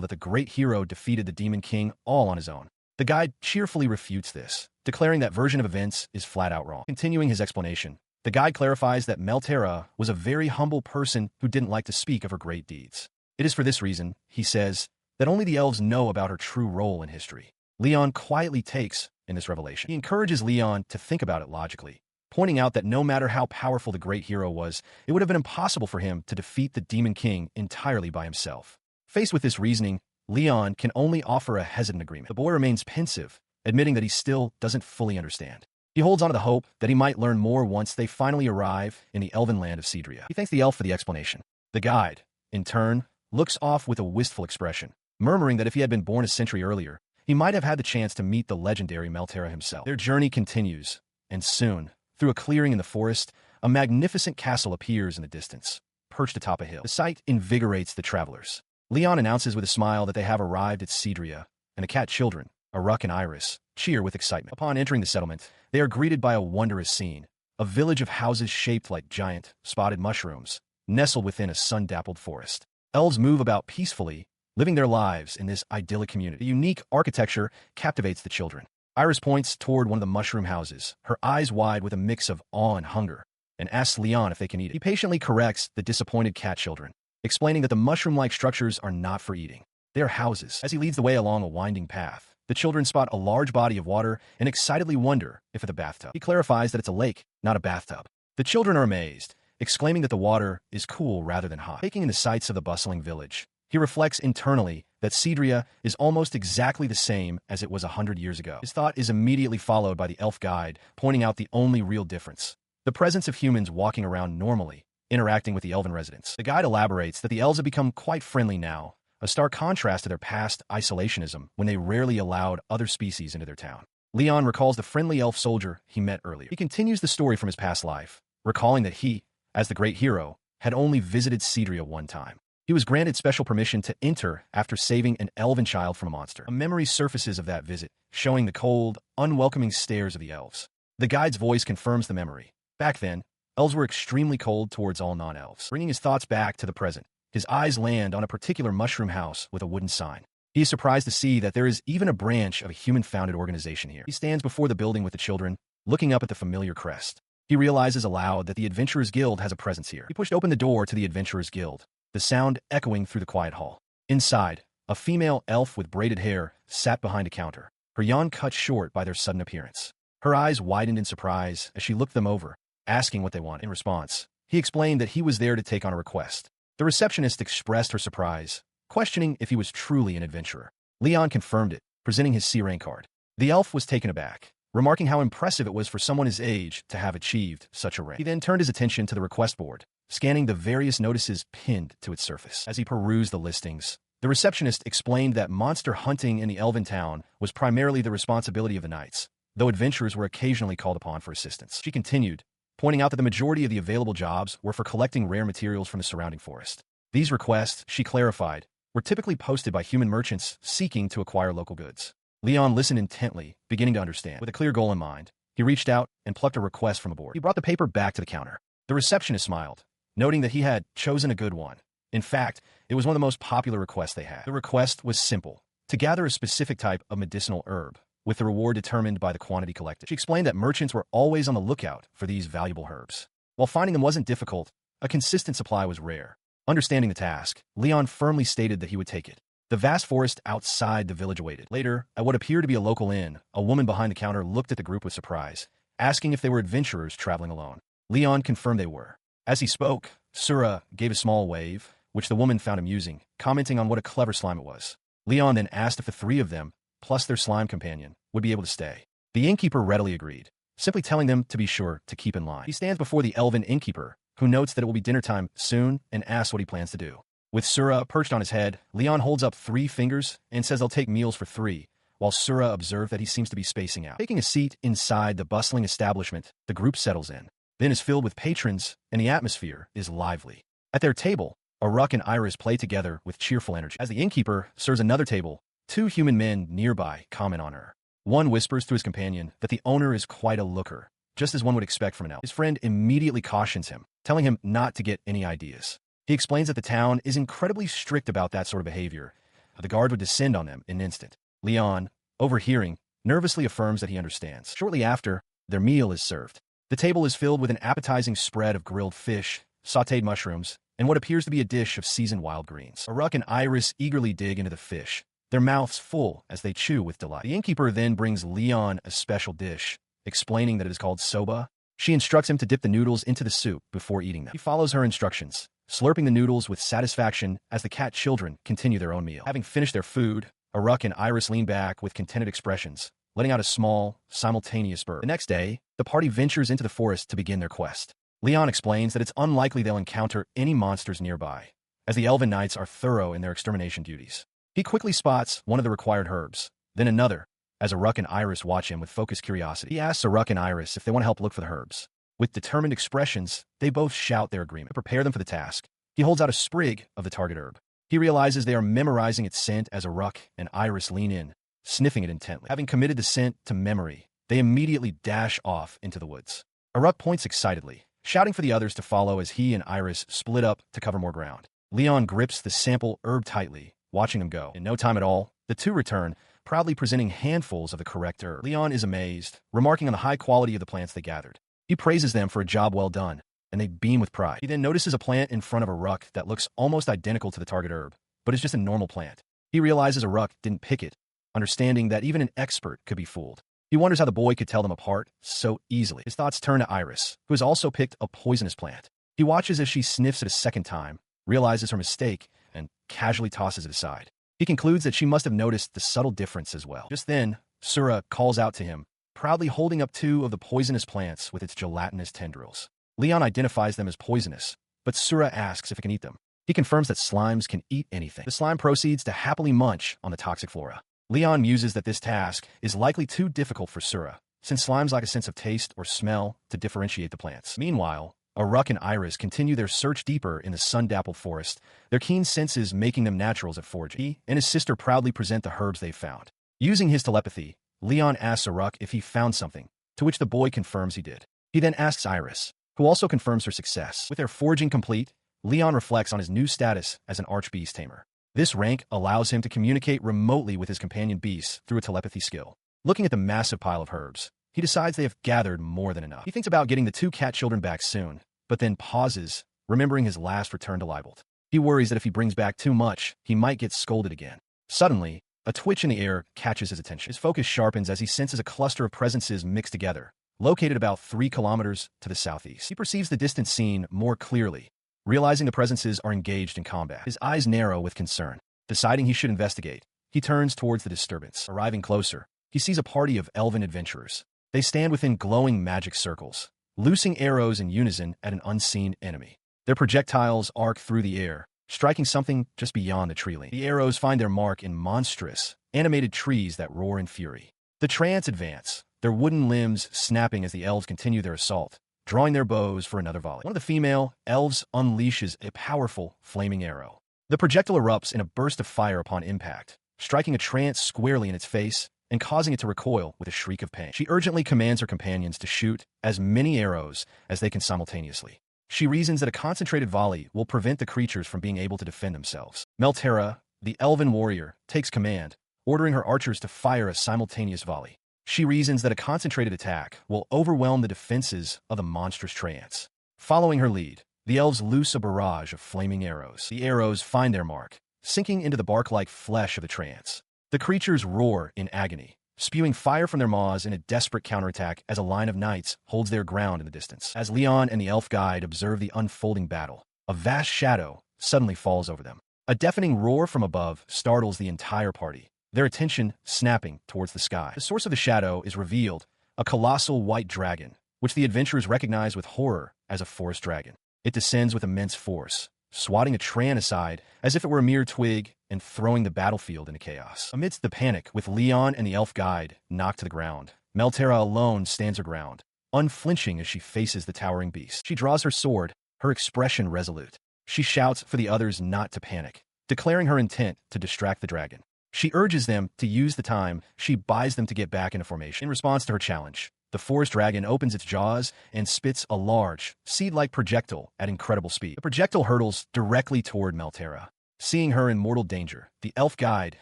that the great hero defeated the Demon King all on his own. The guide cheerfully refutes this, declaring that version of events is flat out wrong. Continuing his explanation, the guide clarifies that Melterra was a very humble person who didn't like to speak of her great deeds. It is for this reason, he says, that only the elves know about her true role in history. Leyon quietly takes in this revelation. He encourages Leyon to think about it logically, pointing out that no matter how powerful the great hero was, it would have been impossible for him to defeat the Demon King entirely by himself. Faced with this reasoning, Leyon can only offer a hesitant agreement. The boy remains pensive, admitting that he still doesn't fully understand. He holds on to the hope that he might learn more once they finally arrive in the elven land of Cedria. He thanks the elf for the explanation. The guide, in turn, looks off with a wistful expression, murmuring that if he had been born a century earlier, he might have had the chance to meet the legendary Melterra himself. Their journey continues, and soon, through a clearing in the forest, a magnificent castle appears in the distance, perched atop a hill. The sight invigorates the travelers. Leyon announces with a smile that they have arrived at Cedria, and the cat children, Aruck and Iris, cheer with excitement. Upon entering the settlement, they are greeted by a wondrous scene, a village of houses shaped like giant, spotted mushrooms, nestled within a sun-dappled forest. Elves move about peacefully, living their lives in this idyllic community. The unique architecture captivates the children. Iris points toward one of the mushroom houses, her eyes wide with a mix of awe and hunger, and asks Leyon if they can eat it. He patiently corrects the disappointed cat children, explaining that the mushroom-like structures are not for eating. They are houses. As he leads the way along a winding path, the children spot a large body of water and excitedly wonder if it's a bathtub. He clarifies that it's a lake, not a bathtub. The children are amazed, exclaiming that the water is cool rather than hot. Taking in the sights of the bustling village, he reflects internally that Cedria is almost exactly the same as it was 100 years ago. His thought is immediately followed by the elf guide, pointing out the only real difference: the presence of humans walking around normally, interacting with the elven residents. The guide elaborates that the elves have become quite friendly now, a stark contrast to their past isolationism when they rarely allowed other species into their town. Leyon recalls the friendly elf soldier he met earlier. He continues the story from his past life, recalling that he, as the great hero, had only visited Cedria one time. He was granted special permission to enter after saving an elven child from a monster. A memory surfaces of that visit, showing the cold, unwelcoming stares of the elves. The guide's voice confirms the memory. Back then, elves were extremely cold towards all non-elves. Bringing his thoughts back to the present, his eyes land on a particular mushroom house with a wooden sign. He is surprised to see that there is even a branch of a human-founded organization here. He stands before the building with the children, looking up at the familiar crest. He realizes aloud that the Adventurers Guild has a presence here. He pushed open the door to the Adventurers Guild, the sound echoing through the quiet hall. Inside, a female elf with braided hair sat behind a counter, her yawn cut short by their sudden appearance. Her eyes widened in surprise as she looked them over, asking what they wanted. In response, he explained that he was there to take on a request. The receptionist expressed her surprise, questioning if he was truly an adventurer. Leyon confirmed it, presenting his C rank card. The elf was taken aback, remarking how impressive it was for someone his age to have achieved such a rank. He then turned his attention to the request board, scanning the various notices pinned to its surface. As he perused the listings, the receptionist explained that monster hunting in the elven town was primarily the responsibility of the knights, though adventurers were occasionally called upon for assistance. She continued, pointing out that the majority of the available jobs were for collecting rare materials from the surrounding forest. These requests, she clarified, were typically posted by human merchants seeking to acquire local goods. Leyon listened intently, beginning to understand. With a clear goal in mind, he reached out and plucked a request from a board. He brought the paper back to the counter. The receptionist smiled, noting that he had chosen a good one. In fact, it was one of the most popular requests they had. The request was simple: to gather a specific type of medicinal herb, with the reward determined by the quantity collected. She explained that merchants were always on the lookout for these valuable herbs. While finding them wasn't difficult, a consistent supply was rare. Understanding the task, Leyon firmly stated that he would take it. The vast forest outside the village awaited. Later, at what appeared to be a local inn, a woman behind the counter looked at the group with surprise, asking if they were adventurers traveling alone. Leyon confirmed they were. As he spoke, Sura gave a small wave, which the woman found amusing, commenting on what a clever slime it was. Leyon then asked if the three of them, plus their slime companion, would be able to stay. The innkeeper readily agreed, simply telling them to be sure to keep in line. He stands before the elven innkeeper, who notes that it will be dinner time soon and asks what he plans to do. With Sura perched on his head, Leyon holds up 3 fingers and says they'll take meals for 3, while Sura observed that he seems to be spacing out. Taking a seat inside the bustling establishment, the group settles in, then is filled with patrons, and the atmosphere is lively. At their table, Aruck and Iris play together with cheerful energy. As the innkeeper serves another table, 2 human men nearby comment on her. One whispers to his companion that the owner is quite a looker, just as one would expect from an elf. His friend immediately cautions him, telling him not to get any ideas. He explains that the town is incredibly strict about that sort of behavior. The guard would descend on them in an instant. Leyon, overhearing, nervously affirms that he understands. Shortly after, their meal is served. The table is filled with an appetizing spread of grilled fish, sautéed mushrooms, and what appears to be a dish of seasoned wild greens. Aruck and Iris eagerly dig into the fish, their mouths full as they chew with delight. The innkeeper then brings Leyon a special dish, explaining that it is called soba. She instructs him to dip the noodles into the soup before eating them. He follows her instructions, slurping the noodles with satisfaction as the cat children continue their own meal. Having finished their food, Aruck and Iris lean back with contented expressions, letting out a small, simultaneous burp. The next day, the party ventures into the forest to begin their quest. Leyon explains that it's unlikely they'll encounter any monsters nearby, as the Elven Knights are thorough in their extermination duties. He quickly spots one of the required herbs, then another, as Aruck and Iris watch him with focused curiosity. He asks Aruck and Iris if they want to help look for the herbs. With determined expressions, they both shout their agreement. To prepare them for the task, he holds out a sprig of the target herb. He realizes they are memorizing its scent as Aruck and Iris lean in, sniffing it intently. Having committed the scent to memory, they immediately dash off into the woods. Aruck points excitedly, shouting for the others to follow as he and Iris split up to cover more ground. Leyon grips the sample herb tightly, watching them go. In no time at all, the two return, proudly presenting handfuls of the correct herb. Leyon is amazed, remarking on the high quality of the plants they gathered. He praises them for a job well done, and they beam with pride. He then notices a plant in front of Aruck that looks almost identical to the target herb, but is just a normal plant. He realizes Aruck didn't pick it, understanding that even an expert could be fooled. He wonders how the boy could tell them apart so easily. His thoughts turn to Iris, who has also picked a poisonous plant. He watches as she sniffs it a second time, realizes her mistake, and casually tosses it aside. He concludes that she must have noticed the subtle difference as well. Just then, Sura calls out to him, proudly holding up 2 of the poisonous plants with its gelatinous tendrils. Leyon identifies them as poisonous, but Sura asks if it can eat them. He confirms that slimes can eat anything. The slime proceeds to happily munch on the toxic flora. Leyon muses that this task is likely too difficult for Sura, since slimes lack a sense of taste or smell to differentiate the plants. Meanwhile, Aruck and Iris continue their search deeper in the sun-dappled forest, their keen senses making them naturals at foraging. He and his sister proudly present the herbs they've found. Using his telepathy, Leyon asks Aruck if he found something, to which the boy confirms he did. He then asks Iris, who also confirms her success. With their foraging complete, Leyon reflects on his new status as an archbeast tamer. This rank allows him to communicate remotely with his companion beasts through a telepathy skill. Looking at the massive pile of herbs, he decides they have gathered more than enough. He thinks about getting the two cat children back soon, but then pauses, remembering his last return to Leibold. He worries that if he brings back too much, he might get scolded again. Suddenly, a twitch in the air catches his attention. His focus sharpens as he senses a cluster of presences mixed together, located about 3 kilometers to the southeast. He perceives the distant scene more clearly, realizing the presences are engaged in combat. His eyes narrow with concern. Deciding he should investigate, he turns towards the disturbance. Arriving closer, he sees a party of elven adventurers. They stand within glowing magic circles, loosing arrows in unison at an unseen enemy. Their projectiles arc through the air, striking something just beyond the tree line. The arrows find their mark in monstrous, animated trees that roar in fury. The trance advance, their wooden limbs snapping as the elves continue their assault, drawing their bows for another volley. One of the female elves unleashes a powerful, flaming arrow. The projectile erupts in a burst of fire upon impact, striking a trance squarely in its face and causing it to recoil with a shriek of pain. She urgently commands her companions to shoot as many arrows as they can simultaneously. She reasons that a concentrated volley will prevent the creatures from being able to defend themselves. Meltera, the elven warrior, takes command, ordering her archers to fire a simultaneous volley. She reasons that a concentrated attack will overwhelm the defenses of the monstrous trance. Following her lead, the elves loose a barrage of flaming arrows. The arrows find their mark, sinking into the bark-like flesh of the trance. The creatures roar in agony, spewing fire from their maws in a desperate counterattack as a line of knights holds their ground in the distance. As Leyon and the elf guide observe the unfolding battle, a vast shadow suddenly falls over them. A deafening roar from above startles the entire party, their attention snapping towards the sky. The source of the shadow is revealed, a colossal white dragon, which the adventurers recognize with horror as a forest dragon. It descends with immense force, swatting a Tran aside as if it were a mere twig and throwing the battlefield into chaos. Amidst the panic, with Leyon and the elf guide knocked to the ground, Meltera alone stands her ground, unflinching as she faces the towering beast. She draws her sword, her expression resolute. She shouts for the others not to panic, declaring her intent to distract the dragon. She urges them to use the time she buys them to get back into formation. In response to her challenge, the forest dragon opens its jaws and spits a large, seed-like projectile at incredible speed. The projectile hurtles directly toward Meltera. Seeing her in mortal danger, the elf guide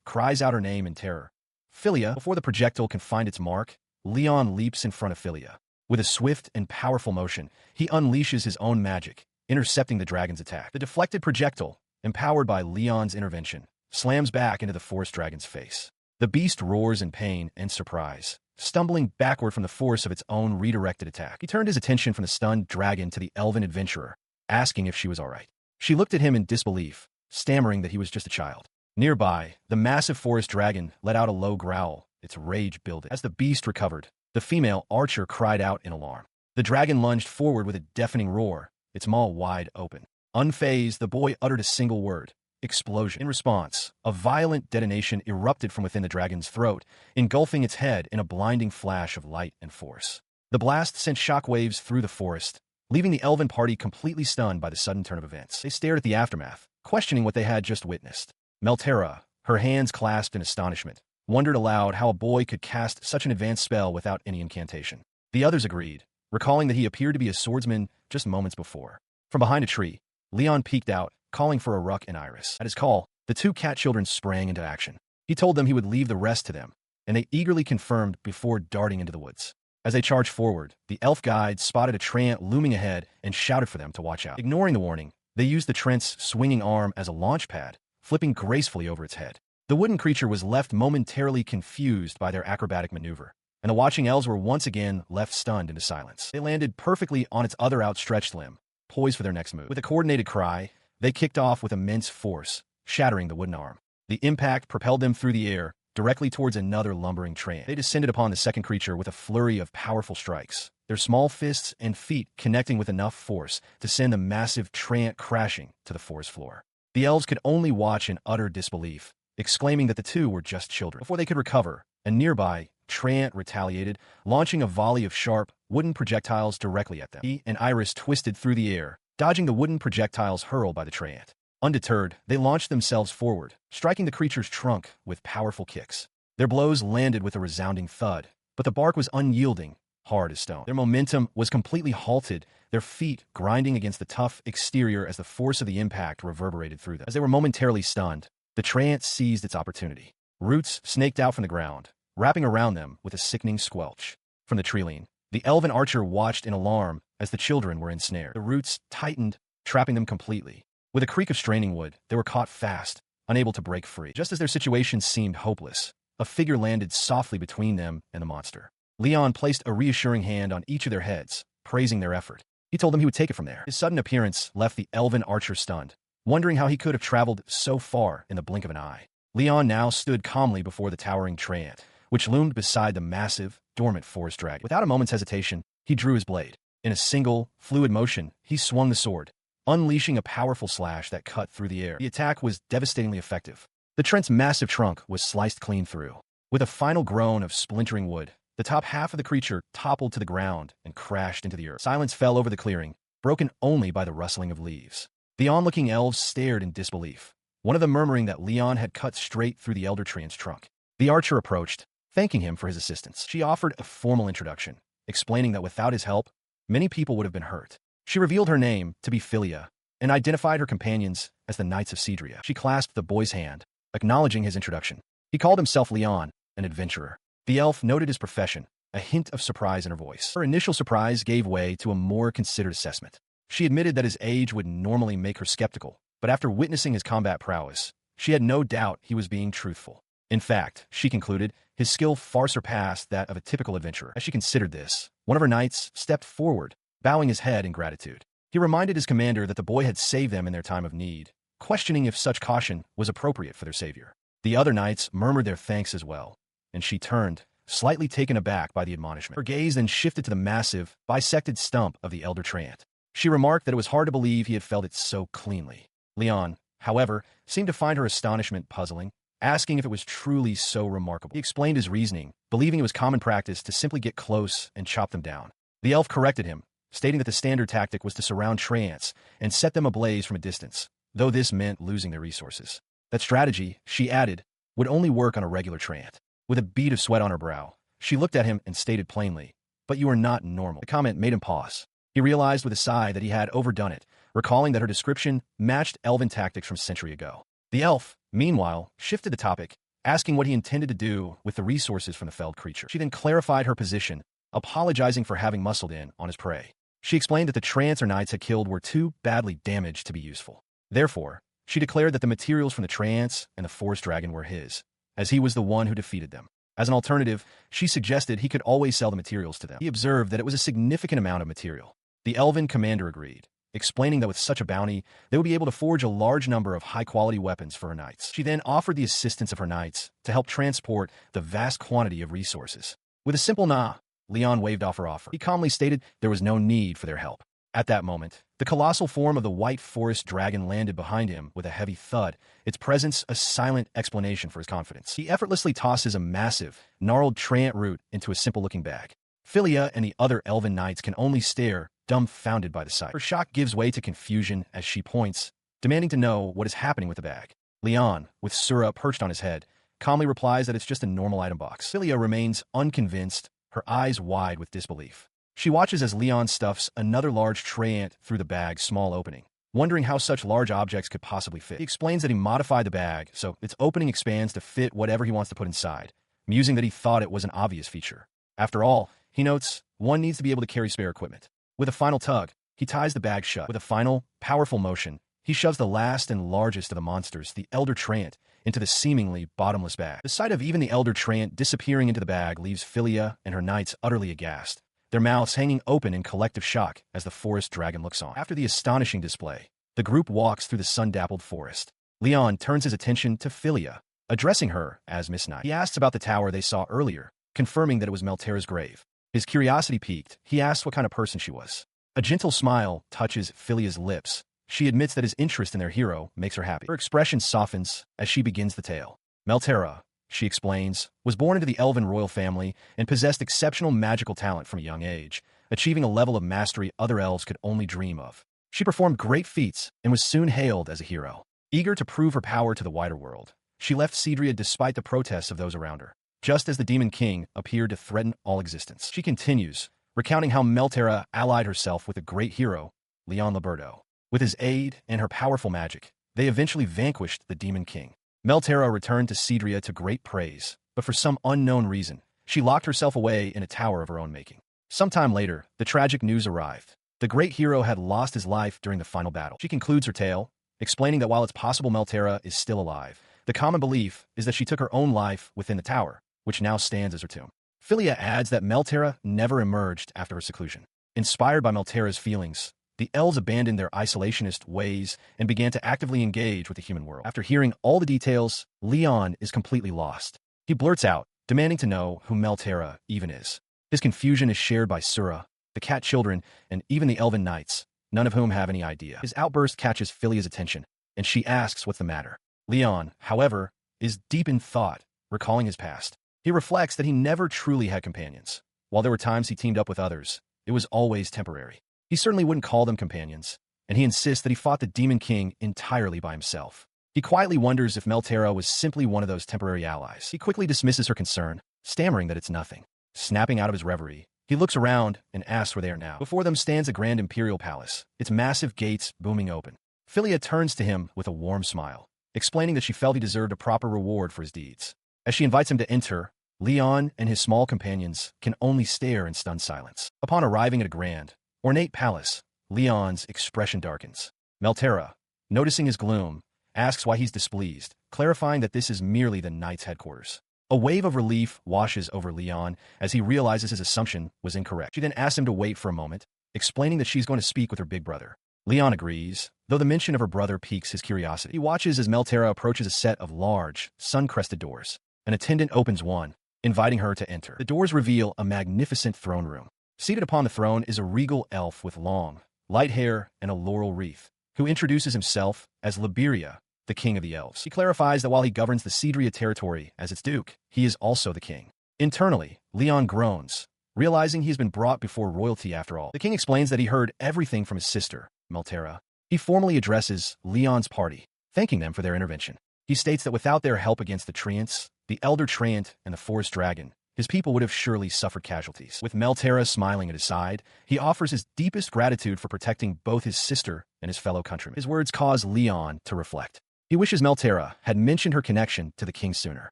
cries out her name in terror. Philia. Before the projectile can find its mark, Leyon leaps in front of Philia. With a swift and powerful motion, he unleashes his own magic, intercepting the dragon's attack. The deflected projectile, empowered by Leyon's intervention, slams back into the forest dragon's face. The beast roars in pain and surprise, stumbling backward from the force of its own redirected attack. He turned his attention from the stunned dragon to the elven adventurer, asking if she was all right. She looked at him in disbelief, stammering that he was just a child. Nearby, the massive forest dragon let out a low growl, its rage building. As the beast recovered, the female archer cried out in alarm. The dragon lunged forward with a deafening roar, its maw wide open. Unfazed, the boy uttered a single word: explosion. In response, a violent detonation erupted from within the dragon's throat, engulfing its head in a blinding flash of light and force. The blast sent shockwaves through the forest, leaving the elven party completely stunned by the sudden turn of events. They stared at the aftermath, questioning what they had just witnessed. Meltera, her hands clasped in astonishment, wondered aloud how a boy could cast such an advanced spell without any incantation. The others agreed, recalling that he appeared to be a swordsman just moments before. From behind a tree, Leyon peeked out, calling for Aruck and Iris. At his call, the two cat children sprang into action. He told them he would leave the rest to them, and they eagerly confirmed before darting into the woods. As they charged forward, the elf guide spotted a Trant looming ahead and shouted for them to watch out. Ignoring the warning, they used the Trent's swinging arm as a launch pad, flipping gracefully over its head. The wooden creature was left momentarily confused by their acrobatic maneuver, and the watching elves were once again left stunned into silence. They landed perfectly on its other outstretched limb, poised for their next move. With a coordinated cry, they kicked off with immense force, shattering the wooden arm. The impact propelled them through the air, directly towards another lumbering Trant. They descended upon the second creature with a flurry of powerful strikes, their small fists and feet connecting with enough force to send the massive Trant crashing to the forest floor. The elves could only watch in utter disbelief, exclaiming that the two were just children. Before they could recover, a nearby Trant retaliated, launching a volley of sharp, wooden projectiles directly at them. He and Iris twisted through the air, dodging the wooden projectiles hurled by the Trant. Undeterred, they launched themselves forward, striking the creature's trunk with powerful kicks. Their blows landed with a resounding thud, but the bark was unyielding, hard as stone. Their momentum was completely halted, their feet grinding against the tough exterior as the force of the impact reverberated through them. As they were momentarily stunned, the Trant seized its opportunity. Roots snaked out from the ground, wrapping around them with a sickening squelch. from the treeline. The elven archer watched in alarm as the children were ensnared. The roots tightened, trapping them completely. With a creak of straining wood, they were caught fast, unable to break free. Just as their situation seemed hopeless, a figure landed softly between them and the monster. Leyon placed a reassuring hand on each of their heads, praising their effort. He told them he would take it from there. His sudden appearance left the elven archer stunned, wondering how he could have traveled so far in the blink of an eye. Leyon now stood calmly before the towering treant, which loomed beside the massive, dormant forest dragon. Without a moment's hesitation, he drew his blade. In a single, fluid motion, he swung the sword, unleashing a powerful slash that cut through the air. The attack was devastatingly effective. The treant's massive trunk was sliced clean through. With a final groan of splintering wood, the top half of the creature toppled to the ground and crashed into the earth. Silence fell over the clearing, broken only by the rustling of leaves. The onlooking elves stared in disbelief, one of them murmuring that Leyon had cut straight through the elder treant's trunk. The archer approached, thanking him for his assistance. She offered a formal introduction, explaining that without his help, many people would have been hurt. She revealed her name to be Philia, and identified her companions as the Knights of Cedria. She clasped the boy's hand, acknowledging his introduction. He called himself Leyon, an adventurer. The elf noted his profession, a hint of surprise in her voice. Her initial surprise gave way to a more considered assessment. She admitted that his age would normally make her skeptical, but after witnessing his combat prowess, she had no doubt he was being truthful. In fact, she concluded, his skill far surpassed that of a typical adventurer. As she considered this, one of her knights stepped forward, bowing his head in gratitude. He reminded his commander that the boy had saved them in their time of need, questioning if such caution was appropriate for their savior. The other knights murmured their thanks as well, and she turned, slightly taken aback by the admonishment. Her gaze then shifted to the massive, bisected stump of the elder treant. She remarked that it was hard to believe he had felled it so cleanly. Leyon, however, seemed to find her astonishment puzzling, asking if it was truly so remarkable. He explained his reasoning, believing it was common practice to simply get close and chop them down. The elf corrected him, stating that the standard tactic was to surround treants and set them ablaze from a distance, though this meant losing their resources. That strategy, she added, would only work on a regular treant. With a bead of sweat on her brow, she looked at him and stated plainly, "But you are not normal." The comment made him pause. He realized with a sigh that he had overdone it, recalling that her description matched elven tactics from a century ago. The elf, meanwhile, shifted the topic, asking what he intended to do with the resources from the felled creature. She then clarified her position, apologizing for having muscled in on his prey. She explained that the treants her knights had killed were too badly damaged to be useful. Therefore, she declared that the materials from the treants and the forest dragon were his, as he was the one who defeated them. As an alternative, she suggested he could always sell the materials to them. He observed that it was a significant amount of material. The elven commander agreed, explaining that with such a bounty, they would be able to forge a large number of high-quality weapons for her knights. She then offered the assistance of her knights to help transport the vast quantity of resources. With a simple nah, Leyon waved off her offer. He calmly stated there was no need for their help. At that moment, the colossal form of the white forest dragon landed behind him with a heavy thud, its presence a silent explanation for his confidence. He effortlessly tosses a massive, gnarled treant root into a simple-looking bag. Philia and the other elven knights can only stare, dumbfounded by the sight. Her shock gives way to confusion as she points, demanding to know what is happening with the bag. Leyon, with Sura perched on his head, calmly replies that it's just a normal item box. Philia remains unconvinced, her eyes wide with disbelief. She watches as Leyon stuffs another large treant through the bag's small opening, wondering how such large objects could possibly fit. He explains that he modified the bag so its opening expands to fit whatever he wants to put inside, musing that he thought it was an obvious feature. After all, he notes, one needs to be able to carry spare equipment. With a final tug, he ties the bag shut. With a final, powerful motion, he shoves the last and largest of the monsters, the elder treant, into the seemingly bottomless bag. The sight of even the elder treant disappearing into the bag leaves Philia and her knights utterly aghast, their mouths hanging open in collective shock as the forest dragon looks on. After the astonishing display, the group walks through the sun-dappled forest. Leyon turns his attention to Philia, addressing her as Miss Knight. He asks about the tower they saw earlier, confirming that it was Meltera's grave. His curiosity piqued, he asks what kind of person she was. A gentle smile touches Philia's lips. She admits that his interest in their hero makes her happy. Her expression softens as she begins the tale. Meltera, she explains, was born into the elven royal family and possessed exceptional magical talent from a young age, achieving a level of mastery other elves could only dream of. She performed great feats and was soon hailed as a hero. Eager to prove her power to the wider world, she left Cedria despite the protests of those around her, just as the Demon King appeared to threaten all existence. She continues, recounting how Meltera allied herself with a great hero, Leyon Labberto. With his aid and her powerful magic, they eventually vanquished the Demon King. Meltera returned to Cedria to great praise, but for some unknown reason, she locked herself away in a tower of her own making. Sometime later, the tragic news arrived. The great hero had lost his life during the final battle. She concludes her tale, explaining that while it's possible Meltera is still alive, the common belief is that she took her own life within the tower, which now stands as her tomb. Philia adds that Meltera never emerged after her seclusion. Inspired by Meltera's feelings, the elves abandoned their isolationist ways and began to actively engage with the human world. After hearing all the details, Leyon is completely lost. He blurts out, demanding to know who Meltera even is. His confusion is shared by Sura, the cat children, and even the elven knights, none of whom have any idea. His outburst catches Philia's attention, and she asks what's the matter. Leyon, however, is deep in thought, recalling his past. He reflects that he never truly had companions. While there were times he teamed up with others, it was always temporary. He certainly wouldn't call them companions, and he insists that he fought the Demon King entirely by himself. He quietly wonders if Meltera was simply one of those temporary allies. He quickly dismisses her concern, stammering that it's nothing. Snapping out of his reverie, he looks around and asks where they are now. Before them stands a grand imperial palace, its massive gates booming open. Philia turns to him with a warm smile, explaining that she felt he deserved a proper reward for his deeds. As she invites him to enter, Leyon and his small companions can only stare in stunned silence. Upon arriving at a grand, ornate palace, Leyon's expression darkens. Meltera, noticing his gloom, asks why he's displeased, clarifying that this is merely the knight's headquarters. A wave of relief washes over Leyon as he realizes his assumption was incorrect. She then asks him to wait for a moment, explaining that she's going to speak with her big brother. Leyon agrees, though the mention of her brother piques his curiosity. He watches as Meltera approaches a set of large, sun-crested doors. An attendant opens one, inviting her to enter. The doors reveal a magnificent throne room. Seated upon the throne is a regal elf with long, light hair and a laurel wreath, who introduces himself as Liberia, the king of the elves. He clarifies that while he governs the Cedria territory as its duke, he is also the king. Internally, Leyon groans, realizing he's been brought before royalty after all. The king explains that he heard everything from his sister, Meltera. He formally addresses Leyon's party, thanking them for their intervention. He states that without their help against the Treants, the Elder Treant, and the Forest Dragon, his people would have surely suffered casualties. With Meltera smiling at his side, he offers his deepest gratitude for protecting both his sister and his fellow countrymen. His words cause Leyon to reflect. He wishes Meltera had mentioned her connection to the king sooner.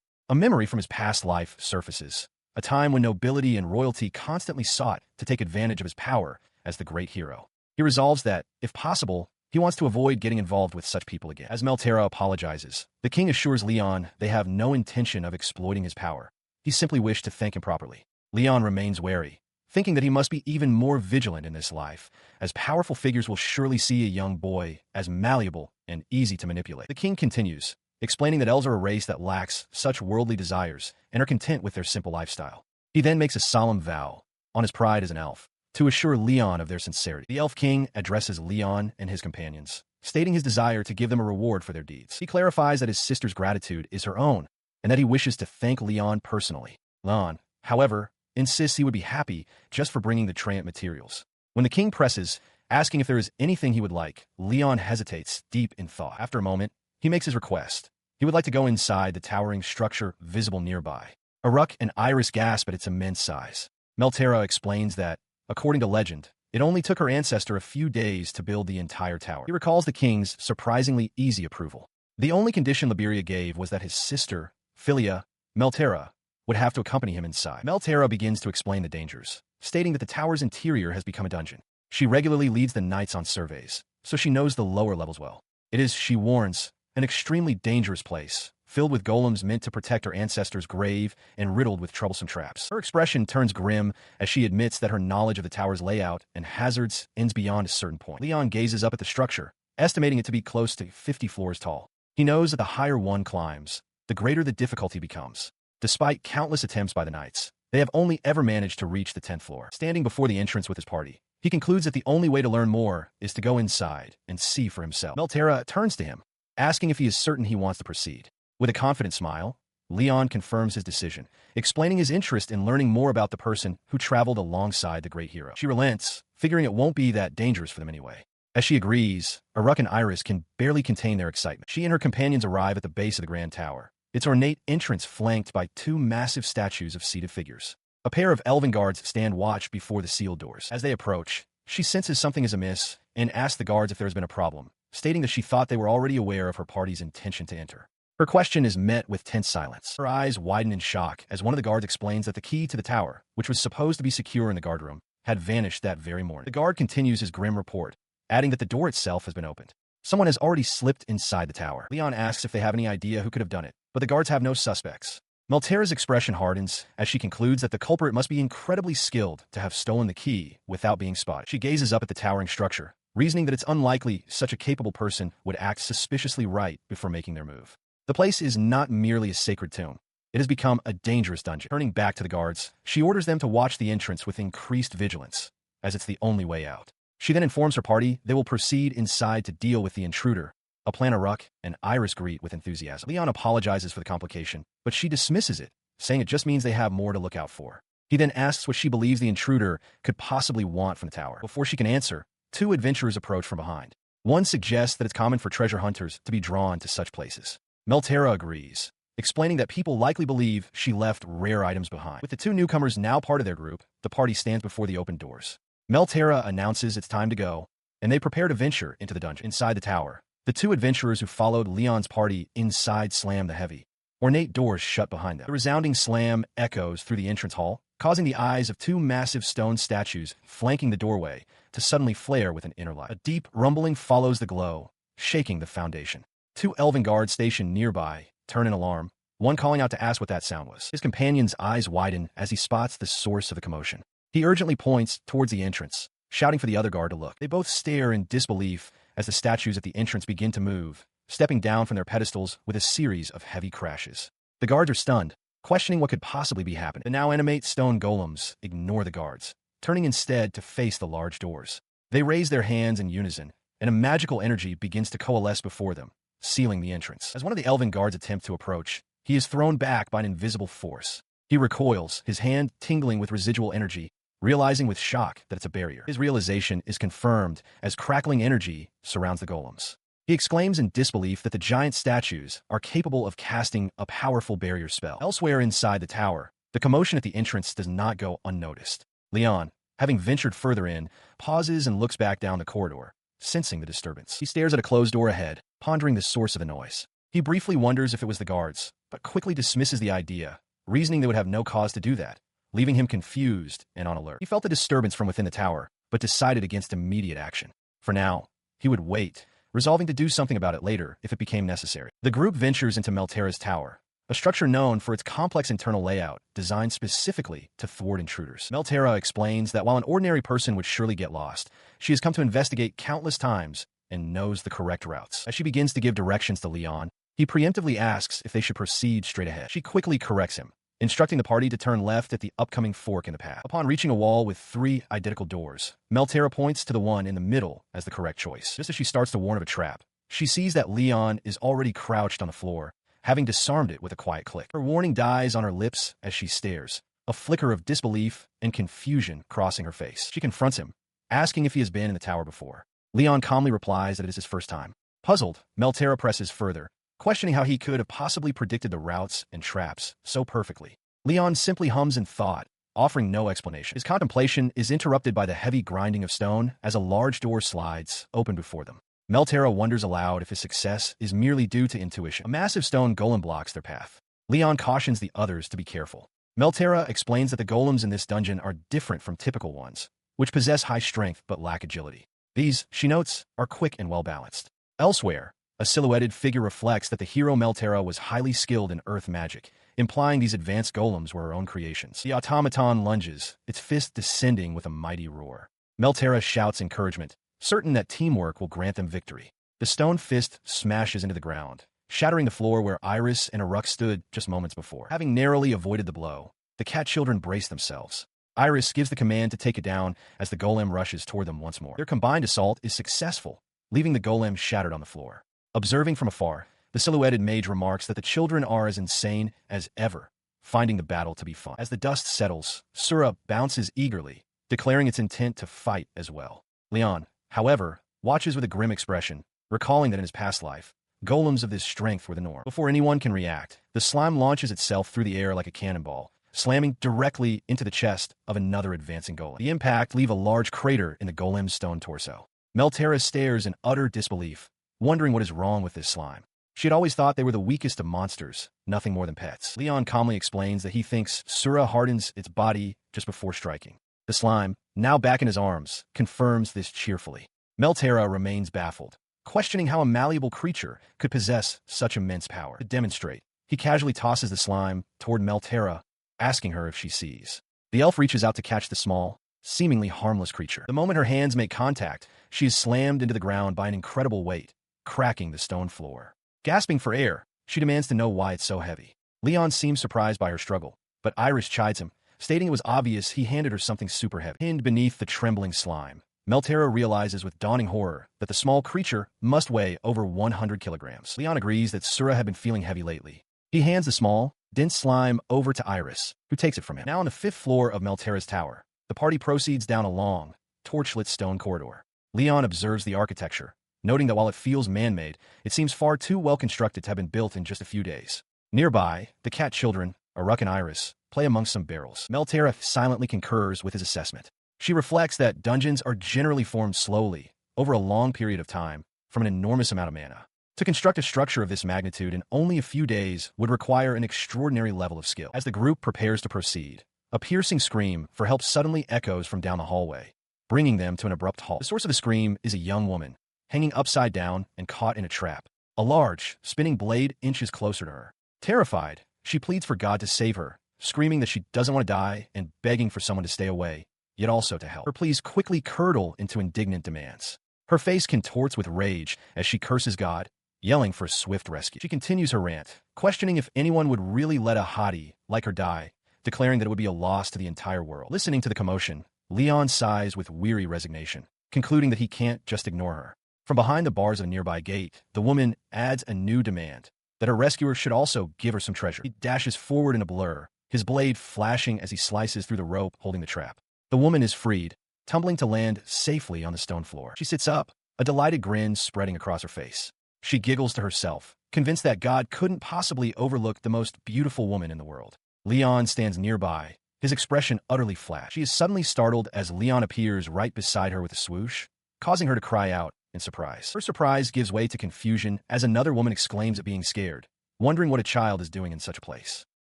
A memory from his past life surfaces, a time when nobility and royalty constantly sought to take advantage of his power as the great hero. He resolves that, if possible, he wants to avoid getting involved with such people again. As Meltera apologizes, the king assures Leyon they have no intention of exploiting his power. He simply wished to thank him properly. Leyon remains wary, thinking that he must be even more vigilant in this life, as powerful figures will surely see a young boy as malleable and easy to manipulate. The king continues, explaining that elves are a race that lacks such worldly desires and are content with their simple lifestyle. He then makes a solemn vow, on his pride as an elf, to assure Leyon of their sincerity. The elf king addresses Leyon and his companions, stating his desire to give them a reward for their deeds. He clarifies that his sister's gratitude is her own, and that he wishes to thank Leyon personally. Leyon, however, insists he would be happy just for bringing the Treant materials. When the king presses, asking if there is anything he would like, Leyon hesitates, deep in thought. After a moment, he makes his request. He would like to go inside the towering structure visible nearby. Aruck and Iris gasp at its immense size. Meltera explains that, according to legend, it only took her ancestor a few days to build the entire tower. He recalls the king's surprisingly easy approval. The only condition Liberia gave was that his sister, Philia, Meltera, would have to accompany him inside. Meltera begins to explain the dangers, stating that the tower's interior has become a dungeon. She regularly leads the knights on surveys, so she knows the lower levels well. It is, she warns, an extremely dangerous place, filled with golems meant to protect her ancestors' grave and riddled with troublesome traps. Her expression turns grim as she admits that her knowledge of the tower's layout and hazards ends beyond a certain point. Leyon gazes up at the structure, estimating it to be close to 50 floors tall. He knows that the higher one climbs, the greater the difficulty becomes. Despite countless attempts by the knights, they have only ever managed to reach the 10th floor. Standing before the entrance with his party, he concludes that the only way to learn more is to go inside and see for himself. Meltera turns to him, asking if he is certain he wants to proceed. With a confident smile, Leyon confirms his decision, explaining his interest in learning more about the person who traveled alongside the great hero. She relents, figuring it won't be that dangerous for them anyway. As she agrees, Aruck and Iris can barely contain their excitement. She and her companions arrive at the base of the Grand Tower, its ornate entrance flanked by two massive statues of seated figures. A pair of elven guards stand watch before the sealed doors. As they approach, she senses something is amiss and asks the guards if there has been a problem, stating that she thought they were already aware of her party's intention to enter. Her question is met with tense silence. Her eyes widen in shock as one of the guards explains that the key to the tower, which was supposed to be secure in the guard room, had vanished that very morning. The guard continues his grim report, adding that the door itself has been opened. Someone has already slipped inside the tower. Leyon asks if they have any idea who could have done it, but the guards have no suspects. Meltera's expression hardens as she concludes that the culprit must be incredibly skilled to have stolen the key without being spotted. She gazes up at the towering structure, reasoning that it's unlikely such a capable person would act suspiciously right before making their move. The place is not merely a sacred tomb. It has become a dangerous dungeon. Turning back to the guards, she orders them to watch the entrance with increased vigilance, as it's the only way out. She then informs her party they will proceed inside to deal with the intruder, a plan Aruck and Iris greet with enthusiasm. Leyon apologizes for the complication, but she dismisses it, saying it just means they have more to look out for. He then asks what she believes the intruder could possibly want from the tower. Before she can answer, two adventurers approach from behind. One suggests that it's common for treasure hunters to be drawn to such places. Meltera agrees, explaining that people likely believe she left rare items behind. With the two newcomers now part of their group, the party stands before the open doors. Meltera announces it's time to go, and they prepare to venture into the dungeon. Inside the tower, the two adventurers who followed Leyon's party inside slam the heavy, ornate doors shut behind them. The resounding slam echoes through the entrance hall, causing the eyes of two massive stone statues flanking the doorway to suddenly flare with an inner light. A deep rumbling follows the glow, shaking the foundation. Two elven guards stationed nearby turn in alarm, one calling out to ask what that sound was. His companion's eyes widen as he spots the source of the commotion. He urgently points towards the entrance, shouting for the other guard to look. They both stare in disbelief as the statues at the entrance begin to move, stepping down from their pedestals with a series of heavy crashes. The guards are stunned, questioning what could possibly be happening. The now animate stone golems ignore the guards, turning instead to face the large doors. They raise their hands in unison, and a magical energy begins to coalesce before them, sealing the entrance. As one of the elven guards attempt to approach, he is thrown back by an invisible force. He recoils, his hand tingling with residual energy, realizing with shock that it's a barrier. His realization is confirmed as crackling energy surrounds the golems. He exclaims in disbelief that the giant statues are capable of casting a powerful barrier spell. Elsewhere inside the tower, the commotion at the entrance does not go unnoticed. Leyon, having ventured further in, pauses and looks back down the corridor, sensing the disturbance. He stares at a closed door ahead, pondering the source of the noise. He briefly wonders if it was the guards, but quickly dismisses the idea, reasoning they would have no cause to do that, leaving him confused and on alert. He felt the disturbance from within the tower, but decided against immediate action. For now, he would wait, resolving to do something about it later if it became necessary. The group ventures into Meltera's tower, a structure known for its complex internal layout designed specifically to thwart intruders. Meltera explains that while an ordinary person would surely get lost, she has come to investigate countless times and knows the correct routes. As she begins to give directions to Leyon, he preemptively asks if they should proceed straight ahead. She quickly corrects him, instructing the party to turn left at the upcoming fork in the path. Upon reaching a wall with 3 identical doors, Meltera points to the one in the middle as the correct choice. Just as she starts to warn of a trap, she sees that Leyon is already crouched on the floor, having disarmed it with a quiet click. Her warning dies on her lips as she stares, a flicker of disbelief and confusion crossing her face. She confronts him, asking if he has been in the tower before. Leyon calmly replies that it is his first time. Puzzled, Meltera presses further, questioning how he could have possibly predicted the routes and traps so perfectly. Leyon simply hums in thought, offering no explanation. His contemplation is interrupted by the heavy grinding of stone as a large door slides open before them. Meltera wonders aloud if his success is merely due to intuition. A massive stone golem blocks their path. Leyon cautions the others to be careful. Meltera explains that the golems in this dungeon are different from typical ones, which possess high strength but lack agility. These, she notes, are quick and well-balanced. Elsewhere, a silhouetted figure reflects that the hero Meltera was highly skilled in earth magic, implying these advanced golems were her own creations. The automaton lunges, its fist descending with a mighty roar. Meltera shouts encouragement, certain that teamwork will grant them victory. The stone fist smashes into the ground, shattering the floor where Iris and Aruck stood just moments before. Having narrowly avoided the blow, the cat children brace themselves. Iris gives the command to take it down as the golem rushes toward them once more. Their combined assault is successful, leaving the golem shattered on the floor. Observing from afar, the silhouetted mage remarks that the children are as insane as ever, finding the battle to be fun. As the dust settles, Sura bounces eagerly, declaring its intent to fight as well. Leyon, however, watches with a grim expression, recalling that in his past life, golems of this strength were the norm. Before anyone can react, the slime launches itself through the air like a cannonball, slamming directly into the chest of another advancing golem. The impact leaves a large crater in the golem's stone torso. Meltera stares in utter disbelief, wondering what is wrong with this slime. She had always thought they were the weakest of monsters, nothing more than pets. Leyon calmly explains that he thinks Sura hardens its body just before striking. The slime, now back in his arms, confirms this cheerfully. Meltera remains baffled, questioning how a malleable creature could possess such immense power. To demonstrate, he casually tosses the slime toward Meltera, asking her if she sees. The elf reaches out to catch the small, seemingly harmless creature. The moment her hands make contact, she is slammed into the ground by an incredible weight, cracking the stone floor. Gasping for air, she demands to know why it's so heavy. Leyon seems surprised by her struggle, but Iris chides him, stating it was obvious he handed her something super heavy. Pinned beneath the trembling slime, Meltera realizes with dawning horror that the small creature must weigh over 100 kilograms. Leyon agrees that Sura had been feeling heavy lately. He hands the small, dense slime over to Iris, who takes it from him. Now on the 5th floor of Meltera's tower, the party proceeds down a long, torchlit stone corridor. Leyon observes the architecture, noting that while it feels man-made, it seems far too well-constructed to have been built in just a few days. Nearby, the cat children, Aruck and Iris, play amongst some barrels. Meltera silently concurs with his assessment. She reflects that dungeons are generally formed slowly, over a long period of time, from an enormous amount of mana. To construct a structure of this magnitude in only a few days would require an extraordinary level of skill. As the group prepares to proceed, a piercing scream for help suddenly echoes from down the hallway, bringing them to an abrupt halt. The source of the scream is a young woman, hanging upside down and caught in a trap. A large, spinning blade inches closer to her. Terrified, she pleads for God to save her, screaming that she doesn't want to die and begging for someone to stay away, yet also to help. Her pleas quickly curdle into indignant demands. Her face contorts with rage as she curses God, yelling for a swift rescue. She continues her rant, questioning if anyone would really let a hottie like her die, declaring that it would be a loss to the entire world. Listening to the commotion, Leyon sighs with weary resignation, concluding that he can't just ignore her. From behind the bars of a nearby gate, the woman adds a new demand, that her rescuer should also give her some treasure. He dashes forward in a blur, his blade flashing as he slices through the rope holding the trap. The woman is freed, tumbling to land safely on the stone floor. She sits up, a delighted grin spreading across her face. She giggles to herself, convinced that God couldn't possibly overlook the most beautiful woman in the world. Leyon stands nearby, his expression utterly flat. She is suddenly startled as Leyon appears right beside her with a swoosh, causing her to cry out in surprise. Her surprise gives way to confusion as another woman exclaims at being scared, wondering what a child is doing in such a place.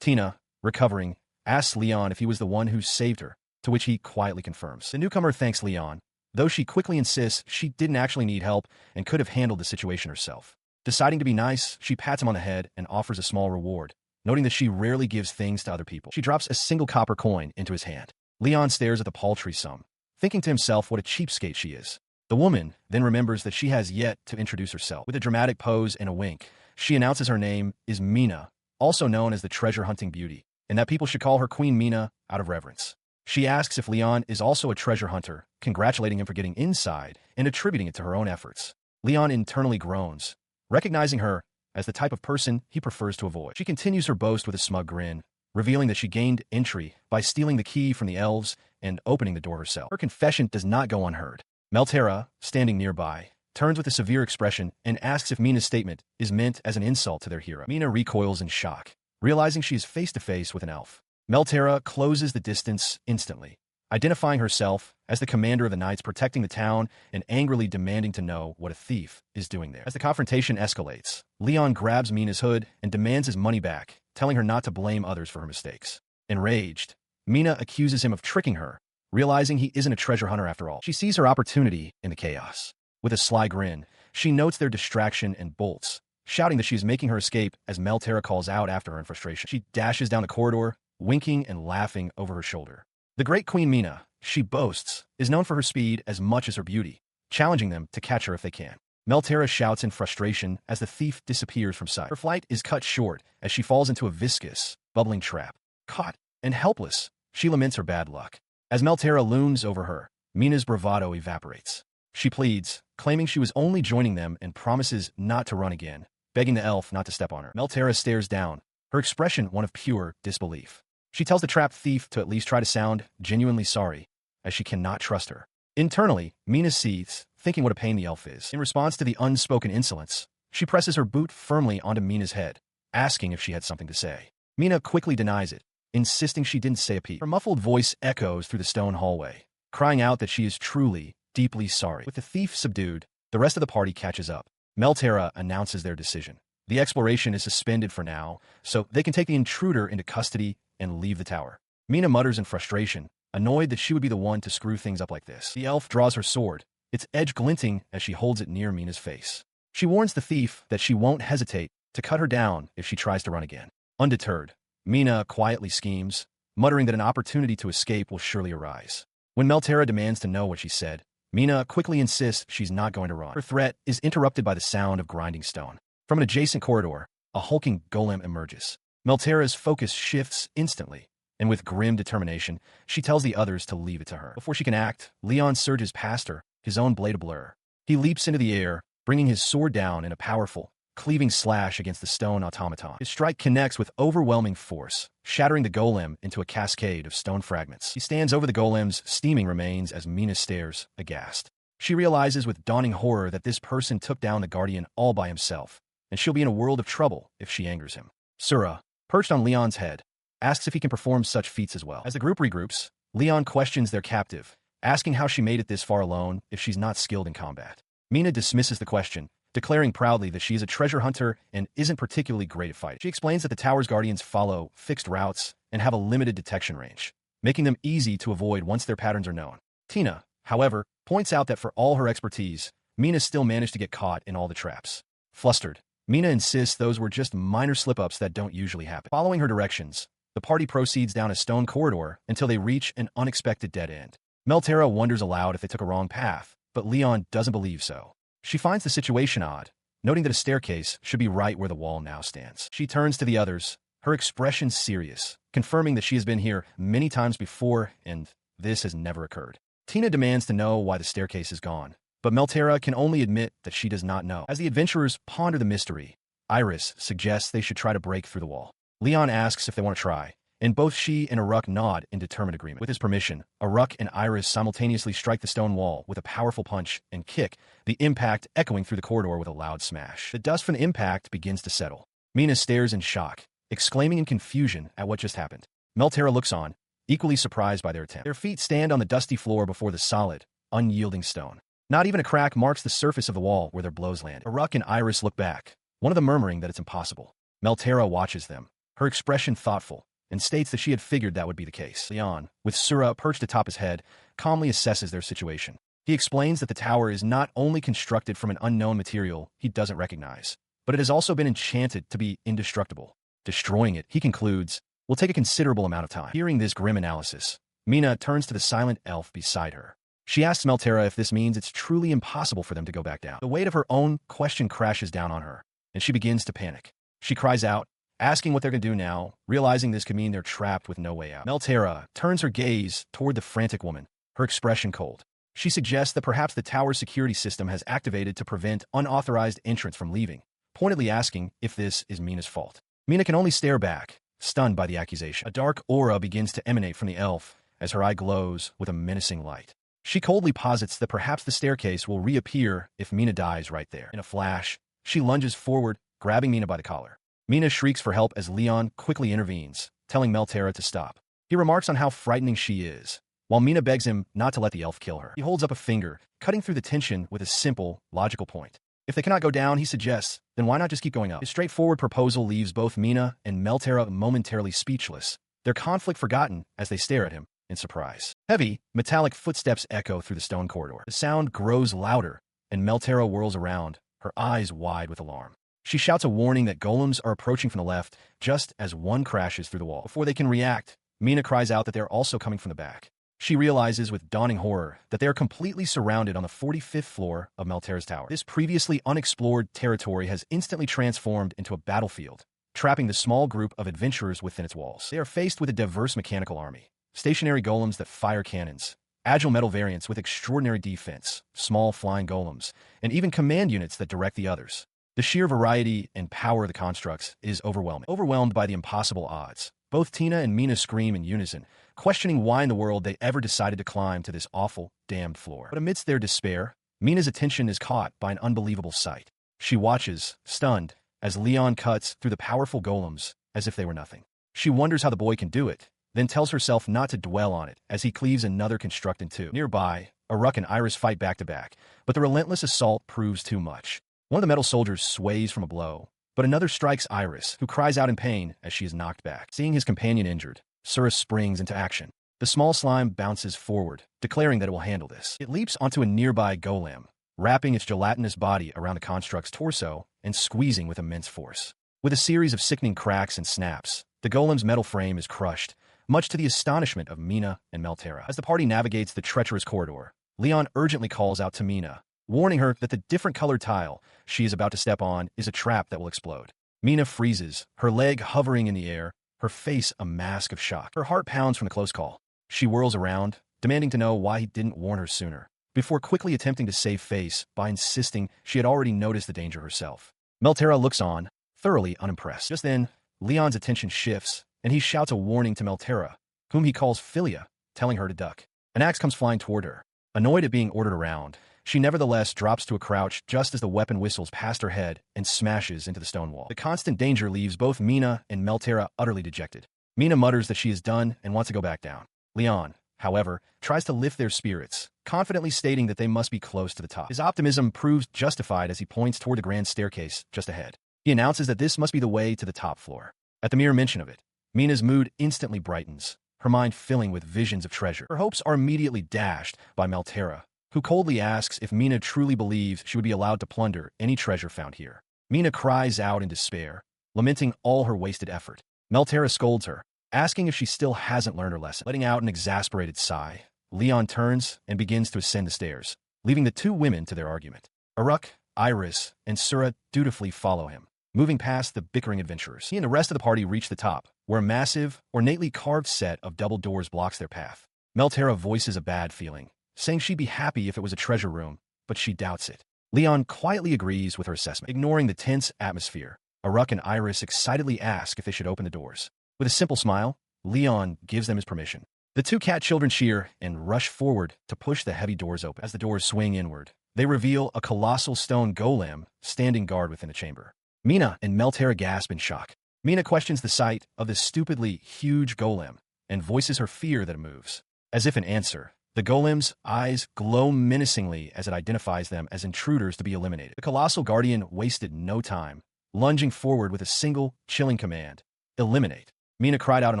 Tina, recovering, asks Leyon if he was the one who saved her, to which he quietly confirms. The newcomer thanks Leyon, though she quickly insists she didn't actually need help and could have handled the situation herself. Deciding to be nice, she pats him on the head and offers a small reward, noting that she rarely gives things to other people. She drops a single copper coin into his hand. Leyon stares at the paltry sum, thinking to himself what a cheapskate she is. The woman then remembers that she has yet to introduce herself. With a dramatic pose and a wink, she announces her name is Mina, also known as the treasure-hunting beauty, and that people should call her Queen Mina out of reverence. She asks if Leyon is also a treasure hunter, congratulating him for getting inside and attributing it to her own efforts. Leyon internally groans, recognizing her as the type of person he prefers to avoid. She continues her boast with a smug grin, revealing that she gained entry by stealing the key from the elves and opening the door herself. Her confession does not go unheard. Meltera, standing nearby, turns with a severe expression and asks if Mina's statement is meant as an insult to their hero. Mina recoils in shock, realizing she is face-to-face with an elf. Meltera closes the distance instantly, identifying herself as the commander of the knights protecting the town and angrily demanding to know what a thief is doing there. As the confrontation escalates, Leyon grabs Mina's hood and demands his money back, telling her not to blame others for her mistakes. Enraged, Mina accuses him of tricking her, realizing he isn't a treasure hunter after all. She sees her opportunity in the chaos. With a sly grin, she notes their distraction and bolts, shouting that she is making her escape as Meltera calls out after her in frustration. She dashes down the corridor, winking and laughing over her shoulder. The great Queen Mina, she boasts, is known for her speed as much as her beauty, challenging them to catch her if they can. Meltera shouts in frustration as the thief disappears from sight. Her flight is cut short as she falls into a viscous, bubbling trap. Caught and helpless, she laments her bad luck. As Meltera looms over her, Mina's bravado evaporates. She pleads, claiming she was only joining them and promises not to run again, begging the elf not to step on her. Meltera stares down, her expression one of pure disbelief. She tells the trapped thief to at least try to sound genuinely sorry, as she cannot trust her. Internally, Mina seethes, thinking what a pain the elf is. In response to the unspoken insolence, she presses her boot firmly onto Mina's head, asking if she had something to say. Mina quickly denies it, insisting she didn't say a peep. Her muffled voice echoes through the stone hallway, crying out that she is truly, deeply sorry. With the thief subdued, the rest of the party catches up. Meltera announces their decision. The exploration is suspended for now, so they can take the intruder into custody and leave the tower. Mina mutters in frustration, annoyed that she would be the one to screw things up like this. The elf draws her sword, its edge glinting as she holds it near Mina's face. She warns the thief that she won't hesitate to cut her down if she tries to run again. Undeterred, Mina quietly schemes, muttering that an opportunity to escape will surely arise. When Meltera demands to know what she said, Mina quickly insists she's not going to run. Her threat is interrupted by the sound of grinding stone. From an adjacent corridor, a hulking golem emerges. Meltera's focus shifts instantly, and with grim determination, she tells the others to leave it to her. Before she can act, Leyon surges past her, his own blade ablur. He leaps into the air, bringing his sword down in a powerful, cleaving slash against the stone automaton. His strike connects with overwhelming force, shattering the golem into a cascade of stone fragments. He stands over the golem's steaming remains as Mina stares, aghast. She realizes with dawning horror that this person took down the Guardian all by himself, and she'll be in a world of trouble if she angers him. Sura, perched on Leon's head, asks if he can perform such feats as well. As the group regroups, Leyon questions their captive, asking how she made it this far alone if she's not skilled in combat. Mina dismisses the question, declaring proudly that she is a treasure hunter and isn't particularly great at fighting. She explains that the tower's guardians follow fixed routes and have a limited detection range, making them easy to avoid once their patterns are known. Tina, however, points out that for all her expertise, Mina still managed to get caught in all the traps. Flustered, Mina insists those were just minor slip-ups that don't usually happen. Following her directions, the party proceeds down a stone corridor until they reach an unexpected dead end. Meltera wonders aloud if they took a wrong path, but Leyon doesn't believe so. She finds the situation odd, noting that a staircase should be right where the wall now stands. She turns to the others, her expression serious, confirming that she has been here many times before and this has never occurred. Tina demands to know why the staircase is gone, but Meltera can only admit that she does not know. As the adventurers ponder the mystery, Iris suggests they should try to break through the wall. Leyon asks if they want to try, and both she and Aruck nod in determined agreement. With his permission, Aruck and Iris simultaneously strike the stone wall with a powerful punch and kick, the impact echoing through the corridor with a loud smash. The dust from the impact begins to settle. Mina stares in shock, exclaiming in confusion at what just happened. Meltera looks on, equally surprised by their attempt. Their feet stand on the dusty floor before the solid, unyielding stone. Not even a crack marks the surface of the wall where their blows land. Aruck and Iris look back, one of them murmuring that it's impossible. Meltera watches them, her expression thoughtful, and states that she had figured that would be the case. Leyon, with Sura perched atop his head, calmly assesses their situation. He explains that the tower is not only constructed from an unknown material he doesn't recognize, but it has also been enchanted to be indestructible. Destroying it, he concludes, will take a considerable amount of time. Hearing this grim analysis, Mina turns to the silent elf beside her. She asks Meltera if this means it's truly impossible for them to go back down. The weight of her own question crashes down on her, and she begins to panic. She cries out, asking what they're going to do now, realizing this could mean they're trapped with no way out. Meltera turns her gaze toward the frantic woman, her expression cold. She suggests that perhaps the tower's security system has activated to prevent unauthorized entrants from leaving, pointedly asking if this is Mina's fault. Mina can only stare back, stunned by the accusation. A dark aura begins to emanate from the elf as her eye glows with a menacing light. She coldly posits that perhaps the staircase will reappear if Mina dies right there. In a flash, she lunges forward, grabbing Mina by the collar. Mina shrieks for help as Leyon quickly intervenes, telling Meltera to stop. He remarks on how frightening she is, while Mina begs him not to let the elf kill her. He holds up a finger, cutting through the tension with a simple, logical point. If they cannot go down, he suggests, then why not just keep going up? His straightforward proposal leaves both Mina and Meltera momentarily speechless, their conflict forgotten as they stare at him in surprise. Heavy, metallic footsteps echo through the stone corridor. The sound grows louder, and Meltera whirls around, her eyes wide with alarm. She shouts a warning that golems are approaching from the left, just as one crashes through the wall. Before they can react, Mina cries out that they're also coming from the back. She realizes with dawning horror that they are completely surrounded on the 45th floor of Meltera's tower. This previously unexplored territory has instantly transformed into a battlefield, trapping the small group of adventurers within its walls. They are faced with a diverse mechanical army, stationary golems that fire cannons, agile metal variants with extraordinary defense, small flying golems, and even command units that direct the others. The sheer variety and power of the constructs is overwhelming. Overwhelmed by the impossible odds, both Tina and Mina scream in unison, questioning why in the world they ever decided to climb to this awful, damned floor. But amidst their despair, Mina's attention is caught by an unbelievable sight. She watches, stunned, as Leyon cuts through the powerful golems as if they were nothing. She wonders how the boy can do it, then tells herself not to dwell on it as he cleaves another construct in two. Nearby, Aruck and Iris fight back to back, but the relentless assault proves too much. One of the metal soldiers sways from a blow, but another strikes Iris, who cries out in pain as she is knocked back. Seeing his companion injured, Sura springs into action. The small slime bounces forward, declaring that it will handle this. It leaps onto a nearby golem, wrapping its gelatinous body around the construct's torso and squeezing with immense force. With a series of sickening cracks and snaps, the golem's metal frame is crushed, much to the astonishment of Mina and Meltera. As the party navigates the treacherous corridor, Leyon urgently calls out to Mina, warning her that the different colored tile she is about to step on is a trap that will explode. Mina freezes, her leg hovering in the air, her face a mask of shock. Her heart pounds from the close call. She whirls around, demanding to know why he didn't warn her sooner, before quickly attempting to save face by insisting she had already noticed the danger herself. Meltera looks on, thoroughly unimpressed. Just then, Leon's attention shifts, and he shouts a warning to Meltera, whom he calls Philia, telling her to duck. An axe comes flying toward her. Annoyed at being ordered around, she nevertheless drops to a crouch just as the weapon whistles past her head and smashes into the stone wall. The constant danger leaves both Mina and Meltera utterly dejected. Mina mutters that she is done and wants to go back down. Leon, however, tries to lift their spirits, confidently stating that they must be close to the top. His optimism proves justified as he points toward the grand staircase just ahead. He announces that this must be the way to the top floor. At the mere mention of it, Mina's mood instantly brightens, her mind filling with visions of treasure. Her hopes are immediately dashed by Meltera, who coldly asks if Mina truly believes she would be allowed to plunder any treasure found here. Mina cries out in despair, lamenting all her wasted effort. Meltera scolds her, asking if she still hasn't learned her lesson. Letting out an exasperated sigh, Leon turns and begins to ascend the stairs, leaving the two women to their argument. Aruck, Iris, and Sura dutifully follow him, moving past the bickering adventurers. He and the rest of the party reach the top, where a massive, ornately carved set of double doors blocks their path. Meltera voices a bad feeling, saying she'd be happy if it was a treasure room, but she doubts it. Leon quietly agrees with her assessment. Ignoring the tense atmosphere, Aruck and Iris excitedly ask if they should open the doors. With a simple smile, Leon gives them his permission. The two cat children cheer and rush forward to push the heavy doors open. As the doors swing inward, they reveal a colossal stone golem standing guard within the chamber. Mina and Meltera gasp in shock. Mina questions the sight of this stupidly huge golem and voices her fear that it moves. As if in answer, the golem's eyes glow menacingly as it identifies them as intruders to be eliminated. The colossal guardian wasted no time, lunging forward with a single, chilling command: eliminate. Mina cried out in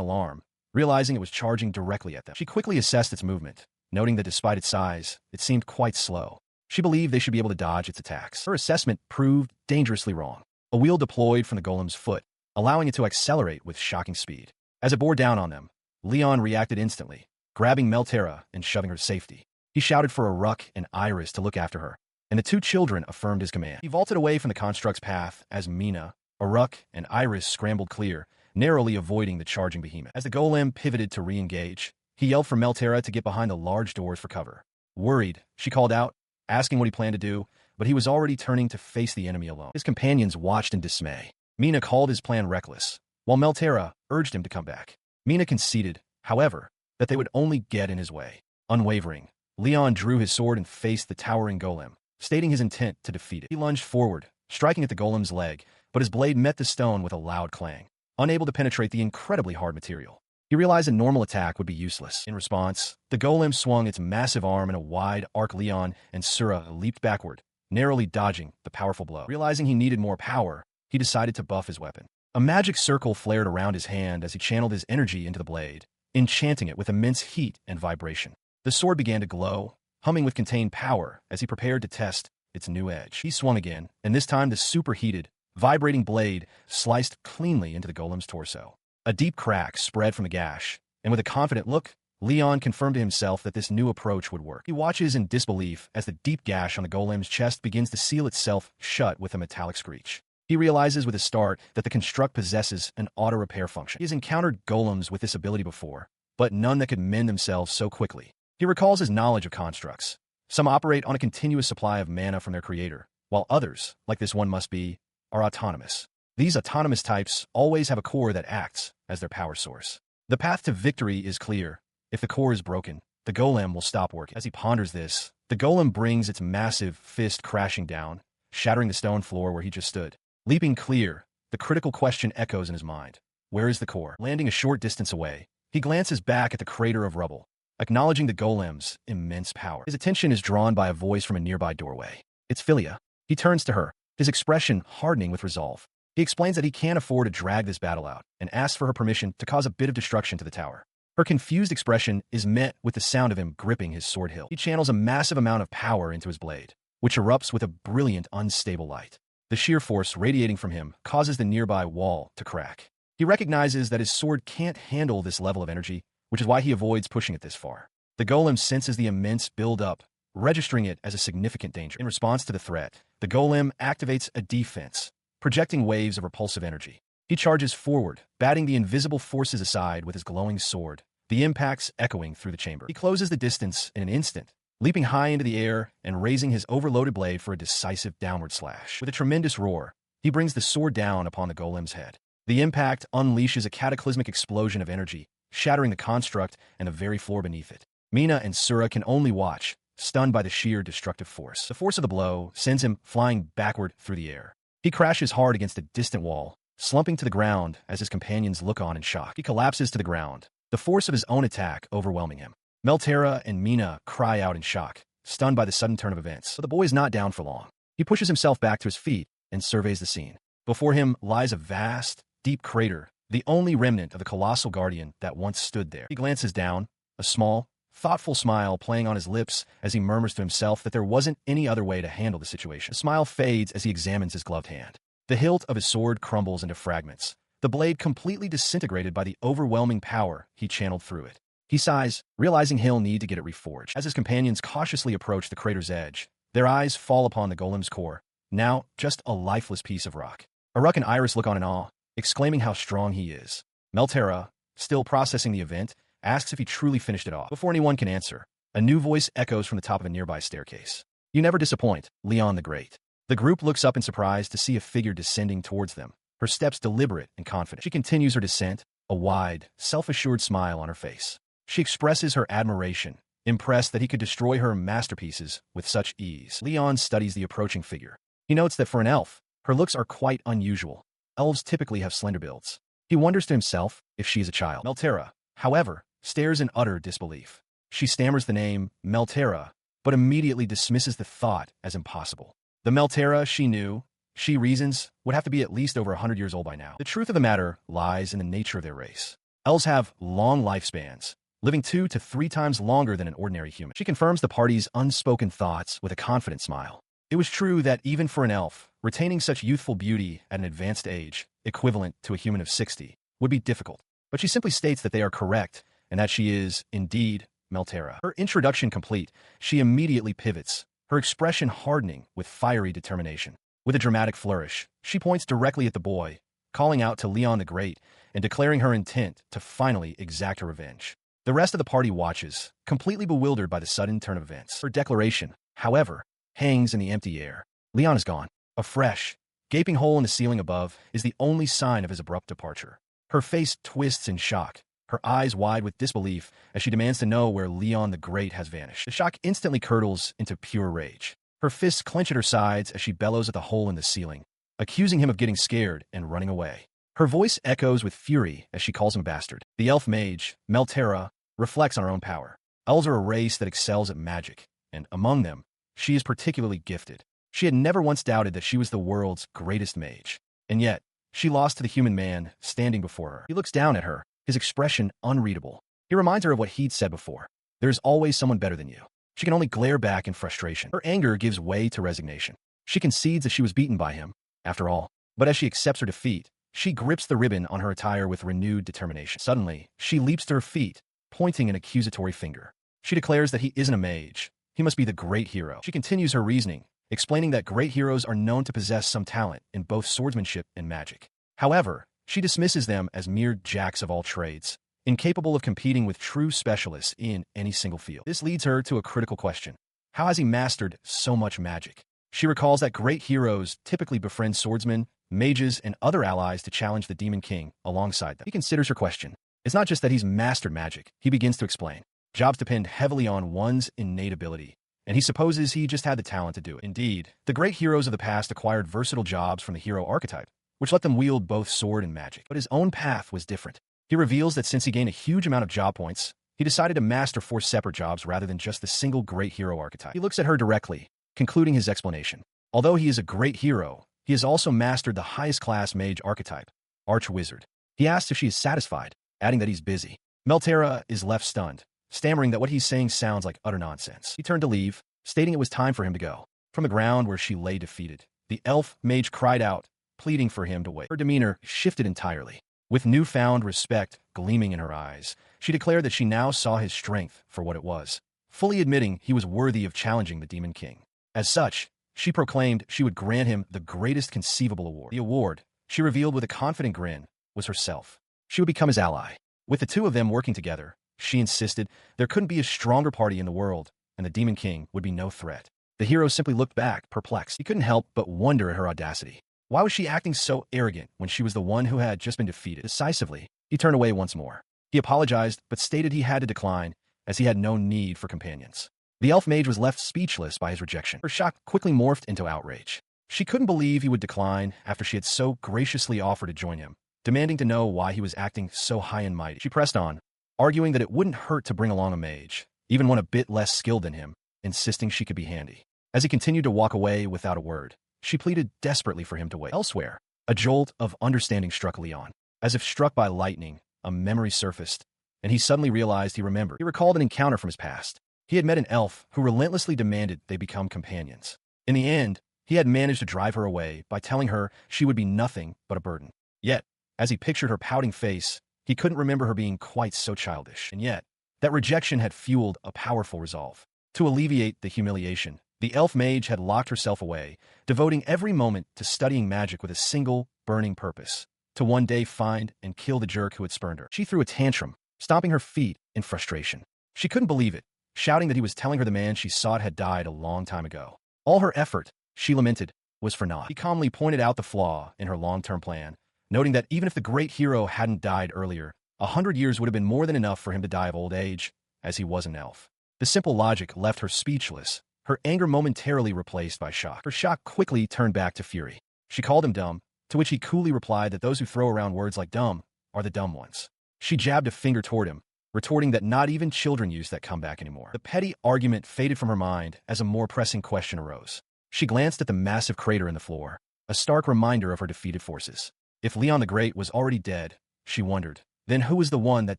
alarm, realizing it was charging directly at them. She quickly assessed its movement, noting that despite its size, it seemed quite slow. She believed they should be able to dodge its attacks. Her assessment proved dangerously wrong. A wheel deployed from the golem's foot, allowing it to accelerate with shocking speed. As it bore down on them, Leon reacted instantly, grabbing Meltera and shoving her to safety. He shouted for Aruck and Iris to look after her, and the two children affirmed his command. He vaulted away from the construct's path as Mina, Aruck, and Iris scrambled clear, narrowly avoiding the charging behemoth. As the golem pivoted to re-engage, he yelled for Meltera to get behind the large doors for cover. Worried, she called out, asking what he planned to do, but he was already turning to face the enemy alone. His companions watched in dismay. Mina called his plan reckless, while Meltera urged him to come back. Mina conceded, however, that they would only get in his way. Unwavering, Leon drew his sword and faced the towering golem, stating his intent to defeat it. He lunged forward, striking at the golem's leg, but his blade met the stone with a loud clang, unable to penetrate the incredibly hard material. He realized a normal attack would be useless. In response, the golem swung its massive arm in a wide arc. Leon and Sura leaped backward, narrowly dodging the powerful blow. Realizing he needed more power, he decided to buff his weapon. A magic circle flared around his hand as he channeled his energy into the blade, enchanting it with immense heat and vibration. The sword began to glow, humming with contained power as he prepared to test its new edge. He swung again, and this time the superheated, vibrating blade sliced cleanly into the golem's torso. A deep crack spread from the gash, and with a confident look, Leon confirmed to himself that this new approach would work. He watches in disbelief as the deep gash on the golem's chest begins to seal itself shut with a metallic screech. He realizes with a start that the construct possesses an auto-repair function. He has encountered golems with this ability before, but none that could mend themselves so quickly. He recalls his knowledge of constructs. Some operate on a continuous supply of mana from their creator, while others, like this one must be, are autonomous. These autonomous types always have a core that acts as their power source. The path to victory is clear. If the core is broken, the golem will stop working. As he ponders this, the golem brings its massive fist crashing down, shattering the stone floor where he just stood. Leaping clear, the critical question echoes in his mind. Where is the core? Landing a short distance away, he glances back at the crater of rubble, acknowledging the golem's immense power. His attention is drawn by a voice from a nearby doorway. It's Philia. He turns to her, his expression hardening with resolve. He explains that he can't afford to drag this battle out and asks for her permission to cause a bit of destruction to the tower. Her confused expression is met with the sound of him gripping his sword hilt. He channels a massive amount of power into his blade, which erupts with a brilliant, unstable light. The sheer force radiating from him causes the nearby wall to crack. He recognizes that his sword can't handle this level of energy, which is why he avoids pushing it this far. The golem senses the immense build-up, registering it as a significant danger. In response to the threat, the golem activates a defense, projecting waves of repulsive energy. He charges forward, batting the invisible forces aside with his glowing sword, the impacts echoing through the chamber. He closes the distance in an instant, leaping high into the air and raising his overloaded blade for a decisive downward slash. With a tremendous roar, he brings the sword down upon the golem's head. The impact unleashes a cataclysmic explosion of energy, shattering the construct and the very floor beneath it. Mina and Sura can only watch, stunned by the sheer destructive force. The force of the blow sends him flying backward through the air. He crashes hard against a distant wall, slumping to the ground as his companions look on in shock. He collapses to the ground, the force of his own attack overwhelming him. Meltera and Mina cry out in shock, stunned by the sudden turn of events. But the boy is not down for long. He pushes himself back to his feet and surveys the scene. Before him lies a vast, deep crater, the only remnant of the colossal guardian that once stood there. He glances down, a small, thoughtful smile playing on his lips as he murmurs to himself that there wasn't any other way to handle the situation. The smile fades as he examines his gloved hand. The hilt of his sword crumbles into fragments, the blade completely disintegrated by the overwhelming power he channeled through it. He sighs, realizing he'll need to get it reforged. As his companions cautiously approach the crater's edge, their eyes fall upon the golem's core, now just a lifeless piece of rock. Aruck and Iris look on in awe, exclaiming how strong he is. Meltera, still processing the event, asks if he truly finished it off. Before anyone can answer, a new voice echoes from the top of a nearby staircase. "You never disappoint, Leyon the Great." The group looks up in surprise to see a figure descending towards them, her steps deliberate and confident. She continues her descent, a wide, self-assured smile on her face. She expresses her admiration, impressed that he could destroy her masterpieces with such ease. Leyon studies the approaching figure. He notes that for an elf, her looks are quite unusual. Elves typically have slender builds. He wonders to himself if she is a child. Meltera, however, stares in utter disbelief. She stammers the name Meltera, but immediately dismisses the thought as impossible. The Meltera she knew, she reasons, would have to be at least over 100 years old by now. The truth of the matter lies in the nature of their race. Elves have long lifespans, living 2 to 3 times longer than an ordinary human. She confirms the party's unspoken thoughts with a confident smile. It was true that even for an elf, retaining such youthful beauty at an advanced age, equivalent to a human of 60, would be difficult. But she simply states that they are correct and that she is, indeed, Meltera. Her introduction complete, she immediately pivots, her expression hardening with fiery determination. With a dramatic flourish, she points directly at the boy, calling out to Leyon the Great and declaring her intent to finally exact her revenge. The rest of the party watches, completely bewildered by the sudden turn of events. Her declaration, however, hangs in the empty air. Leyon is gone. A fresh, gaping hole in the ceiling above is the only sign of his abrupt departure. Her face twists in shock, her eyes wide with disbelief as she demands to know where Leyon the Great has vanished. The shock instantly curdles into pure rage. Her fists clench at her sides as she bellows at the hole in the ceiling, accusing him of getting scared and running away. Her voice echoes with fury as she calls him a bastard. The elf mage, Meltera, reflects on her own power. Elves are a race that excels at magic, and among them, she is particularly gifted. She had never once doubted that she was the world's greatest mage. And yet, she lost to the human man standing before her. He looks down at her, his expression unreadable. He reminds her of what he'd said before. There's always someone better than you. She can only glare back in frustration. Her anger gives way to resignation. She concedes that she was beaten by him, after all. But as she accepts her defeat, she grips the ribbon on her attire with renewed determination. Suddenly, she leaps to her feet, pointing an accusatory finger. She declares that he isn't a mage. He must be the great hero. She continues her reasoning, explaining that great heroes are known to possess some talent in both swordsmanship and magic. However, she dismisses them as mere jacks of all trades, incapable of competing with true specialists in any single field. This leads her to a critical question. How has he mastered so much magic? She recalls that great heroes typically befriend swordsmen, mages, and other allies to challenge the Demon King alongside them. He considers her question. It's not just that he's mastered magic, he begins to explain. Jobs depend heavily on one's innate ability, and he supposes he just had the talent to do it. Indeed, the great heroes of the past acquired versatile jobs from the hero archetype, which let them wield both sword and magic. But his own path was different. He reveals that since he gained a huge amount of job points, he decided to master 4 separate jobs rather than just the single great hero archetype. He looks at her directly, concluding his explanation. Although he is a great hero, he has also mastered the highest-class mage archetype, Archwizard. He asks if she is satisfied, adding that he's busy. Meltera is left stunned, stammering that what he's saying sounds like utter nonsense. He turned to leave, stating it was time for him to go. From the ground where she lay defeated, the elf mage cried out, pleading for him to wait. Her demeanor shifted entirely. With newfound respect gleaming in her eyes, she declared that she now saw his strength for what it was, fully admitting he was worthy of challenging the Demon King. As such, she proclaimed she would grant him the greatest conceivable award. The award, she revealed with a confident grin, was herself. She would become his ally. With the two of them working together, she insisted there couldn't be a stronger party in the world, and the Demon King would be no threat. The hero simply looked back, perplexed. He couldn't help but wonder at her audacity. Why was she acting so arrogant when she was the one who had just been defeated? Decisively, he turned away once more. He apologized, but stated he had to decline, as he had no need for companions. The elf mage was left speechless by his rejection. Her shock quickly morphed into outrage. She couldn't believe he would decline after she had so graciously offered to join him, demanding to know why he was acting so high and mighty. She pressed on, arguing that it wouldn't hurt to bring along a mage, even one a bit less skilled than him, insisting she could be handy. As he continued to walk away without a word, she pleaded desperately for him to wait. Elsewhere, a jolt of understanding struck Leyon. As if struck by lightning, a memory surfaced, and he suddenly realized he remembered. He recalled an encounter from his past. He had met an elf who relentlessly demanded they become companions. In the end, he had managed to drive her away by telling her she would be nothing but a burden. Yet, as he pictured her pouting face, he couldn't remember her being quite so childish. And yet, that rejection had fueled a powerful resolve. To alleviate the humiliation, the elf mage had locked herself away, devoting every moment to studying magic with a single, burning purpose: to one day find and kill the jerk who had spurned her. She threw a tantrum, stomping her feet in frustration. She couldn't believe it, shouting that he was telling her the man she sought had died a long time ago. All her effort, she lamented, was for naught. He calmly pointed out the flaw in her long-term plan, noting that even if the great hero hadn't died earlier, 100 years would have been more than enough for him to die of old age, as he was an elf. The simple logic left her speechless, her anger momentarily replaced by shock. Her shock quickly turned back to fury. She called him dumb, to which he coolly replied that those who throw around words like dumb are the dumb ones. She jabbed a finger toward him, retorting that not even children use that comeback anymore. The petty argument faded from her mind as a more pressing question arose. She glanced at the massive crater in the floor, a stark reminder of her defeated forces. If Leyon the Great was already dead, she wondered, then who was the one that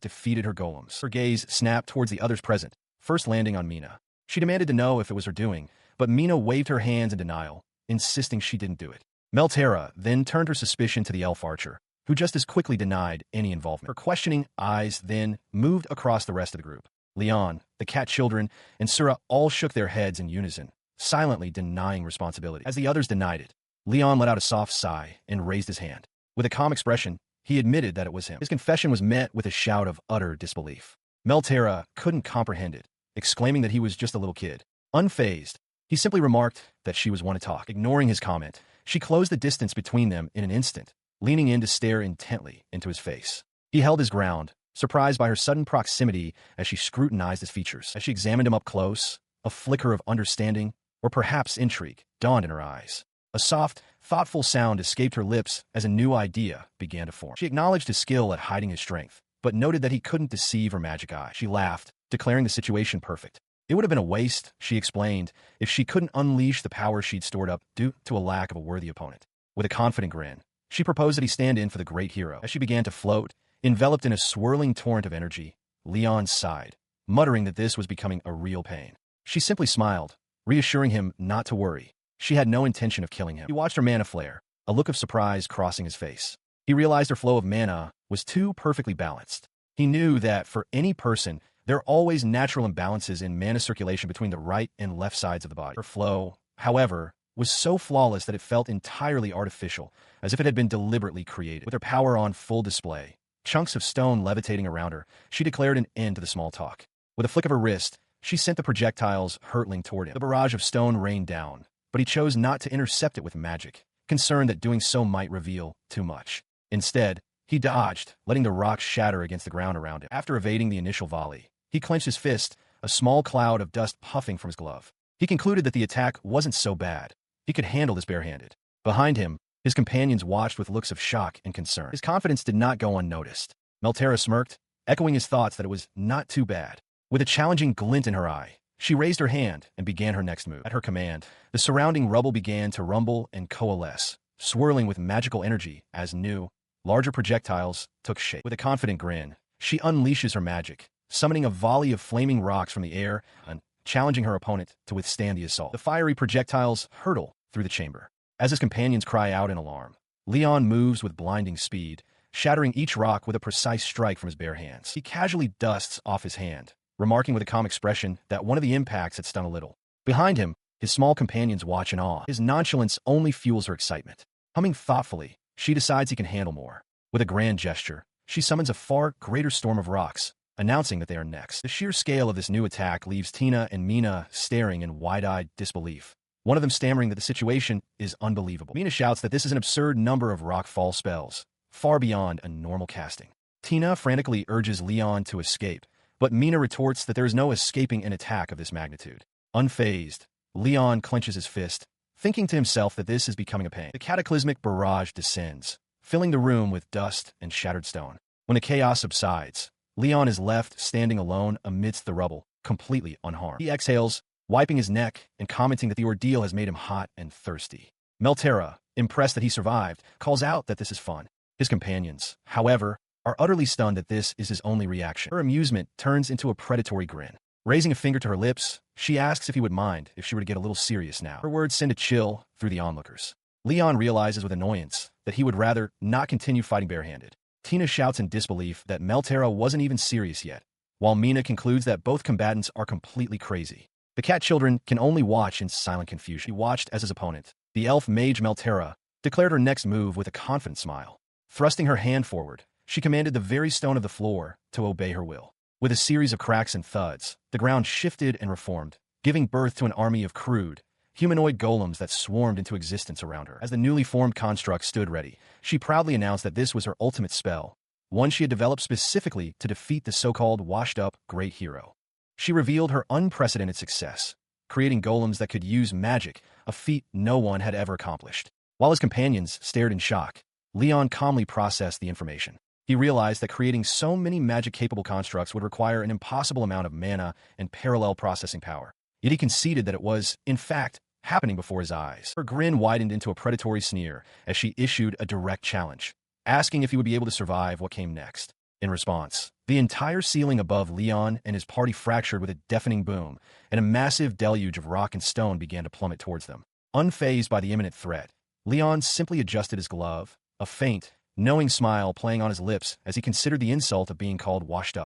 defeated her golems? Her gaze snapped towards the others present, first landing on Mina. She demanded to know if it was her doing, but Mina waved her hands in denial, insisting she didn't do it. Meltera then turned her suspicion to the elf archer, who just as quickly denied any involvement. Her questioning eyes then moved across the rest of the group. Leyon, the cat children, and Sura all shook their heads in unison, silently denying responsibility. As the others denied it, Leyon let out a soft sigh and raised his hand. With a calm expression, he admitted that it was him. His confession was met with a shout of utter disbelief. Meltera couldn't comprehend it, exclaiming that he was just a little kid. Unfazed, he simply remarked that she was one to talk. Ignoring his comment, she closed the distance between them in an instant, leaning in to stare intently into his face. He held his ground, surprised by her sudden proximity as she scrutinized his features. As she examined him up close, a flicker of understanding, or perhaps intrigue, dawned in her eyes. A soft, thoughtful sound escaped her lips as a new idea began to form. She acknowledged his skill at hiding his strength, but noted that he couldn't deceive her magic eye. She laughed, declaring the situation perfect. It would have been a waste, she explained, if she couldn't unleash the power she'd stored up due to a lack of a worthy opponent. With a confident grin, she proposed that he stand in for the great hero. As she began to float, enveloped in a swirling torrent of energy, Leyon sighed, muttering that this was becoming a real pain. She simply smiled, reassuring him not to worry. She had no intention of killing him. He watched her mana flare, a look of surprise crossing his face. He realized her flow of mana was too perfectly balanced. He knew that for any person, there are always natural imbalances in mana circulation between the right and left sides of the body. Her flow, however, was so flawless that it felt entirely artificial, as if it had been deliberately created. With her power on full display, chunks of stone levitating around her, she declared an end to the small talk. With a flick of her wrist, she sent the projectiles hurtling toward him. The barrage of stone rained down, but he chose not to intercept it with magic, concerned that doing so might reveal too much. Instead, he dodged, letting the rocks shatter against the ground around him. After evading the initial volley, he clenched his fist, a small cloud of dust puffing from his glove. He concluded that the attack wasn't so bad. He could handle this barehanded. Behind him, his companions watched with looks of shock and concern. His confidence did not go unnoticed. Meltera smirked, echoing his thoughts that it was not too bad. With a challenging glint in her eye, she raised her hand and began her next move. At her command, the surrounding rubble began to rumble and coalesce, swirling with magical energy as new, larger projectiles took shape. With a confident grin, she unleashes her magic, summoning a volley of flaming rocks from the air and challenging her opponent to withstand the assault. The fiery projectiles hurtle through the chamber. As his companions cry out in alarm, Leyon moves with blinding speed, shattering each rock with a precise strike from his bare hands. He casually dusts off his hand, remarking with a calm expression that one of the impacts had stung a little. Behind him, his small companions watch in awe. His nonchalance only fuels her excitement. Humming thoughtfully, she decides he can handle more. With a grand gesture, she summons a far greater storm of rocks, announcing that they are next. The sheer scale of this new attack leaves Tina and Mina staring in wide-eyed disbelief, one of them stammering that the situation is unbelievable. Mina shouts that this is an absurd number of rock fall spells, far beyond a normal casting. Tina frantically urges Leyon to escape, but Mina retorts that there is no escaping an attack of this magnitude. Unfazed, Leyon clenches his fist, thinking to himself that this is becoming a pain. The cataclysmic barrage descends, filling the room with dust and shattered stone. When the chaos subsides, Leyon is left standing alone amidst the rubble, completely unharmed. He exhales, wiping his neck and commenting that the ordeal has made him hot and thirsty. Meltera, impressed that he survived, calls out that this is fun. His companions, however, are utterly stunned that this is his only reaction. Her amusement turns into a predatory grin. Raising a finger to her lips, she asks if he would mind if she were to get a little serious now. Her words send a chill through the onlookers. Leyon realizes with annoyance that he would rather not continue fighting barehanded. Tina shouts in disbelief that Meltera wasn't even serious yet, while Mina concludes that both combatants are completely crazy. The cat children can only watch in silent confusion. He watched as his opponent, the elf mage Meltera, declared her next move with a confident smile. Thrusting her hand forward, she commanded the very stone of the floor to obey her will. With a series of cracks and thuds, the ground shifted and reformed, giving birth to an army of crude, humanoid golems that swarmed into existence around her. As the newly formed construct stood ready, she proudly announced that this was her ultimate spell, one she had developed specifically to defeat the so-called washed-up great hero. She revealed her unprecedented success, creating golems that could use magic, a feat no one had ever accomplished. While his companions stared in shock, Leyon calmly processed the information. He realized that creating so many magic-capable constructs would require an impossible amount of mana and parallel processing power. Yet he conceded that it was, in fact, happening before his eyes. Her grin widened into a predatory sneer as she issued a direct challenge, asking if he would be able to survive what came next. In response, the entire ceiling above Leyon and his party fractured with a deafening boom, and a massive deluge of rock and stone began to plummet towards them. Unfazed by the imminent threat, Leyon simply adjusted his glove, a faint, knowing smile playing on his lips as he considered the insult of being called washed up.